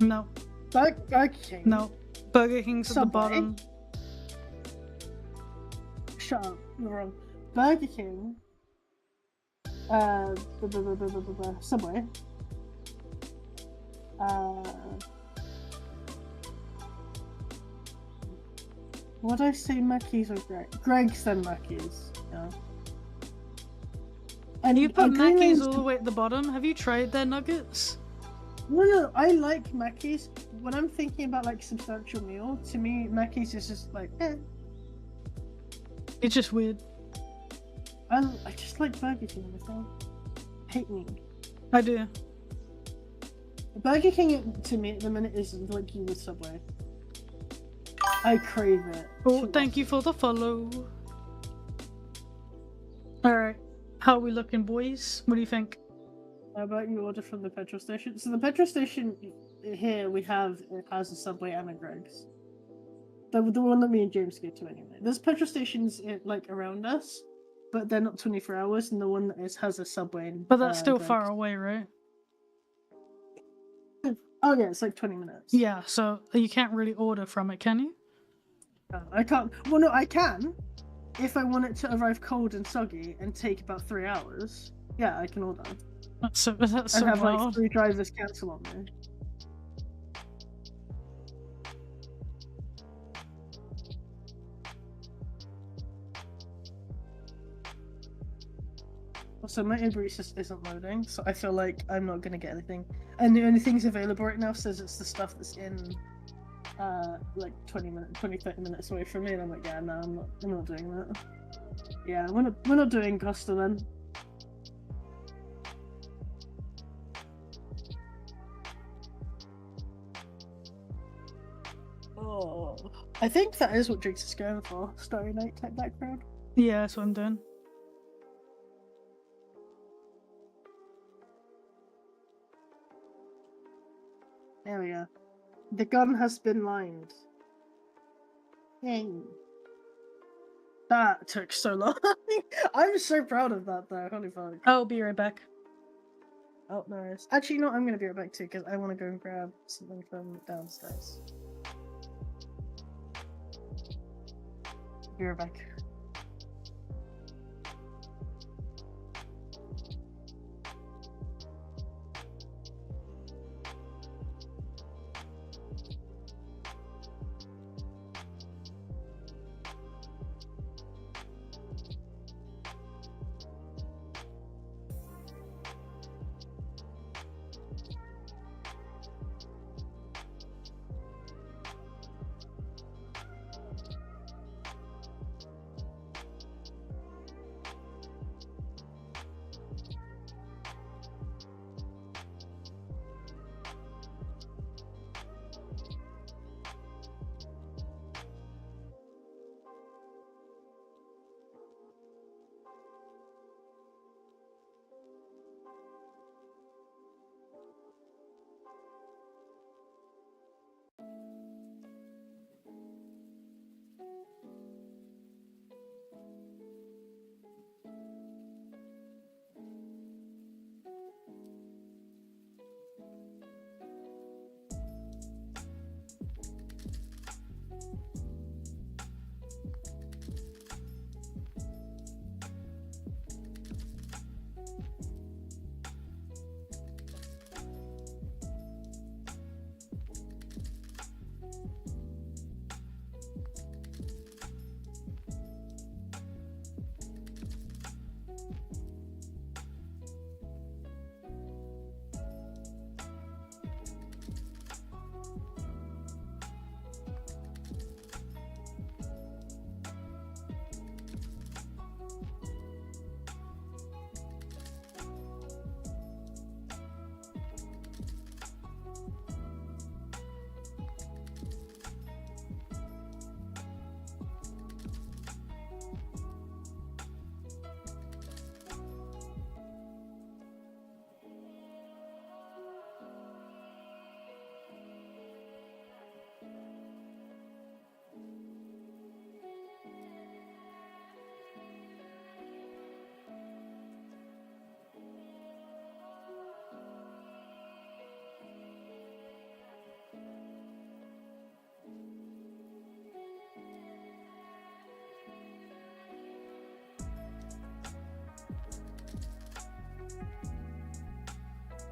No. Burger King? No. Burger King's at the Subway? bottom. Shut up, you're wrong. Burger King, Subway, what did I say, Mackey's or Greg's then Mackey's, yeah. And you put Green Mackey's Eggs- all the way at the bottom. Have you tried their nuggets? No, I like Mackey's. When I'm thinking about like substantial meal, to me, Mackey's is just like, It's just weird. I just like Burger King, I think. Hate me. I do. Burger King to me at the minute is like you with Subway. I crave it. Oh, too thank you for the follow. Alright. How are we looking, boys? What do you think? How about you order from the petrol station? So the petrol station here it has a Subway and a Greg's. The one that me and James go to anyway. There's petrol stations like around us, but they're not 24 hours, and the one that has a Subway. And, But that's still Greg's. far away, right? Oh yeah, it's like 20 minutes. Yeah, so you can't really order from it, can you? I can't. Well, no, I can. If I want it to arrive cold and soggy and take about 3 hours, yeah, I can order. That's so And have like hard. 3 drivers cancel on me. Also, my Uber Eats just isn't loading, so I feel like I'm not gonna get anything. And the only things available right now says it's the stuff that's in, like 20 minutes, 30 minutes away from me, and I'm like, yeah, no, I'm not doing that. Yeah, we're not doing Costa then. Oh, I think that is what Jinx is going for. Starry Night type background. Yeah, that's what I'm doing. There we go. The gun has been lined. Yay. That took so long. I'm so proud of that though. Holy fuck. I'll be right back. Oh, no worries. Actually, no, I'm gonna be right back too because I want to go and grab something from downstairs. Be right back.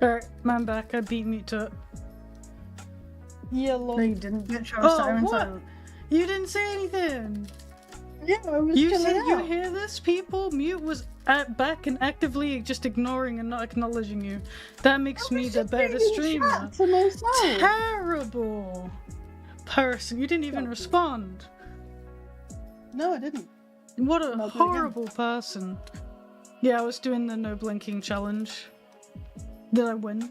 Alright, man back. I beat me to it. Yellow. No, you didn't, bitch. I was silent. What? You didn't say anything. Yeah, I was You chilling said you out. hear this, people? Mute was back and actively just ignoring and not acknowledging you. That makes me the better streamer. To myself. Terrible person. You didn't even respond. No, I didn't. What a I'll do it again. horrible person. Yeah, I was doing the no blinking challenge. Did I win?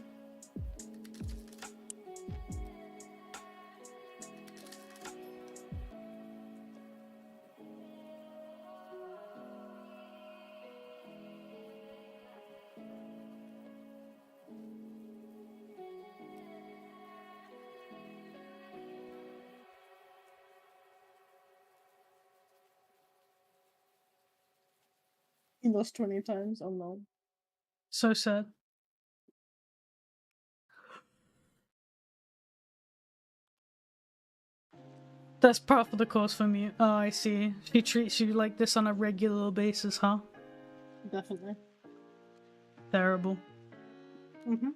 You lost 20 times. Oh no. So sad. That's par for the course for me. Oh, I see. She treats you like this on a regular basis, huh? Definitely. Terrible. Mhm.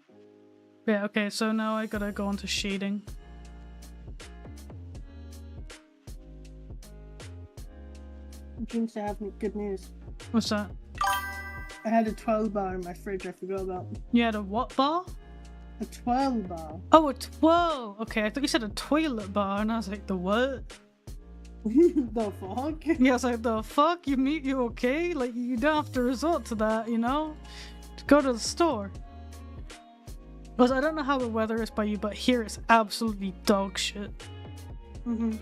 Yeah, okay, so now I gotta go on to shading. Dreams, I have good news. What's that? I had a 12 bar in my fridge I forgot about. You had a what bar? A 12 bar. Oh, a 12! Okay, I thought you said a toilet bar, and I was like, the what? The fuck? Yeah, I was like, the fuck? You okay? Like, you don't have to resort to that, you know? Go to the store. Because I don't know how the weather is by you, but here it's absolutely dog shit. Mhm.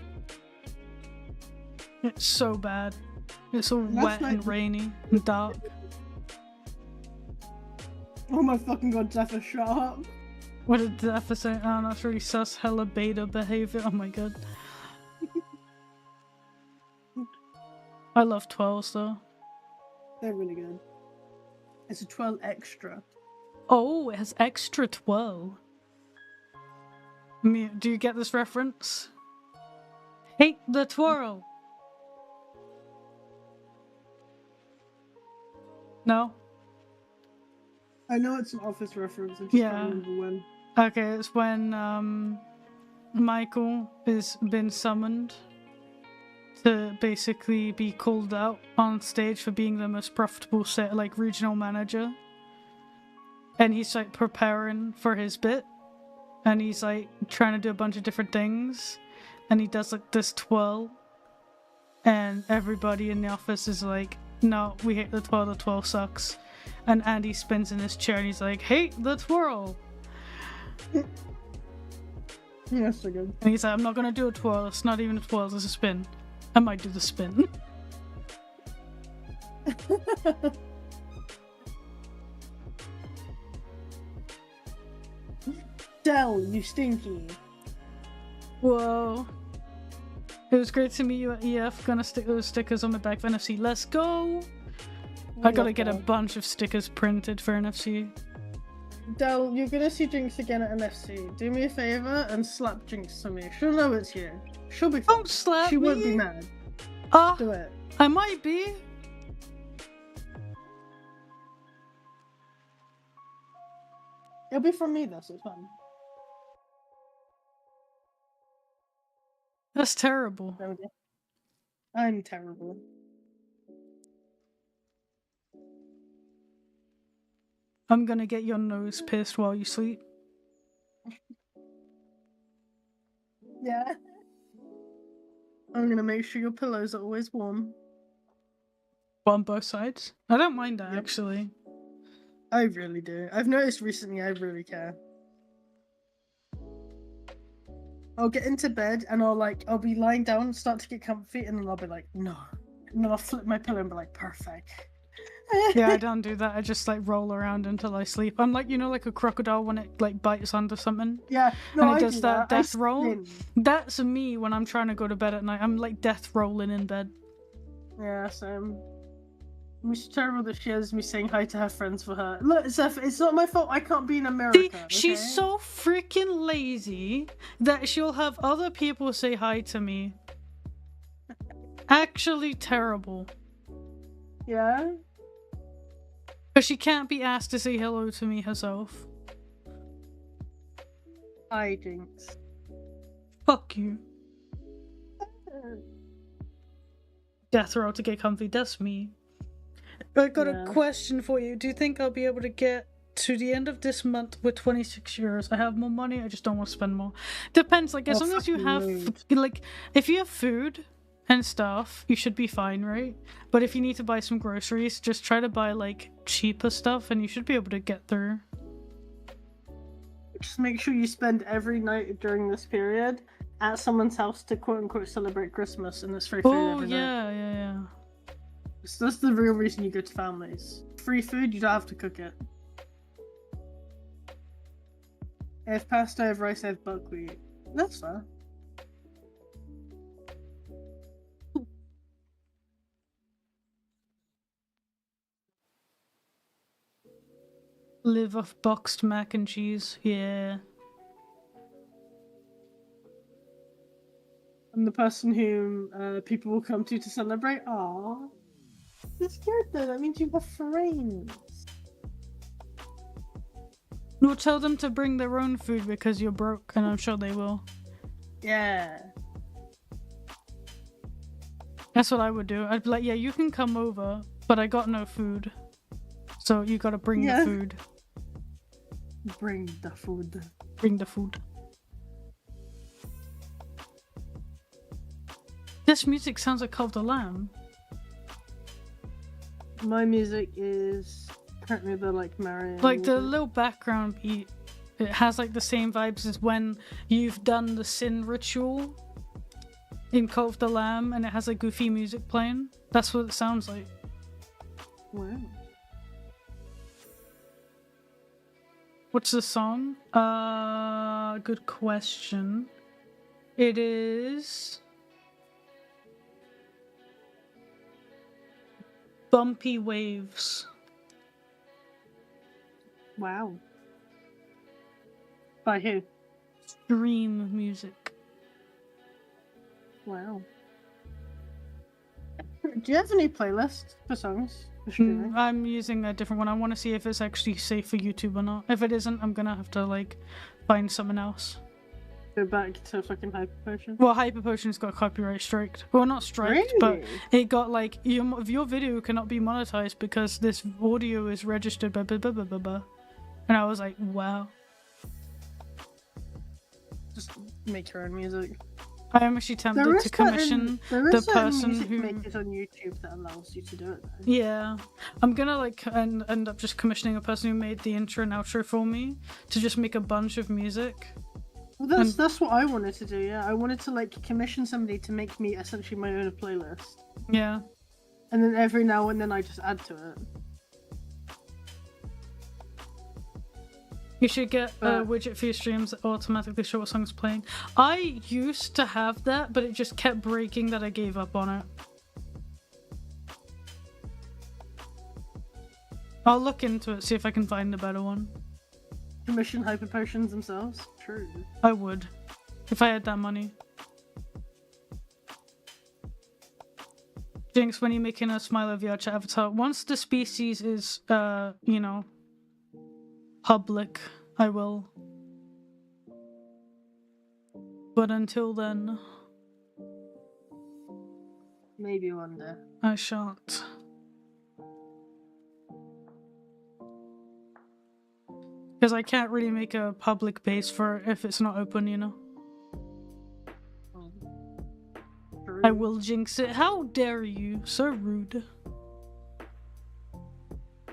It's so bad. It's all Last wet and night- rainy and dark. Oh my fucking god, Zephyr, shut up. What a deficit. Oh, that's really sus. Hella beta behavior. Oh my god. I love 12s though. They're really good. It's a 12 extra. Oh, it has extra 12. Do you get this reference? Hate the twirl. No? I know it's an office reference, I just Yeah. can't remember when. Okay, it's when Michael has been summoned to basically be called out on stage for being the most profitable regional manager. And he's like preparing for his bit. And he's like trying to do a bunch of different things. And he does like this twirl. And everybody in the office is like, no, we hate the 12 sucks. And Andy spins in his chair and he's like, hate the twirl. Yeah, so good. And he's like, I'm not gonna do a twirl, it's not even a twirl, it's a spin. I might do the spin. Dell, you stinky. Whoa. It was great to meet you at EF. Gonna stick those stickers on my back for NFC. Let's go! I gotta get a bunch of stickers printed for NFC. Dell, you're gonna see Jinx again at NFC. Do me a favor and slap Jinx to me. She'll know it's you. She'll be fine. Don't slap She me! won't be mad. Ah, Do it. I might be. It'll be from me though, so it's fine. That's terrible. There we go. I'm terrible. I'm gonna get your nose pierced while you sleep. Yeah. I'm gonna make sure your pillows are always warm. On both sides. I don't mind that, Yep. actually. I really do. I've noticed recently I really care. I'll get into bed and I'll be lying down, start to get comfy, and then I'll be like, no. And then I'll flip my pillow and be like, perfect. Yeah, I don't do that. I just like roll around until I sleep. I'm like, like a crocodile when it like bites onto something. Yeah, no, And it I does do that that. I death roll? spin. That's me when I'm trying to go to bed at night. I'm like death rolling in bed. Yeah, same. It's terrible that she has me saying hi to her friends for her. Look, Zeph, it's not my fault I can't be in America. See, Okay? she's so freaking lazy that she'll have other people say hi to me. Actually terrible. Yeah? But she can't be asked to say hello to me herself. Hi, Jinx. Fuck you. Death row to get comfy, that's me. I got a question for you. Do you think I'll be able to get to the end of this month with 26 euros? I have more money, I just don't want to spend more. Depends, like, as long as you have, like, if you have food and stuff, you should be fine, right? But if you need to buy some groceries, just try to buy, like, cheaper stuff and you should be able to get through. Just make sure you spend every night during this period at someone's house to quote-unquote celebrate Christmas, and it's free food every night. Yeah. So that's the real reason you go to families. Free food, you don't have to cook it. I have pasta, I have rice, I have buckwheat. That's fair. Live off boxed mac and cheese, yeah. I'm the person whom people will come to celebrate. Aww. That's good though, that means you have friends. No, tell them to bring their own food because you're broke, and I'm sure they will. Yeah. That's what I would do. I'd be like, yeah, you can come over, but I got no food. So you gotta bring the food. Bring the food. Bring the food. This music sounds like Cult of the Lamb. My music is currently the like Mario. Like the little background beat, it has like the same vibes as when you've done the sin ritual in Cult of the Lamb and it has like goofy music playing. That's what it sounds like. Wow. What's the song? Good question. It is Bumpy Waves. Wow. By who? Dream Music. Wow. Do you have any playlists for songs? For streaming? I'm using a different one. I want to see if it's actually safe for YouTube or not. If it isn't, I'm gonna have to like find someone else. Go back to fucking Hyper Potion. Well, Hyper Potion's got copyright striked. Well, not striked, but it got like your video cannot be monetized because this audio is registered. Blah, blah, blah, blah, blah, blah. And I was like, wow. Just make your own music. I am actually tempted to commission the person who makers on YouTube that allows you to do it. Though. Yeah, I'm gonna like end up just commissioning a person who made the intro and outro for me to just make a bunch of music. Well, that's what I wanted to do. Yeah, I wanted to like commission somebody to make me essentially my own playlist. Yeah. And then every now and then I just add to it. You should get a widget for your streams that automatically show what song's playing. I used to have that, but it just kept breaking that I gave up on it. I'll look into it, see if I can find a better one. Commission Hyper Potions themselves? True. I would. If I had that money. Jinx, when you're making a Smilo VRChat avatar, once the species is, you know, public, I will. But until then, maybe one day. I shan't. Because I can't really make a public base for it if it's not open, you know. I will jinx it. How dare you? So rude.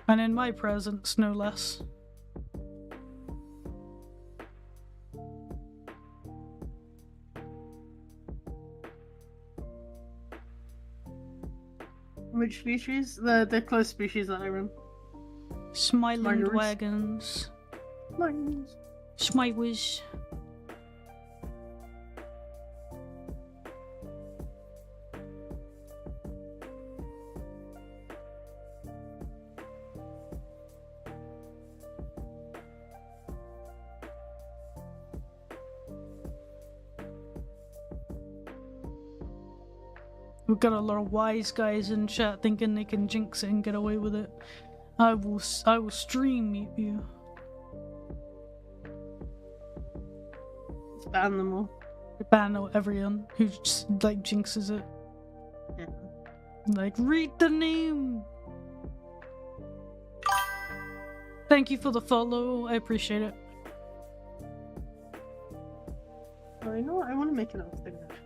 And in my presence, no less. Which species? The close species that I run. Smiling wagons. Schmywis. We've got a lot of wise guys in chat thinking they can jinx it and get away with it. I will stream meet you. Just ban them all. Ban everyone who just like jinxes it. Yeah. Like, read the name. Thank you for the follow. I appreciate it. Oh, you know what? I want to make another thing actually.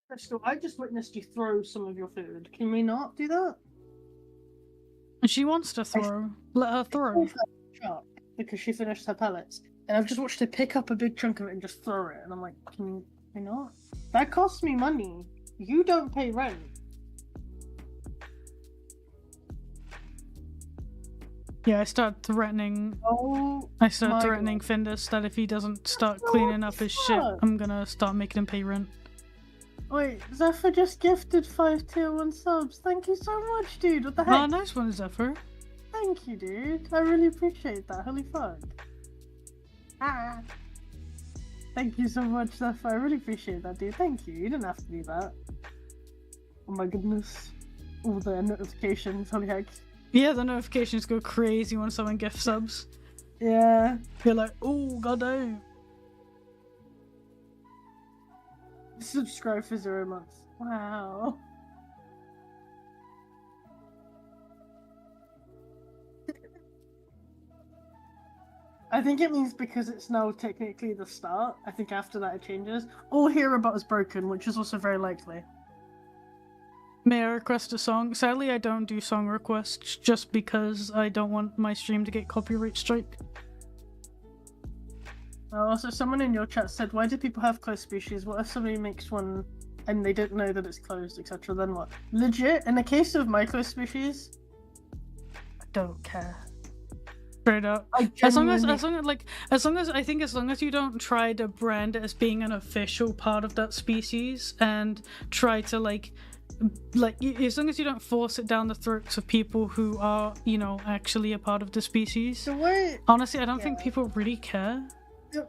Crystal, I just witnessed you throw some of your food. Can we not do that? She wants to throw. Let her throw. Truck because she finished her pellets, and I've just watched her pick up a big chunk of it and just throw it. And I'm like, can we not? That costs me money. You don't pay rent. Yeah, I started threatening. Oh, I started my threatening God. Findus that if he doesn't start What cleaning the up his shit, fuck? I'm gonna start making him pay rent. Wait, Zephyr just gifted 5 tier 1 subs. Thank you so much, dude. What the heck? Oh, nice one, Zephyr. Thank you, dude. I really appreciate that. Holy fuck. Ah. Thank you so much, Zephyr. I really appreciate that, dude. Thank you. You didn't have to do that. Oh my goodness. All the notifications. Holy heck. Yeah, the notifications go crazy when someone gift subs. Yeah. You're like, oh, goddamn. Subscribe for 0 months. Wow. I think it means because it's now technically the start. I think after that it changes. Or Hereabout is broken, which is also very likely. May I request a song? Sadly, I don't do song requests just because I don't want my stream to get copyright strike. Also, someone in your chat said, why do people have closed species? What if somebody makes one and they didn't know that it's closed, etc.? Then what? Legit, in the case of my closed species, I don't care. Straight up. I As long as you don't try to brand it as being an official part of that species and try to as long as you don't force it down the throats of people who are, actually a part of the species. The way, honestly, I don't think people really care.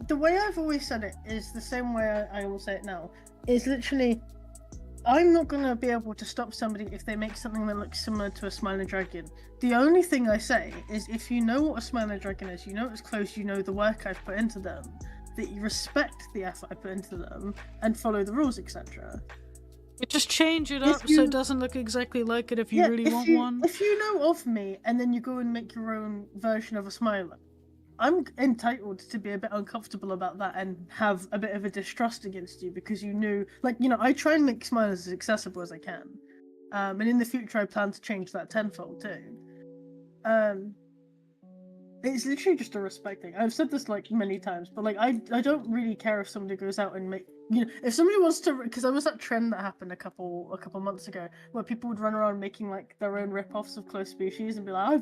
the way I've always said it is the same way I will say it now. Is literally, I'm not gonna be able to stop somebody if they make something that looks similar to a smiling dragon. The only thing I say is if you know what a smiling dragon is, you know it's close, you know the work I've put into them, that you respect the effort I put into them, and follow the rules, etc. You just change it up so it doesn't look exactly like it if you really want one. If you know of me and then you go and make your own version of a smiler, I'm entitled to be a bit uncomfortable about that and have a bit of a distrust against you because you knew, I try and make smilers as accessible as I can. And in the future, I plan to change that tenfold too. It's literally just a respect thing. I've said this many times, but I don't really care if somebody goes out and if somebody wants to, because there was that trend that happened a couple months ago where people would run around making their own rip-offs of close species and be like,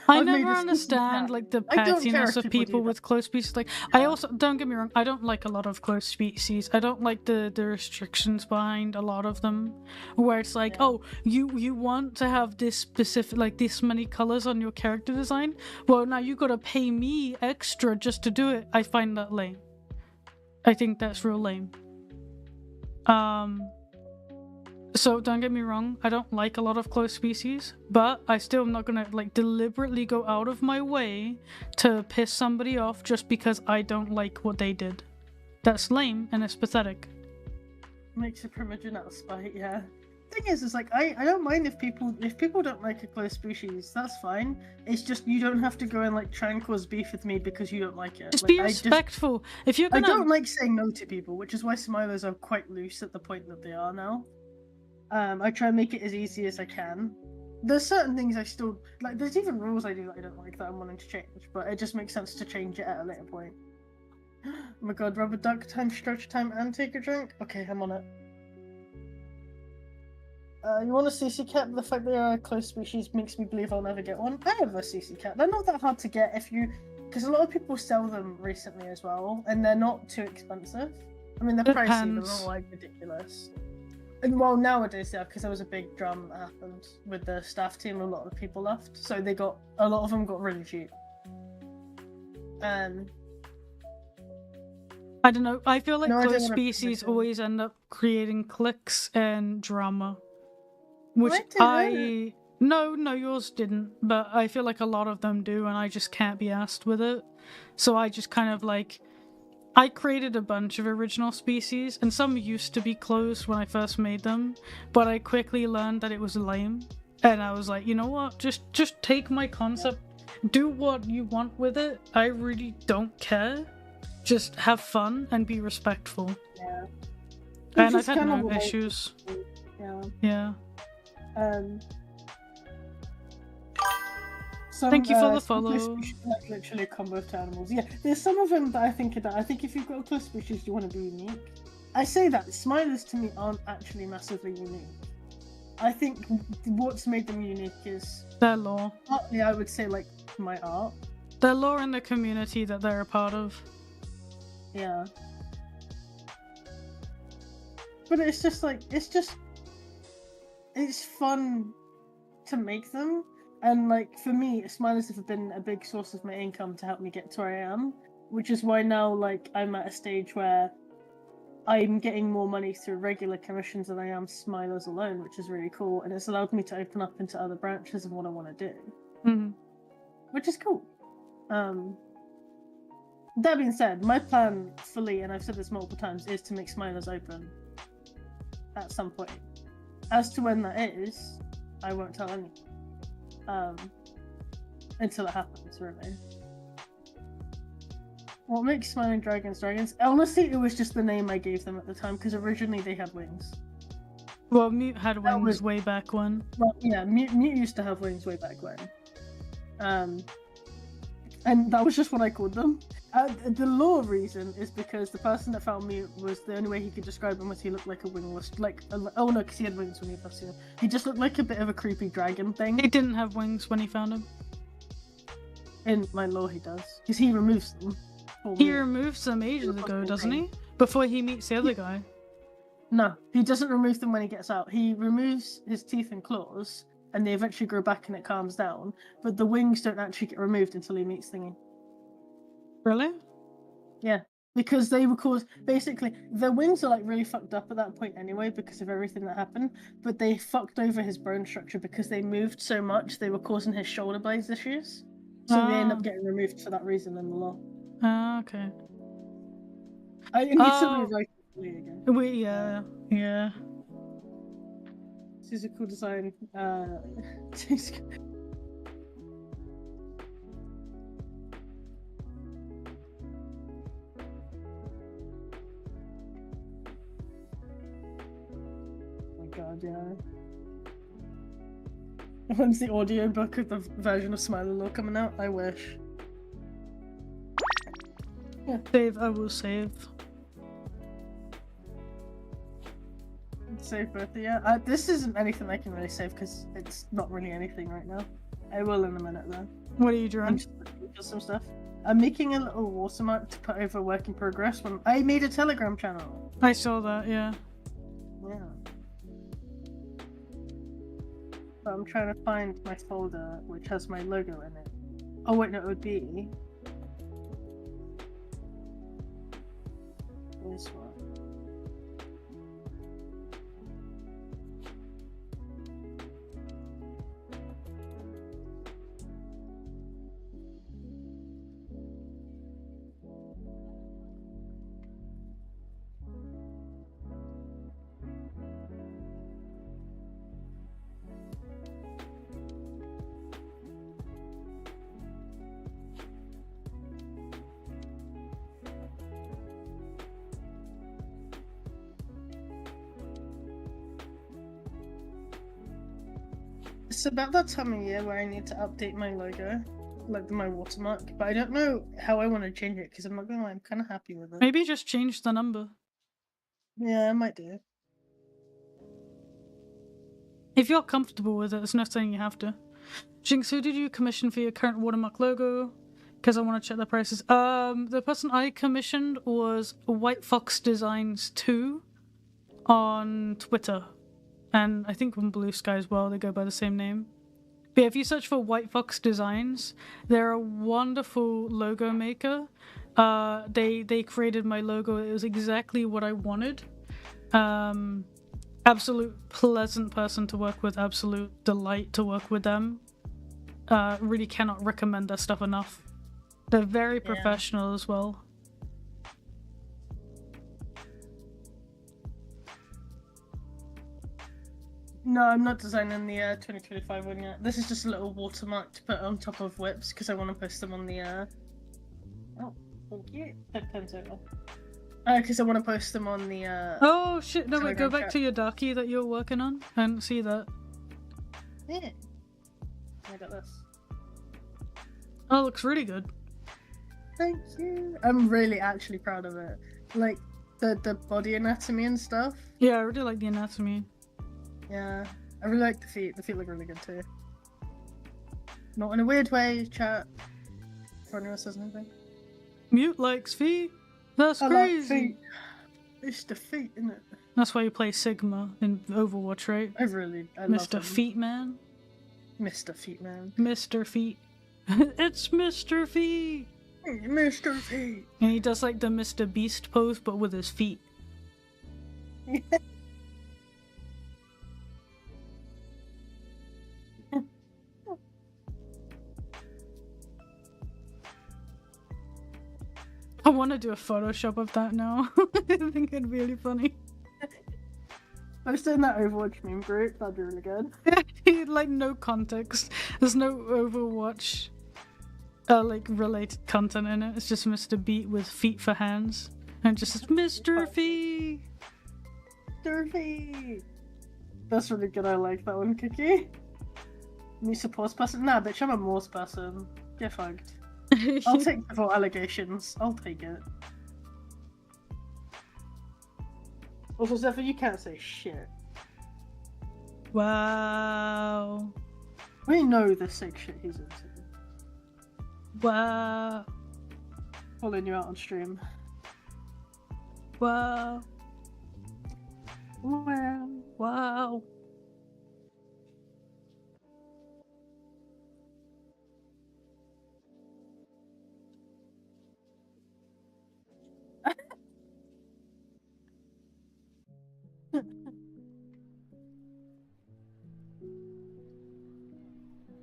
I never understand the pettiness of people with close species. I also, don't get me wrong, I don't like a lot of close species. I don't like the restrictions behind a lot of them, where it's oh, you want to have this specific this many colors on your character design. Well, now you gotta pay me extra just to do it. I find that lame. I think that's real lame. So don't get me wrong, I don't like a lot of close species, but I still am not gonna deliberately go out of my way to piss somebody off just because I don't like what they did. That's lame and it's pathetic. Makes a primogen out of spite, yeah. Thing is I don't mind if people don't like a close species, that's fine. It's just you don't have to go and try and cause beef with me because you don't like it. Just be respectful. If you're gonna... I don't like saying no to people, which is why smilers are quite loose at the point that they are now. I try and make it as easy as I can. There's certain things I still there's even rules I do that I don't like that I'm wanting to change, but it just makes sense to change it at a later point. Oh my god, rubber duck time, stretch time, and take a drink? Okay, I'm on it. You want a CC cat? The fact they are a close species makes me believe I'll never get one. I have a CC cat. They're not that hard to get because a lot of people sell them recently as well, and they're not too expensive. I mean, they're pricey, but they're not ridiculous. And well, nowadays, yeah, because there was a big drama that happened with the staff team. A lot of people left, so a lot of them got really cheap. I don't know. I feel like No, I don't close wanna species predict it. always end up creating cliques and drama, which Mine no, yours didn't, but I feel like a lot of them do, and I just can't be asked with it. So I just kind of like, I created a bunch of original species, and some used to be closed when I first made them, but I quickly learned that it was lame, and I was like, you know what? Just take my concept, do what you want with it. I really don't care. Just have fun and be respectful. Yeah. And Which I've is had kind of no what I- issues. Yeah. Yeah. Thank you for the follow. Like literally a combo of two animals. Yeah, there's some of them that I think if you've got a close species, you want to be unique. I say that smilers to me aren't actually massively unique. I think what's made them unique is Their lore. partly, I would say, like my art. Their lore and the community that they're a part of. Yeah. But it's just like it's fun to make them. And like for me, smilers have been a big source of my income to help me get to where I am, which is why now like I'm at a stage where I'm getting more money through regular commissions than I am smilers alone, which is really cool, and it's allowed me to open up into other branches of what I want to do, which is cool. That being said, my plan fully, and I've said this multiple times, is to make smilers open at some point. As to when that is, I won't tell anyone. Until it happens, really. What makes Smiling Dragons dragons? Honestly, it was just the name I gave them at the time, because originally they had wings. Well, Mute had wings way back when. Well, yeah, Mute used to have wings way back when. And that was just what I called them. The lore reason is because the person that found Mute was the only way he could describe him was he looked like a wingless, oh no, because he had wings when he first seen him. He just looked like a bit of a creepy dragon thing. He didn't have wings when he found him. In my lore, he does, because he removes them. He removes them ages ago, doesn't he? Before he meets the other guy. No, he doesn't remove them when he gets out. He removes his teeth and claws, and they eventually grow back and it calms down. But the wings don't actually get removed until he meets Thingy. Really? Yeah, because they were caused. Basically, their wings are like really fucked up at that point anyway because of everything that happened. But they fucked over his bone structure because they moved so much. They were causing his shoulder blades issues. So they end up getting removed for that reason in the law. Okay. I need to rewrite it again. Yeah. This is a cool design. God, yeah. When's the audiobook of the version of Smiler Law coming out? I wish. Yeah. Save, I will save. Save both, yeah. This isn't anything I can really save because it's not really anything right now. I will in a minute though. What are you drawing? I'm just looking for some stuff. I'm making a little watermark to put over work in progress when I made a Telegram channel. I saw that, yeah. Yeah. But I'm trying to find my folder which has my logo in it. Oh wait, no, it would be this one. It's about that time of year where I need to update my logo, like my watermark, but I don't know how I want to change it because I'm not gonna lie, I'm kind of happy with it. Maybe just change the number. Yeah, I might do. If you're comfortable with it, there's no saying you have to. Jinx, who did you commission for your current watermark logo? Because I want to check the prices. The person I commissioned was White Fox Designs 2 on Twitter, and I think on Blue Sky as well. They go by the same name. But yeah, if you search for White Fox Designs, they're a wonderful logo maker. They created my logo. It was exactly what I wanted. Absolute pleasant person to work with. Absolute delight to work with them. Really cannot recommend their stuff enough. They're very professional as well. No, I'm not designing the 2025 one yet. This is just a little watermark to put on top of whips because I want to post them on the. Oh, thank you. That pen's over. Because I want to post them on the. Oh shit! No, wait. Go back chat. to your darkie that you're working on. I didn't see that. Yeah. I got this. Oh, it looks really good. Thank you. I'm really actually proud of it. Like the body anatomy and stuff. Yeah, I really like the anatomy. Yeah, I really like the feet. The feet look really good too. Not in a weird way, chat. If anyone says anything. Mute likes feet. That's crazy. Like feet. It's the feet, isn't it? That's why you play Sigma in Overwatch, right? I love Mr. him. Feet Man. Mr. Feet Man. Mr. Feet. It's Mr. Feet. Mr. Feet. And he does like the Mr. Beast pose, but with his feet. I want to do a Photoshop of that now. I think it'd be really funny. Post it in that Overwatch meme group. That'd be really good. Like no context. There's no Overwatch like related content in it. It's just Mr. Beat with feet for hands. And just Mr. Feet. Mr. Feet. That's really good. I like that one, Cookie. Me support person? Nah, bitch, I'm a Morse person. Get fucked. I'll take the full allegations. I'll take it. Also, Zephyr, you can't say shit. Wow. We know the sick shit he's into. Wow. Calling you out on stream. Wow. Wow. Wow.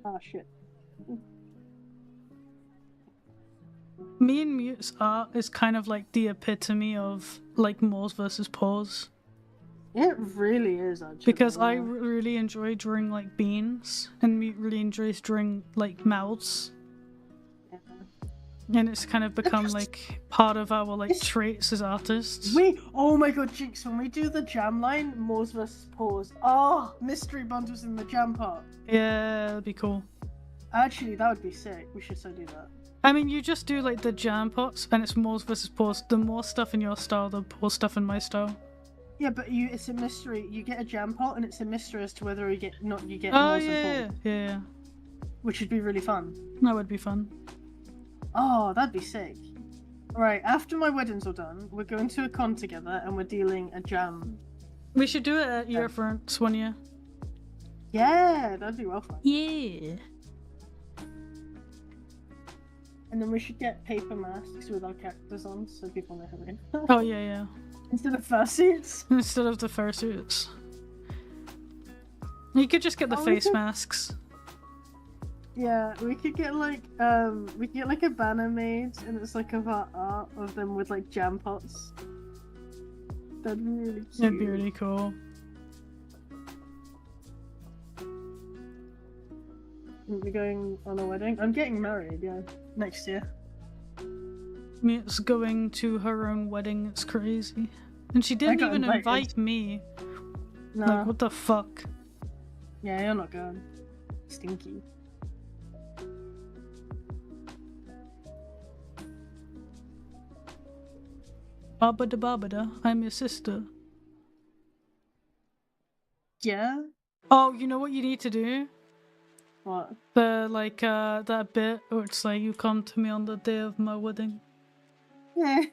Ah, shit. Me and Mute's art is kind of like the epitome of like Moors versus Paws. It really is, actually. Because I really enjoy drawing like beans, and Mute really enjoys drawing like mouths. Yeah. And it's kind of become like part of our like traits as artists. Oh my god, Jinx, when we do the jam line, Moors vs. Paws. Oh, mystery bundles in the jam part. Yeah, that'd be cool. Actually, that would be sick. We should so do that. I mean, you just do like the jam pots, and it's Moors versus Paws. The more stuff in your style, the more stuff in my style. Yeah, but it's a mystery. You get a jam pot, and it's a mystery as to whether you get Oh Moors and yeah, Paws. yeah. Which would be really fun. That would be fun. Oh, that'd be sick. Right, after my wedding's all done, we're going to a con together, and we're dealing a jam. We should do it at your friends one year. Yeah, that'd be well fun. Yeah. And then we should get paper masks with our characters on, so people know who we are. Oh yeah, yeah. Instead of fursuits. Instead of the fursuits. You could just get the face masks. Yeah, we could get like a banner made, and it's like of our art of them with like jam pots. That'd be really cute. That'd be really cool. We're going on a wedding. I'm getting married, yeah, next year. Mute's going to her own wedding. It's crazy. And she didn't even invite me. No. Like, what the fuck? Yeah, you're not going. Stinky. Babada babada, I'm your sister. Yeah? Oh, you know what you need to do? What? That bit where it's like, you come to me on the day of my wedding. Yeah.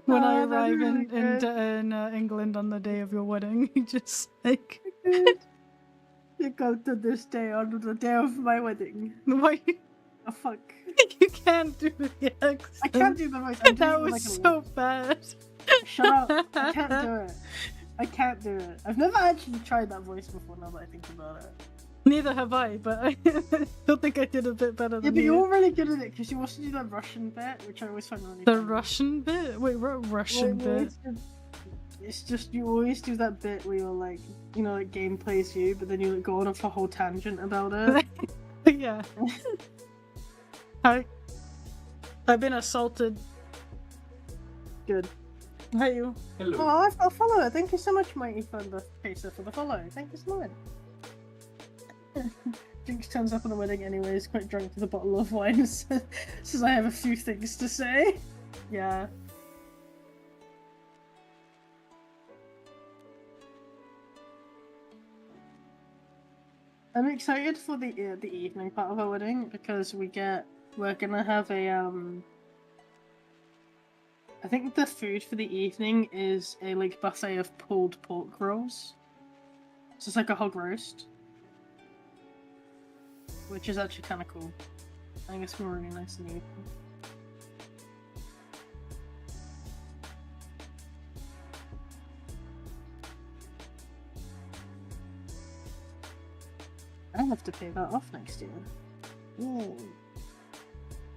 when I Oh, that'd arrive be really in good. England on the day of your wedding, you just like, You go to this day on the day of my wedding. why Oh fuck. you can't do the accent? I can't do the voice. I'm doing That it with, was like, a so lisp. bad. Shut up. I can't do it. I can't do it. I've never actually tried that voice before now that I think about it. Neither have I, but I don't think I did a bit better Yeah, than but you. you're really good at it because you also do that Russian bit, which I always find really The funny. Russian bit? Wait, what Russian Well, bit? it's just you always do that bit where you're like, you know, like game plays you, but then you like, go on off a whole tangent about it. Yeah. I've been assaulted. Good. Hey you. Hello. Oh, I've got a follower. Thank you so much, Mighty Thunder Pacer, for the follow. Thank you so much. Jinx turns up on the wedding anyways, quite drunk with a bottle of wine. Says I have a few things to say. Yeah. I'm excited for the evening part of our wedding because we're gonna have a I think the food for the evening is a like buffet of pulled pork rolls. So it's like a hog roast, which is actually kind of cool. I think it's gonna be really nice and evening. I have to pay that off next year. Ooh.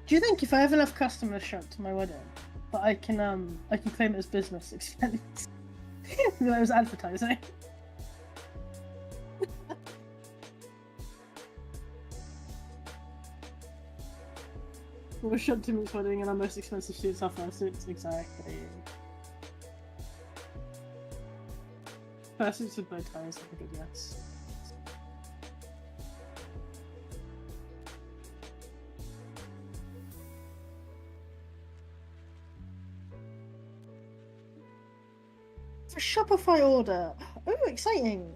Do you think if I have enough customers show up to my wedding, that I can claim it as business expense? That I was advertising. We'll show up to Moot's wedding and our most expensive suits are first suits, exactly. First suits with bow ties, I think, yes. A Shopify order. Oh, exciting!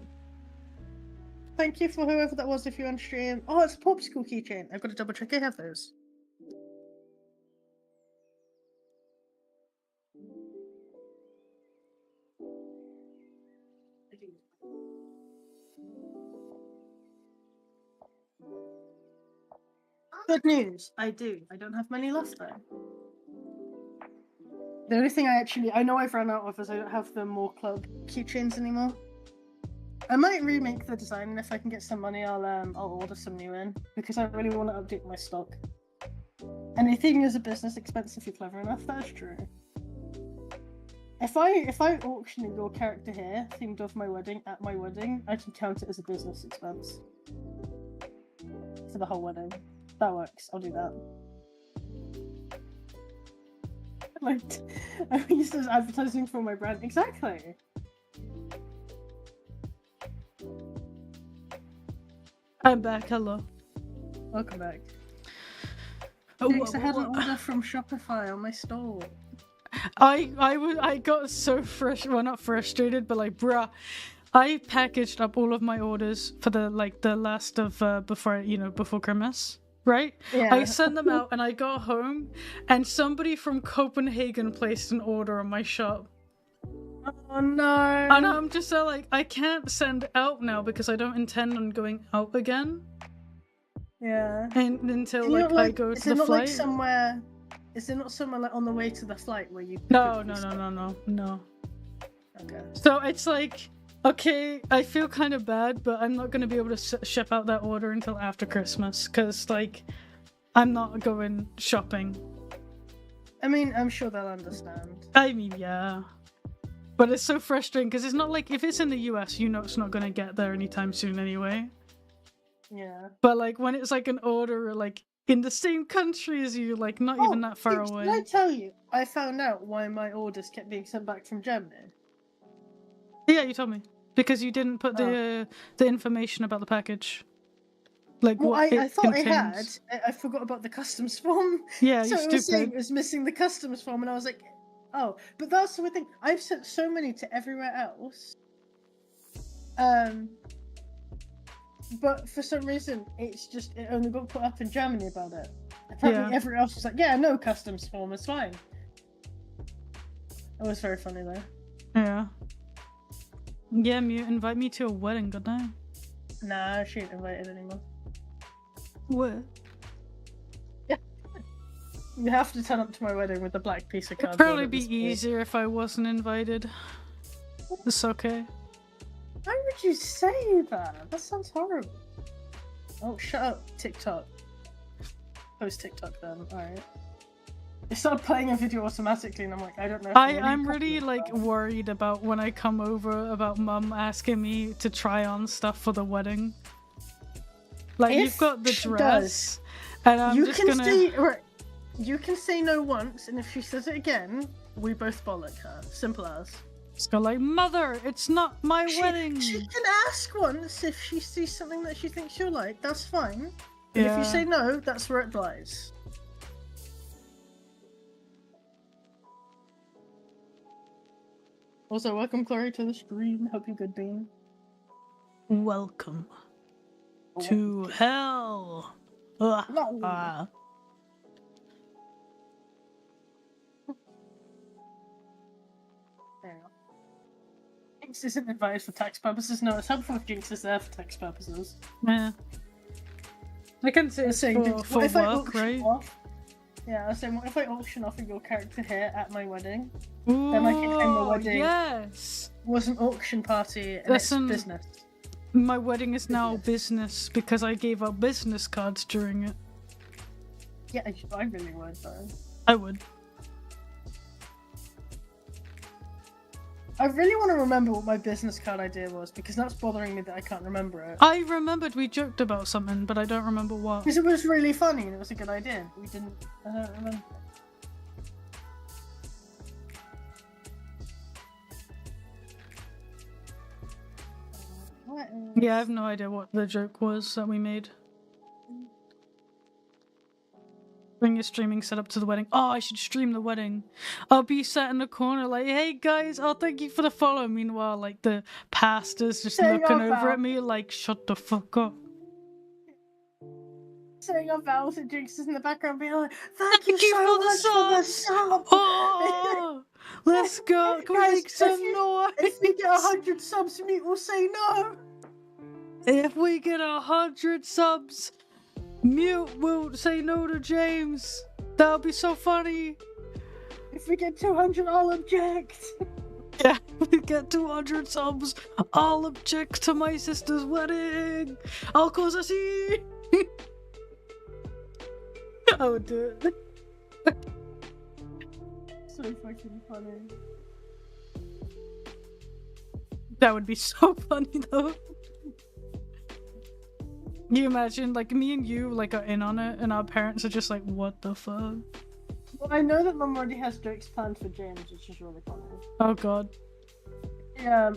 Thank you for whoever that was if you're on stream. Oh, it's a popsicle keychain. I've got to double check I have those. Good news, I do. I don't have many left though. The only thing I know I've run out of is I don't have the More Club keychains anymore. I might remake the design, and if I can get some money, I'll order some new in because I really want to update my stock. Anything is a business expense if you're clever enough. That's true. If I auction your character here, themed of my wedding at my wedding, I can count it as a business expense for the whole wedding. That works. I'll do that. Like, I used as advertising for my brand. Exactly. I'm back, hello. Welcome back. Oh, Jinx, I had an order from Shopify on my store. I got so well, not frustrated, but like, bruh, I packaged up all of my orders for the last of before Christmas, right? Yeah. I sent them out and I got home and somebody from Copenhagen placed an order on my shop. Oh no. And I'm just like, I can't send out now because I don't intend on going out again. Yeah. And until I go to the flight. Is it not somewhere like on the way to the flight where you? No. Okay. So it's like, okay, I feel kind of bad, but I'm not going to be able to ship out that order until after Christmas because, like, I'm not going shopping. I mean, I'm sure they'll understand. I mean, yeah. But it's so frustrating because it's not like, if it's in the US, you know it's not going to get there anytime soon anyway. Yeah. But, like, when it's, like, an order, like, in the same country as you, like, not even that far away. Did I tell you? I found out why my orders kept being sent back from Germany. Yeah, you told me. Because you didn't put the information about the package. Like, well, what I thought contains. I had. I forgot about the customs form. Yeah, so you it was saying stupid. it was missing the customs form, and I was like, oh. But that's the weird thing. I've sent so many to everywhere else. But for some reason, it only got put up in Germany about it. Apparently, everyone else was like, yeah, no customs form, it's fine. It was very funny though. Yeah. Yeah, Mute, invite me to a wedding, good night. Nah, she ain't invited anymore. What? You have to turn up to my wedding with the black piece of It'd cardboard. probably be easier if I wasn't invited. It's okay. Why would you say that? That sounds horrible. Oh, shut up, TikTok. Post TikTok then, alright. It started playing a video automatically and I'm like, I don't know if I'm really like worried about when I come over about Mum asking me to try on stuff for the wedding. Like, you've got the dress, and I'm just gonna... You can say no once, and if she says it again, we both bollock her. Simple as. Just go like, Mother, it's not my wedding! She can ask once if she sees something that she thinks you'll like, that's fine. And Yeah. if you say no, that's where it lies. Also, welcome Chloe to the stream. Hope you're good, Bean. Welcome to hell! Ugh. No. There you go. Jinx isn't invited for tax purposes. No, it's helpful if Jinx is there for tax purposes. Yeah. I can say it's for work, right? Yeah, I was saying, what if I auction off your character here at my wedding? Ooh, Then I can claim my wedding. Yes! Was an auction party and Listen, it's business. My wedding is now business because I gave out business cards during it. Yeah, I really would though. I would. I really want to remember what my business card idea was because that's bothering me that I can't remember it. I remembered we joked about something, but I don't remember what. Because it was really funny and it was a good idea. We didn't. I don't remember. Yeah, I have no idea what the joke was that we made. Bring your streaming setup to the wedding. Oh, I should stream the wedding. I'll be sat in the corner like, hey guys, oh thank you for the follow. Meanwhile, like the pastor's just looking over at me like, shut the fuck up. Saying our vows and Jinx is in the background being like, thank you you so for the much for the sub! Oh, let's go. Can we make some noise? If we get 100 subs, Mute will say no! If we get 100 subs, Mute will say no to James. That'll be so funny. If we get 200, I'll object. Yeah, if we get 200 subs, I'll object to my sister's wedding. I'll cause a scene. I would do it. So fucking funny. That would be so funny though. Can you imagine, like, me and you, like, are in on it, and our parents are just like, what the fuck? Well, I know that Mum already has jokes planned for James, which is really funny. Oh god.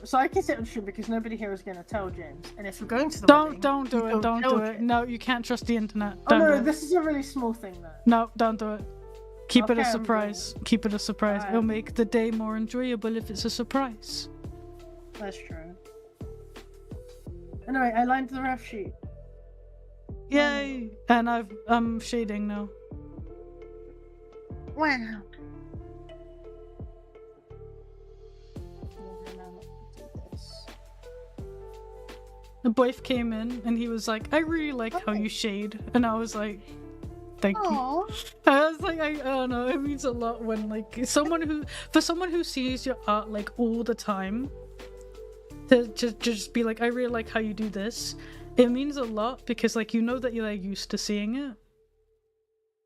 So I can say it on stream because nobody here is going to tell James. And if we're going to the wedding... Don't do it, don't do it. James. No, you can't trust the internet. Oh Don't do no, it. this is a really small thing though. No, don't do it. Keep it a Okay, surprise. Keep it a surprise. Alright. It'll make the day more enjoyable if it's a surprise. That's true. Anyway, I lined the ref sheet. Yay! And I'm shading now. Wow. The boy came in and he was like, I really like how you shade. And I was like, thank you. Aww. I was like, I don't know, it means a lot when like someone who sees your art like all the time to just be like, I really like how you do this. It means a lot because like you know that you're like used to seeing it.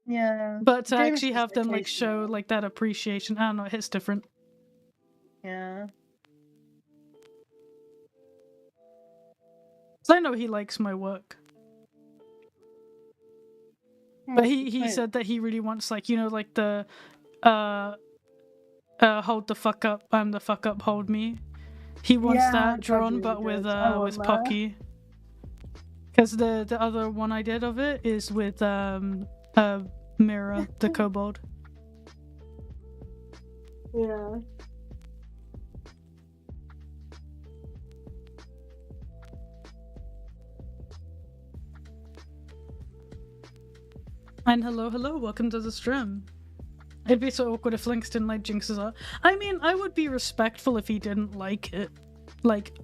Yeah. But to James actually is have them like occasionally. show like that appreciation, I don't know, it hits different. Yeah. So I know he likes my work. But he Wait. said that he really wants like, you know, like the hold the fuck up, I'm the fuck up, hold me. He wants Yeah, that that'd drawn be but really with good. I want that. Pocky. Because the other one I did of it is with Mira, the kobold. Yeah. And hello, welcome to the stream. It'd be so awkward if Lynx didn't like Jinx's art. I mean, I would be respectful if he didn't like it. Like,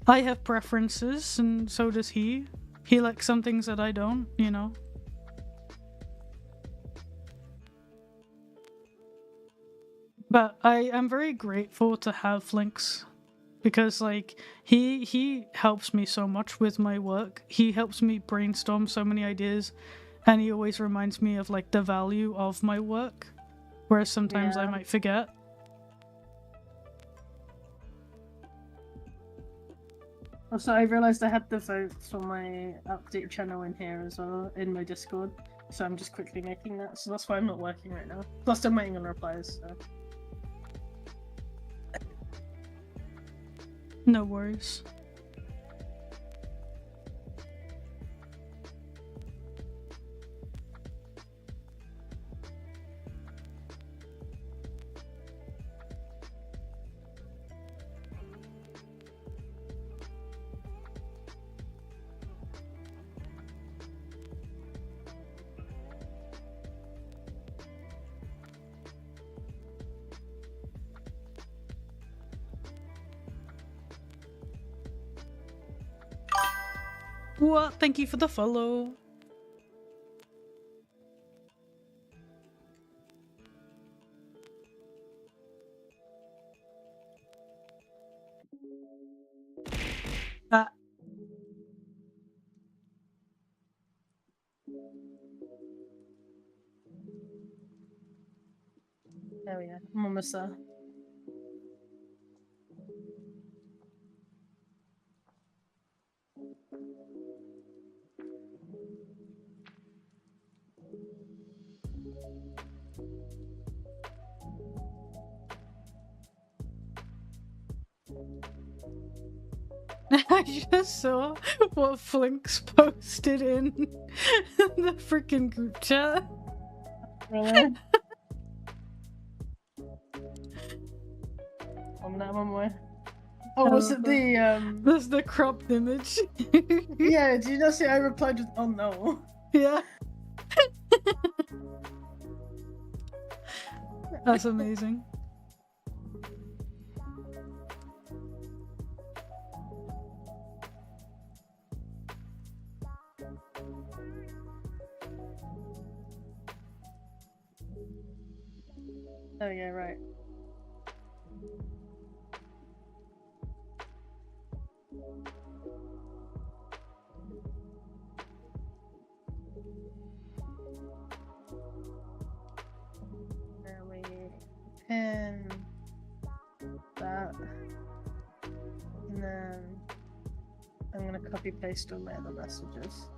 I have preferences, and so does he. He likes some things that I don't, you know? But I am very grateful to have Lynx. Because, like, he helps me so much with my work. He helps me brainstorm so many ideas. And he always reminds me of, like, the value of my work. Whereas sometimes I might forget. Also, I realised I had the votes for my update channel in here as well, in my Discord. So I'm just quickly making that. So that's why I'm not working right now. Plus I'm waiting on replies, so... No worries. What? Thank you for the follow. Ah. There we go. I'm almost there. I just saw what Flinks posted in the freaking group chat. Really? I'm on my way. Oh, was it the, That's the cropped image. Yeah, did you not see I replied with, oh no? Yeah. That's amazing. Oh yeah, right. There we pin that, and then I'm gonna copy paste all my other messages.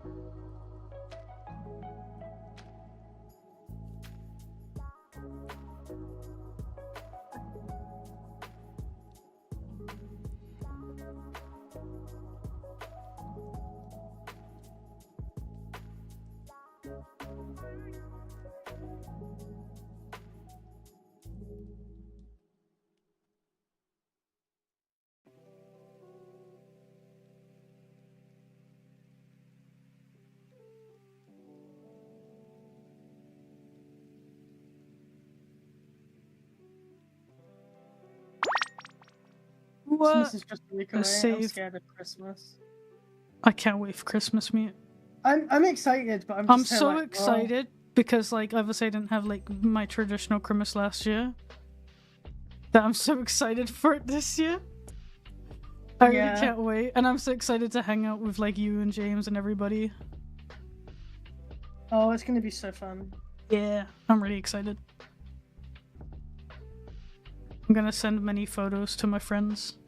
What? Christmas is just a week away. I'm save. scared of Christmas. I can't wait for Christmas meet. I'm excited, but I'm just so like, excited because, like, obviously I didn't have like my traditional Christmas last year. That I'm so excited for it this year. I really can't wait, and I'm so excited to hang out with like you and James and everybody. Oh, it's gonna be so fun. Yeah, I'm really excited. I'm gonna send many photos to my friends.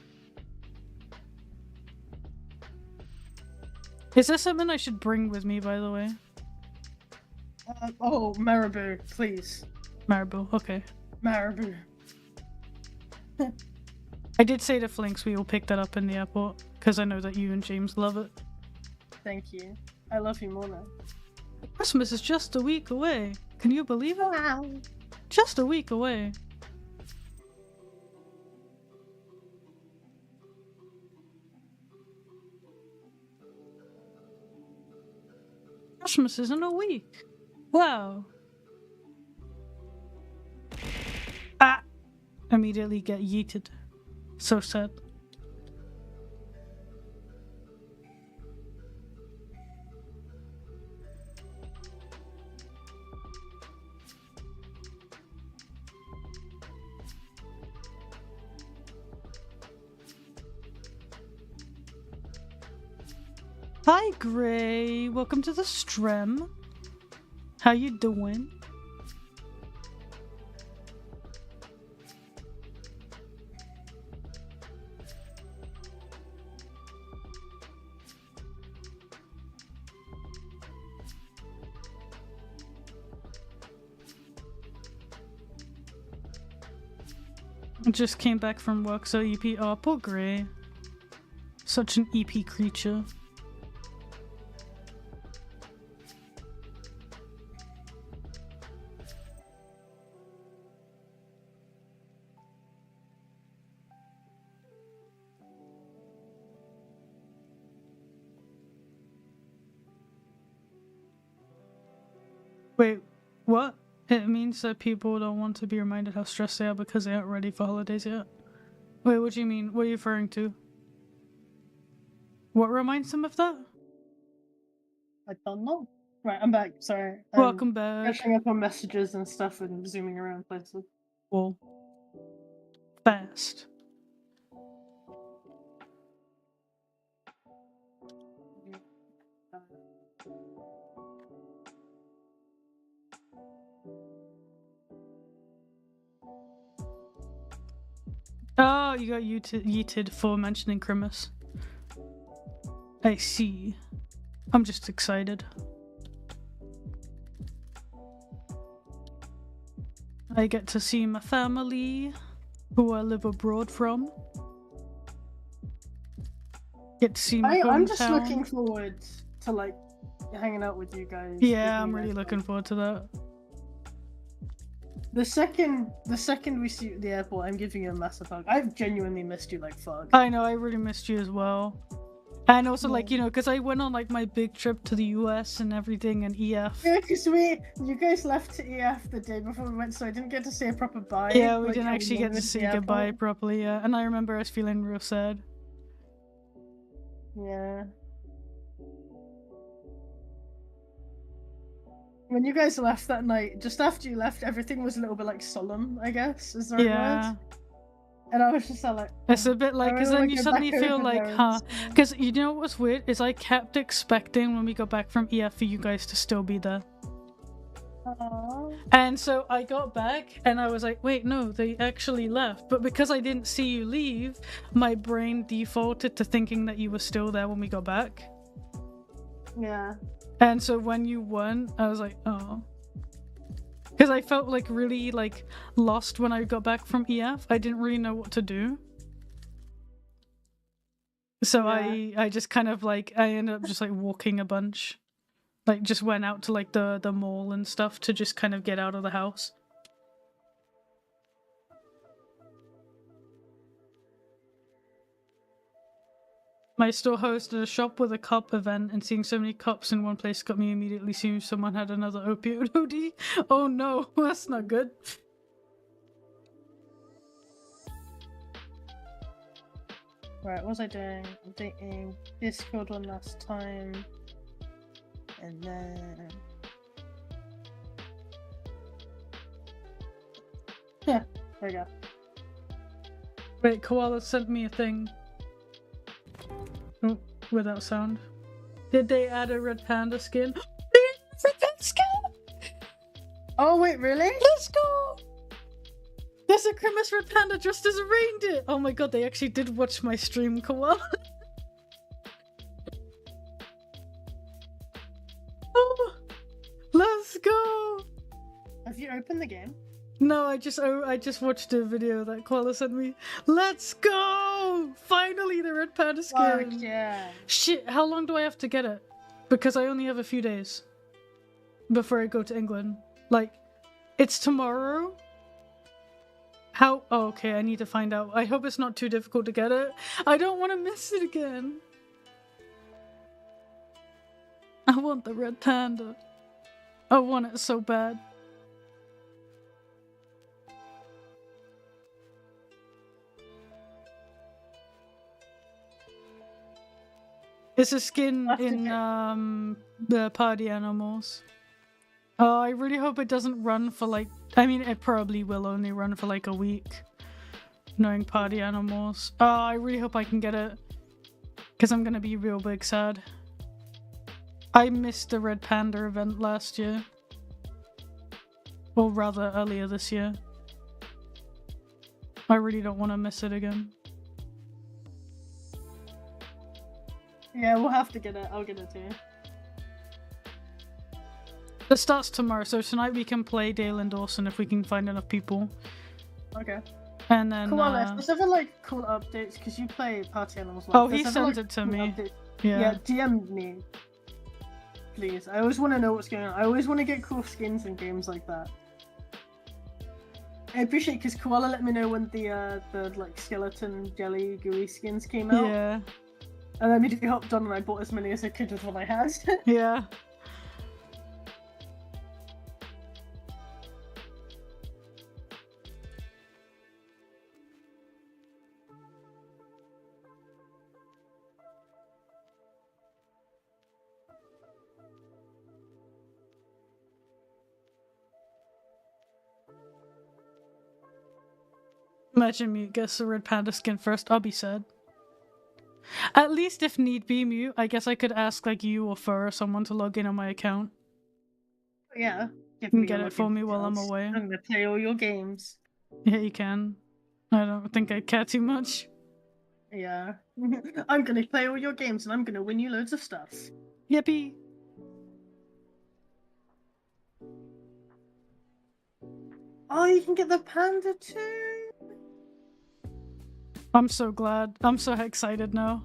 Is there something I should bring with me, by the way? Oh, Marabou, please. Marabou, okay. Marabou. I did say to Flinks we will pick that up in the airport, because I know that you and James love it. Thank you. I love you more now. Christmas is just a week away. Can you believe it? Wow. Just a week away. Christmas is in a week. Wow. immediately get yeeted. So sad. Hi, Gray. Welcome to the stream. How you doing? I just came back from work, so EP. Oh, poor Gray. Such an EP creature. Wait, what? It means that people don't want to be reminded how stressed they are because they aren't ready for holidays yet. Wait, what do you mean? What are you referring to? What reminds them of that? I don't know. Right, I'm back. Sorry. Welcome back. Catching up on messages and stuff and zooming around places. Cool. Fast. Oh, you got yeeted for mentioning crimus. I see. I'm just excited. I get to see my family, who I live abroad from. Get to see my I'm just hometown. looking forward to like hanging out with you guys. Yeah, I'm really looking forward to that. The second we see you at the airport, I'm giving you a massive hug. I've genuinely missed you like fuck. I know, I really missed you as well. And also, Yeah. like, you know, because I went on like my big trip to the US and everything and EF. Yeah, because you guys left to EF the day before we went, so I didn't get to say a proper bye. Yeah, we like, didn't how actually get normally to at say the goodbye airport. properly, yeah. And I remember us feeling real sad. Yeah. When you guys left that night, just after you left, everything was a little bit like solemn, I guess, is the right Yeah. word? And I was just like, It's a bit like, because then you suddenly feel like, huh? Because you know what's weird is I kept expecting when we got back from EF for you guys to still be there. And so I got back and I was like, wait, no, they actually left. But because I didn't see you leave, my brain defaulted to thinking that you were still there when we got back. Yeah. And so when you won, I was like, oh. Because I felt like really like lost when I got back from EF. I didn't really know what to do. So Yeah. I just kind of like, I ended up just like walking a bunch. Like just went out to like the mall and stuff to just kind of get out of the house. My store hosted a shop with a cop event, and seeing so many cops in one place got me immediately assuming someone had another opioid OD. Oh no, that's not good. Right, what was I doing? Updating Discord one last time. And then... Yeah, there we go. Wait, Koala sent me a thing. Oh, without sound. Did they add a red panda skin? They added a red panda skin! Oh wait, really? Let's go! There's a crimus red panda dressed as a reindeer! Oh my god, they actually did watch my stream, Koala. Oh, let's go! Have you opened the game? No, I just watched a video that Koala sent me. Let's go! Finally, the red panda skin. Fuck yeah. Shit, how long do I have to get it? Because I only have a few days before I go to England. Like, it's tomorrow. How? Oh, okay, I need to find out. I hope it's not too difficult to get it. I don't want to miss it again. I want the red panda. I want it so bad. It's a skin I'll have to in get- the party animals. Oh, I really hope it doesn't run for like. I mean, it probably will only run for like a week. Knowing party animals. Oh, I really hope I can get it. Because I'm gonna be real big sad. I missed the Red Panda event last year. Or rather, earlier this year. I really don't want to miss it again. Yeah, we'll have to get it. I'll get it too. It starts tomorrow, so tonight we can play Dale and Dawson if we can find enough people. Okay. And then. Koala, if there's ever like cool updates, because you play party animals. Oh, he sent it to me. Yeah, DM me. Please. I always want to know what's going on. I always want to get cool skins in games like that. I appreciate because Koala let me know when the like skeleton jelly gooey skins came out. Yeah. And I immediately hopped on and I bought as many as I could with what I had. Yeah. Imagine Mute gets the Red Panda skin first. I'll be sad. At least if need be, Mute, I guess I could ask like you or Fur or someone to log in on my account. Yeah. Give You me can get your it for login me while I'm details. away. I'm gonna play all your games. Yeah, you can. I don't think I care too much. Yeah. I'm gonna play all your games and I'm gonna win you loads of stuff. Yippee! Oh, you can get the panda too! I'm so glad. I'm so excited now.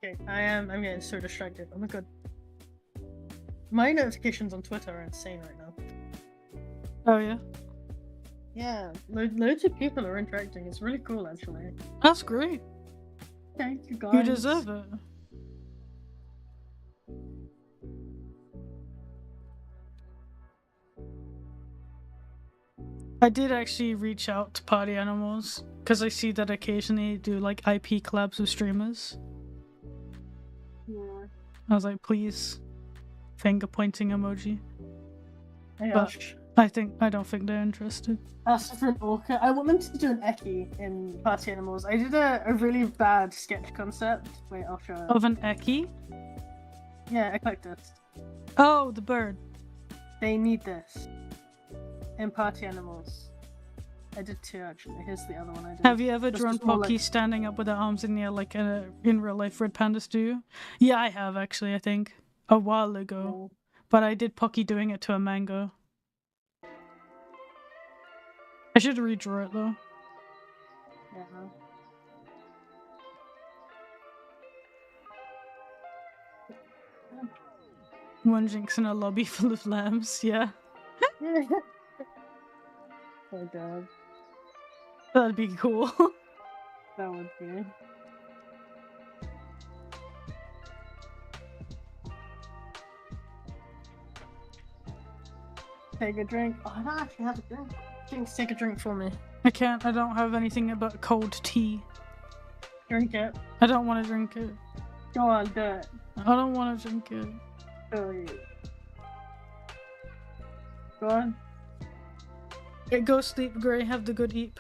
Okay, I'm getting so distracted. Oh my god. My notifications on Twitter are insane right now. Oh yeah? Yeah, loads of people are interacting. It's really cool, actually. That's great. Thank you, guys. You deserve it. I did actually reach out to party animals because I see that occasionally they do like IP collabs with streamers. Yeah. I was like, please, finger pointing emoji. Hey, But- Ash. I don't think they're interested. Ask for an orca. I want them to do an Eki in Party Animals. I did a really bad sketch concept. Wait, I'll show it. Of an Eki? Yeah, eclectus. Oh, the bird. They need this in Party Animals. I did two actually. Here's the other one I did. Have you ever This drawn is more Pocky like- standing up with her arms in the air like in real life red pandas do? Yeah, I have actually, I think. A while ago. But I did Pocky doing it to a mango. I should redraw it though. Yeah. One Jinx in a lobby full of lambs, yeah. Oh god, That'd be cool. that would be. Take a drink. Oh, I don't actually have a drink. Jinx, take a drink for me. I can't, I don't have anything but cold tea. Drink it. I don't want to drink it. Go on, do it. I don't want to drink it. Do it. Go on. Yeah, go sleep, Gray, have the good eat.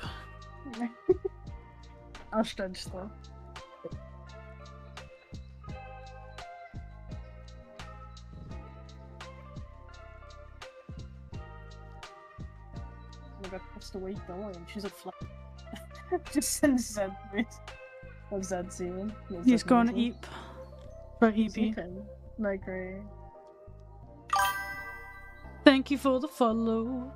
I'll stretch though. Oh my god, what's the way going? She's a fly. Just send Zed, please. Of Zed scene. He's going to eat. For EP. Sleeping. Like, great. Thank you for the follow.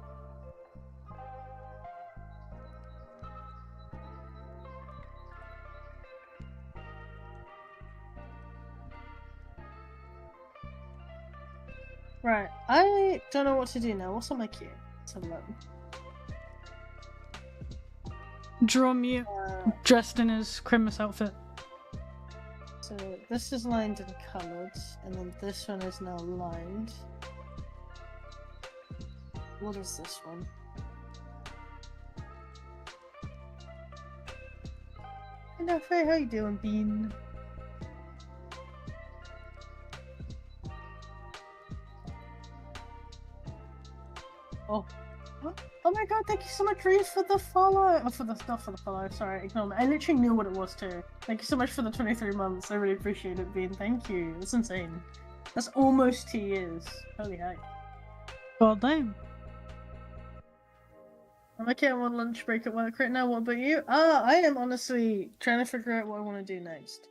Right, I don't know what to do now. What's on my queue? Let's have a look. Draw Mute dressed in his crimus outfit. So this is lined and coloured, and then this one is now lined. What is this one? Hello, Faye, how you doing, Bean? Oh. Oh my god, thank you so much, Reese, for the follow! Oh, not for the follow, sorry, ignore me. I literally knew what it was too. Thank you so much for the 23 months, I really appreciate it, Bean. Thank you, that's insane. That's almost 2 years. Holy heck. God damn. I'm okay, I'm on lunch break at work right now, what about you? I am honestly trying to figure out what I want to do next.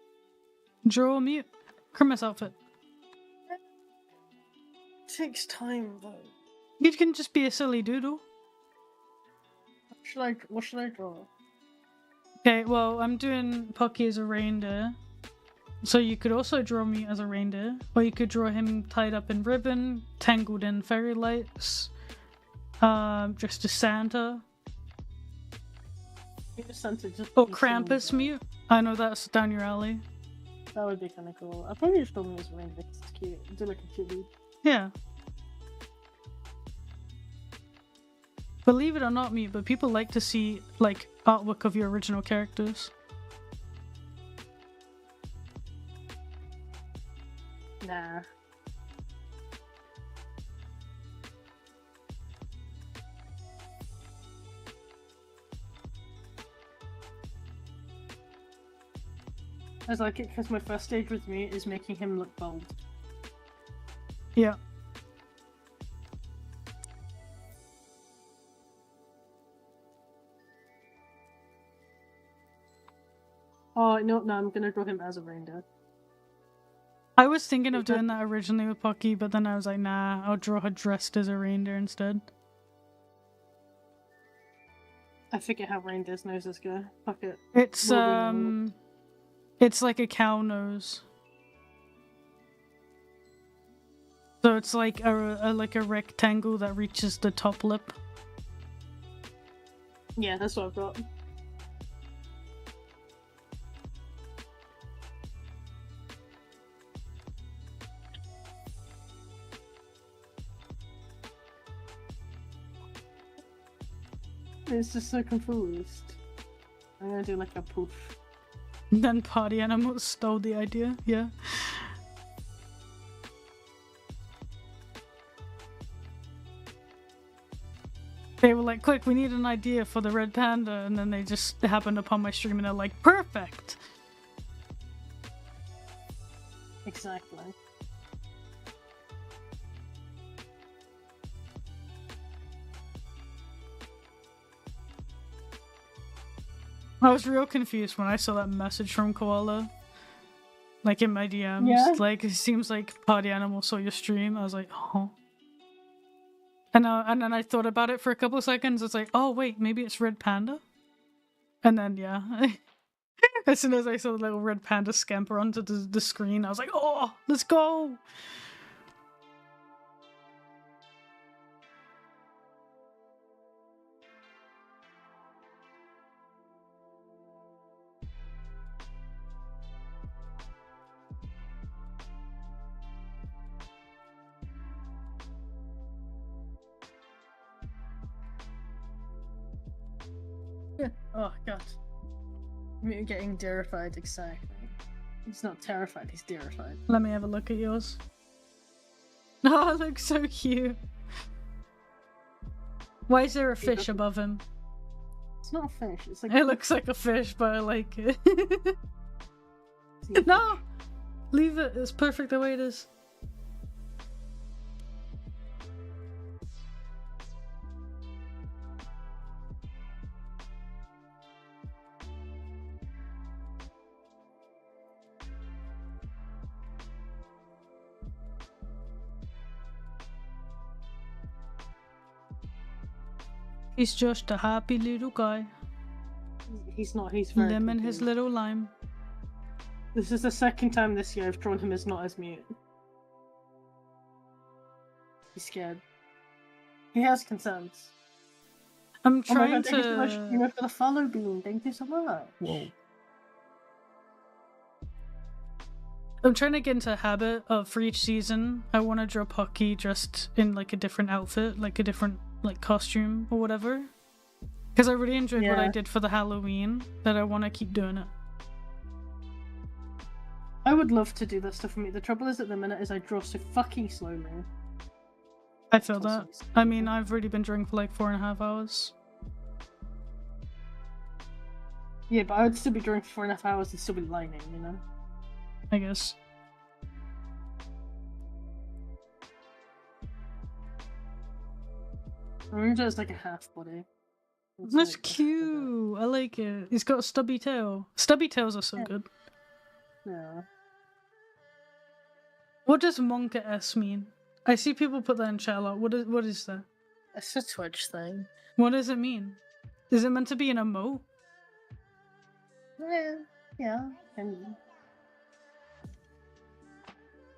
Draw Mute crimus outfit. It takes time, though. You can just be a silly doodle. What should I draw? Okay, well, I'm doing Pocky as a reindeer. So you could also draw me as a reindeer. Or you could draw him tied up in ribbon, tangled in fairy lights, just a Santa. Santa just Or Krampus Mute. I know that's down your alley. That would be kind of cool. I'll probably just draw me as a reindeer, it's cute. Do like a cutie. Yeah. Believe it or not, Mute, but people like to see, like, artwork of your original characters. Nah. I like it because my first stage with me is making him look bold. Yeah. Oh, no, I'm gonna draw him as a reindeer. I was thinking of doing that originally with Pocky, but then I was like, nah, I'll draw her dressed as a reindeer instead. I forget how reindeer's noses go. Fuck it. It's like a cow nose. So it's like a rectangle that reaches the top lip. Yeah, that's what I've got. It's just so confused. I'm gonna do like a poof. Then party animals stole the idea, yeah. They were like, quick, we need an idea for the red panda, and then they just happened upon my stream and they're like, perfect! Exactly. I was real confused when I saw that message from Koala. Like in my DMs. Yeah. Like, it seems like Party Animal saw your stream. I was like, oh. And then I thought about it for a couple of seconds. It's like, oh wait, maybe it's Red Panda? And then, yeah. As soon as I saw the little Red Panda scamper onto the screen, I was like, oh, let's go! Oh god. I'm getting terrified, exactly. He's not terrified, he's terrified. Let me have a look at yours. Oh, it looks so cute. Why is there a fish above him? It's not a fish, it's like... It looks like a fish, but I like it. No! Leave it, it's perfect the way it is. He's just a happy little guy. He's not, he's very Lemon confused. his little lime. This is the second time this year I've drawn him as not as mute. He's scared. He has concerns. I'm Oh my trying god, thank you so much, to. for the follow bean. Thank you so much. Whoa. I'm trying to get into a habit of for each season, I want to draw Pocky dressed in like a different outfit, like a different like costume or whatever. Because I really enjoyed what I did for the Halloween, that I want to keep doing it. I would love to do that stuff for me. The trouble is at the minute is I draw so fucking slowly. I feel that. I mean, I've already been drawing for like 4.5 hours. Yeah, but I would still be drawing for 4.5 hours and still be lining, you know? I guess. Ranger is like a half body. That's cute. I like it. He's got a stubby tail. Stubby tails are so good. Yeah. What does Monka S mean? I see people put that in chat a lot. What is that? It's a Twitch thing. What does it mean? Is it meant to be an emote? Yeah. And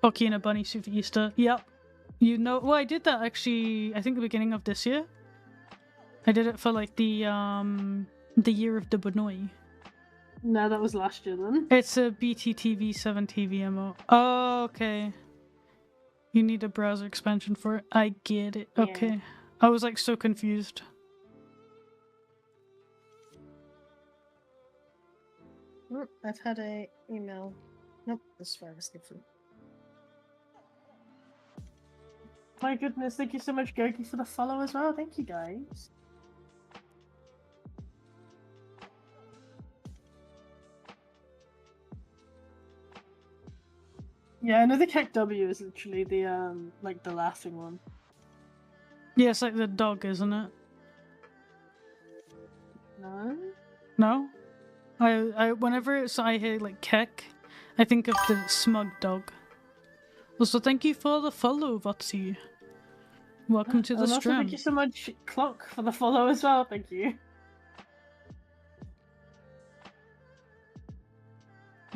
Pocky in a bunny suit for Easter. Yep. You know, well, I did that actually, I think the beginning of this year. I did it for like the year of the Banoi. no, that was last year then. It's a BTTV 7 TV emote. Oh, okay. You need a browser expansion for it. I get it. Yeah. Okay. I was like so confused. I've had a email. Nope, this file is different. My goodness, thank you so much, Goki, for the follow as well. Thank you, guys. Yeah, I know the Kek W is literally the like the laughing one. Yeah, it's like the dog, isn't it? No? No? I whenever I hear like Kek, I think of the smug dog. Also, thank you for the follow, Votsi. Welcome to the And also, stream. thank you so much, Clock, for the follow as well. Thank you.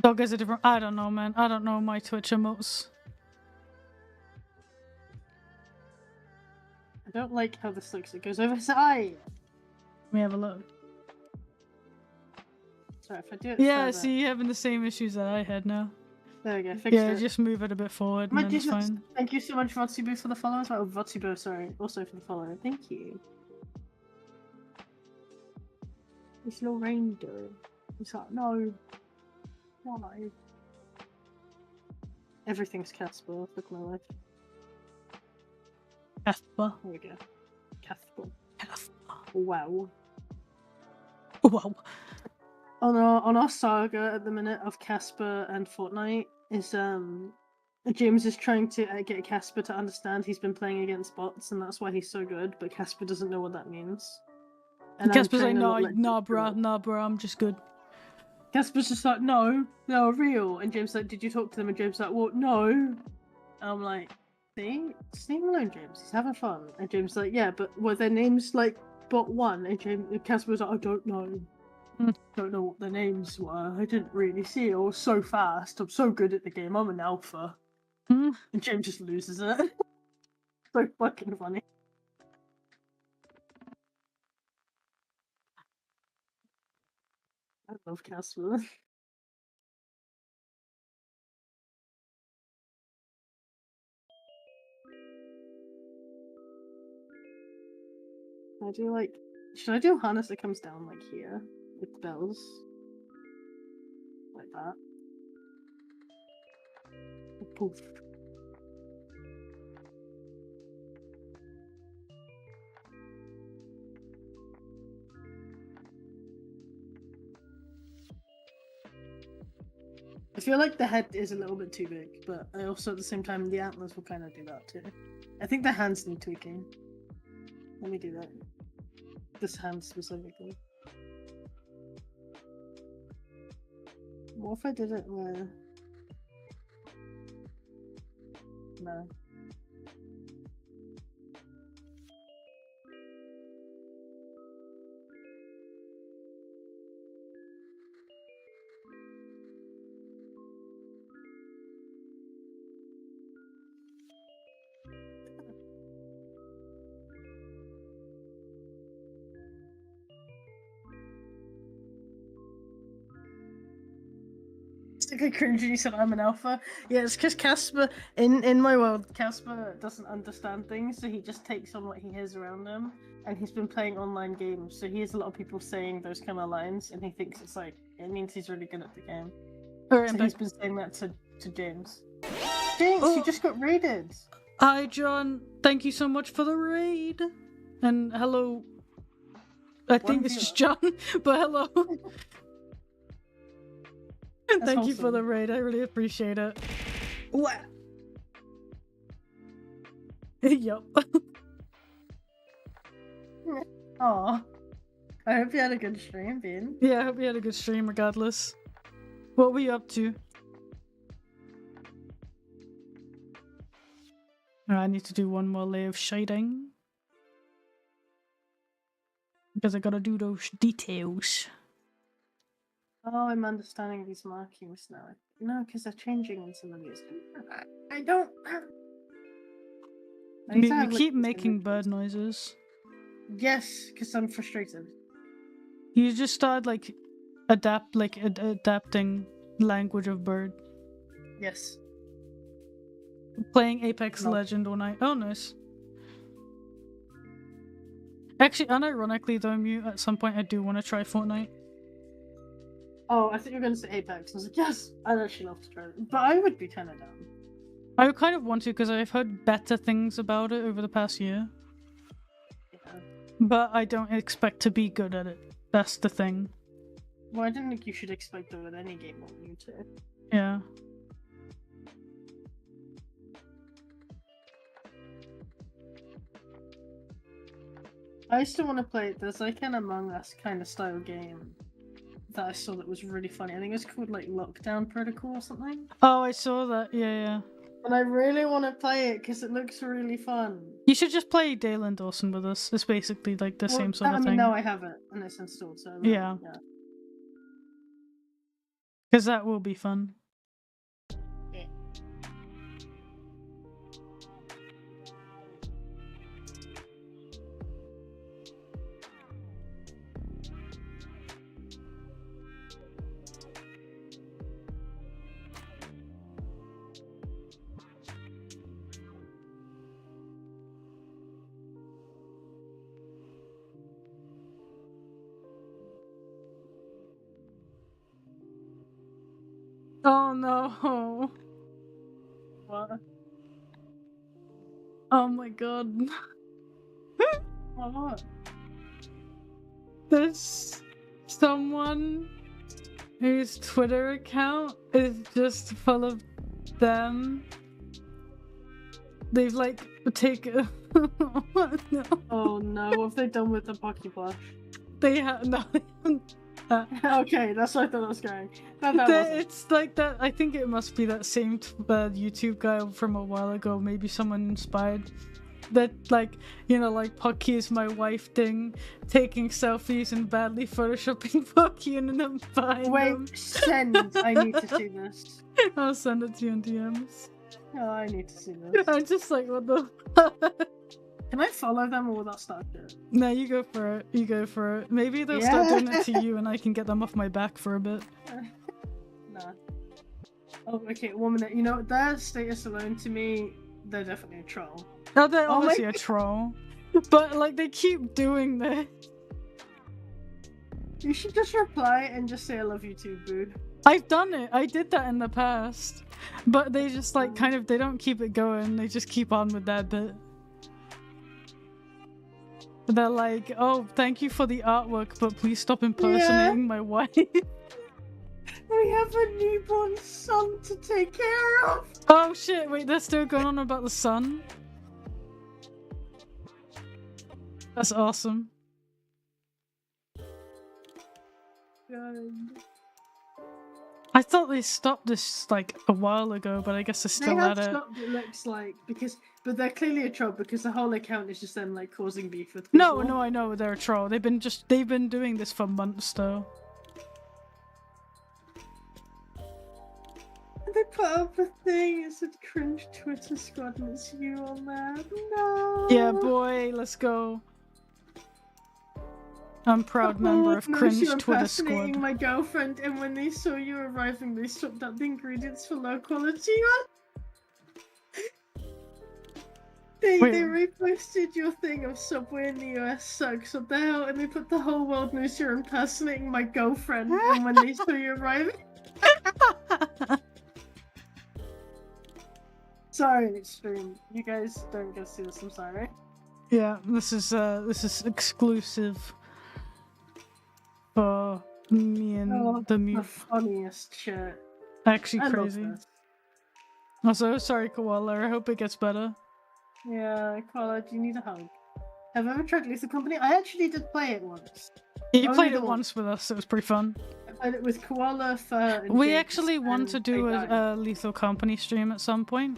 Dog is a different. I don't know, man. I don't know my Twitch emotes. I don't like how this looks. It goes over his eye. Let me have a look. Sorry, if I do it Yeah, further. see, you're having the same issues that I had now. There we go, fixed Yeah, it. just move it a bit forward and My then it's goodness, fine. thank you so much, Votsubu, for the follow as well. Oh, Votsubu, sorry, also for the follow. Thank you. This little reindeer. He's like, no. No. Everything's Casper. Look at my life. Casper. There we go. Casper. Casper. Wow. Wow. On our saga at the minute of Casper and Fortnite is James is trying to get Casper to understand he's been playing against bots and that's why he's so good, but Casper doesn't know what that means. And Casper's like, I'm trying to nah, not let nah, James do it. bruh, nah, bruh, I'm just good. Casper's just like, no, real. And James like, did you talk to them? And James like, well, no. And I'm like, see, just leave him alone, James. He's having fun. And James like, yeah, but were their names like bot one? And Casper was like, I don't know. Don't know what the names were. I didn't really see it. I was so fast. I'm so good at the game. I'm an alpha. Hmm. And James just loses it. So fucking funny. I love Casper. I do like. Should I do a harness that comes down like here with bells? Like that. Poof. I feel like the head is a little bit too big, but I also at the same time the antlers will kind of do that too. I think the hands need tweaking. Let me do that. This hand specifically. What if I did it where... No. basically cringe when you said I'm an alpha. Yeah, it's because Casper, in my world, Casper doesn't understand things, so he just takes on what he hears around him. And he's been playing online games, so he hears a lot of people saying those kind of lines, and he thinks it's like, it means he's really good at the game. Alright, So I'm he's back. been saying that to James. James, Oh. you just got raided! Hi, John. Thank you so much for the raid. And hello. I think it's just John, but hello. Thank you for the awesome. raid. I really appreciate it. What? Yup. Aw. I hope you had a good stream, Bean. Yeah, I hope you had a good stream regardless. What were you up to? I need to do one more layer of shading. Because I gotta do those details. Oh, I'm understanding these markings now. No, because they're changing in some of these. I don't. I need to You have, keep like, making bird noises. Yes, because I'm frustrated. You just started like adapting language of bird. Yes. Playing Apex No. Legend all night. Oh, nice. Actually, unironically though, Mute, at some point I do want to try Fortnite. Oh, I think you were going to say Apex. I was like, yes, I'd actually love to try it. But I would be kind of down. I would kind of want to because I've heard better things about it over the past year. Yeah. But I don't expect to be good at it. That's the thing. Well, I don't think you should expect that with any game on you to. Yeah. I still want to play it. There's like an Among Us kind of style game that I saw that was really funny. I think it was called like Lockdown Protocol or something. Oh, I saw that. Yeah, yeah. And I really want to play it because it looks really fun. You should just play Dale and Dawson with us. It's basically like the same sort of thing. now I have it and it's installed, so Yeah. Because that will be fun. Oh no. What? Oh my god. What? There's someone whose Twitter account is just full of them. They've like taken. No. Oh no, what have they done with the Pocky plush? They have no. Okay, that's what I thought it was going. No, that wasn't. It's like that. I think it must be that same YouTube guy from a while ago. Maybe someone inspired. That like, you know, like Pocky is my wife thing, taking selfies and badly photoshopping Pocky and then buying them. Wait, send! I need to see this. I'll send it to you in DMs. Oh, I need to see this. I'm just like, what the? Can I follow them or will that start it? No, you go for it. You go for it. Maybe they'll start doing it to you, and I can get them off my back for a bit. Nah. Oh, okay, 1 minute. You know, their status alone to me, they're definitely a troll. Oh, they're Oh my obviously a troll, but like they keep doing this. You should just reply and just say I love you too, boo. I've done it. I did that in the past, but they just like kind of they don't keep it going. They just keep on with that bit. They're like, oh, thank you for the artwork, but please stop impersonating my wife. We have a newborn son to take care of. Oh shit! Wait, they're still going on about the sun. That's awesome. God. I thought they stopped this like a while ago, but I guess they're They still have at it. stopped, it looks like, but they're clearly a troll because the whole account is just them like causing beef with people. No, I know they're a troll. They've been doing this for months though. They put up a thing, it said cringe Twitter squad and it's you on there. No. Yeah, boy, let's go. I'm proud member of No, Cringe you're Twitter impersonating Squad. my girlfriend, and when they saw you arriving, they swapped out the ingredients for low quality one. They Wait. reposted your thing of Subway in the US sucks. What the hell? And they put the whole world knows you're impersonating my girlfriend, and when they saw you arriving. Sorry, stream. You guys don't get to see this. I'm sorry. Yeah, this is exclusive for me and the The mute. funniest shit. Actually I crazy. love this. Also, sorry, Koala. I hope it gets better. Yeah, Koala, do you need a hug? Have I ever tried Lethal Company? I actually did play it once. Yeah, you Only played the it one. once with us. It was pretty fun. I played it with Koala, Fur, and We Jinx, actually want and to do Big Eye. a Lethal Company stream at some point,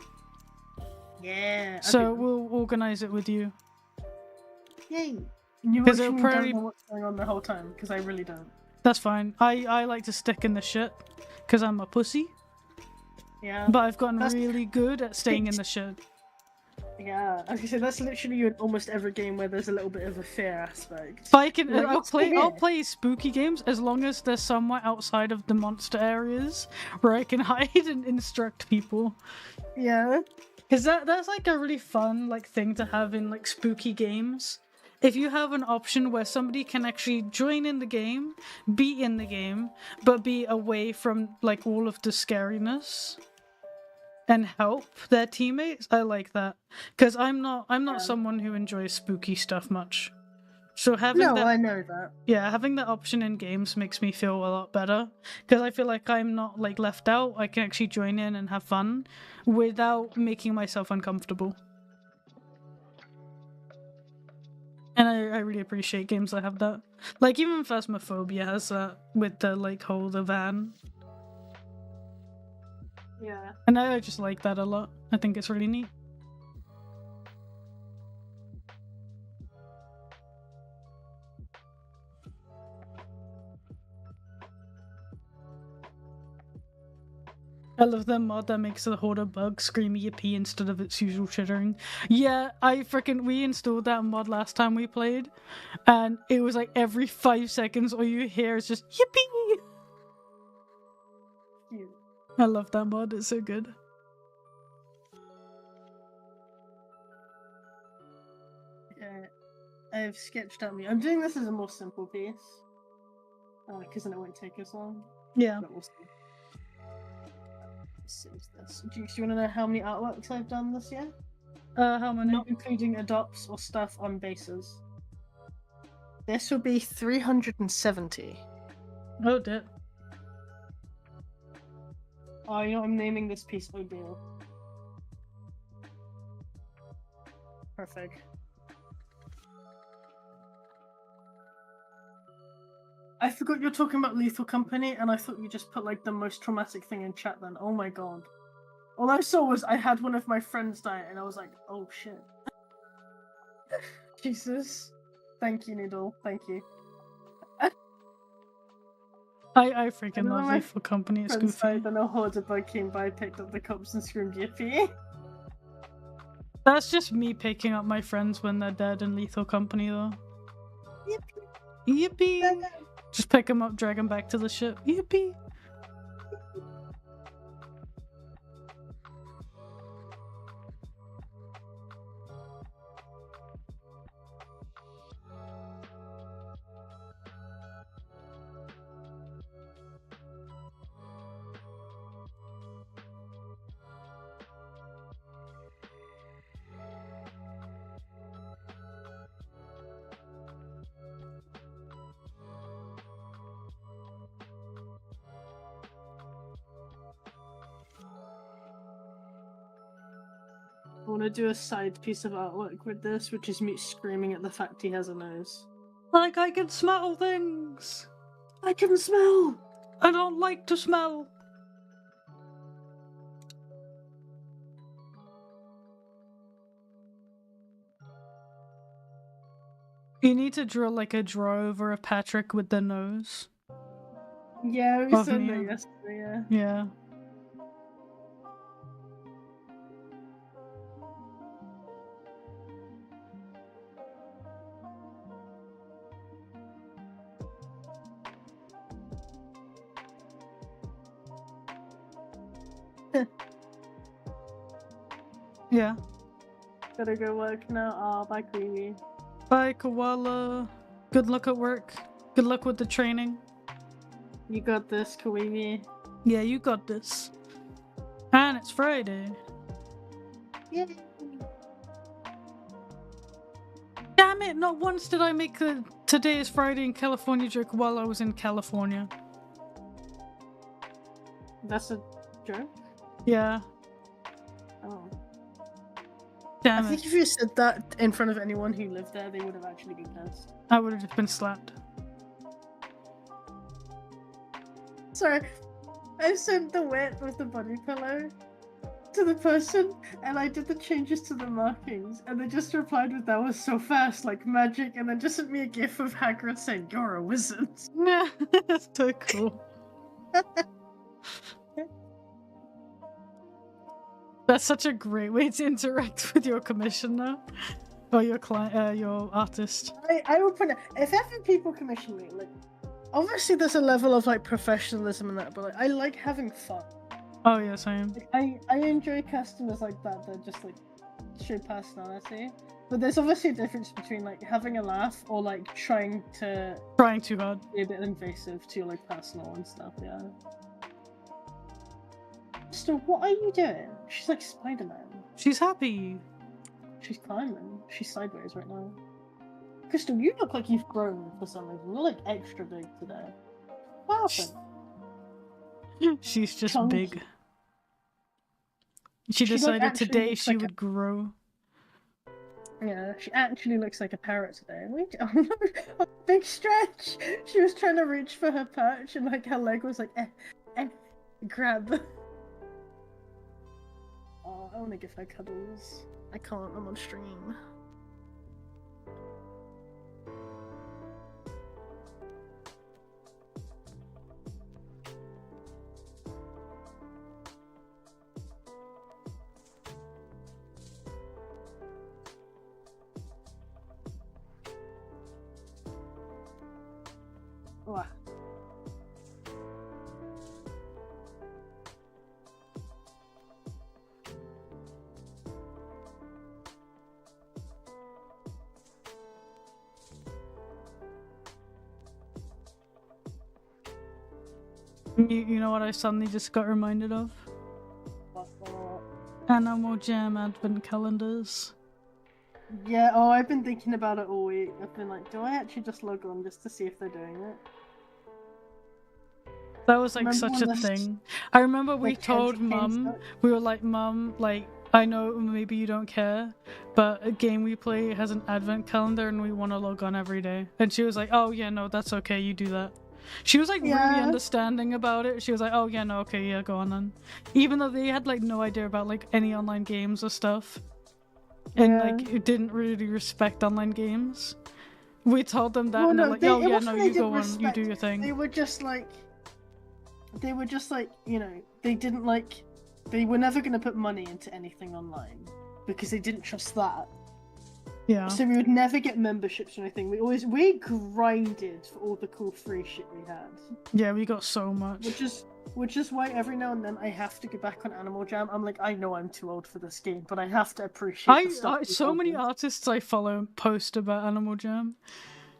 Yeah. so okay. we'll organize it with you. Yay. You 'Cause actually it'll don't probably- know what's going on the whole time, because I really don't. That's fine. I like to stick in the shit because I'm a pussy, Yeah. but I've gotten That's- really good at staying in the shit. Yeah. As you say, that's literally you in almost every game where there's a little bit of a fear aspect. If I can, Like, I'll what's in I'll here? play spooky games as long as they're somewhere outside of the monster areas where I can hide and instruct people. Yeah. Because that's like a really fun like thing to have in like spooky games. If you have an option where somebody can actually join in the game, be in the game, but be away from like all of the scariness and help their teammates, I like that. Because I'm not Yeah. someone who enjoys spooky stuff much. So having No, that I know that. yeah, having that option in games makes me feel a lot better because I feel like I'm not like left out. I can actually join in and have fun without making myself uncomfortable. And I really appreciate games that have that. Like even Phasmophobia has that with the like whole the van. Yeah. And I just like that a lot. I think it's really neat. I love the mod that makes the hoarder bug scream yippee instead of its usual chittering. Yeah, we installed that mod last time we played, and it was like every 5 seconds all you hear is just yippee! Cute. I love that mod, it's so good. Okay. I've sketched out me. I'm doing this as a more simple piece. Because then it won't take as long. Yeah. But we'll see. Saves this. Do you want to know how many artworks I've done this year? How many? Not including adopts or stuff on bases. This will be 370. Oh dear. Oh, you know what? I'm naming this piece Odile. Perfect. I forgot you're talking about Lethal Company, and I thought you just put like the most traumatic thing in chat then. Oh my god. All I saw was I had one of my friends die, and I was like, oh shit. Jesus. Thank you, Needle. Thank you. I freaking Another love my Lethal Company, it's Friends goofy. died, then a horde of bug came by, picked up the cops, and screamed yippee. That's just me picking up my friends when they're dead in Lethal Company though. Yippee. Yippee! Just pick them up, drag them back to the ship. Yippee! I want to do a side piece of artwork with this, which is me screaming at the fact he has a nose. Like I can smell things! I can smell! I don't like to smell! You need to draw like a draw over of Patrick with the nose. Yeah, we Of said me. that yesterday, yeah. Yeah. Yeah. Gotta go work now. Oh, bye, Creamy. Bye, Koala. Good luck at work. Good luck with the training. You got this, Kawaii. Yeah, you got this. And it's Friday. Yay! Damn it, not once did I make the Today is Friday in California joke while I was in California. That's a joke? Yeah. Oh. Damn I it. think if you said that in front of anyone who lived there, they would have actually been pissed. I would have just been slapped. Sorry, I sent the width of the body pillow to the person, and I did the changes to the markings, and they just replied with "that was so fast, like magic," and then just sent me a gif of Hagrid saying, "You're a wizard." Yeah, that's so cool. That's such a great way to interact with your commissioner. Or your client, your artist. I would put it, if ever people commission me, like, obviously there's a level of like professionalism in that, but like, I like having fun. Oh yeah, same. Like, I enjoy customers like that just like show personality. But there's obviously a difference between like having a laugh or like trying too hard. Be a bit invasive to your like personal and stuff, yeah. So what are you doing? She's like Spider-Man. She's happy. She's climbing. She's sideways right now. Crystal, you look like you've grown for some reason. You're like extra big today. What happened? She's just Chunky. big. She She, like, decided actually today looks she like would grow. Yeah, she actually looks like a parrot today. Wait, oh no, a big stretch! She was trying to reach for her perch and like her leg was like, grab. Oh, I want to give her cuddles. I can't, I'm on stream. Wow. You know what I suddenly just got reminded of? Animal Jam advent calendars. Yeah, oh, I've been thinking about it all week. I've been like, do I actually just log on just to see if they're doing it? That was like Remember such when a this- thing. I remember we like, told candy canes Mum, up? we were like, Mum, like, I know maybe you don't care, but a game we play has an advent calendar and we want to log on every day. And she was like, oh yeah, no, that's okay, you do that. She was like really Yeah. understanding about it. She was like, oh yeah, no, okay, yeah, go on then. Even though they had like no idea about like any online games or stuff. And Yeah. like it didn't really respect online games. We told them that Well, and they're no, like, they- oh it yeah, wasn't no, they you go didn't on, you do respect, your thing. They were just like, you know, they didn't like, they were never going to put money into anything online because they didn't trust that. Yeah. So we would never get memberships or anything. We grinded for all the cool free shit we had. Yeah, we got so much. Which is why every now and then I have to go back on Animal Jam. I'm like, I know I'm too old for this game, but I have to appreciate the stuff. So many people artists I follow post about Animal Jam.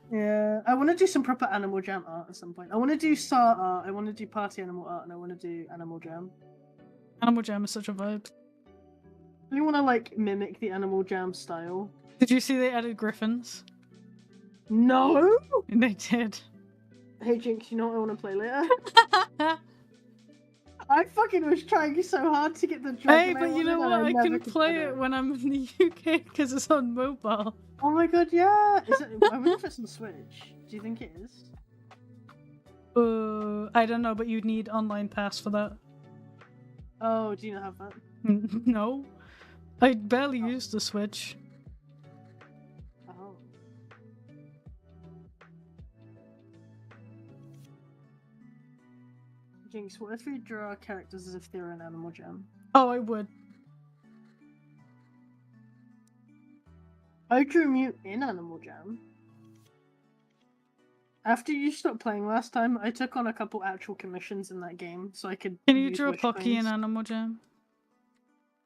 Yeah, I want to do some proper Animal Jam art at some point. I want to do Star art, I want to do party animal art, and I want to do Animal Jam. Animal Jam is such a vibe. I want to like mimic the Animal Jam style. Did you see they added griffins? No. They did. Hey Jinx, you know what I want to play later? I fucking was trying so hard to get the Hey, dragon. but you know what? I can play it when I'm in the UK because it's on mobile. Oh my god, yeah! Is it, I wonder if it's on the Switch. Do you think it is? I don't know, but you'd need online pass for that. Oh, do you not have that? No. I barely use the Switch. Oh. Jinx, what if we draw our characters as if they were in Animal Jam? Oh, I would. I drew Mew in Animal Jam. After you stopped playing last time, I took on a couple actual commissions in that game, so I could. Can you use draw Wish Pocky coins. in Animal Jam?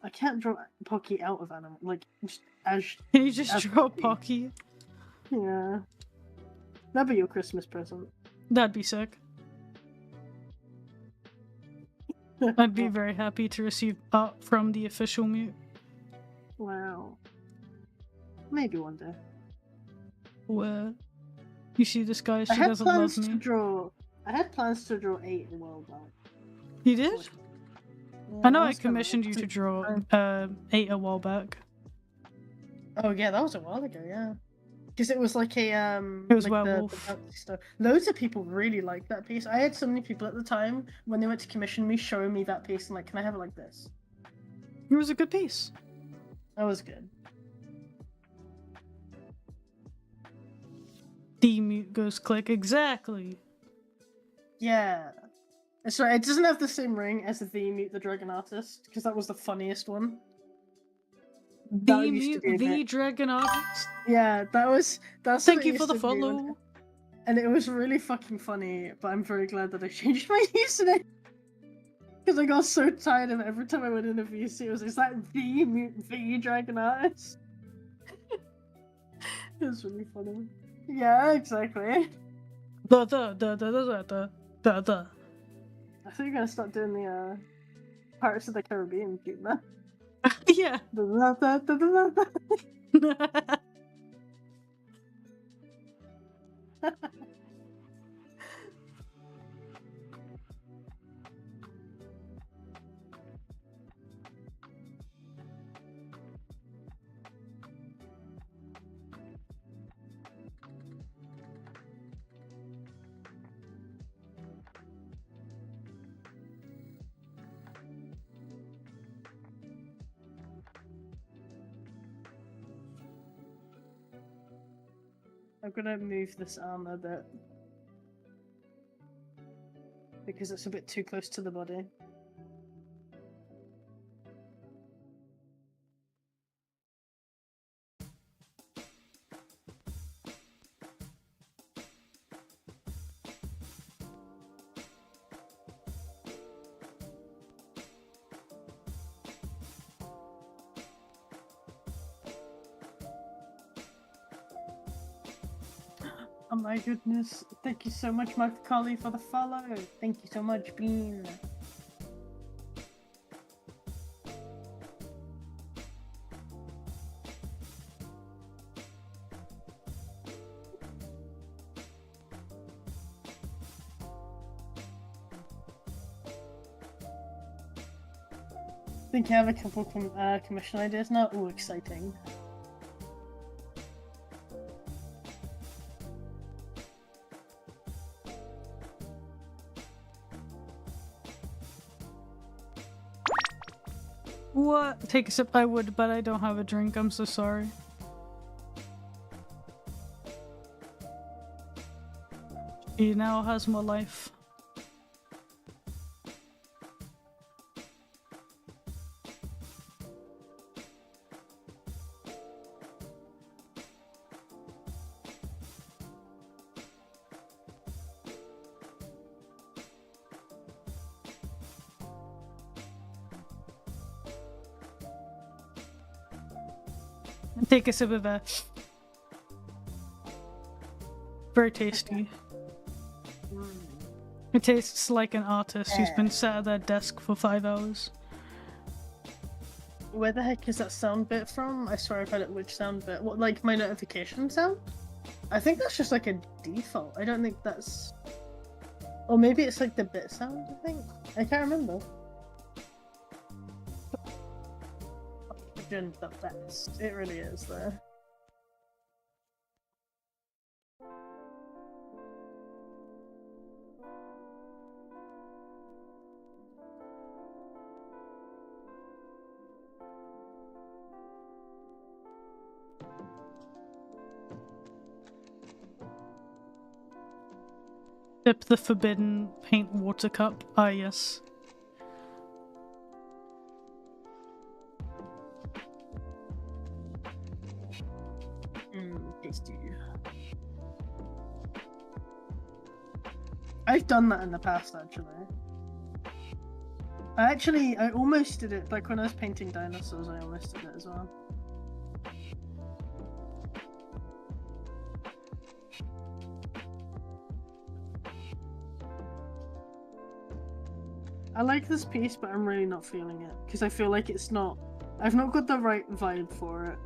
I can't draw Pocky out of animal, like just as. Can you just as draw Pocky? Yeah, that'd be your Christmas present. That'd be sick. I'd be very happy to receive art from the official mute. Wow. Maybe one day. Where you see this guy, she I had doesn't love plans me. to draw. I had plans to draw 8 a while back. You did? Yeah, I know I was gonna- commissioned you to draw 8 a while back. Oh yeah, that was a while ago. Yeah, because it was like a It was like werewolf. the bouncy stuff. Loads of people really liked that piece. I had so many people at the time when they went to commission me showing me that piece and like, can I have it like this? It was a good piece. That was good. The mute goes click. Exactly. Yeah. That's right, it doesn't have the same ring as the Mute the Dragon Artist, because that was the funniest one. The That used to mute, be a the bit- dragon artist. Yeah, that's Thank what it you for used the to be when- follow. And it was really fucking funny, but I'm very glad that I changed my username. Because I got so tired of it every time I went in a VC, it was, is that the Mute the Dragon Artist? It was really funny. Yeah, exactly. The. I think you're gonna start doing the Pirates of the Caribbean theme now. Yeah. I'm gonna move this arm a bit. Because it's a bit too close to the body. Oh my goodness. Thank you so much, Mark Colley, for the follow. Thank you so much, Bean. I think I have a couple commission ideas now. Oh, exciting. What? Take a sip. I would, but I don't have a drink. I'm so sorry. She now has more life. Take a sip of that. Very tasty. It tastes like an artist who's been sat at their desk for 5 hours. Where the heck is that sound bit from? I swear I've heard it. Which sound bit? What, like my notification sound? I think that's just like a default. I don't think that's... Or maybe it's like the bit sound, I think? I can't remember. Oxygen the best. It really is, though. Dip the forbidden paint water cup. Ah, yes. Tasty. I've done that in the past, actually. I almost did it. Like when I was painting dinosaurs, I almost did it as well. I like this piece, but I'm really not feeling it because I feel like I've not got the right vibe for it,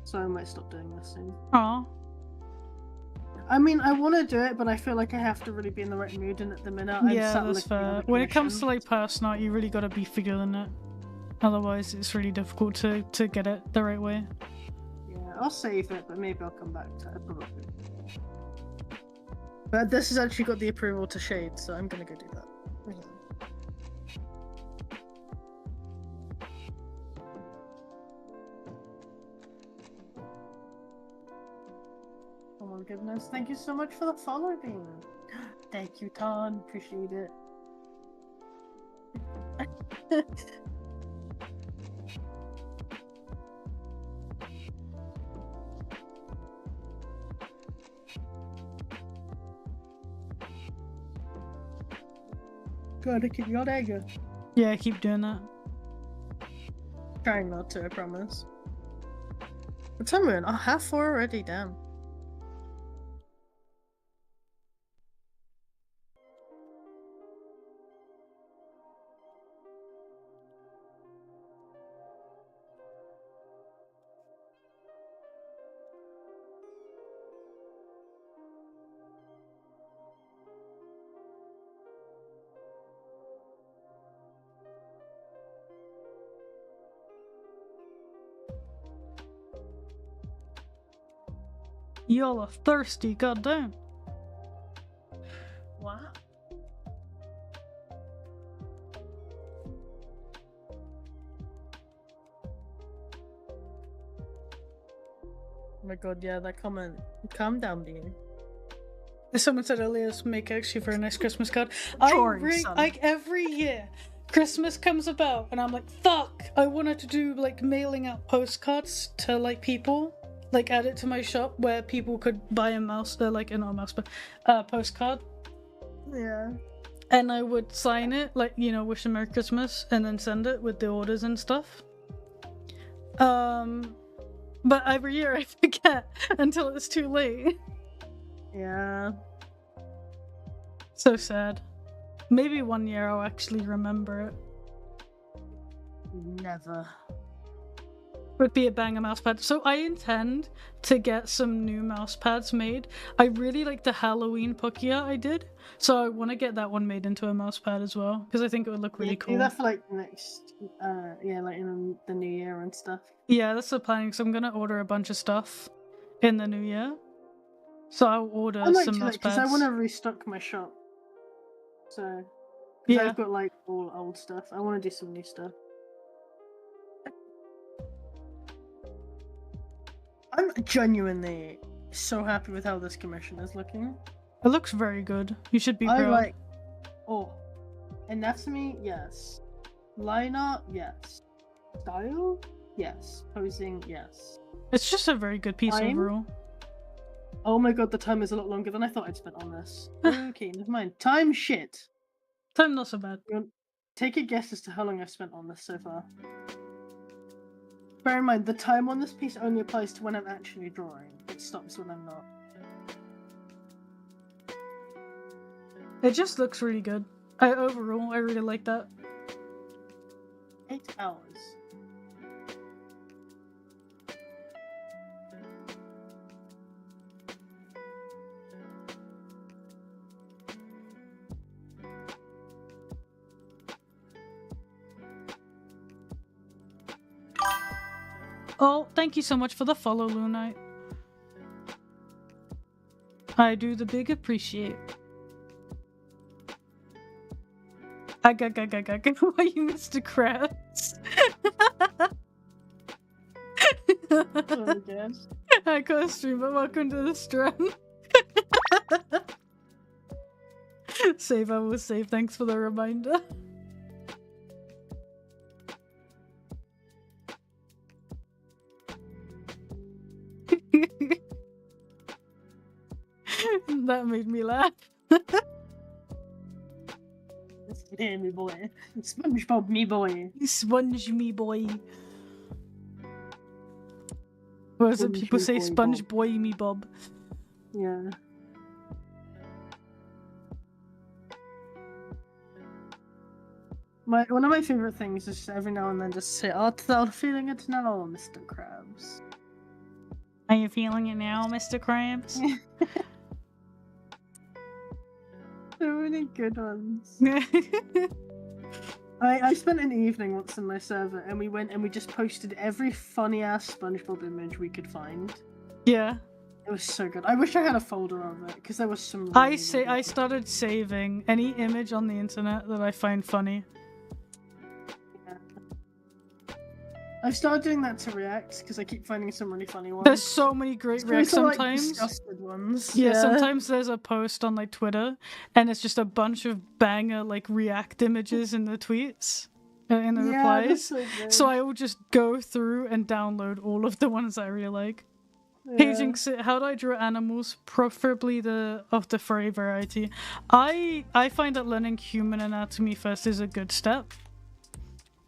so I might stop doing this soon. Aw. I mean, I want to do it, but I feel like I have to really be in the right mood, and at the minute, I'm Yeah, sat that's looking at fair. the When it comes to commission. like person art, you really gotta be feeling it. Otherwise, it's really difficult to get it the right way. Yeah, I'll save it, but maybe I'll come back to it probably. But this has actually got the approval to shade, so I'm gonna go do that. Oh my goodness, thank you so much for the follow, Bean. Thank you, Ton. Appreciate it. Gotta keep your anger. Yeah, keep doing that. Trying not to, I promise. What time are we on? Oh, 4:30 already, damn. Y'all are thirsty, goddamn. What? Oh my god, yeah, that comment. Calm down, Bean. As someone said earlier, make actually for a nice Christmas card. Drawing, son. Like every year, Christmas comes about, and I'm like, fuck! I wanted to do like mailing out postcards to like people, like add it to my shop where people could buy a mouse, like not a mouse, but postcard, Yeah. and I would sign it, like wish them Merry Christmas, and then send it with the orders and stuff. But every year I forget until it's too late. Yeah. So sad. Maybe one year I'll actually remember it. Never. Would be a banger mouse pad. So I intend to get some new mouse pads made. I really like the Halloween Pocky art I did, so I want to get that one made into a mouse pad as well because I think it would look really cool. Do that for like next, like in the new year and stuff. Yeah, that's the planning. So I'm gonna order a bunch of stuff in the new year. So I'll order I might some do mouse that because pads. I want to restock my shop. So, Yeah. I've got like all old stuff. I want to do some new stuff. I'm genuinely so happy with how this commission is looking. It looks very good. You should be I proud. like. Oh, anatomy, yes. Line art, yes. Style, yes. Posing, yes. It's just a very good piece Time? overall. Oh my god, the time is a lot longer than I thought I'd spent on this. Okay, never mind. Time shit. Time not so bad. Take a guess as to how long I've spent on this so far. Bear in mind, the time on this piece only applies to when I'm actually drawing. It stops when I'm not. It just looks really good. Overall, I really like that. 8 hours. Oh, thank you so much for the follow, Lunite. I do the big appreciate. Why you Mr. Krabs? Oh, yes. I got a stream, but welcome to the stream. Save, I will save. Thanks for the reminder. That made me laugh. This Yeah, me boy. SpongeBob, me boy. Sponge me boy. Or as Sponge people me say, boy, sponge Bob. boy me bob. Yeah. One of my favorite things is every now and then just say, "Oh, I'm feeling it now, Mr. Krabs." Are you feeling it now, Mr. Krabs? So many good ones. I spent an evening once in my server, and we went and we just posted every funny ass SpongeBob image we could find. Yeah. It was so good. I wish I had a folder of it because there was some. I really say good I started saving any image on the internet that I find funny. I've started doing that to react because I keep finding some really funny ones. There's so many great reacts Especially, like, sometimes. disgusted ones. Yeah, sometimes there's a post on like Twitter, and it's just a bunch of banger like react images in the tweets, in the replies. So I will just go through and download all of the ones I really like. Paging, how do I draw animals? Preferably of the furry variety. I find that learning human anatomy first is a good step.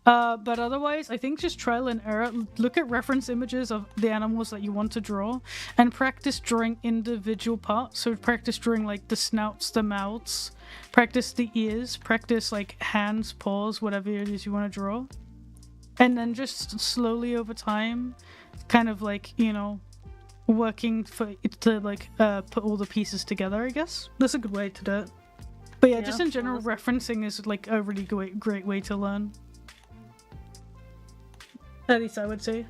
But otherwise, I think just trial and error. Look at reference images of the animals that you want to draw, and practice drawing individual parts. So practice drawing like the snouts, the mouths, practice the ears, practice like hands, paws, whatever it is you want to draw. And then just slowly over time, kind of like, you know, working to like put all the pieces together, I guess. That's a good way to do it. But yeah, just in general, referencing is like a really great way to learn. At least I would say.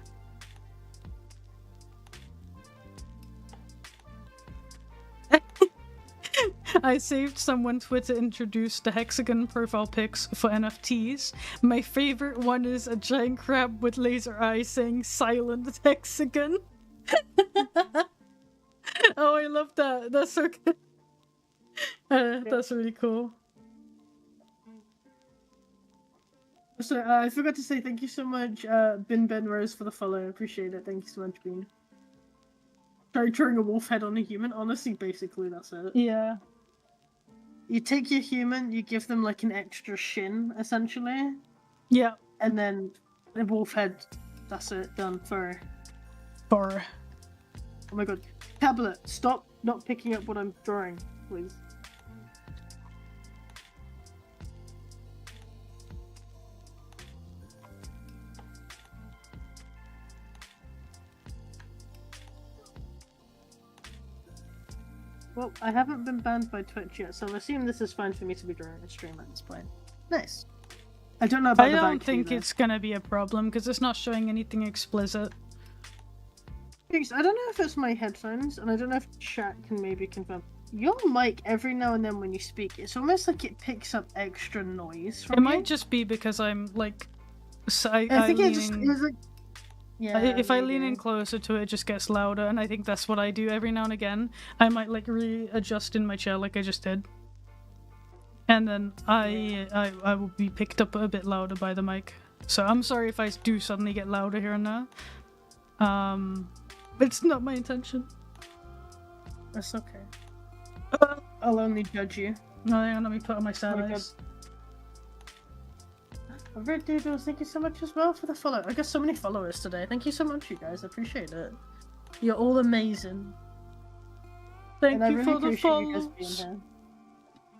I saved someone Twitter introduced the hexagon profile pics for NFTs. My favorite one is a giant crab with laser eyes saying silent hexagon. Oh, I love that. That's so good. That's really cool. So I forgot to say thank you so much, Ben Rose, for the follow. I appreciate it. Thank you so much, Ben. Try drawing a wolf head on a human. Honestly, basically, that's it. Yeah. You take your human, you give them like an extra shin, essentially. Yeah. And then the wolf head. That's it. Done. Fur. Fur. Oh my god. Tablet, stop not picking up what I'm drawing, please. Well, I haven't been banned by Twitch yet, so I assume this is fine for me to be drawing a stream at this point. Nice. I don't know about I the don't back think either. it's gonna be a problem because it's not showing anything explicit. I don't know if it's my headphones, and I don't know if chat can maybe confirm. Your mic, every now and then when you speak, it's almost like it picks up extra noise from It might just be because I'm like, I think it's like, yeah. If I lean in closer to it, it just gets louder, and I think that's what I do every now and again. I might like readjust in my chair like I just did, and then I will be picked up a bit louder by the mic. So I'm sorry if I do suddenly get louder here and there. It's not my intention. That's okay. I'll only judge you. No, hang on, let me put on my sad eyes. Red Doodles, thank you so much as well for the follow. I got so many followers today. Thank you so much, you guys. I appreciate it. You're all amazing. Thank you really for the follows. You guys being here.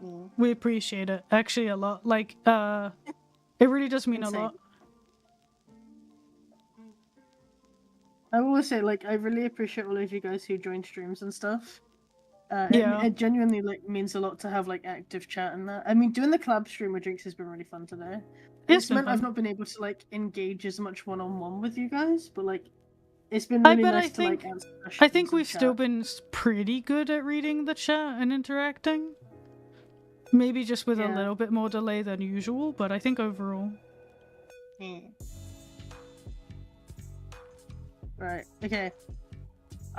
Yeah. We appreciate it. Actually, a lot. Like, it really does mean a lot. I will say, like, I really appreciate all of you guys who join streams and stuff. Yeah. It genuinely like means a lot to have like active chat and that. I mean, doing the collab stream with Jinx has been really fun today. It's meant I've not been able to like engage as much one-on-one with you guys, but like it's been really nice to like answer questions. I think we've still been pretty good at reading the chat and interacting. Maybe just with a little bit more delay than usual, but I think overall. Right. Okay.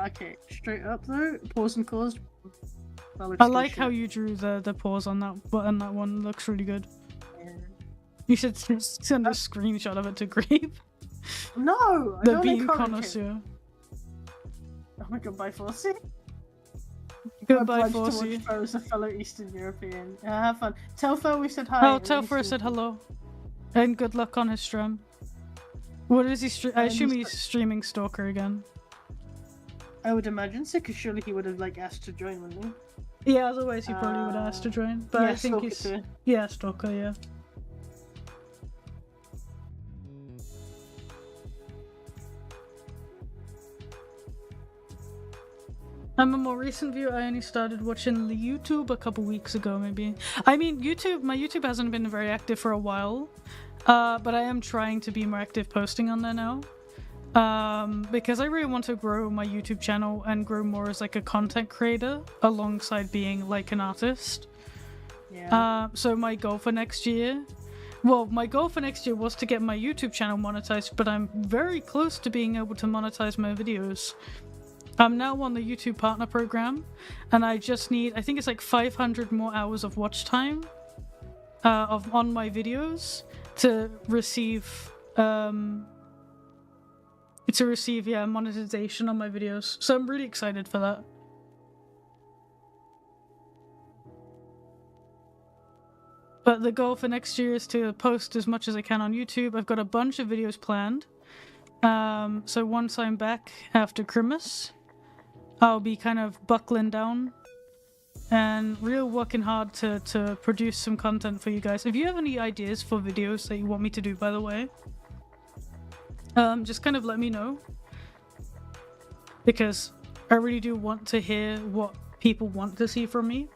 Okay. Straight up though. Pause and close. I like how you drew the pause on that button. That one looks really good. Yeah. You should send a screenshot of it to Grape. No! The bean connoisseur. Oh my god, bye Flossie. Goodbye, Obliged to watch Forsey. Fo as a fellow Eastern European. Yeah, have fun. Tell Fo we said hi. Oh, at tell least Fur said hello. And good luck on his stream. What is he I assume he's streaming Stalker again. I would imagine so, because surely he would have like asked to join, wouldn't he? Yeah, otherwise he probably would have asked to join. But yeah, I think Stalker he's... too. Yeah, Stalker, yeah. I'm a more recent viewer. I only started watching the YouTube a couple weeks ago, maybe. I mean, my YouTube hasn't been very active for a while, but I am trying to be more active posting on there now, because I really want to grow my YouTube channel and grow more as like a content creator alongside being like an artist. Yeah. So my goal for next year. Well, my goal for next year was to get my YouTube channel monetized, but I'm very close to being able to monetize my videos. I'm now on the YouTube Partner Program, and I just need, I think it's like 500 more hours of watch time on my videos to receive monetization on my videos. So I'm really excited for that. But the goal for next year is to post as much as I can on YouTube. I've got a bunch of videos planned. So once I'm back after Crimus, I'll be kind of buckling down and real working hard to produce some content for you guys. If you have any ideas for videos that you want me to do, by the way, just kind of let me know, because I really do want to hear what people want to see from me.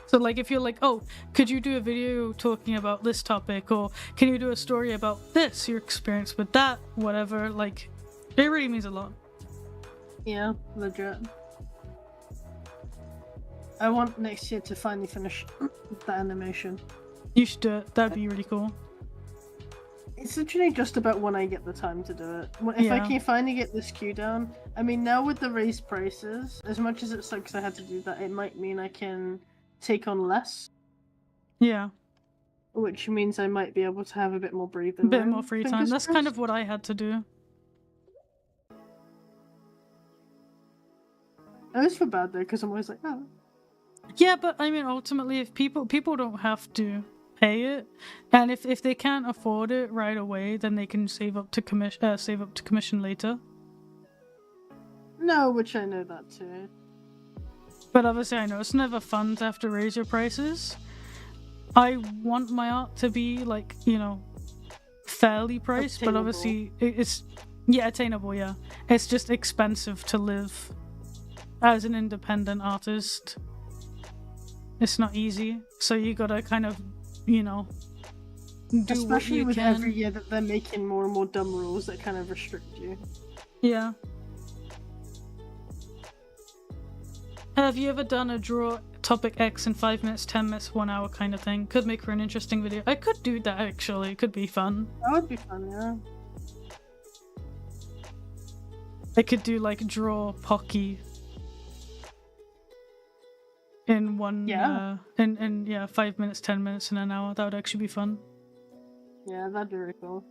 So like if you're like, oh, could you do a video talking about this topic, or can you do a story about this, your experience with that, whatever, like it really means a lot. Yeah, legit. I want next year to finally finish the animation. You should do it. That'd be really cool. It's literally just about when I get the time to do it. If I can finally get this queue down. I mean, now with the raised prices, as much as it sucks I had to do that, it might mean I can take on less. Yeah. Which means I might be able to have a bit more breathing A bit room. more free time. That's kind of what I had to do. I always feel bad though, because I'm always like, oh. Yeah, but I mean, ultimately, if people don't have to pay it, and if they can't afford it right away, then they can save up to commission later. No, which I know that too. But obviously, I know it's never fun to have to raise your prices. I want my art to be like, you know, fairly priced, Attainable. but obviously it's attainable. Yeah, it's just expensive to live as an independent artist. It's not easy, so you gotta kind of, you know, do Especially what you with can. every year that they're making more and more dumb rules that kind of restrict you. Yeah. Have you ever done a draw topic X in 5 minutes, 10 minutes, 1 hour kind of thing? Could make for an interesting video. I could do that actually. It could be fun. That would be fun, yeah. I could do like draw Pocky in one in 5 minutes, 10 minutes, and an hour. That would actually be fun. Yeah, that'd be really cool.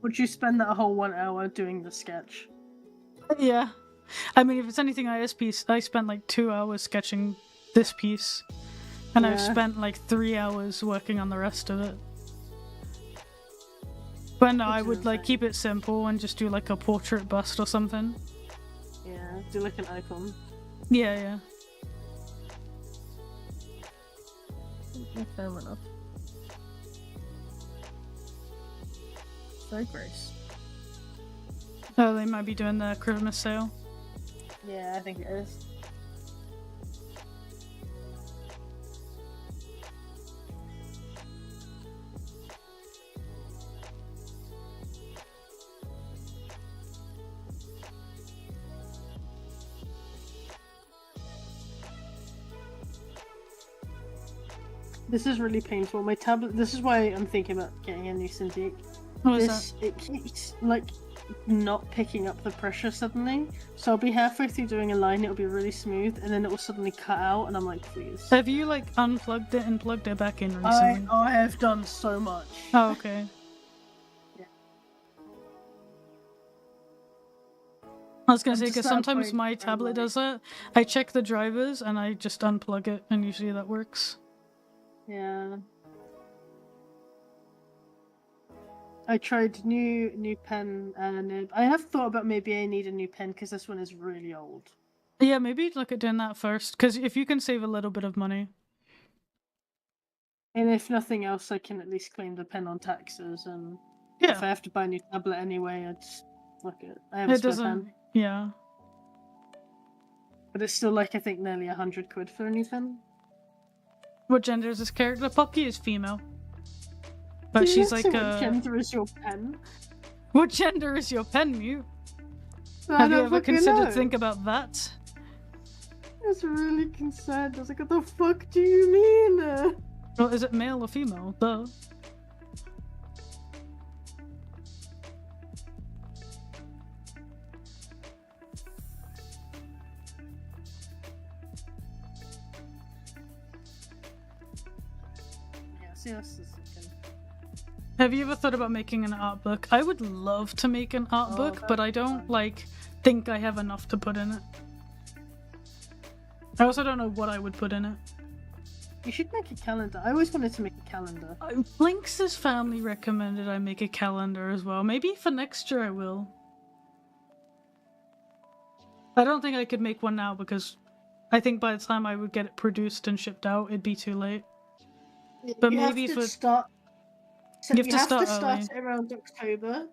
Would you spend that whole 1 hour doing the sketch? Yeah. I mean, if it's anything IS I spent like 2 hours sketching this piece, and I've spent like 3 hours working on the rest of it. But no, I would like keep it simple and just do like a portrait bust or something. Yeah, do like an icon. Yeah. Fair enough. So Grace. Oh, they might be doing the Christmas sale. Yeah, I think it is. This is really painful. My tablet. This is why I'm thinking about getting a new Cintiq. What is It keeps like not picking up the pressure suddenly. So I'll be halfway through doing a line, it'll be really smooth, and then it will suddenly cut out, and I'm like, please. that? Have you like unplugged it and plugged it back in recently? I have done so much. Oh, okay. Yeah. I was gonna I'm say, just because at a sometimes point my where I'm tablet like- does that. I check the drivers and I just unplug it, and usually that works. Yeah. I tried new pen nib. I have thought about maybe I need a new pen because this one is really old. Yeah, maybe look at doing that first, because if you can save a little bit of money. And if nothing else, I can at least claim the pen on taxes. And Yeah. if I have to buy a new tablet anyway, I just look it. I have a It spare doesn't. pen, Yeah. but it's still like I think nearly 100 quid for a new pen. What gender is this character? Pocky is female. But Did you she's not like say a. what gender is your pen? What gender is your pen, Mute? I Have you don't ever fucking considered know. think about that? I was really concerned. I was like, what the fuck do you mean? Well, is it male or female? Duh. Yeah, see, this is fucking- Have you ever thought about making an art book? I would love to make an art Oh, book, that'd but be I don't fun. like think I have enough to put in it. I also don't know what I would put in it. You should make a calendar. I always wanted to make a calendar. Lynx's family recommended I make a calendar as well. Maybe for next year I will. I don't think I could make one now because I think by the time I would get it produced and shipped out, it'd be too late. But you maybe have to for- start. So You have to start early. it around October.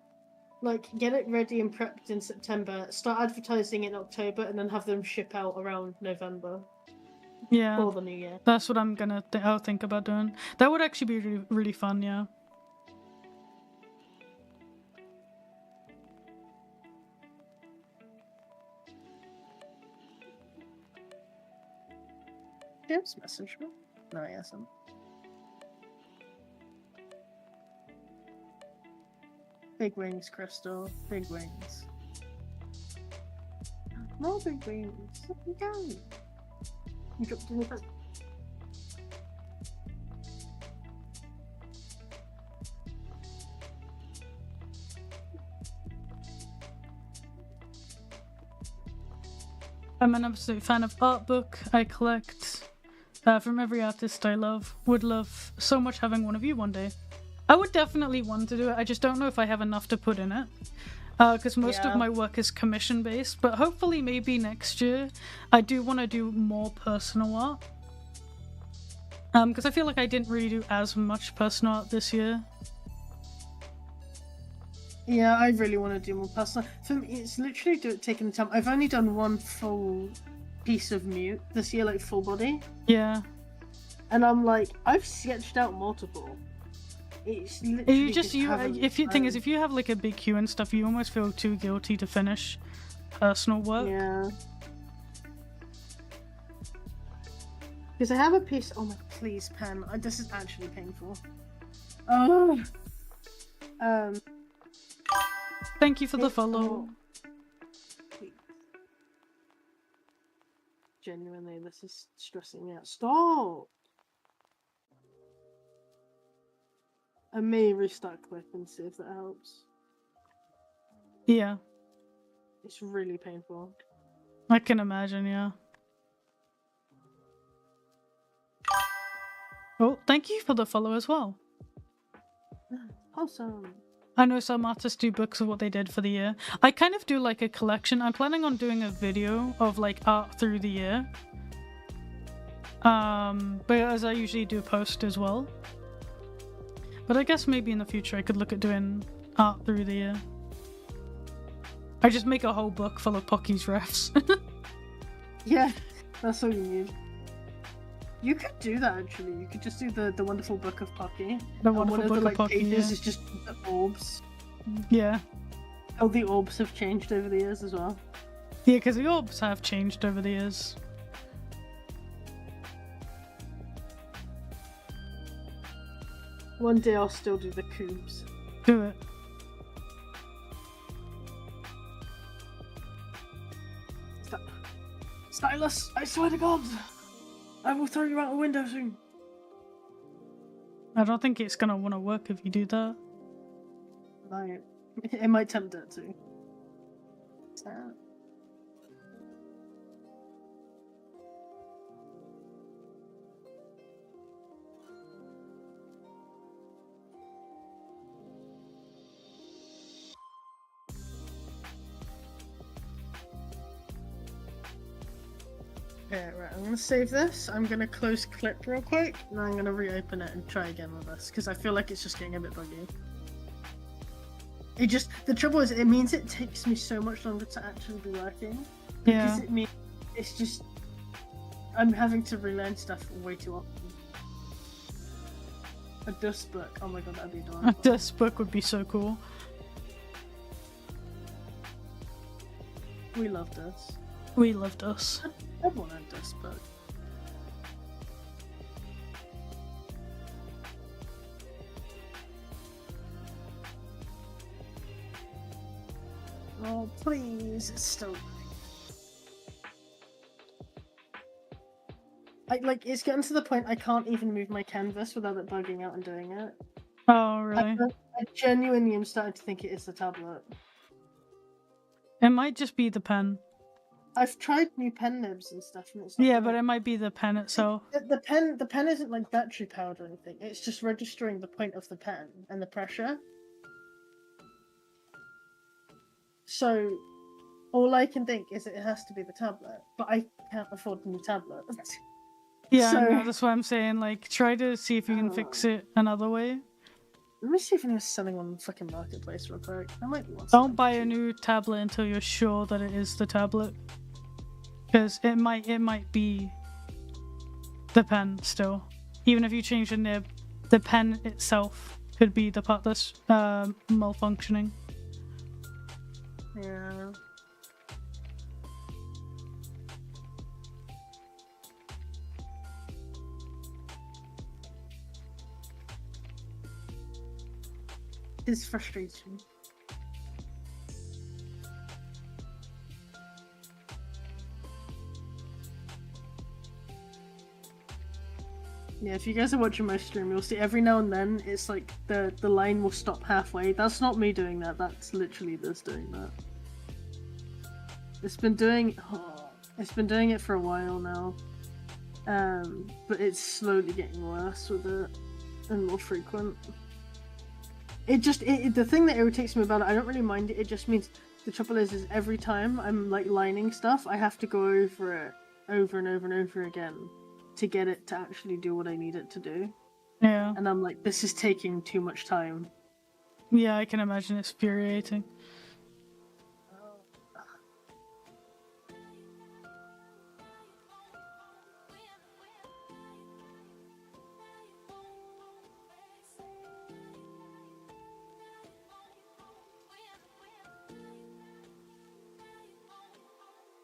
Like, get it ready and prepped in September. Start advertising in October, and then have them ship out around November Yeah, for the new year. that's what I'm gonna. I'll think about doing. That would actually be really, really fun. Yeah. James message me. No, he hasn't. Big wings, Crystal. Big wings. More big wings. Let me go. You dropped in the front. I'm an absolute fan of art book. I collect from every artist I love. Would love so much having one of you one day. I would definitely want to do it. I just don't know if I have enough to put in it. Because most Yeah. of my work is commission based. But hopefully maybe next year I do want to do more personal art. Because I feel like I didn't really do as much personal art this year. Yeah, I really want to do more personal. For me, it's literally taking the time. I've only done one full piece of mute this year, like full body. Yeah. And I'm like, I've sketched out multiple. It's literally You just you haven't if you thing is time. if you have like a big queue and stuff, you almost feel too guilty to finish personal work. Yeah. Because I have a piece. Oh my, please, pen. This is actually painful. Oh. Thank you for the It's follow. all- Genuinely, this is stressing me out. Stop! I may restart Clip and see if that helps. Yeah, It's really painful. I can imagine. Yeah. Oh, thank you for the follow as well. Awesome. I know some artists do books of what they did for the year. I kind of do like a collection. I'm planning on doing a video of like art through the year. But as I usually do post as well. But I guess maybe in the future I could look at doing art through the year. I just make a whole book full of Pocky's refs. Yeah, that's all you need. You could do that actually. You could just do the wonderful book of Pocky. The And wonderful one of book the of like Pocky. pages Yeah. is just the orbs. Yeah, How the orbs have changed over the years as well. yeah, because the orbs have changed over the years. One day I'll still do the cubes. Do it. Stylus, I swear to God, I will throw you out a window soon. I don't think it's gonna want to work if you do that. Right. It might tempt it to. Sad. Okay, right, I'm gonna save this. I'm gonna close clip real quick, and I'm gonna reopen it and try again with this, because I feel like it's just getting a bit buggy. The trouble is, it means it takes me so much longer to actually be working. Yeah. Because it means it's just, I'm having to relearn stuff way too often. A dust book, oh my god, that'd be adorable. A dust book would be so cool. We love this. We loved us. I want a dust book. Oh, please, it's still. It's getting to the point I can't even move my canvas without it bugging out and doing it. Oh, really? I genuinely am starting to think it is the tablet. It might just be the pen. I've tried new pen nibs and stuff, and it's not Yeah, good. but it might be the pen itself. The pen isn't like battery powered or anything. It's just registering the point of the pen and the pressure. So, all I can think is that it has to be the tablet, but I can't afford the new tablet. Yeah, So- no, that's what I'm saying. Like, try to see if you can fix it another way. Let me see if anyone's selling on the fucking marketplace real quick. There might be one. Don't buy a new tablet until you're sure that it is the tablet, because it might be the pen still. Even if you change the nib, the pen itself could be the part that's malfunctioning. Yeah. It's frustrating. Yeah, if you guys are watching my stream, you'll see every now and then it's like the line will stop halfway. That's not me doing that. That's literally this doing that. It's been doing it for a while now, but it's slowly getting worse with it and more frequent. The thing that irritates me about it, I don't really mind it. It just means the trouble is every time I'm like lining stuff, I have to go over it over and over and over again to get it to actually do what I need it to do. Yeah. And I'm like, this is taking too much time. Yeah, I can imagine it's infuriating.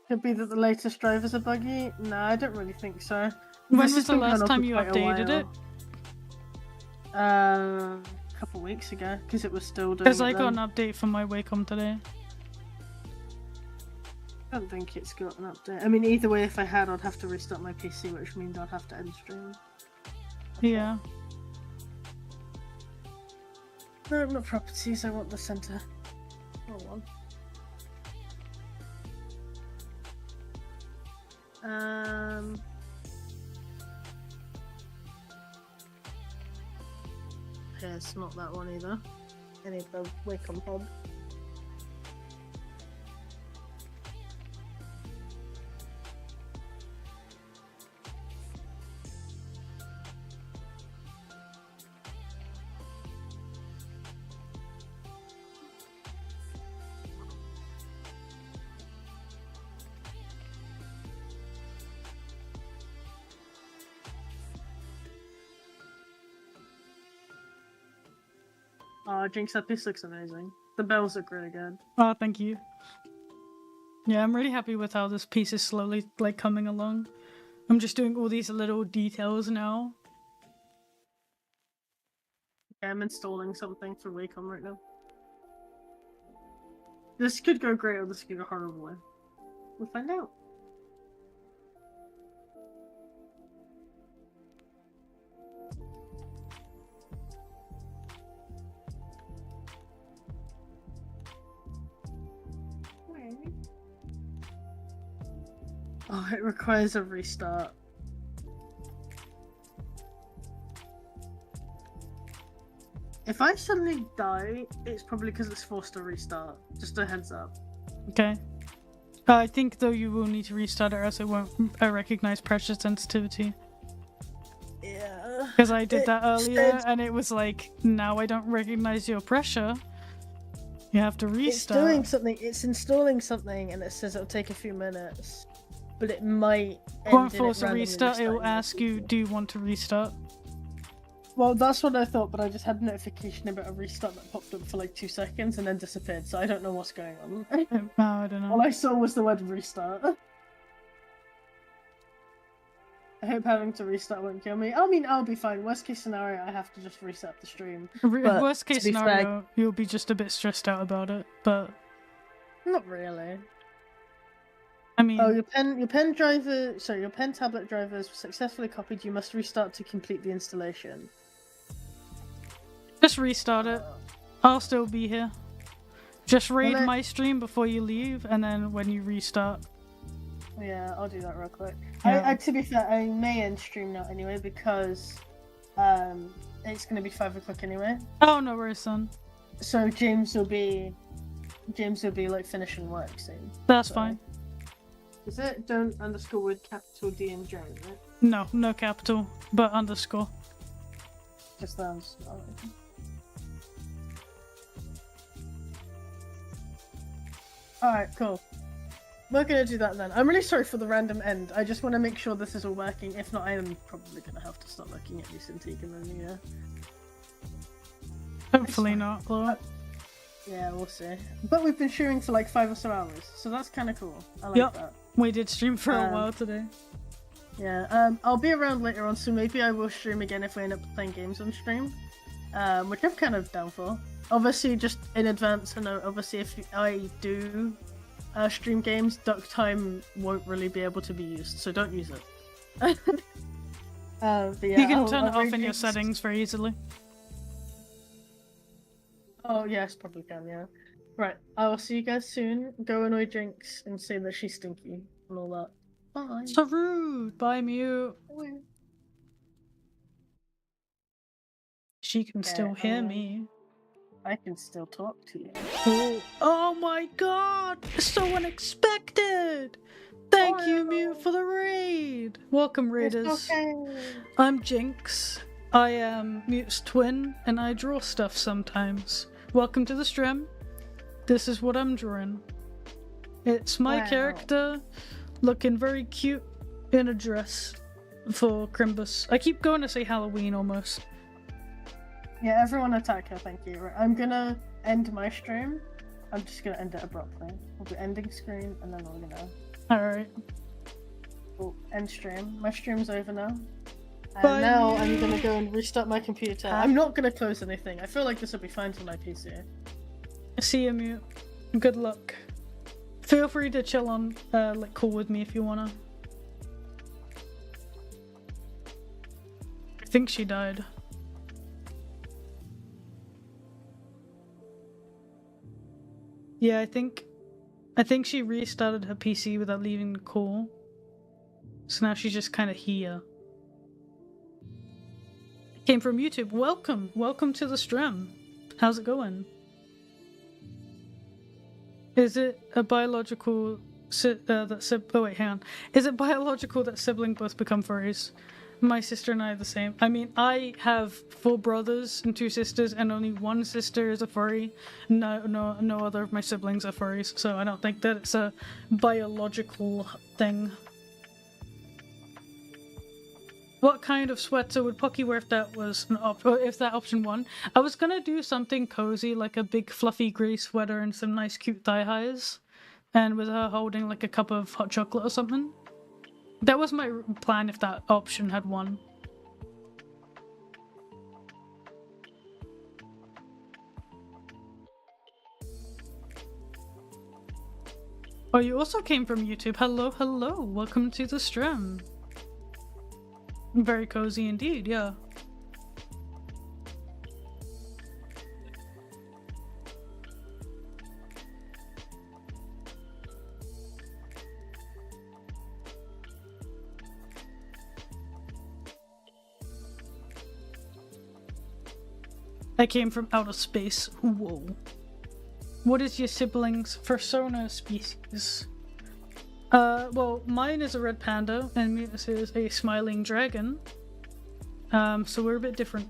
Could be that the latest drivers are buggy. No, I don't really think so. When This has was the been going last on time for you quite a updated it? while. A couple weeks ago, because it was still doing Because it I got then. an update from my Wacom today. I don't think it's got an update. I mean, either way, if I had, I'd have to restart my PC, which means I'd have to end stream. Yeah. No, not properties. I want the center. Hold on. Okay, it's not that one either. I need the Wacom hub. Oh, Jinx, that piece looks amazing. The bells look really good. Oh, thank you. Yeah, I'm really happy with how this piece is slowly like coming along. I'm just doing all these little details now. I'm installing something for Wacom right now. This could go great or this could go horribly. We'll find out. Oh, it requires a restart. If I suddenly die, it's probably because it's forced to restart. Just a heads up. Okay. I think though you will need to restart it or else it won't recognize pressure sensitivity. Yeah. Because I did that earlier and it was like, now I don't recognize your pressure. You have to restart. It's doing something, it's installing something and it says it'll take a few minutes. But it might won't force a restart, it will ask you, do you want to restart? Well, that's what I thought, but I just had a notification about a restart that popped up for like 2 seconds and then disappeared, so I don't know what's going on. No, I don't know. All I saw was the word restart. I hope having to restart won't kill me. I mean, I'll be fine. Worst case scenario, I have to just reset the stream. But worst case scenario, you'll be just a bit stressed out about it, but... Not really. I mean... Oh, your pen tablet driver is successfully copied. You must restart to complete the installation. Just restart it. I'll still be here. Just raid my stream before you leave, and then when you restart. Yeah, I'll do that real quick. Yeah. To be fair, I may end stream now anyway because it's gonna be 5 o'clock anyway. Oh, no worries, son. So James will be like finishing work soon. That's fine. Is it don't underscore with capital D and J, right? No, no capital, but underscore. Just the underscore. Alright, cool. We're gonna do that then. I'm really sorry for the random end. I just want to make sure this is all working. If not, I am probably gonna have to start looking at these Cintiq in the new year. Hopefully not, though. Yeah, we'll see. But we've been streaming for like 5 or so hours, so that's kind of cool. I like that. We did stream for a while today. Yeah, I'll be around later on, so maybe I will stream again if we end up playing games on stream. Which I'm kind of down for. Obviously, just in advance, I know, obviously if I do stream games, duck time won't really be able to be used, so don't use it. But yeah, you can turn it off in your settings very easily. Oh, yes, probably can, yeah. Right, I will see you guys soon. Go annoy Jinx and say that she's stinky and all that. Bye. So rude! Bye, Mute. She can still hear me. I can still talk to you. Oh my god! So unexpected! Thank you, Mute, for the raid! Welcome, raiders. I'm Jinx. I am Mute's twin, and I draw stuff sometimes. Welcome to the stream. This is what I'm drawing. It's my character looking very cute in a dress for Crimbus. I keep going to say Halloween almost. Yeah, everyone attack her, thank you. Right, I'm gonna end my stream. I'm just gonna end it abruptly. We'll do ending screen and then we're gonna... Alright. We'll end stream. My stream's over now. And Bye, now Mute. I'm gonna go and restart my computer. I'm not gonna close anything. I feel like this will be fine for my PC. See you, Mute. Good luck. Feel free to chill on, like, call with me if you wanna. I think she died. Yeah, I think she restarted her PC without leaving the call. So now she's just kind of here. Came from YouTube. Welcome! Welcome to the stream. How's it going? Is it a biological oh wait, hang on. Is it biological that siblings both become furries? My sister and I are the same. I mean, I have 4 brothers and 2 sisters, and only 1 sister is a furry. No other of my siblings are furries, so I don't think that it's a biological thing. What kind of sweater would Pocky wear if that was if that option won? I was gonna do something cozy, like a big fluffy grey sweater and some nice cute thigh highs, and with her holding like a cup of hot chocolate or something. That was my plan if that option had won. Oh, you also came from YouTube. Hello, hello. Welcome to the stream. Very cozy indeed, yeah. I came from outer space. Whoa. What is your siblings' persona species? Well, mine is a red panda, and Mutus is a smiling dragon. So we're a bit different.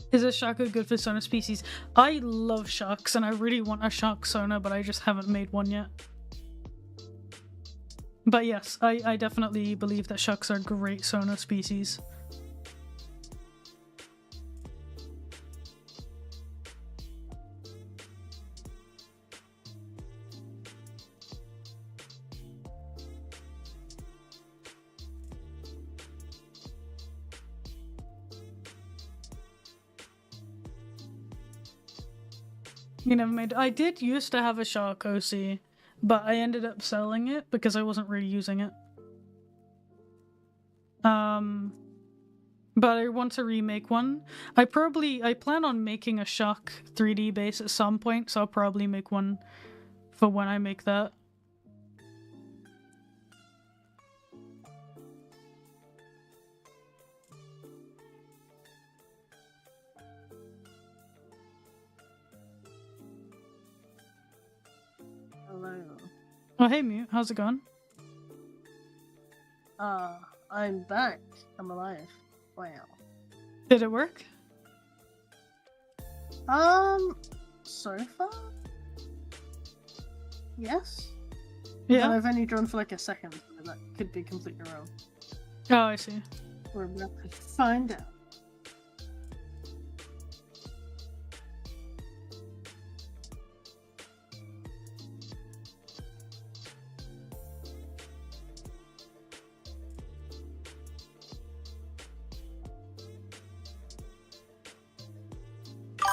Is a shark a good for sonar species? I love sharks and I really want a shark sonar, but I just haven't made one yet. But yes, I definitely believe that sharks are great sonar species. You never made. I did used to have a shark OC, but I ended up selling it because I wasn't really using it. But I want to remake one. I plan on making a shark 3D base at some point, so I'll probably make one for when I make that. Hello. Oh, hey Mute, how's it going? I'm back. I'm alive. Wow. Did it work? So far? Yes. Yeah. But I've only drawn for like a second, so that could be completely wrong. Oh, I see. We're about to find out.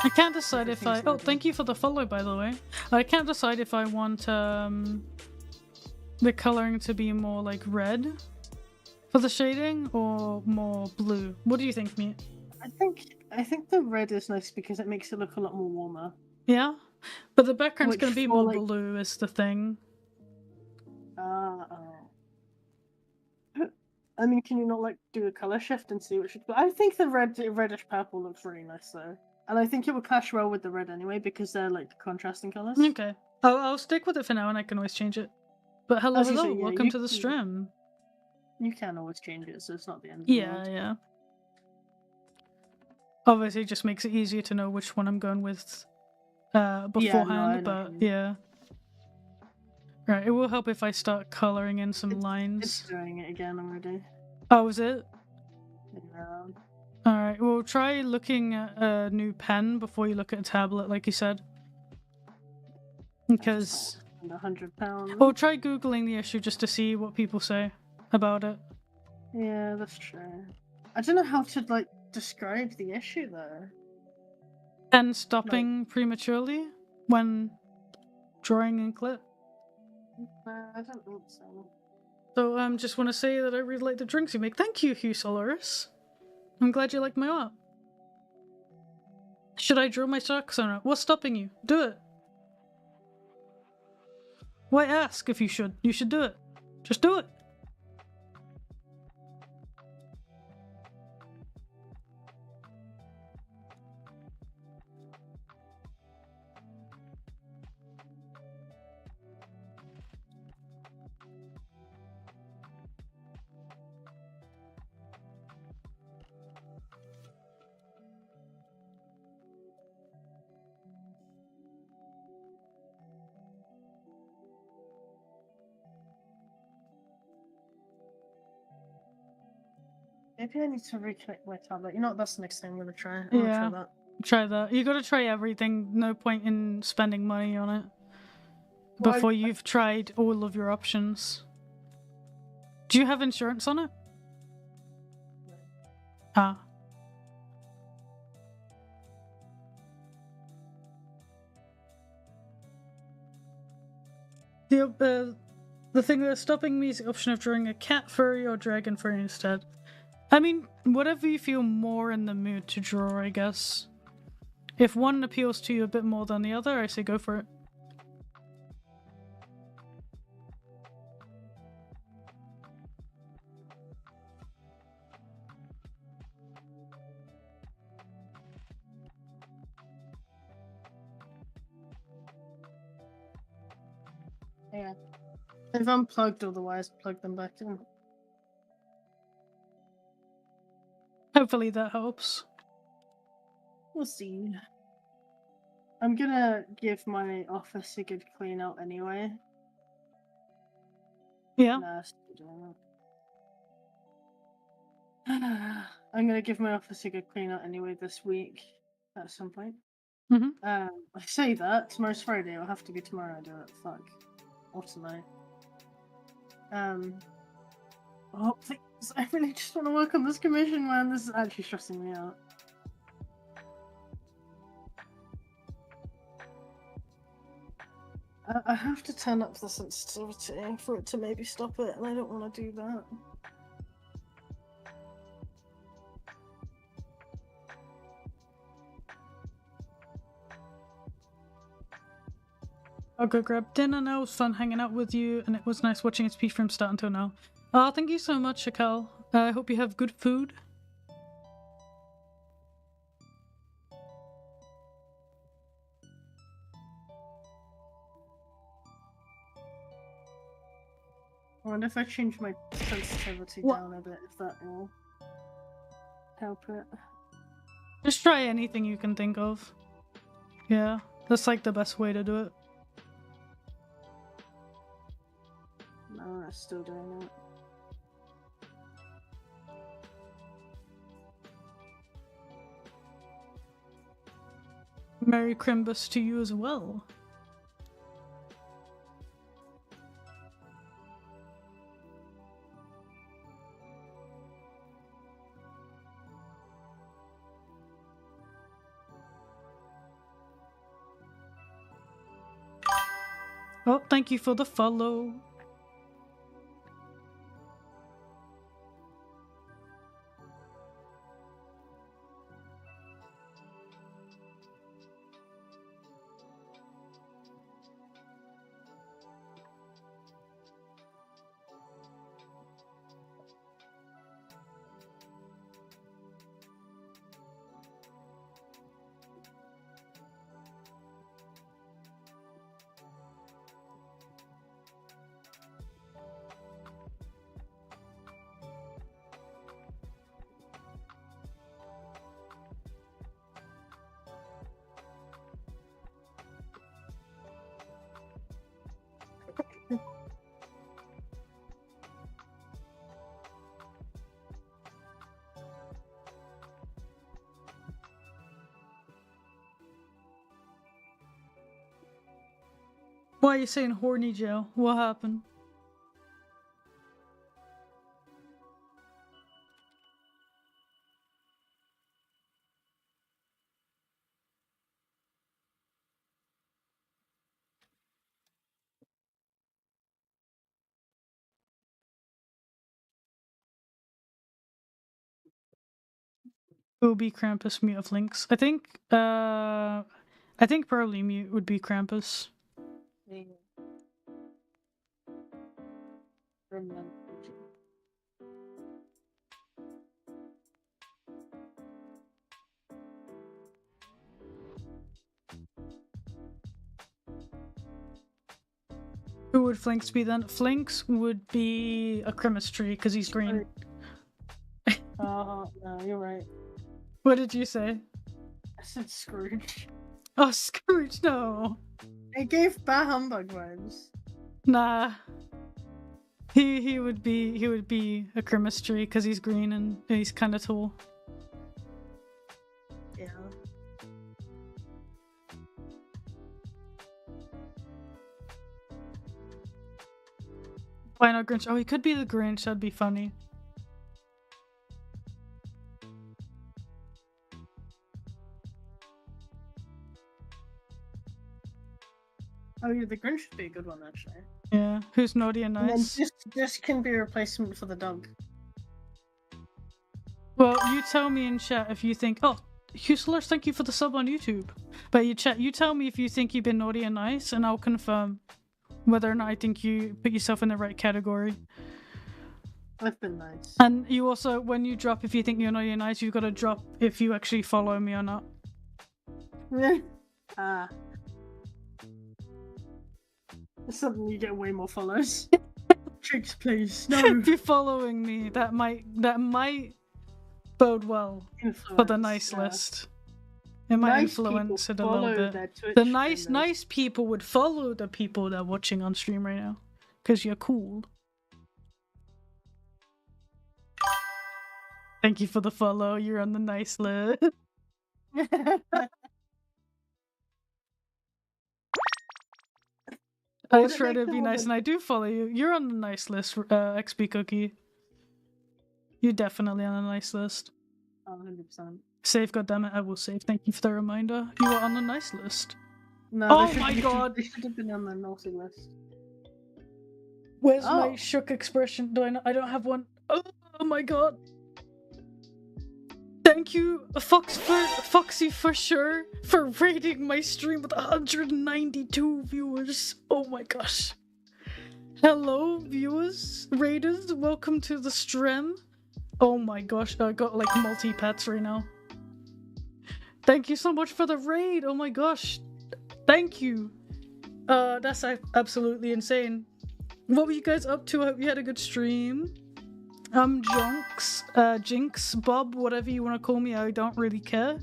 I can't decide if I... Everything's Oh, loading. thank you for the follow, by the way. I can't decide if I want the coloring to be more like red for the shading or more blue. What do you think, Mute? I think the red is nice because it makes it look a lot more warmer. Yeah? But the background's Which gonna be for, more like- blue is the thing. I mean, can you not like do a color shift and see which? I think the reddish purple looks really nice though, and I think it would clash well with the red anyway because they're like contrasting colors. Okay. I'll stick with it for now and I can always change it. But hello, As you hello, say, yeah, welcome you to the can- stream. You can always change it, so it's not the end of the Yeah, world. yeah. Obviously, it just makes it easier to know which one I'm going with beforehand, I know but what you mean. yeah. Right, it will help if I start coloring in some It's lines. doing it again already. Oh, is it? Yeah. Alright, well try looking at a new pen before you look at a tablet, like you said. Because... £100. Or try googling the issue just to see what people say about it. Yeah, that's true. I don't know how to like describe the issue though. And stopping prematurely when drawing in clip. I don't think so. So just want to say that I really like the drinks you make. Thank you, Hugh Solaris. I'm glad you like my art. Should I draw my sharks on it? What's stopping you? Do it. Why ask if you should? You should do it. Just do it. Maybe I need to reconnect my tablet. You know what? That's the next thing I'm gonna try. I'm Yeah. gonna try that. Try that. You gotta try everything. No point in spending money on it Well, before you've tried all of your options. Do you have insurance on it? Ah. The thing that's stopping me is the option of drawing a cat furry or dragon furry instead. I mean, whatever you feel more in the mood to draw, I guess. If one appeals to you a bit more than the other, I say go for it. Yeah. I've unplugged all the wires, plug them back in. Hopefully that helps. We'll see. I'm gonna give my office a good clean out anyway. Yeah. Nah, still doing that. I'm gonna give my office a good clean out anyway this week at some point. Mhm. I say that tomorrow's Friday. It'll have to be tomorrow. I do it. Fuck. Or tonight. Oh, please! I really just want to work on this commission, man. This is actually stressing me out. I have to turn up the sensitivity for it to maybe stop it, and I don't want to do that. I'll go grab dinner now. It was fun hanging out with you, and it was nice watching its speech from start until now. Thank you so much, Akal. I hope you have good food. I wonder if I change my sensitivity What? down a bit, if that will help it. Just try anything you can think of. Yeah, that's like the best way to do it. No, that's still doing it. Merry Crimbus to you as well. Oh, thank you for the follow. Why are you saying horny jail? What happened? Will be Krampus, Mute of Lynx. I think probably Mute would be Krampus. Who would Flinks be then? Flinks would be a Crimus tree because he's green. No, you're right. What did you say? I said Scrooge. Oh, Scrooge, no. It gave Bah Humbug vibes. Nah. He would be a crimus tree because he's green and he's kind of tall. Yeah. Why not Grinch? Oh, he could be the Grinch. That'd be funny. Oh yeah, the Grinch would be a good one actually. Yeah. Who's naughty and And then nice? this can be a replacement for the dog. Well, you tell me in chat if you think. Oh, Huselers, thank you for the sub on YouTube. But you tell me if you think you've been naughty and nice, and I'll confirm whether or not I think you put yourself in the right category. I've been nice. And you also, when you drop, if you think you're naughty and nice, you've got to drop if you actually follow me or not. Ah. Suddenly you get way more follows. Tricks, please. No. If you're following me, that might bode well for the nice list. It might influence it a little bit. The nice people would follow the people that are watching on stream right now, because you're cool. Thank you for the follow. You're on the nice list. I try to be nice, and I do follow you. You're on the nice list, XP Cookie. You're definitely on the nice list. 100%. Save, goddammit, I will save. Thank you for the reminder. You are on the nice list. No, Oh my god! They should have been on the naughty list. Where's my shook expression? I don't have one. Oh my god! Thank you, Foxy for sure, for rating my stream with 192 viewers. Oh my gosh. Hello, viewers, raiders, welcome to the stream. Oh my gosh, I got like multi-pets right now. Thank you so much for the raid. Oh my gosh. Thank you. That's absolutely insane. What were you guys up to? I hope you had a good stream. I'm Jinx, Bob, whatever you want to call me, I don't really care.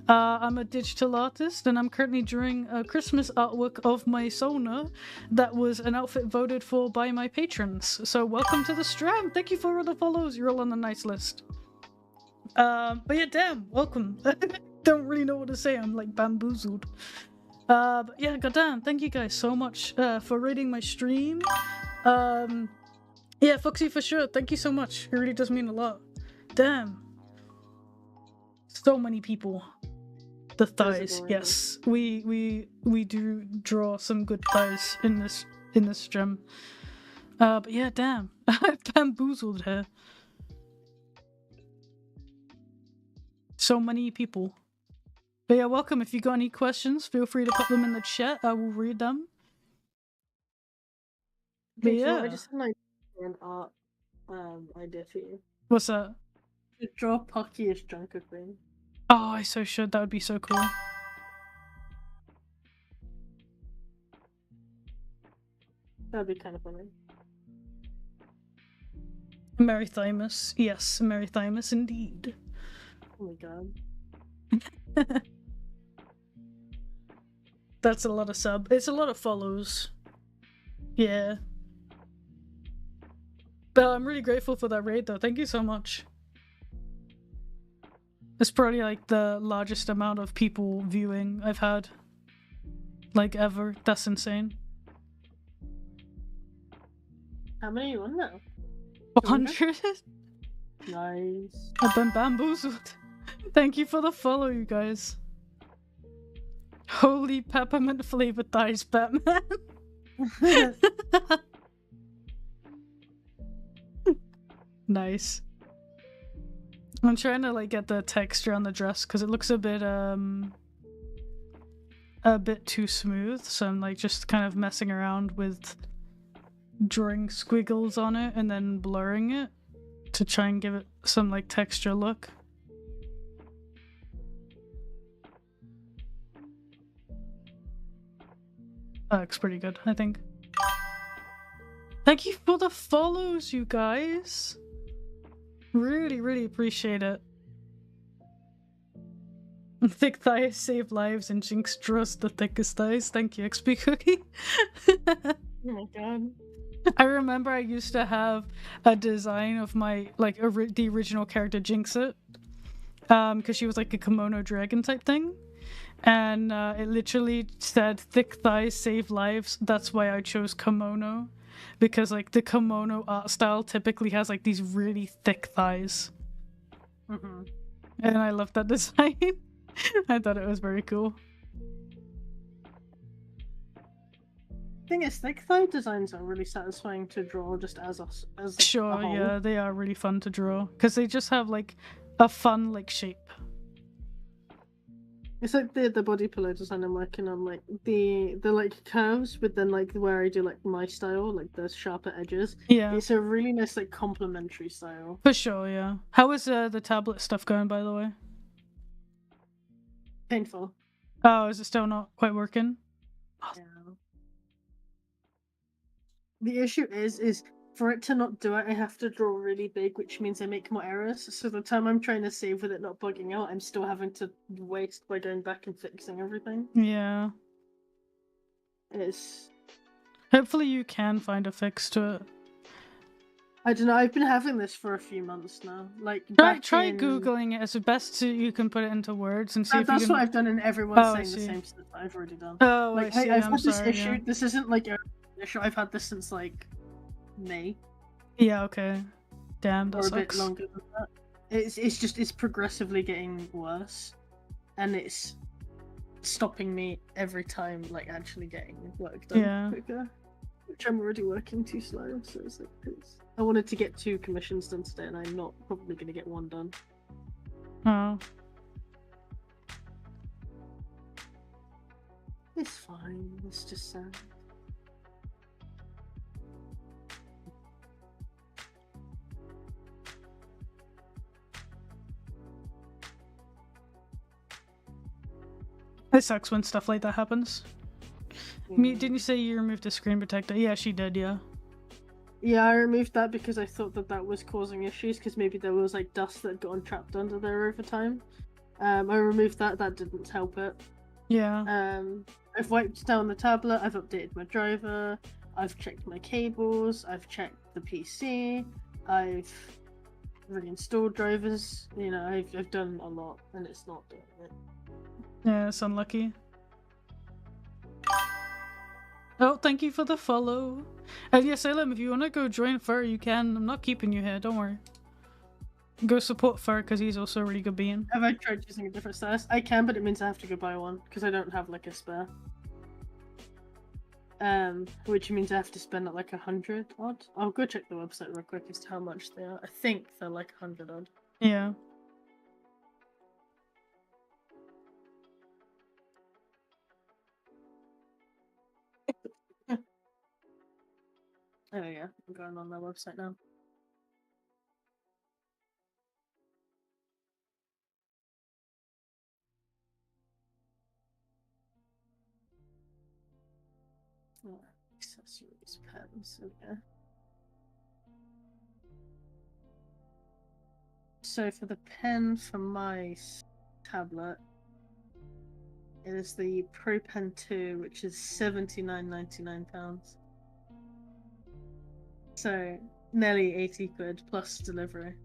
I'm a digital artist, and I'm currently drawing a Christmas artwork of my Sona that was an outfit voted for by my patrons. So welcome to the stream. Thank you for all the follows. You're all on the nice list. But yeah, damn, welcome. Don't really know what to say. I'm like bamboozled. But yeah, goddamn, thank you guys so much for rating my stream. Yeah, Foxy for sure. Thank you so much. It really does mean a lot. Damn. So many people. The thighs, yes. We do draw some good thighs in this stream. But yeah, damn. I bamboozled her. So many people. But yeah, welcome. If you got any questions, feel free to put them in the chat. I will read them. But yeah. I just had an art idea for you. What's that? You draw Pocky as Junker Queen. Oh, I so should. That would be so cool. That'd be kind of funny. Merry Thymus. Yes, Merry Thymus indeed. Oh my god. That's a lot of sub. It's a lot of follows. Yeah. But I'm really grateful for that raid though. Thank you so much. It's probably like the largest amount of people viewing I've had. Like ever. That's insane. How many are you on now? 100? Nice. I've been bamboozled. Thank you for the follow, you guys. Holy peppermint flavored thighs, Batman. Nice. I'm trying to like get the texture on the dress because it looks a bit too smooth, so I'm like just kind of messing around with drawing squiggles on it and then blurring it to try and give it some like texture look. That looks pretty good, I think. Thank you for the follows, you guys. Really, really appreciate it. Thick thighs save lives and Jinx draws the thickest thighs. Thank you, XP Cookie. Oh my god. I remember I used to have a design of my like the original character Jinxit, because she was like a kimono dragon type thing, and it literally said "thick thighs save lives." That's why I chose kimono, because like the kimono art style typically has like these really thick thighs, and I loved that design. I thought it was very cool. Thing is, thick thigh designs are really satisfying to draw just as us as a Sure, whole. yeah, they are really fun to draw because they just have like a fun like shape. It's like the body pillow design I'm working on, like the like curves, but then like where I do like my style, like the sharper edges. Yeah, It's a really nice like complementary style. for sure. Yeah. How is the tablet stuff going, by the way? Painful. Oh, is it still not quite working? Yeah. The issue is for it to not do it, I have to draw really big, which means I make more errors. So the time I'm trying to save with it not bugging out, I'm still having to waste by going back and fixing everything. Yeah. It's... Hopefully you can find a fix to it. I don't know, I've been having this for a few months now. Like Try googling it as the best so you can put it into words and see if you that's can... what I've done, and everyone's Oh, I saying the see. same stuff that I've already done. Oh, Like I see. I've I'm had this sorry, issue. yeah. This isn't like an issue. I've had this since like May. Yeah, okay. Damn, that Or a bit sucks. longer than that. It's progressively getting worse, and it's stopping me every time like actually getting work done Yeah. quicker, which I'm already working too slow. So it's like I wanted to get 2 commissions done today, and I'm not probably going to get 1 done. Oh. It's fine. It's just sad. It sucks when stuff like that happens. Didn't you say you removed the screen protector? Yeah, she did, yeah. Yeah, I removed that because I thought that was causing issues, because maybe there was like dust that got trapped under there over time. I removed that. That didn't help it. Yeah. I've wiped down the tablet. I've updated my driver. I've checked my cables. I've checked the PC. I've reinstalled drivers. You know, I've done a lot, and it's not doing it. Yeah, it's unlucky. Oh, thank you for the follow. And yeah, Salem, if you want to go join Fur, you can. I'm not keeping you here, don't worry. Go support Fur, because he's also a really good being. Have I tried using a different status? I can, but it means I have to go buy one, because I don't have like a spare. Which means I have to spend like 100 odd. I'll go check the website real quick as to how much they are. I think they're like 100 odd. Yeah. Oh yeah, I'm going on their website now. Oh, accessories, pens, okay. So for the pen for my tablet, it is the Pro Pen 2, which is £79.99. So nearly 80 quid plus delivery.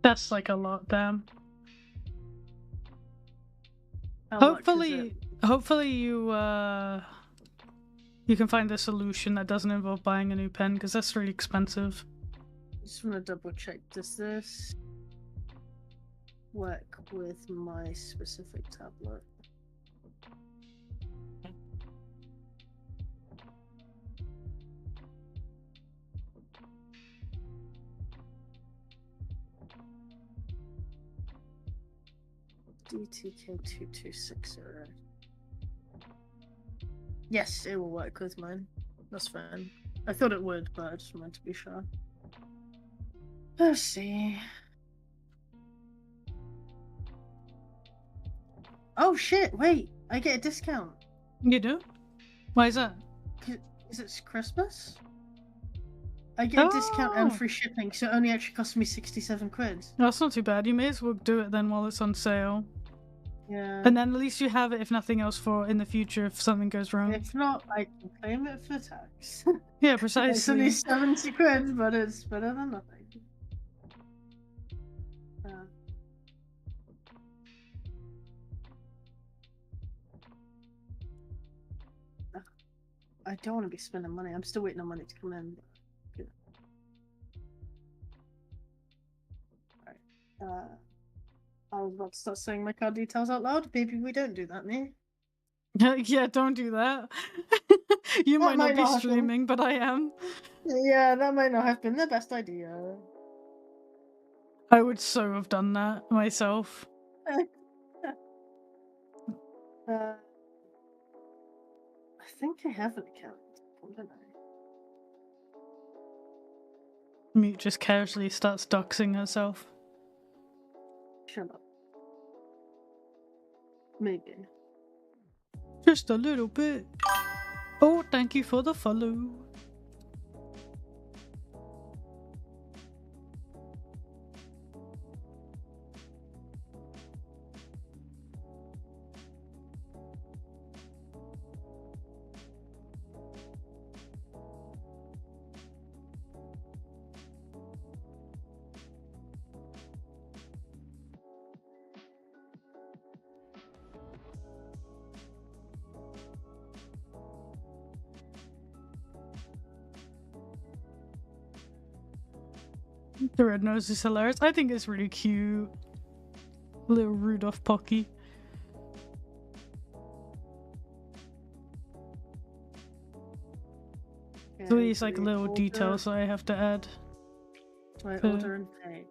That's like a lot, damn. How much is it? Hopefully you can find a solution that doesn't involve buying a new pen, because that's really expensive. Just want to double check. Does this work with my specific tablet? DTK2260. Yes, it will work with mine. That's fine. I thought it would, but I just wanted to be sure. Let's see. Oh shit, wait! I get a discount! You do? Why is that? Is it Christmas? I get a discount and Oh. free shipping, so it only actually cost me 67 quid. That's not too bad. You may as well do it then while it's on sale. Yeah. And then at least you have it, if nothing else, for in the future if something goes wrong. If not, I can claim it for tax. Yeah, It's only precisely. 70 quid, but it's better than nothing. I don't want to be spending money. I'm still waiting on money to come in. But, Alright. I was about to start saying my card details out loud. Maybe we don't do that, me. Yeah, don't do that. You might not be streaming, but I am. Yeah, that might not have been the best idea. I would so have done that myself. I think I have an account, don't I? Mute just casually starts doxing herself. Shut up. Maybe. Just a little bit. Oh, thank you for the follow. The red nose is hilarious. I think it's really cute. Little Rudolph Pocky. So these like little details that I have to add. My order and pay.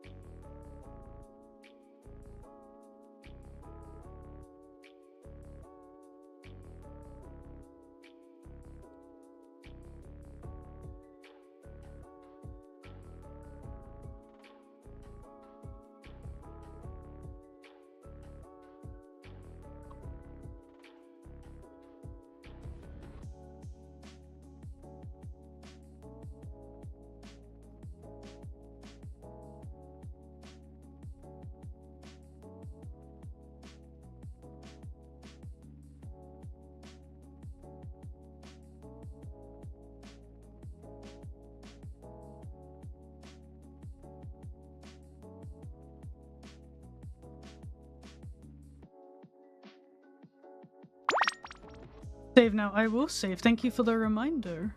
Save now. I will save. Thank you for the reminder.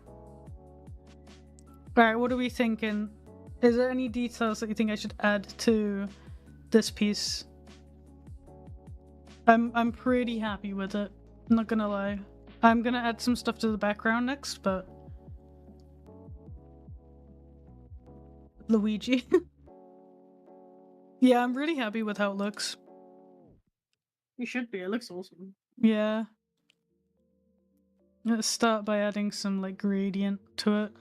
Alright, what are we thinking? Is there any details that you think I should add to this piece? I'm pretty happy with it. I'm not gonna lie. I'm gonna add some stuff to the background next, but Luigi. Yeah, I'm really happy with how it looks. You should be. It looks awesome. Yeah. Let's start by adding some like gradient to it.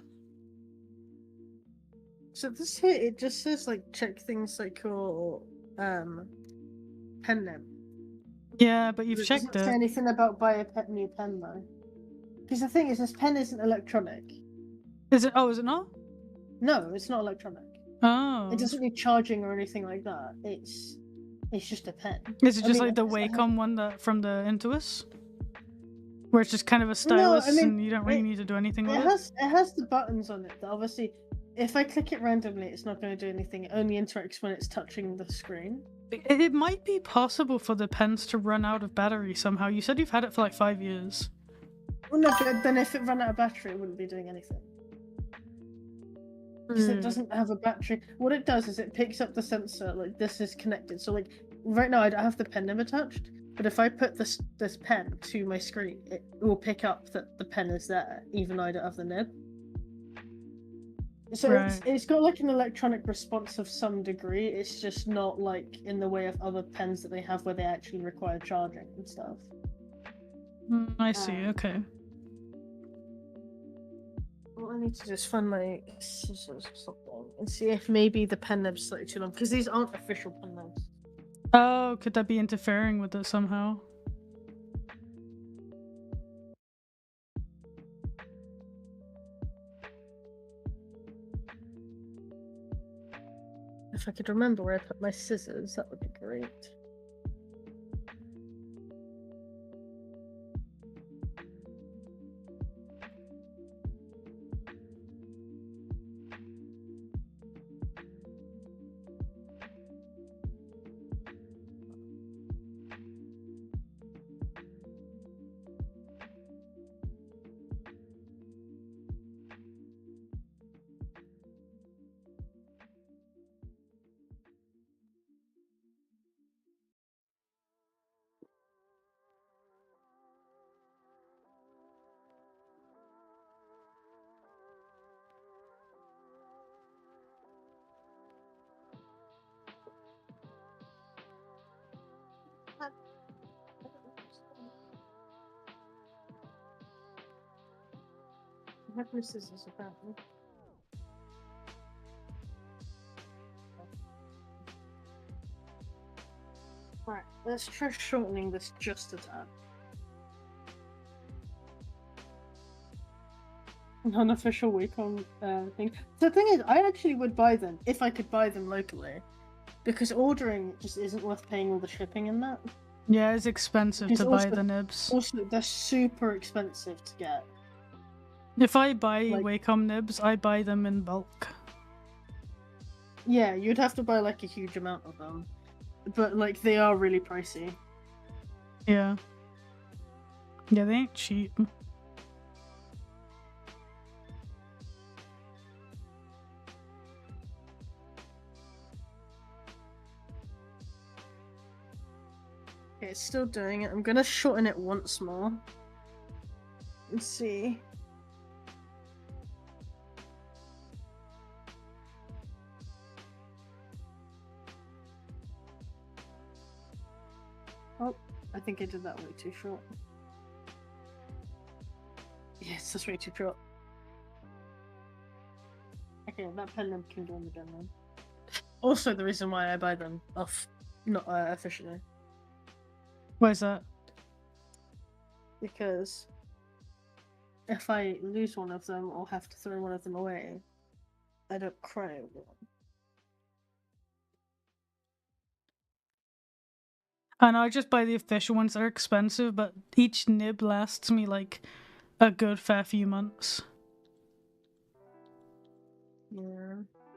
So this here, it just says like check things like your pen name. Yeah, but you've It checked doesn't say it. anything about buy a new pen though. Because the thing is, this pen isn't electronic. Is it? Oh, is it not? No, it's not electronic. Oh. It doesn't need charging or anything like that. It's just a pen. Is it I just mean, like the it's- Wacom one that from the Intuos? Where it's just kind of a stylus I mean, and you don't really need to do anything with it? It has the buttons on it that obviously, if I click it randomly, it's not going to do anything. It only interacts when it's touching the screen. It might be possible for the pens to run out of battery somehow. You said you've had it for like 5 years. Well, no, but then if it ran out of battery, it wouldn't be doing anything. Because it doesn't have a battery. What it does is it picks up the sensor, like this is connected. So like right now I don't have the pen nib attached, but if I put this pen to my screen, it will pick up that the pen is there, even though I don't have the nib. So Right. it's got like an electronic response of some degree. It's just not like in the way of other pens that they have where they actually require charging and stuff. I see, okay. Well, I need to just find my scissors or something and see if maybe the pen nib's slightly too long, because these aren't official pen nibs. Oh, could that be interfering with it somehow? If I could remember where I put my scissors, that would be great. I have no scissors apparently. Right, let's try shortening this just a tad. An unofficial Wacom thing. The thing is, I actually would buy them if I could buy them locally, because ordering just isn't worth paying all the shipping and that. Yeah, it's expensive Because to buy also- the nibs. Also, they're super expensive to get. If I buy like- Wacom nibs, I buy them in bulk. Yeah, you'd have to buy like a huge amount of them, but like they are really pricey. Yeah. Yeah, they ain't cheap. Okay, it's still doing it. I'm gonna shorten it once more. Let's see. Oh, I think I did that way too short. Yes, that's way too short. Okay, that pen nib can go on the demo. Also, the reason why I buy them off, not officially, Where's that? because if I lose one of them or have to throw one of them away, I don't cry over them. And I just buy the official ones. They're expensive, but each nib lasts me like a good fair few months. Yeah.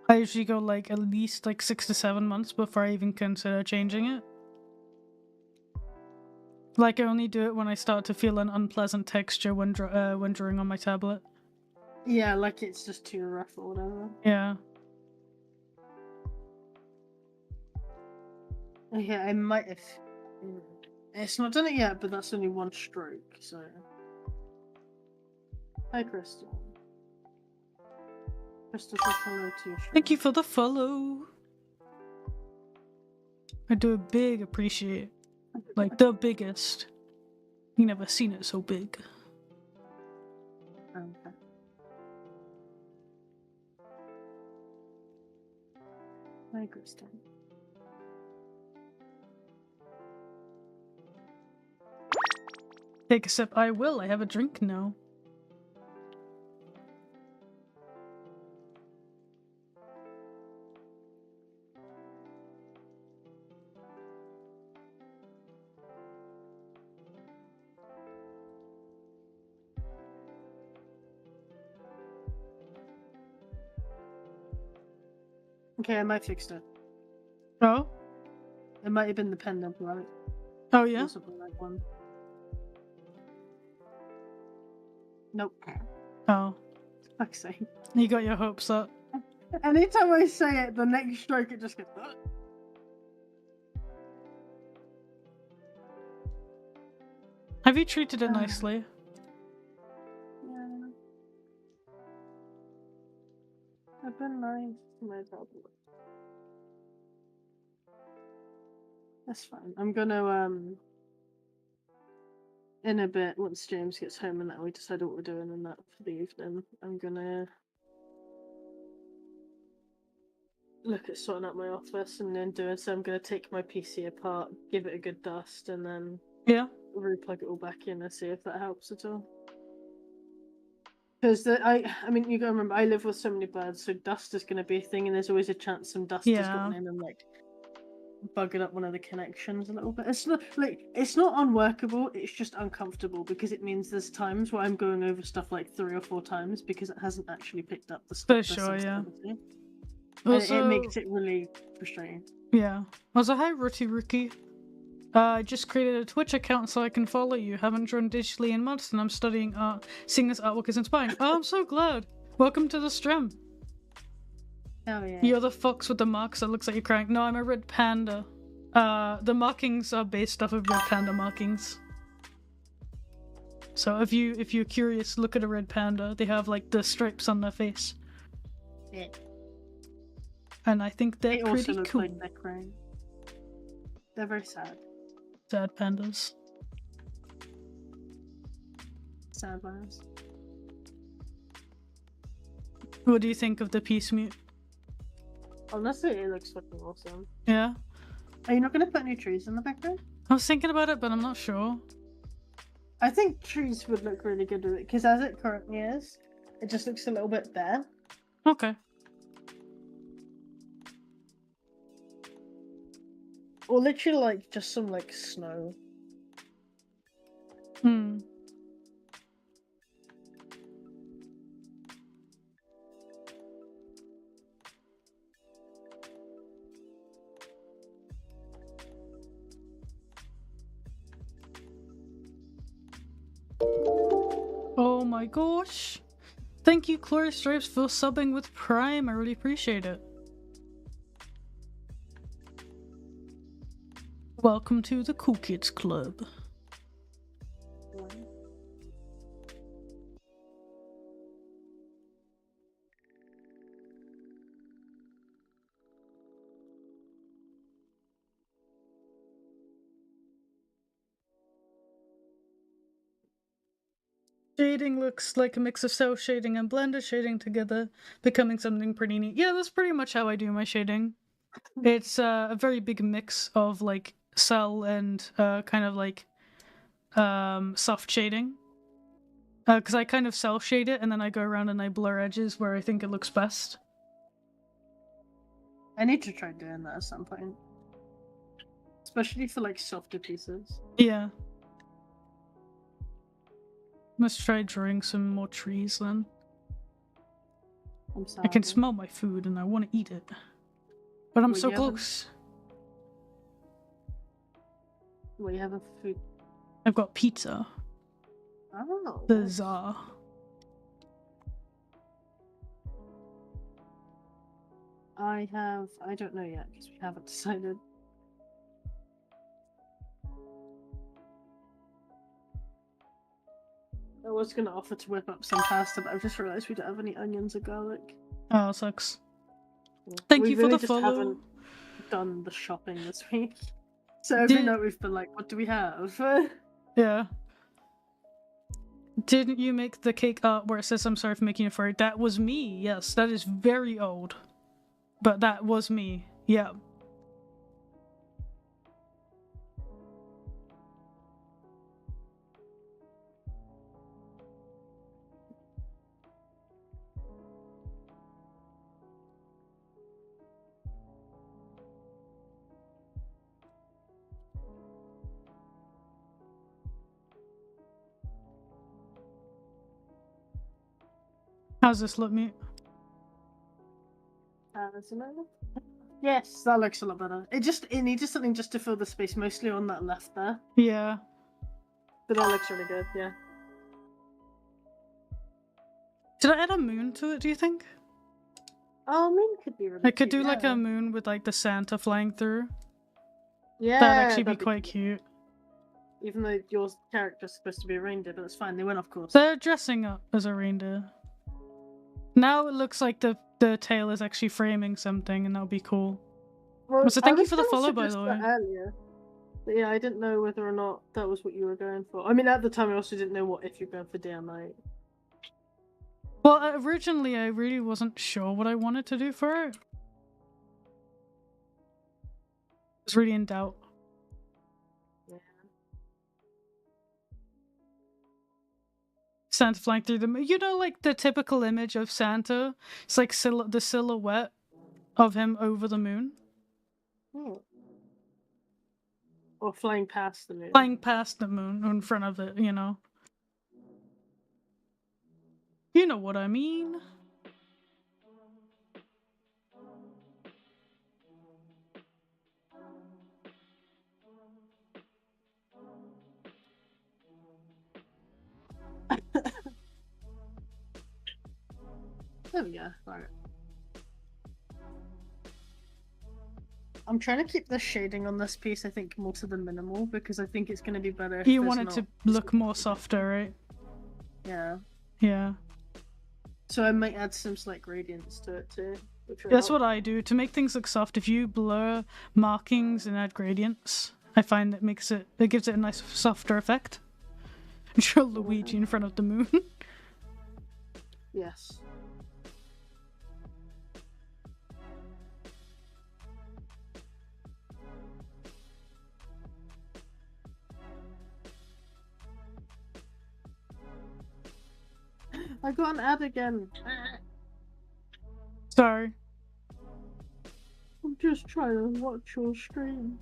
I usually go like at least like 6 to 7 months before I even consider changing it. Like I only do it when I start to feel an unpleasant texture when drawing on my tablet. Yeah, like it's just too rough or whatever. Yeah. Yeah, I might have. It's not done it yet, but that's only one stroke, so. Hi, Crystal. Crystal says hello to you. Thank you for the follow. I do a big appreciate. Like the biggest. You never seen it so big. Okay. Hi, Crystal. Take a sip. I will. I have a drink now. Okay, I might fix it. Oh? It might have been the pen number, right? Oh yeah? Also the right one. Nope. Oh. Fuck's sake. You got your hopes up. Anytime I say it, the next stroke it just goes. Ugh. Have you treated it nicely? Yeah. I've been nice to my tablet. That's fine. I'm gonna in a bit, once James gets home and that we decide what we're doing and that for the evening, I'm gonna look at sorting out my office and then doing so. I'm gonna take my PC apart, give it a good dust, and then Yeah. replug it all back in and see if that helps at all. Because I mean, you gotta remember, I live with so many birds, so dust is gonna be a thing, and there's always a chance some dust has gotten in and like buggered up one of the connections a little bit. It's not like it's not unworkable. It's just uncomfortable because it means there's times where I'm going over stuff like 3 or 4 times because it hasn't actually picked up the stuff. For sure, yeah. And Also, it makes it really frustrating. yeah. Also, hi, Rookie. I just created a Twitch account so I can follow you. Haven't drawn digitally in months, and I'm studying art. Seeing this artwork is inspiring. Oh, I'm so glad. Welcome to the stream. Oh yeah. You're the fox with the marks that looks like you're crying. No, I'm a red panda. The markings are based off of red panda markings. So if you're curious, look at a red panda. They have like the stripes on their face. Yeah. And I think they're They also pretty look cool. like they're crying. They're very sad. Sad pandas. Sad virus. What do you think of the peace mute? Honestly, it looks fucking awesome. Yeah? Are you not gonna put any trees in the background? I was thinking about it, but I'm not sure. I think trees would look really good with it, because as it currently is, it just looks a little bit bare. Okay. Or literally like just some like snow. Hmm. Oh my gosh. Thank you, Chloe Stripes, for subbing with Prime. I really appreciate it. Welcome to the Cool Kids Club. Shading looks like a mix of cell shading and blender shading together, becoming something pretty neat. Yeah, that's pretty much how I do my shading. It's a very big mix of like cell and kind of like soft shading. Because I kind of cell shade it and then I go around and I blur edges where I think it looks best. I need to try doing that at some point. Especially for like softer pieces. Yeah. Let's try drawing some more trees then. I'm sorry. I can smell my food and I want to eat it. But I'm Well, so you haven't- close. Well, you have a food. I've got pizza. Oh. The Czar. I don't know yet because we haven't decided. I was gonna offer to whip up some pasta, but I've just realised we don't have any onions or garlic. Oh, sucks. Thank We you for really the just follow. haven't done the shopping this week. So every Did- night we've been like, what do we have? Yeah. Didn't you make the cake art where it says I'm sorry for making you afraid? That was me, yes. That is very old. But that was me. Yeah. How's this look, mute? Yes, that looks a lot better. It needed something just to fill the space, mostly on that left there. Yeah. But that looks really good, yeah. Did I add a moon to it, do you think? Oh, I mean, it could be really I could cute, do like yeah. a moon with like the Santa flying through. Yeah, That'd actually be that'd quite cute. Even though your character's supposed to be a reindeer, but it's fine. They went off course. They're dressing up as a reindeer. Now it looks like the tail is actually framing something, and that'll be cool. Well, So thank I you for the was gonna follow, by the suggest that way. Earlier. But yeah, I didn't know whether or not that was what you were going for. I mean, at the time, I also didn't know what if you're going for day or night. Well, originally I really wasn't sure what I wanted to do for it. I was really in doubt. Yeah. Santa flying through the moon. You know, like the typical image of Santa? It's like the silhouette of him over the moon. Hmm. Or flying past the moon. Flying past the moon in front of it, you know. You know what I mean. There we go. Right. I'm trying to keep the shading on this piece, I think, more to the minimal, because I think it's going to be better if You there's want it to not- look more softer, right? Yeah. Yeah. So I might add some slight gradients to it too. Which will That's help. what I do. To make things look soft, if you blur markings and add gradients, I find it gives it a nice softer effect. Draw Luigi in front of the moon. Yes. I got an ad again. Sorry. I'm just trying to watch your stream.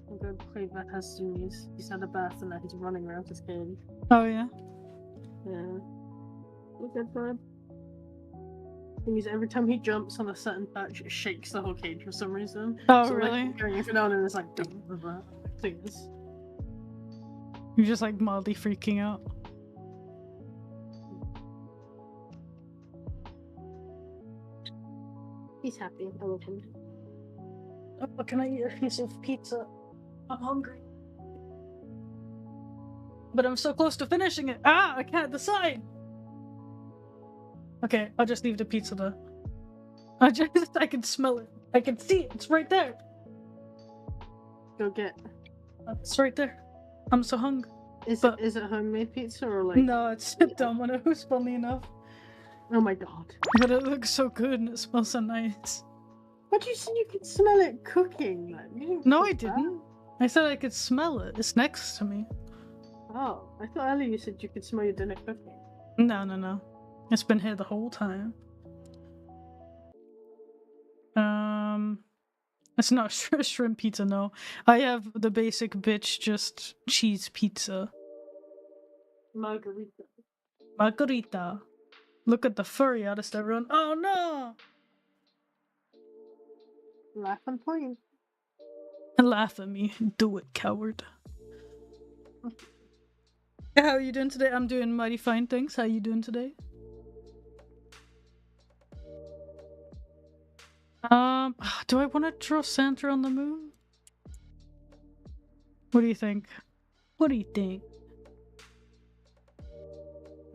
I'm going to play that has zoomies. He's had a bath and now he's running around his cage. Oh yeah. Yeah. Look at that. Thing is, every time he jumps on a certain patch, it shakes the whole cage for some reason. Oh So, really? Like, going every now and then, it's like, dum, dum, dum. Things. You're just like mildly freaking out. He's happy. I love him. Oh, can I eat a piece of pizza? I'm hungry. But I'm so close to finishing it. Ah, I can't decide. Okay, I'll just leave the pizza there. I can smell it. I can see it. It's right there. Go get. It's right there. I'm so hungry. Is But- it homemade pizza or like? No, it's Domino's, funny enough. Oh my god. But it looks so good and it smells so nice. What you said you could smell it cooking? Like, you didn't No, cook I that. didn't. I said I could smell it. It's next to me. Oh, I thought earlier you said you could smell your dinner cooking. No. It's been here the whole time. It's not shrimp pizza, no. I have the basic bitch, just cheese pizza. Margarita. Margarita. Look at the furry artist, everyone. Oh no! Laugh and point. Laugh at me. Do it, coward. How are you doing today? I'm doing mighty fine, thanks. How are you doing today? Do I want to draw Santa on the moon? What do you think? What do you think?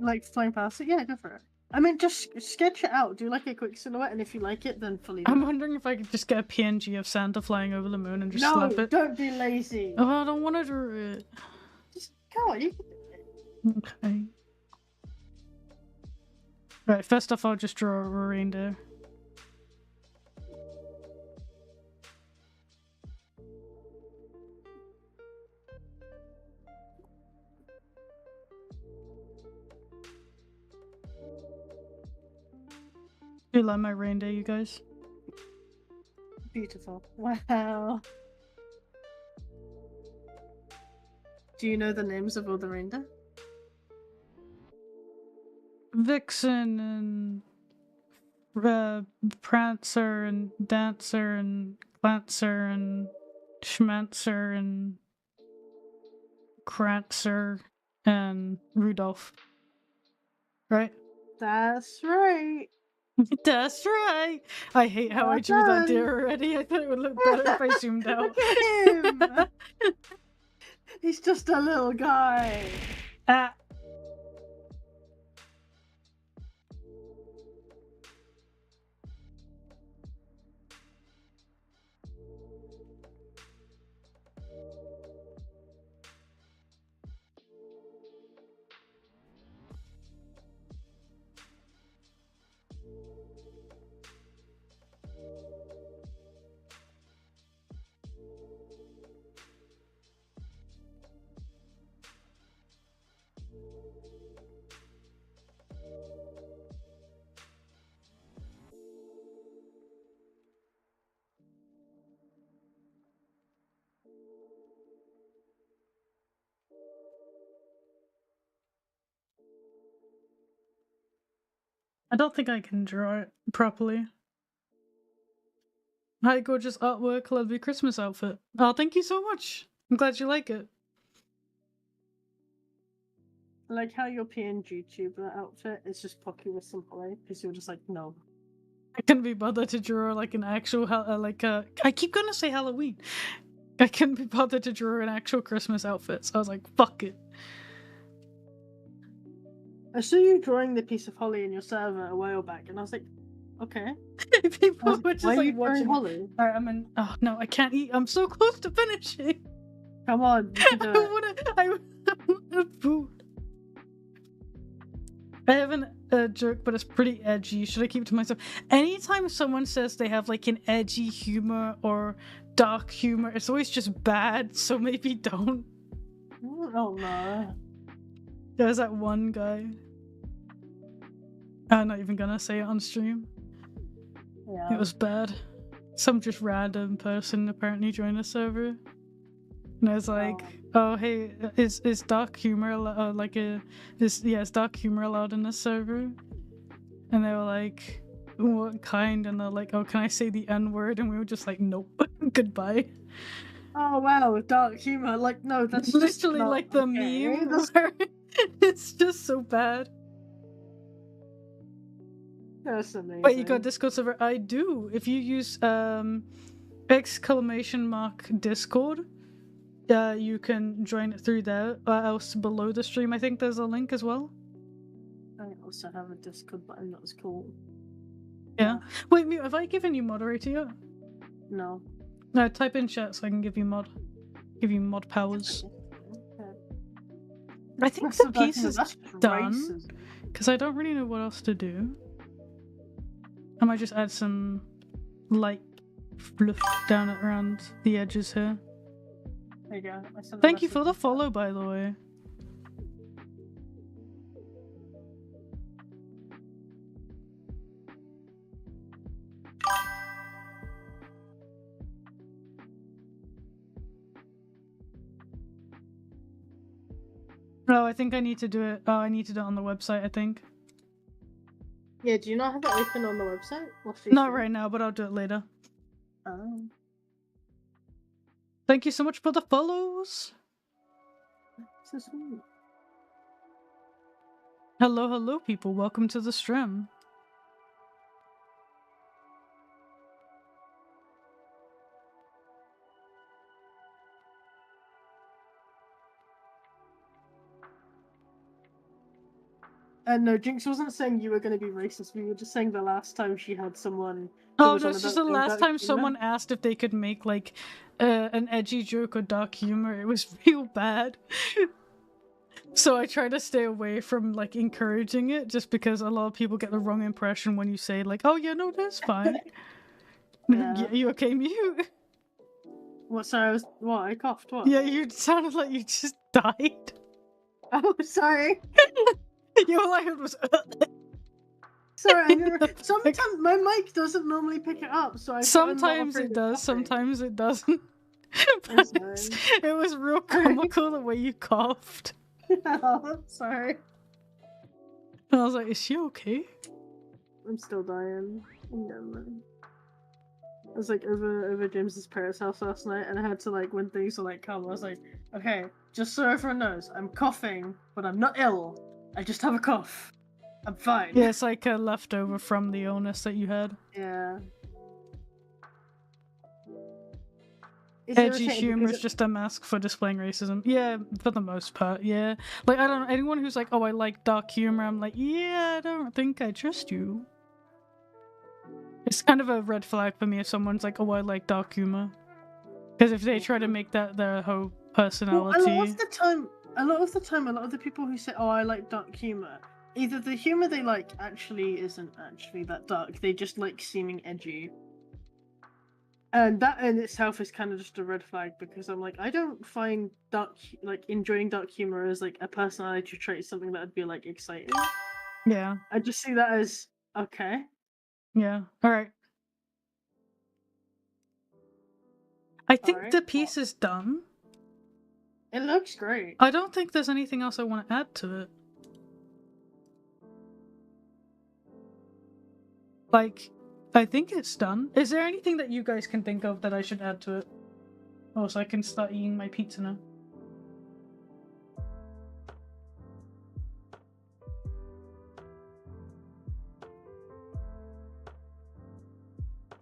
Like flying past it? Yeah, go for it. I mean, just sketch it out. Do like a quick silhouette, and if you like it, then fully. I'm wondering if I could just get a PNG of Santa flying over the moon and just slap it. Don't be lazy. Oh, I don't want to draw it. Just come on, you can do it. Okay. Right, first off, I'll just draw a reindeer. Do you like my reindeer, you guys? Beautiful. Wow. Do you know the names of all the reindeer? Vixen and Prancer and Dancer and Clancer and Schmancer and Crancer and Rudolph. Right? That's right. That's right. I hate how Well I drew that done. deer already. I thought it would look better if I zoomed out. Look at him. He's just a little guy. Ah. I don't think I can draw it properly. Hi, gorgeous artwork, lovely Christmas outfit. Oh, thank you so much. I'm glad you like it. I like how your PNG tuber outfit is just Pocky with some holly, because you're just like, no. I couldn't be bothered to draw like an actual, I keep gonna say Halloween. I couldn't be bothered to draw an actual Christmas outfit, so I was like, fuck it. I saw you drawing the piece of holly in your server a while back, and I was like, okay. People were just Why are you like drawing watching. holly? Alright, I'm in. Oh no, I can't eat. I'm so close to finishing. Come on, you can do it. I wanna food. I have a joke, but it's pretty edgy. Should I keep it to myself? Anytime someone says they have like an edgy humor or dark humor, it's always just bad, so maybe don't. Oh no. There's that one guy. I'm not even gonna say it on stream. Yeah. It was bad. Some just random person apparently joined the server. And I was like, oh hey, is dark humor is dark humor allowed in this server? And they were like, what kind? And they're like, oh, can I say the N-word? And we were just like, nope. Goodbye. Oh wow, dark humor. Like, no, that's literally just like the meme where it's just so bad. That's amazing. Wait, you got Discord server? I do. If you use exclamation mark Discord, you can join it through there. Else below the stream, I think there's a link as well. I also have a Discord button that was cool. Yeah. Wait, Mute, have I given you moderator yet? No. No, type in chat so I can give you mod powers. Okay. I think the piece is done because I don't really know what else to do. I might just add some light fluff down around the edges here. There you go. Thank you for the follow, by the way. Oh, I think I need to do it. Oh, I need to do it on the website, I think. Yeah, do you not have it open on the website? Not right now, but I'll do it later. Oh. Thank you so much for the follows. So sweet. Hello, people. Welcome to the stream. No, Jinx wasn't saying you were going to be racist. We were just saying the last time she had someone. Oh, no, it's just the last time someone asked if they could make, like, an edgy joke or dark humor. It was real bad. So I try to stay away from, like, encouraging it, just because a lot of people get the wrong impression when you say, like, oh, yeah, no, that's fine. Yeah. You okay, Mute? What, sorry, I coughed, what? Yeah, you sounded like you just died. Oh, sorry. All I heard was... Sorry, sometimes my mic doesn't normally pick it up, so sometimes it does, sometimes it doesn't. It was real comical the way you coughed. Oh, sorry. And I was like, is she okay? I'm still dying. I'm getting there. I was like over James's parents' house last night, and I had to like when things were like calm, I was like, okay, just so everyone knows, I'm coughing, but I'm not ill. I just have a cough. I'm fine. Yeah, it's like a leftover from the illness that you had. Yeah. It's Edgy irritating humor because is just a mask for displaying racism. Yeah, for the most part, yeah. Like, I don't know, anyone who's like, oh, I like dark humor, I'm like, yeah, I don't think I trust you. It's kind of a red flag for me if someone's like, oh, I like dark humor. Because if they try to make that their whole personality... Well, a lot of the time, a lot of the people who say, oh, I like dark humor, either the humor they like actually isn't actually that dark, they just like seeming edgy. And that in itself is kind of just a red flag, because I'm like, I don't find enjoying dark humor as like a personality trait, something that would be like exciting. Yeah. I just see that as okay. Yeah. Alright. I think Alright. the piece is done. It looks great. I don't think there's anything else I want to add to it. Like, I think it's done. Is there anything that you guys can think of that I should add to it? Oh, so I can start eating my pizza now.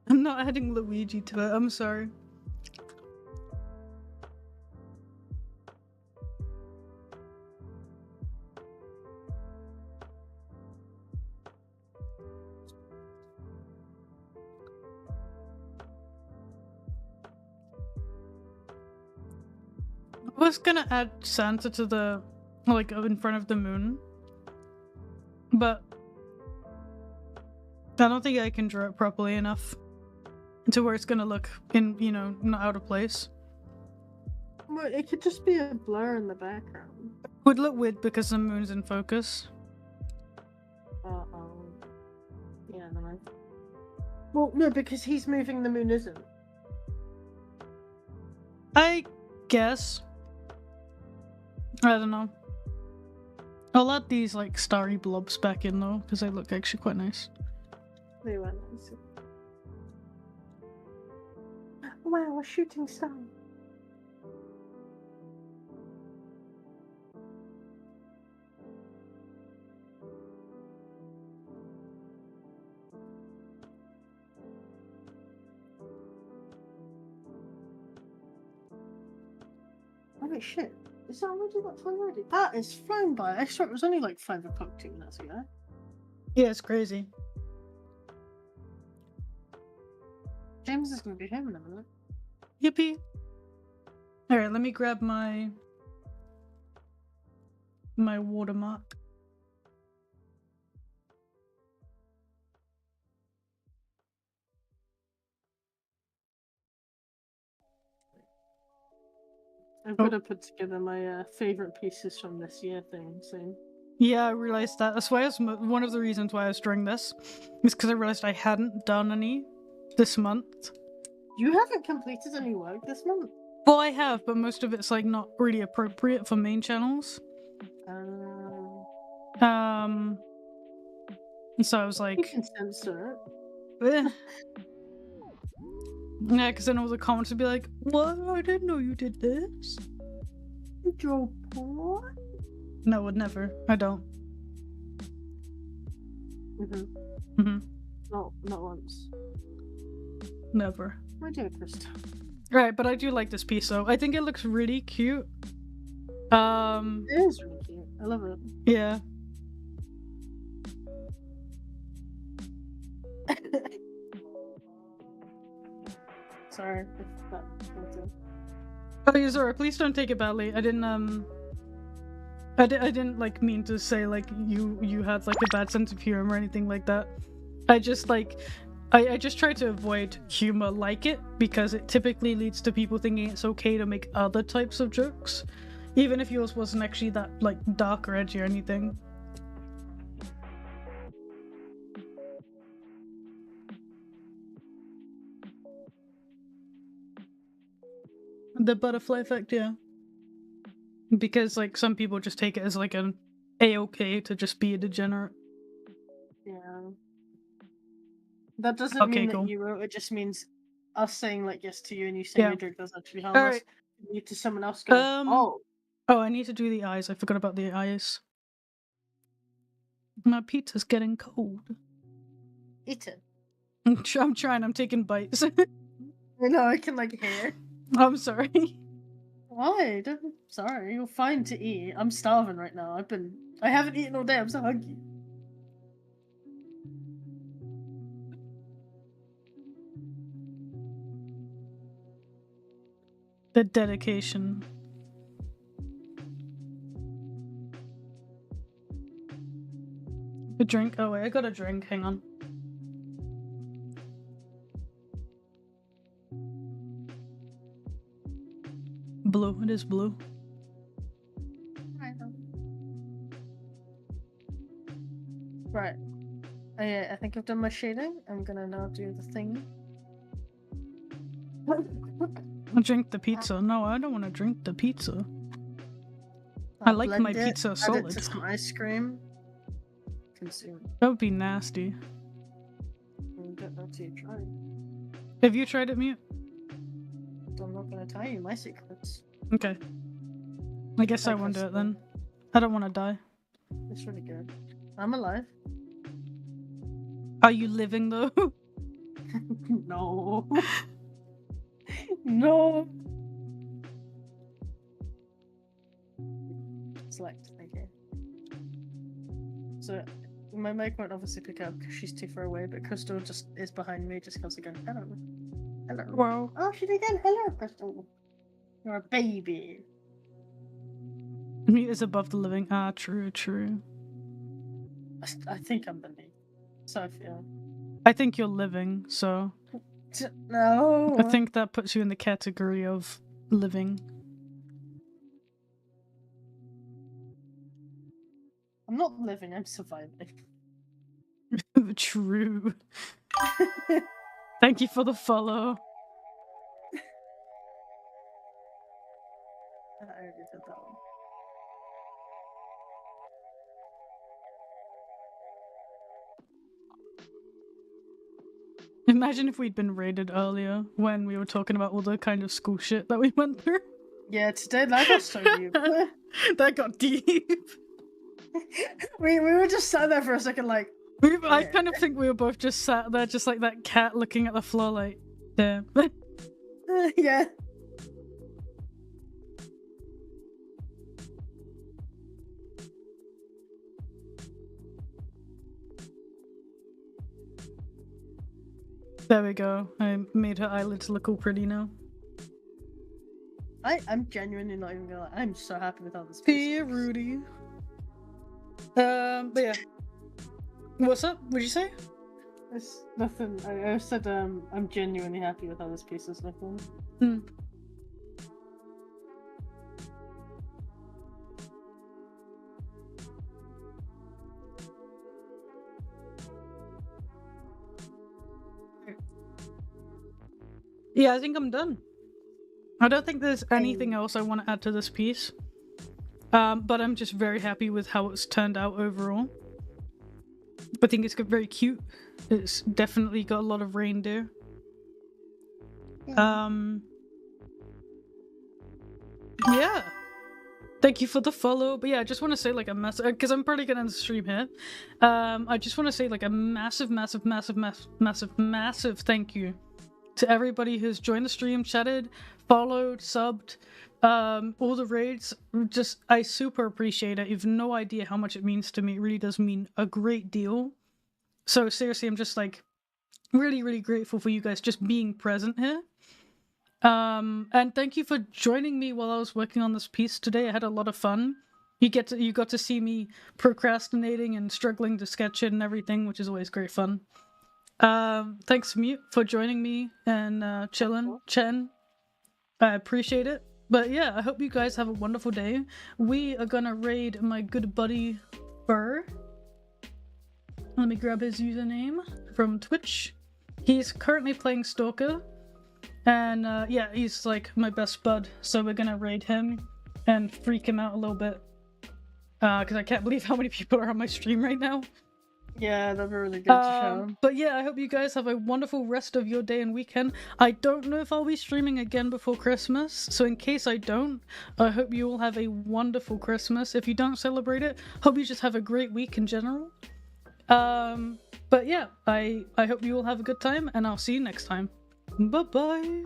I'm not adding Luigi to it, I'm sorry. I was gonna add Santa to the, like, in front of the moon. But I don't think I can draw it properly enough to where it's gonna look not out of place. Well, it could just be a blur in the background. Would look weird because the moon's in focus. Yeah, then I. Well, no, because he's moving, the moon isn't. I guess. I don't know. I'll add these like starry blobs back in though, because they look actually quite nice. They were nice. Wow, a shooting star. Oh shit. Is that already got time already? That is flown by. I swear it was only like 5 o'clock 2 minutes ago. Yeah, it's crazy. James is gonna be home in a minute. Yippee. Alright, let me grab my watermark. I've got to put together my favorite pieces from this year thing soon. Yeah, I realized that. That's why one of the reasons why I was doing this is because I realized I hadn't done any this month. You haven't completed any work this month? Well, I have, but most of it's like not really appropriate for main channels. And so I was like, you can censor it. eh. Yeah, because then all the comments would be like, what? I didn't know you did this. You draw porn? No, would never. I don't. Not once. Never. My dear Krista. Right, but I do like this piece though. I think it looks really cute. It is really cute. I love it. Yeah. Sorry if that Oh, yeah, sorry. Please don't take it badly. I didn't I didn't like mean to say like you had like a bad sense of humor or anything like that. I just like I just try to avoid humor like it because it typically leads to people thinking it's okay to make other types of jokes, even if yours wasn't actually that like dark or edgy or anything. The butterfly effect, yeah. Because like some people just take it as like an A-okay to just be a degenerate. Yeah. That doesn't Okay, mean cool. that you wrote. It just means us saying like yes to you and you saying Yeah. your drink does actually harmless. Alright. You to someone else going, oh. Oh, I need to do the eyes. I forgot about the eyes. My pizza's getting cold. Eat it. I'm trying. I'm taking bites. I know, I can like hear. I'm sorry. Why? Sorry, you're fine to eat. I'm starving right now. I haven't eaten all day. I'm so hungry. The dedication. A drink? Oh wait, I got a drink. Hang on. Blue. It is blue. Right. I think I've done my shading. I'm gonna now do the thing. I'll drink the pizza. No, I don't want to drink the pizza. I like my pizza solid. Add it to some ice cream. Consume. That would be nasty. Get that to you try. Have you tried it, Mute? I'm not gonna tell you my secrets. Okay. I guess I Like won't do this it then. I don't want to die. It's really good. I'm alive. Are you living though? No. No. Select. Okay. So my mic won't obviously pick up because she's too far away, but Crystal just is behind me, just constantly going, hello. Hello. Wow. Oh, she did again. Hello, Crystal. You're a baby. Mute is above the living. Ah, true, true. I think I'm beneath. So I feel. I think you're living, so No. I think that puts you in the category of living. I'm not living, I'm surviving. True. Thank you for the follow. I already did that one. Imagine if we'd been raided earlier when we were talking about all the kind of school shit that we went through. Yeah, today that got so deep. That got deep. we were just sat there for a second like... I kind of think we were both just sat there just like that cat looking at the floor like, damn. Yeah. There we go. I made her eyelids look all pretty now. I'm genuinely not even gonna lie. I'm so happy with how this See ya, looks. Rudy. But yeah. What's up? What'd you say? It's nothing. I said I'm genuinely happy with how this piece is looking. Hmm. Yeah, I think I'm done. I don't think there's anything else I want to add to this piece. But I'm just very happy with how it's turned out overall. I think it's very cute. It's definitely got a lot of reindeer. Yeah. Thank you for the follow. But yeah, I just want to say like a massive, because I'm probably gonna end the stream here. I just want to say like a massive thank you to everybody who's joined the stream, chatted, followed, subbed, all the raids. Just, I super appreciate it. You've no idea how much it means to me. It really does mean a great deal. So seriously, I'm just like really grateful for you guys just being present here. And thank you for joining me while I was working on this piece today. I had a lot of fun. You got to see me procrastinating and struggling to sketch it and everything, which is always great fun. Thanks Mute for joining me and chillin', Chen. I appreciate it. But yeah, I hope you guys have a wonderful day. We are gonna raid my good buddy Burr. Let me grab his username from Twitch. He's currently playing Stalker. And yeah, he's like my best bud. So we're gonna raid him and freak him out a little bit. Because I can't believe how many people are on my stream right now. Yeah, that'd be really good to show. But yeah, I hope you guys have a wonderful rest of your day and weekend. I don't know if I'll be streaming again before Christmas, so in case I don't, I hope you all have a wonderful Christmas. If you don't celebrate it, hope you just have a great week in general. But yeah, I hope you all have a good time, and I'll see you next time. Bye-bye!